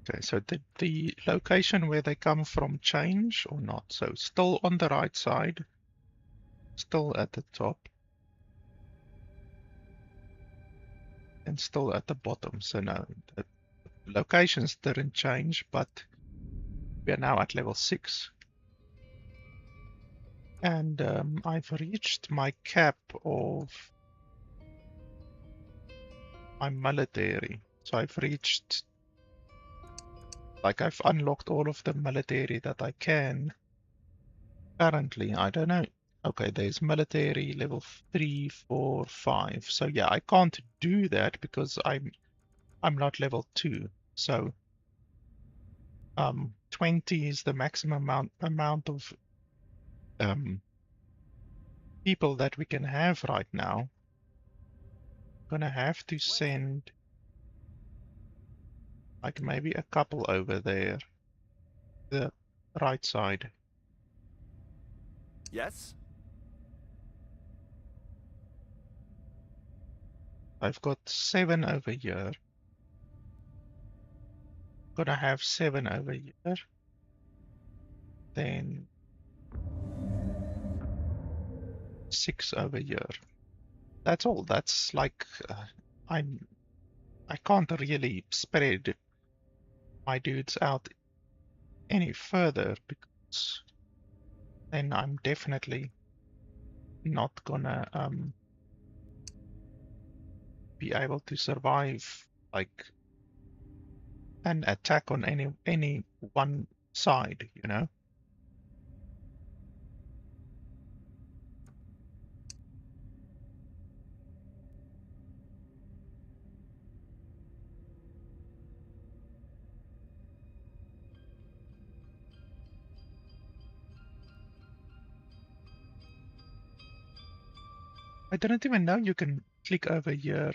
Okay, so did the location where they come from change or not? So still on the right side, still at the top, and still at the bottom. So no, the locations didn't change, but we are now at level 6. And I've reached my cap of my military. So I've reached, like, I've unlocked all of the military that I can. Currently, I don't know. Okay, there's military level 3, 4, 5. So yeah, I can't do that because I'm not level 2. So 20 is the maximum amount of people that we can have right now. Gonna have to send like maybe a couple over there, the right side. Yes? I've got 7 over here. Gonna have 7 over here. Then 6 over here. That's all. That's like I can't really spread my dudes out any further because then I'm definitely not gonna be able to survive like an attack on any one side, you know? I didn't even know you can click over here.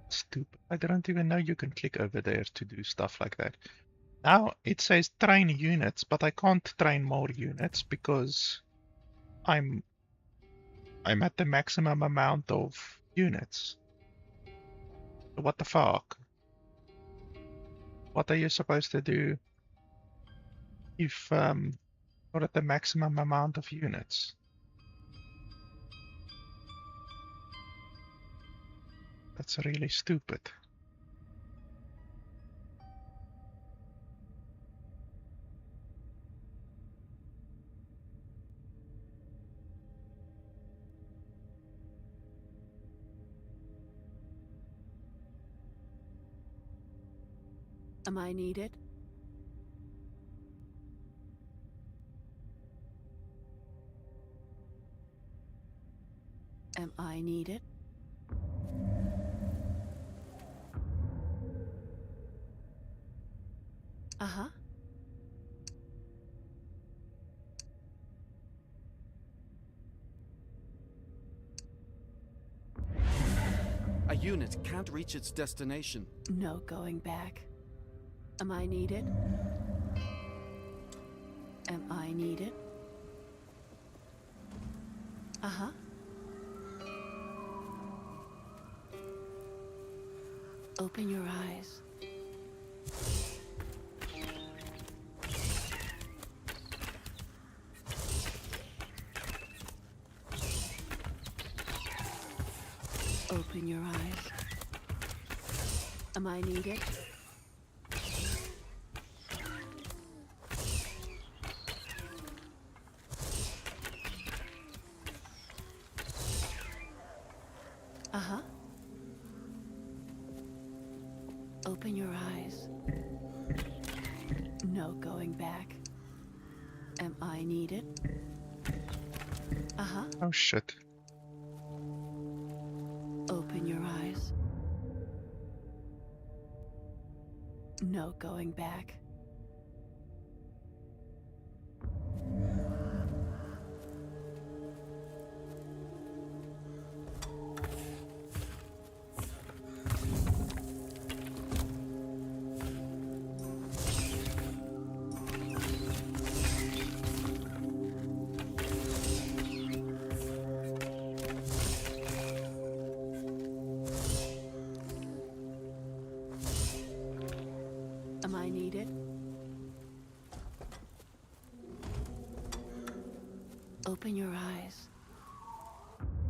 Stupid. I didn't even know you can click over there to do stuff like that. Now it says train units, but I can't train more units because I'm at the maximum amount of units. What the fuck? What are you supposed to do if you're at the maximum amount of units? That's really stupid. Am I needed? Am I needed? Uh-huh. A unit can't reach its destination. No going back. Am I needed? Am I needed? Uh-huh. Open your eyes. Open your eyes. Am I needed? Uh-huh. Open your eyes. No going back. Am I needed? Uh-huh. Oh shit. Open your eyes. No going back. Am I needed? Open your eyes.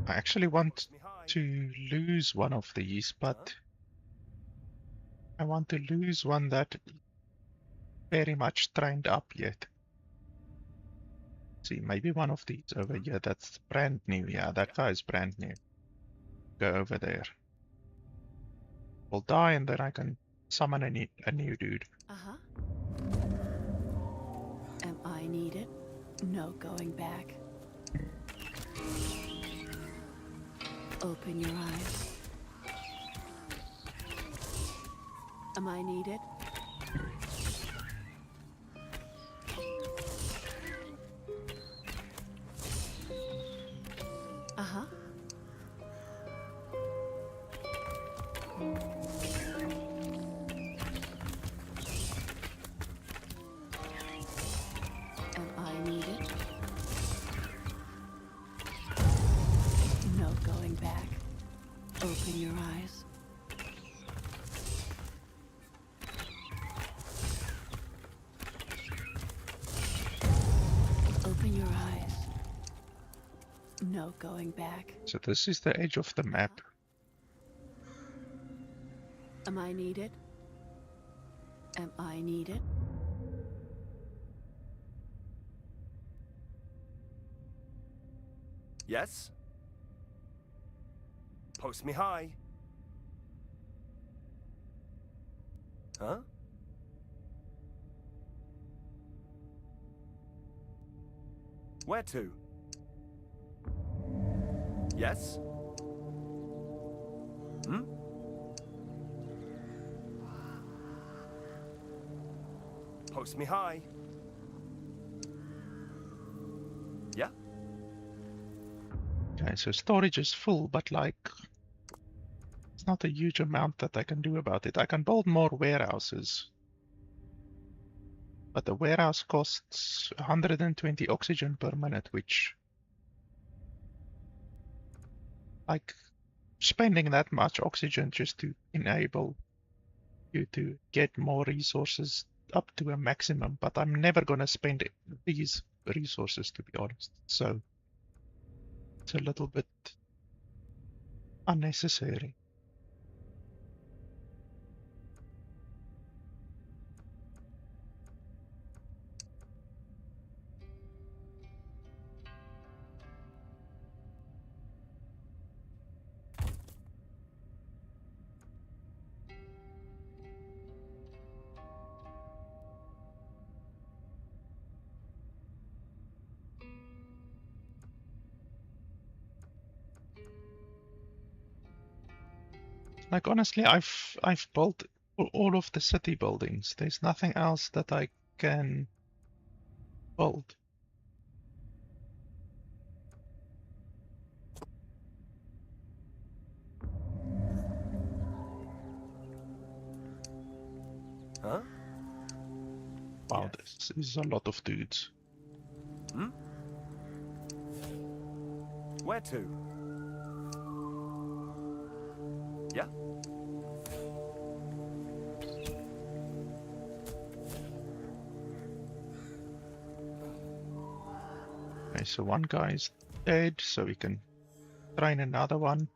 I actually want Post me high. to lose one of these, but I want to lose one that very much trained up yet. See, maybe one of these over here, that's brand new. Yeah, that guy is brand new. Go over there. Will die and then I can summon a new dude. Uh-huh. Am I needed? No going back. Open your eyes. Am I needed? Uh-huh. Am I needed? No going back. Open your eyes. Open your eyes. No going back. So this is the edge of the map. Am I needed? Am I needed? Yes? Post me high. Huh? Where to? Yes? Hmm? Post me high. Yeah? Okay, so storage is full, but like, it's not a huge amount that I can do about it. I can build more warehouses. But the warehouse costs 120 oxygen per minute, which, like, spending that much oxygen just to enable you to get more resources up to a maximum, but I'm never gonna spend these resources, to be honest. So it's a little bit unnecessary. Like, honestly, I've built all of the city buildings. There's nothing else that I can build. Huh? Wow, Yes. this is a lot of dudes. Hmm? Where to? Yeah? Okay, so one guy is dead, so we can train another one.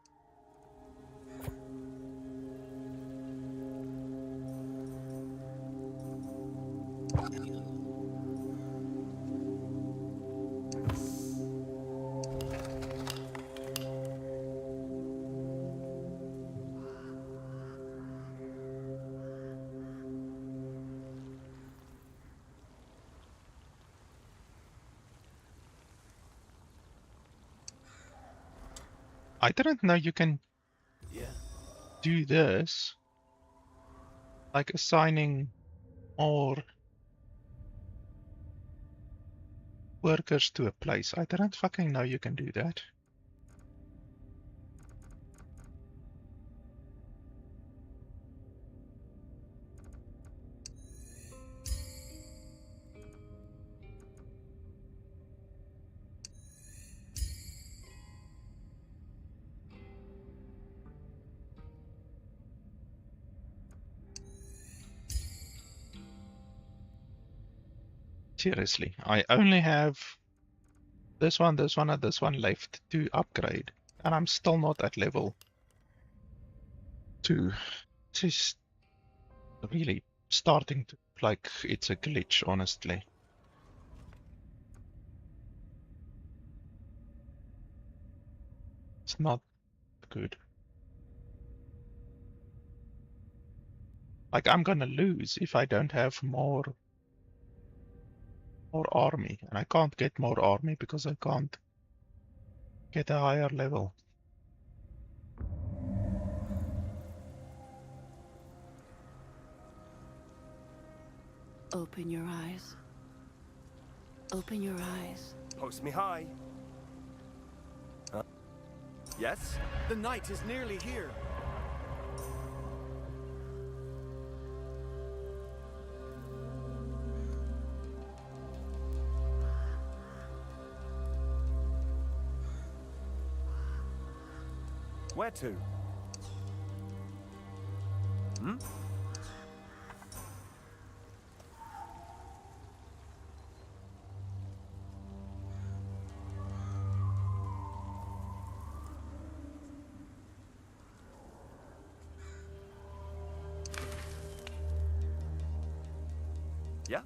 I didn't know you can Yeah. do this, like assigning more workers to a place. I didn't fucking know you can do that. Seriously, I only have this one, and this one left to upgrade. And I'm still not at level 2. It's really starting to look like it's a glitch, honestly. It's not good. Like, I'm gonna lose if I don't have more army, and I can't get more army because I can't get a higher level. Open your eyes. Open your eyes. Post me high. Yes? The night is nearly here. Where to? Hmm? Yeah?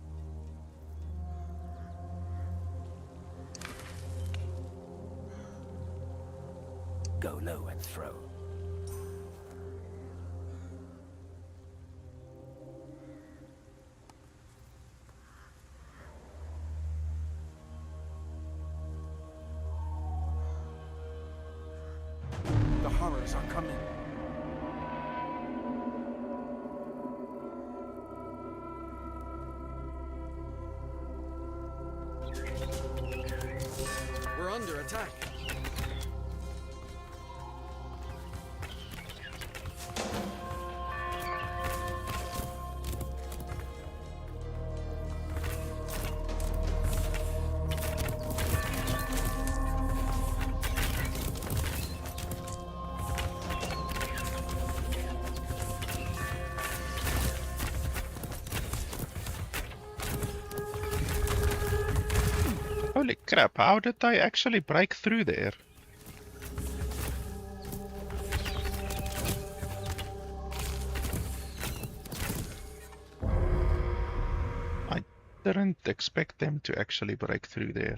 Go low and throw. The horrors are coming. We're under attack. Holy crap, how did I actually break through there? I didn't expect them to actually break through there.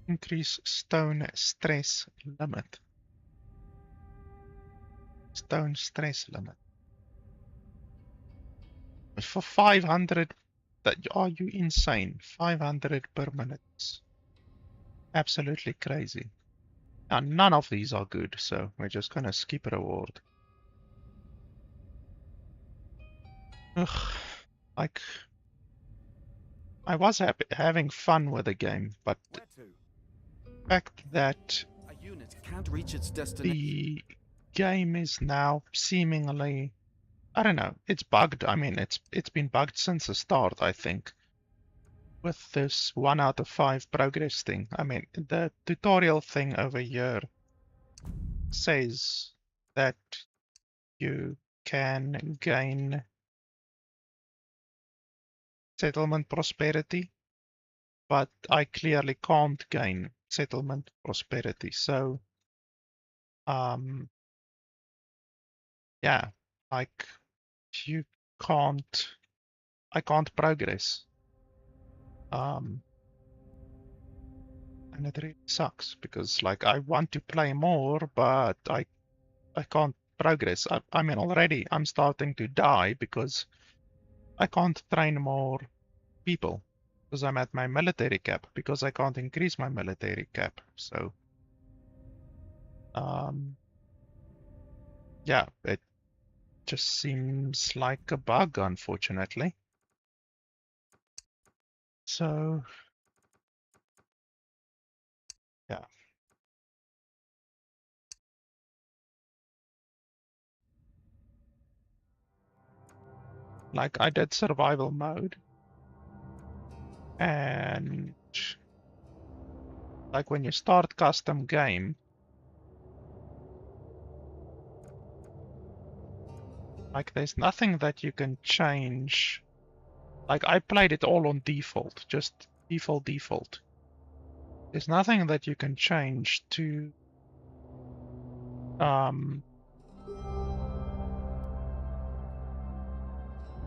Increase stone stress limit. Stone stress limit. For 500, are you insane? 500 per minute. Absolutely crazy. And none of these are good, so we're just gonna skip reward. Ugh, like, I was having fun with the game, but Where to? the fact that A unit can't reach its destination. the game is now seemingly, I don't know, it's bugged. I mean, it's been bugged since the start, I think, with this 1 out of 5 progress thing. I mean, the tutorial thing over here says that you can gain settlement prosperity, but I clearly can't gain settlement prosperity. So, yeah, like you can't, I can't progress. And it really sucks because like I want to play more, but I can't progress. I mean, already I'm starting to die because I can't train more people because I'm at my military cap, because I can't increase my military cap. So, yeah, it just seems like a bug, unfortunately. So, yeah. Like I did survival mode, and like when you start custom game, like there's nothing that you can change. Like I played it all on default, just default. There's nothing that you can change to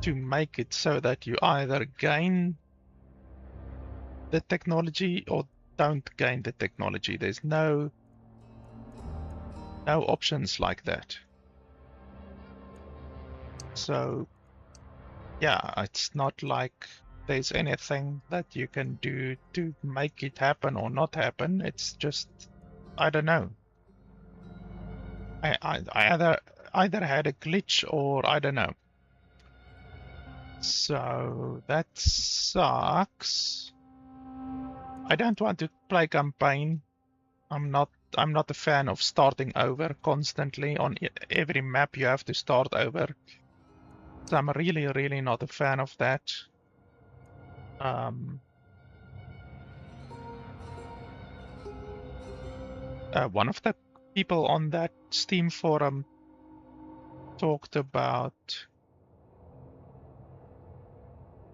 make it so that you either gain the technology or don't gain the technology. There's no options like that. So yeah, it's not like there's anything that you can do to make it happen or not happen. It's just, I don't know. I either had a glitch or I don't know. So that sucks. I don't want to play campaign. I'm not a fan of starting over constantly. On every map you have to start over. So I'm really not a fan of that. One of the people on that Steam forum talked about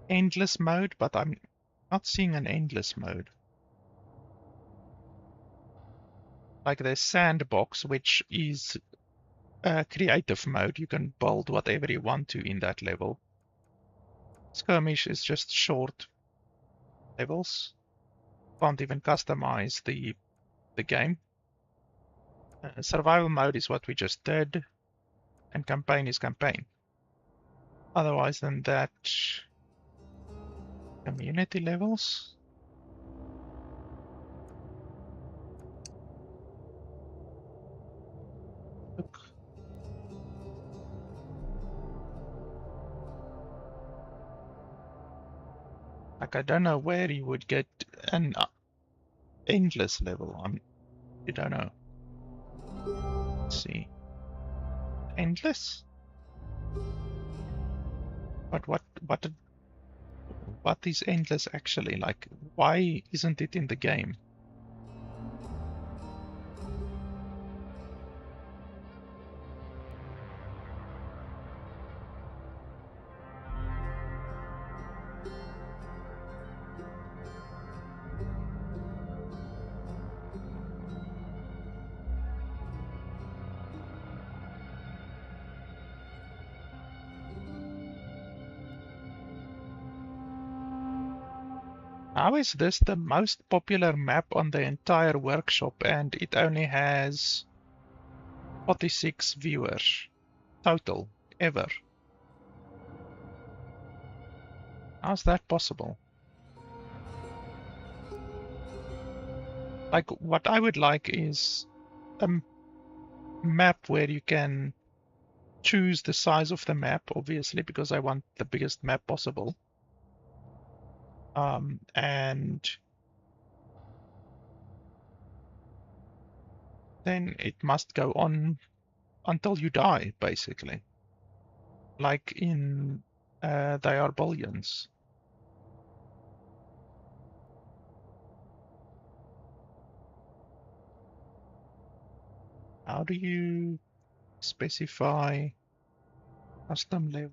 endless mode, but I'm not seeing an endless mode. Like there's sandbox, which is creative mode. You can build whatever you want to in that level. Skirmish is just short levels. Can't even customize the game. Survival mode is what we just did, and campaign is campaign. Otherwise than that, community levels. Look. Like I don't know where you would get an endless level. You don't know. Let's see. Endless? But what is endless actually? Like, why isn't it in the game? How is this the most popular map on the entire workshop and it only has 46 viewers total ever? How's that possible? Like, what I would like is a map where you can choose the size of the map, obviously, because I want the biggest map possible. And then it must go on until you die, basically. Like in They Are Billions. How do you specify custom level?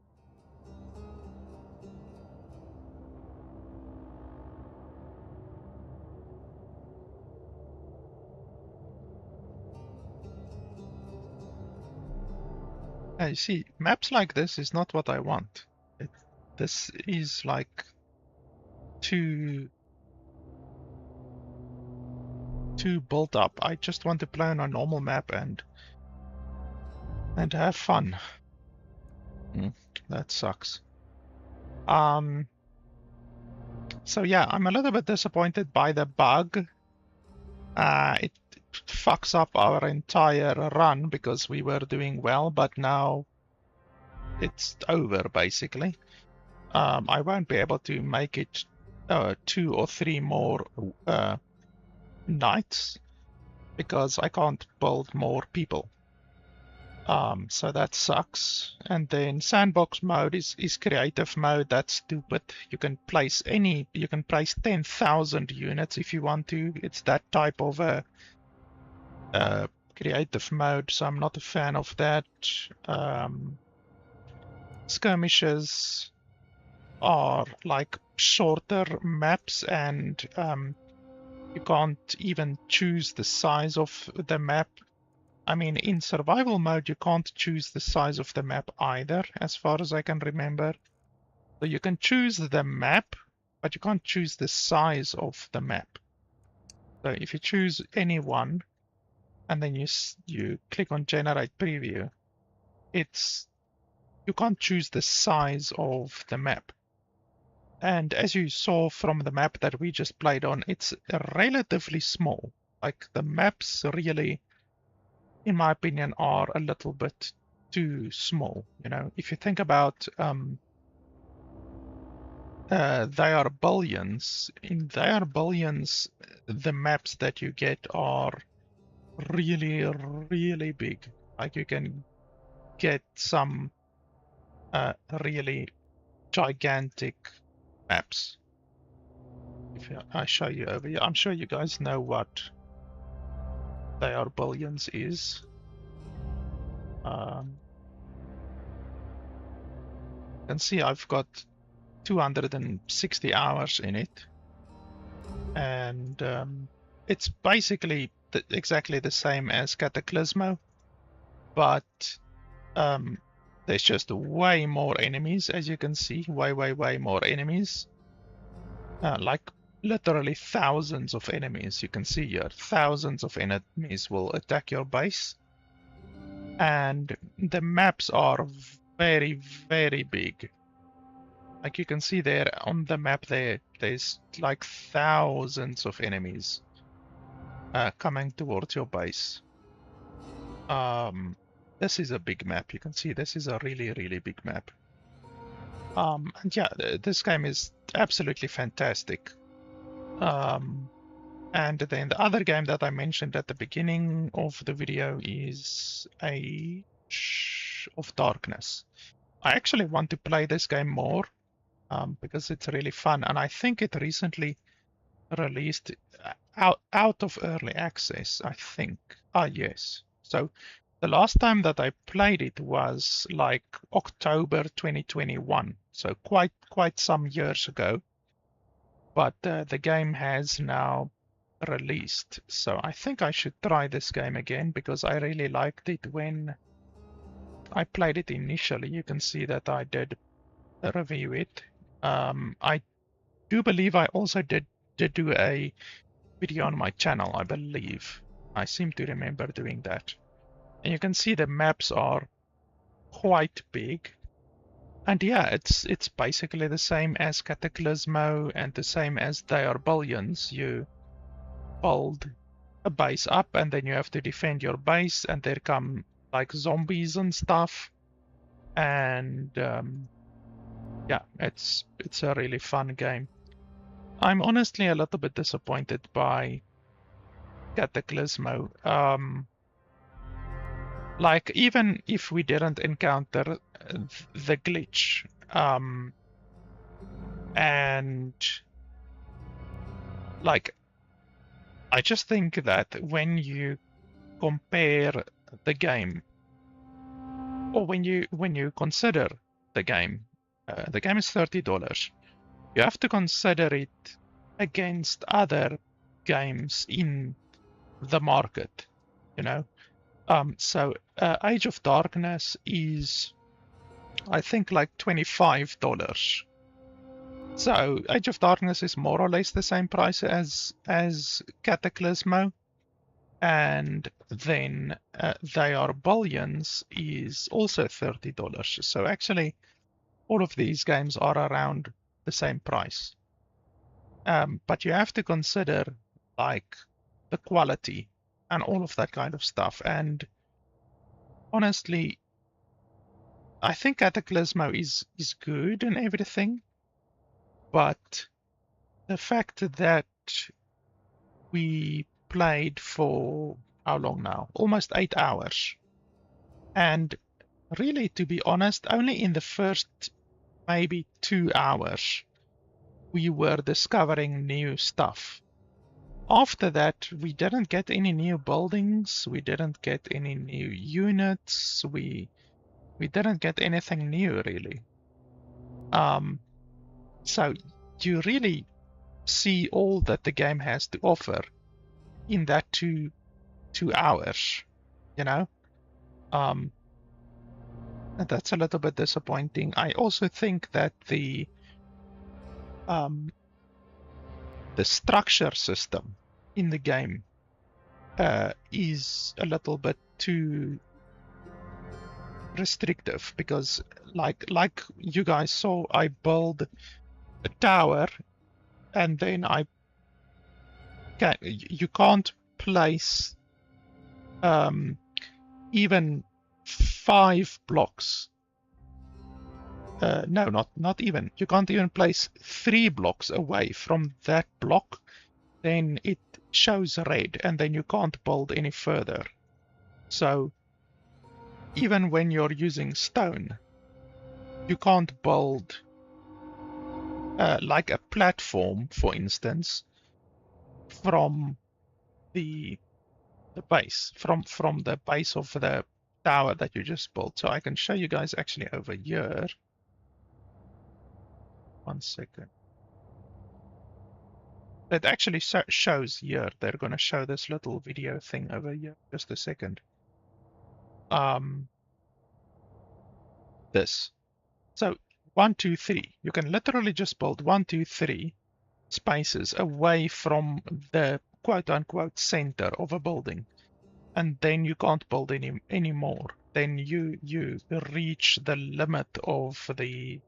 I see, maps like this is not what I want. This is like too built up. I just want to play on a normal map and have fun. That sucks. So yeah, I'm a little bit disappointed by the bug. It fucks up our entire run because we were doing well, but now it's over basically. I won't be able to make it 2 or 3 more nights because I can't build more people. So that sucks. And then sandbox mode is creative mode. That's stupid. You can place 10,000 units if you want to. It's that type of a creative mode, so I'm not a fan of that. Skirmishes are like shorter maps and You can't even choose the size of the map. I mean, in survival mode, you can't choose the size of the map either, as far as I can remember. So you can choose the map, but you can't choose the size of the map. So if you choose any one, and then you click on Generate Preview, you can't choose the size of the map. And as you saw from the map that we just played on, it's relatively small. Like the maps really, in my opinion, are a little bit too small. You know, if you think about they are billions. In their billions, the maps that you get are really, really big. Like you can get some really gigantic maps. If I show you over here, I'm sure you guys know what they are billions is. You can see I've got 260 hours in it, and it's basically exactly the same as Cataclismo, but there's just way more enemies, as you can see, way more enemies, like literally thousands of enemies. You can see here, thousands of enemies will attack your base, and the maps are very, very big. Like you can see there on the map there's like thousands of enemies coming towards your base. This is a big map. You can see this is a really, really big map. And yeah, this game is absolutely fantastic. And then the other game that I mentioned at the beginning of the video is Age of Darkness. I actually want to play this game more because it's really fun, and I think it recently released out of early access, I think. Yes. So the last time that I played it was like October 2021, so quite some years ago. But the game has now released, so I think I should try this game again because I really liked it when I played it initially. You can see that I did review it. I do believe I also did do a video on my channel, I believe. I seem to remember doing that. And you can see the maps are quite big. And yeah, it's basically the same as Cataclismo and the same as they are billions. You build a base up and then you have to defend your base, and there come like zombies and stuff. And yeah, it's a really fun game. I'm honestly a little bit disappointed by Cataclismo. Like, even if we didn't encounter the glitch, and like, I just think that when you compare the game, or when you consider the game is $30. You have to consider it against other games in the market, you know. So Age of Darkness is, I think, like $25. So Age of Darkness is more or less the same price as Cataclismo, and then They Are Billions is also $30. So actually, all of these games are around the same price. But you have to consider like the quality and all of that kind of stuff. And honestly, I think Cataclismo is good and everything, but the fact that we played for how long now? Almost 8 hours. And really, to be honest, only in the first maybe 2 hours we were discovering new stuff. After that, we didn't get any new buildings, we didn't get any new units, we didn't get anything new really. So you really see all that the game has to offer in that 2 hours, you know. And that's a little bit disappointing. I also think that the structure system in the game is a little bit too restrictive, because like you guys saw, I build a tower and then you can't place even 5 blocks. No, not even. You can't even place 3 blocks away from that block. Then it shows red, and then you can't build any further. So even when you're using stone, you can't build like a platform, for instance, from the base, from the base of the tower that you just built. So I can show you guys actually over here. 1 second. It actually shows here. They're going to show this little video thing over here. Just a second. This. So 1, 2, 3. You can literally just build 1, 2, 3 spaces away from the quote-unquote center of a building, and then you can't build any more. Then you reach the limit of the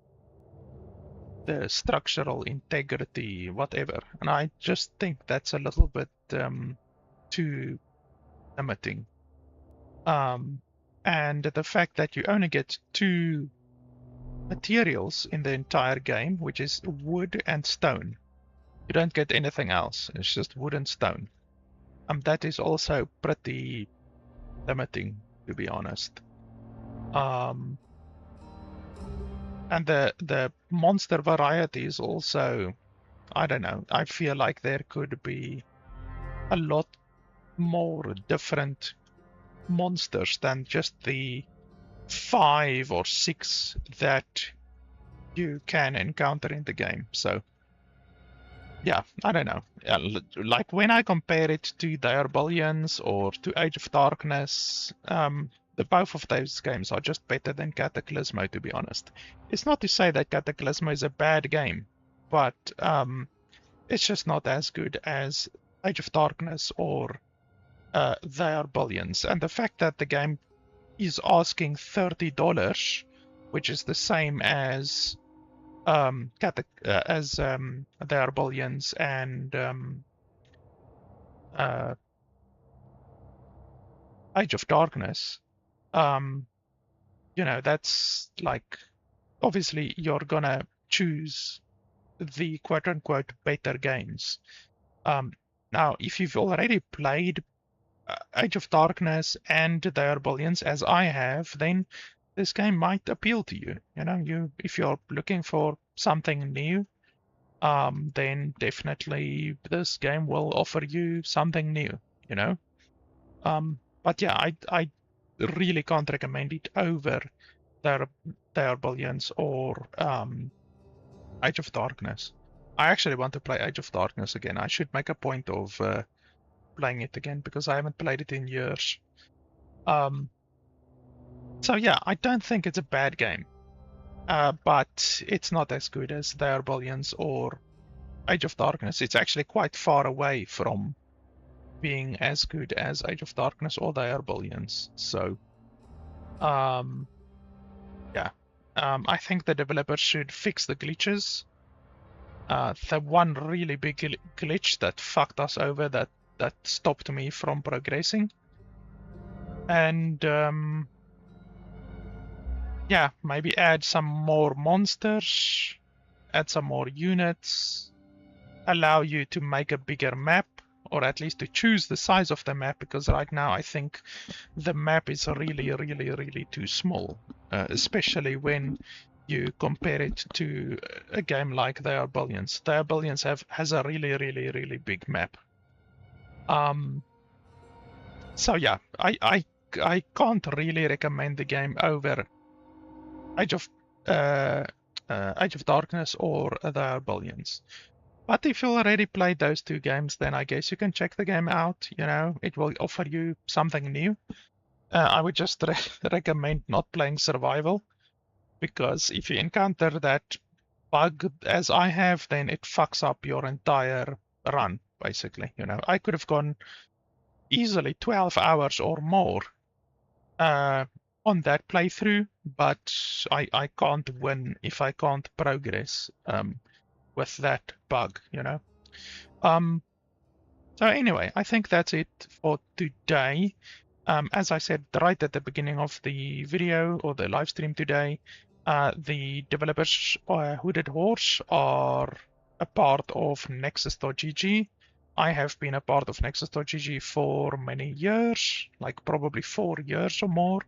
structural integrity, whatever. And I just think that's a little bit too limiting. And the fact that you only get 2 materials in the entire game, which is wood and stone. You don't get anything else. It's just wood and stone. That is also pretty limiting, to be honest. And the monster variety is also, I don't know, I feel like there could be a lot more different monsters than just the 5 or 6 that you can encounter in the game. So yeah, I don't know. Like when I compare it to Diabolians or to Age of Darkness, both of those games are just better than Cataclismo, to be honest. It's not to say that Cataclismo is a bad game, but it's just not as good as Age of Darkness or Diabolians. And the fact that the game is asking $30, which is the same as Diabolians and Age of Darkness, you know, that's like, obviously you're gonna choose the quote-unquote better games. Now, if you've already played Age of Darkness and Diabolians, as I have, then this game might appeal to you. You know, if you're looking for something new, then definitely this game will offer you something new, you know. But yeah, I really can't recommend it over Diabolians or Age of Darkness. I actually want to play Age of Darkness again. I should make a point of playing it again, because I haven't played it in years. So yeah, I don't think it's a bad game, but it's not as good as Diabolians or Age of Darkness. It's actually quite far away from being as good as Age of Darkness or Diabolians. So yeah, I think the developers should fix the glitches. The one really big glitch that fucked us over, that stopped me from progressing. And yeah, maybe add some more monsters, add some more units, allow you to make a bigger map, or at least to choose the size of the map, because right now I think the map is really too small, especially when you compare it to a game like Diabolians. Diabolians has a really big map. So yeah, I can't really recommend the game over Age of Darkness or Diabolians. But if you already played those 2 games, then I guess you can check the game out. You know, it will offer you something new. I would just recommend not playing survival, because if you encounter that bug as I have, then it fucks up your entire run, basically. You know, I could have gone easily 12 hours or more on that playthrough, but I can't win if I can't progress with that bug, you know. So anyway, I think that's it for today. As I said right at the beginning of the video or the live stream today, the developers Hooded Horse are a part of Nexus.gg. I have been a part of Nexus.gg for many years, like probably 4 years or more.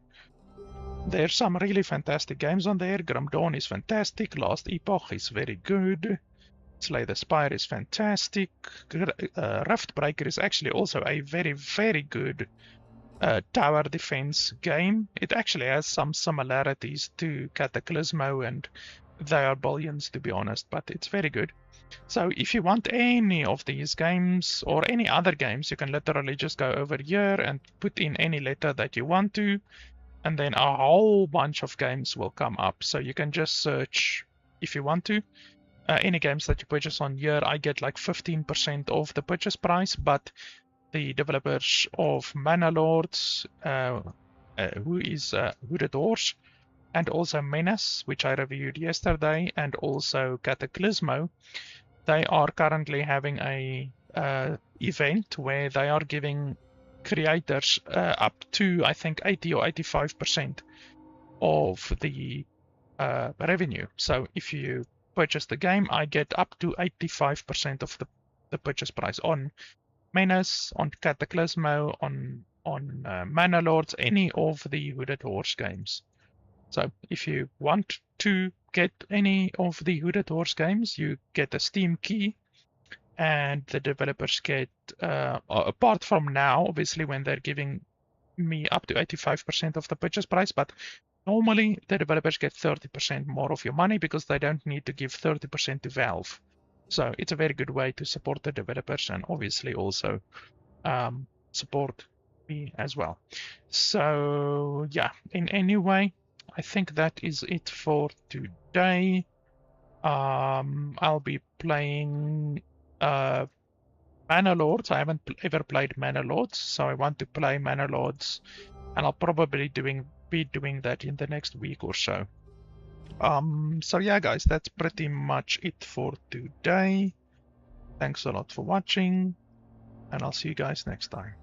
There's some really fantastic games on there. Grim Dawn is fantastic. Last Epoch is very good. Slay the Spire is fantastic. Riftbreaker is actually also a very, very good tower defense game. It actually has some similarities to Cataclismo, and they are billions, to be honest, but it's very good. So if you want any of these games or any other games, you can literally just go over here and put in any letter that you want to, and then a whole bunch of games will come up. So you can just search if you want to. Any games that you purchase on here, I get like 15% of the purchase price, but the developers of Mana Lords, who is Hooded Horse, and also Menace, which I reviewed yesterday, and also Cataclismo, they are currently having a event where they are giving creators up to, I think, 80 or 85% of the revenue. So if you purchase the game, I get up to 85% of the purchase price on Menace, on Cataclismo, on Mana Lords, any of the Hooded Horse games. So if you want to get any of the Hooded Horse games, you get a Steam key, and the developers get, apart from now, obviously, when they're giving me up to 85% of the purchase price, but normally the developers get 30% more of your money because they don't need to give 30% to Valve. So it's a very good way to support the developers and obviously also support me as well. So yeah, in any way, I think that is it for today. I'll be playing Mana Lords. I haven't ever played Mana Lords, so I want to play Mana Lords, and I'll probably be doing that in the next week or so. So yeah, guys, that's pretty much it for today. Thanks a lot for watching, and I'll see you guys next time.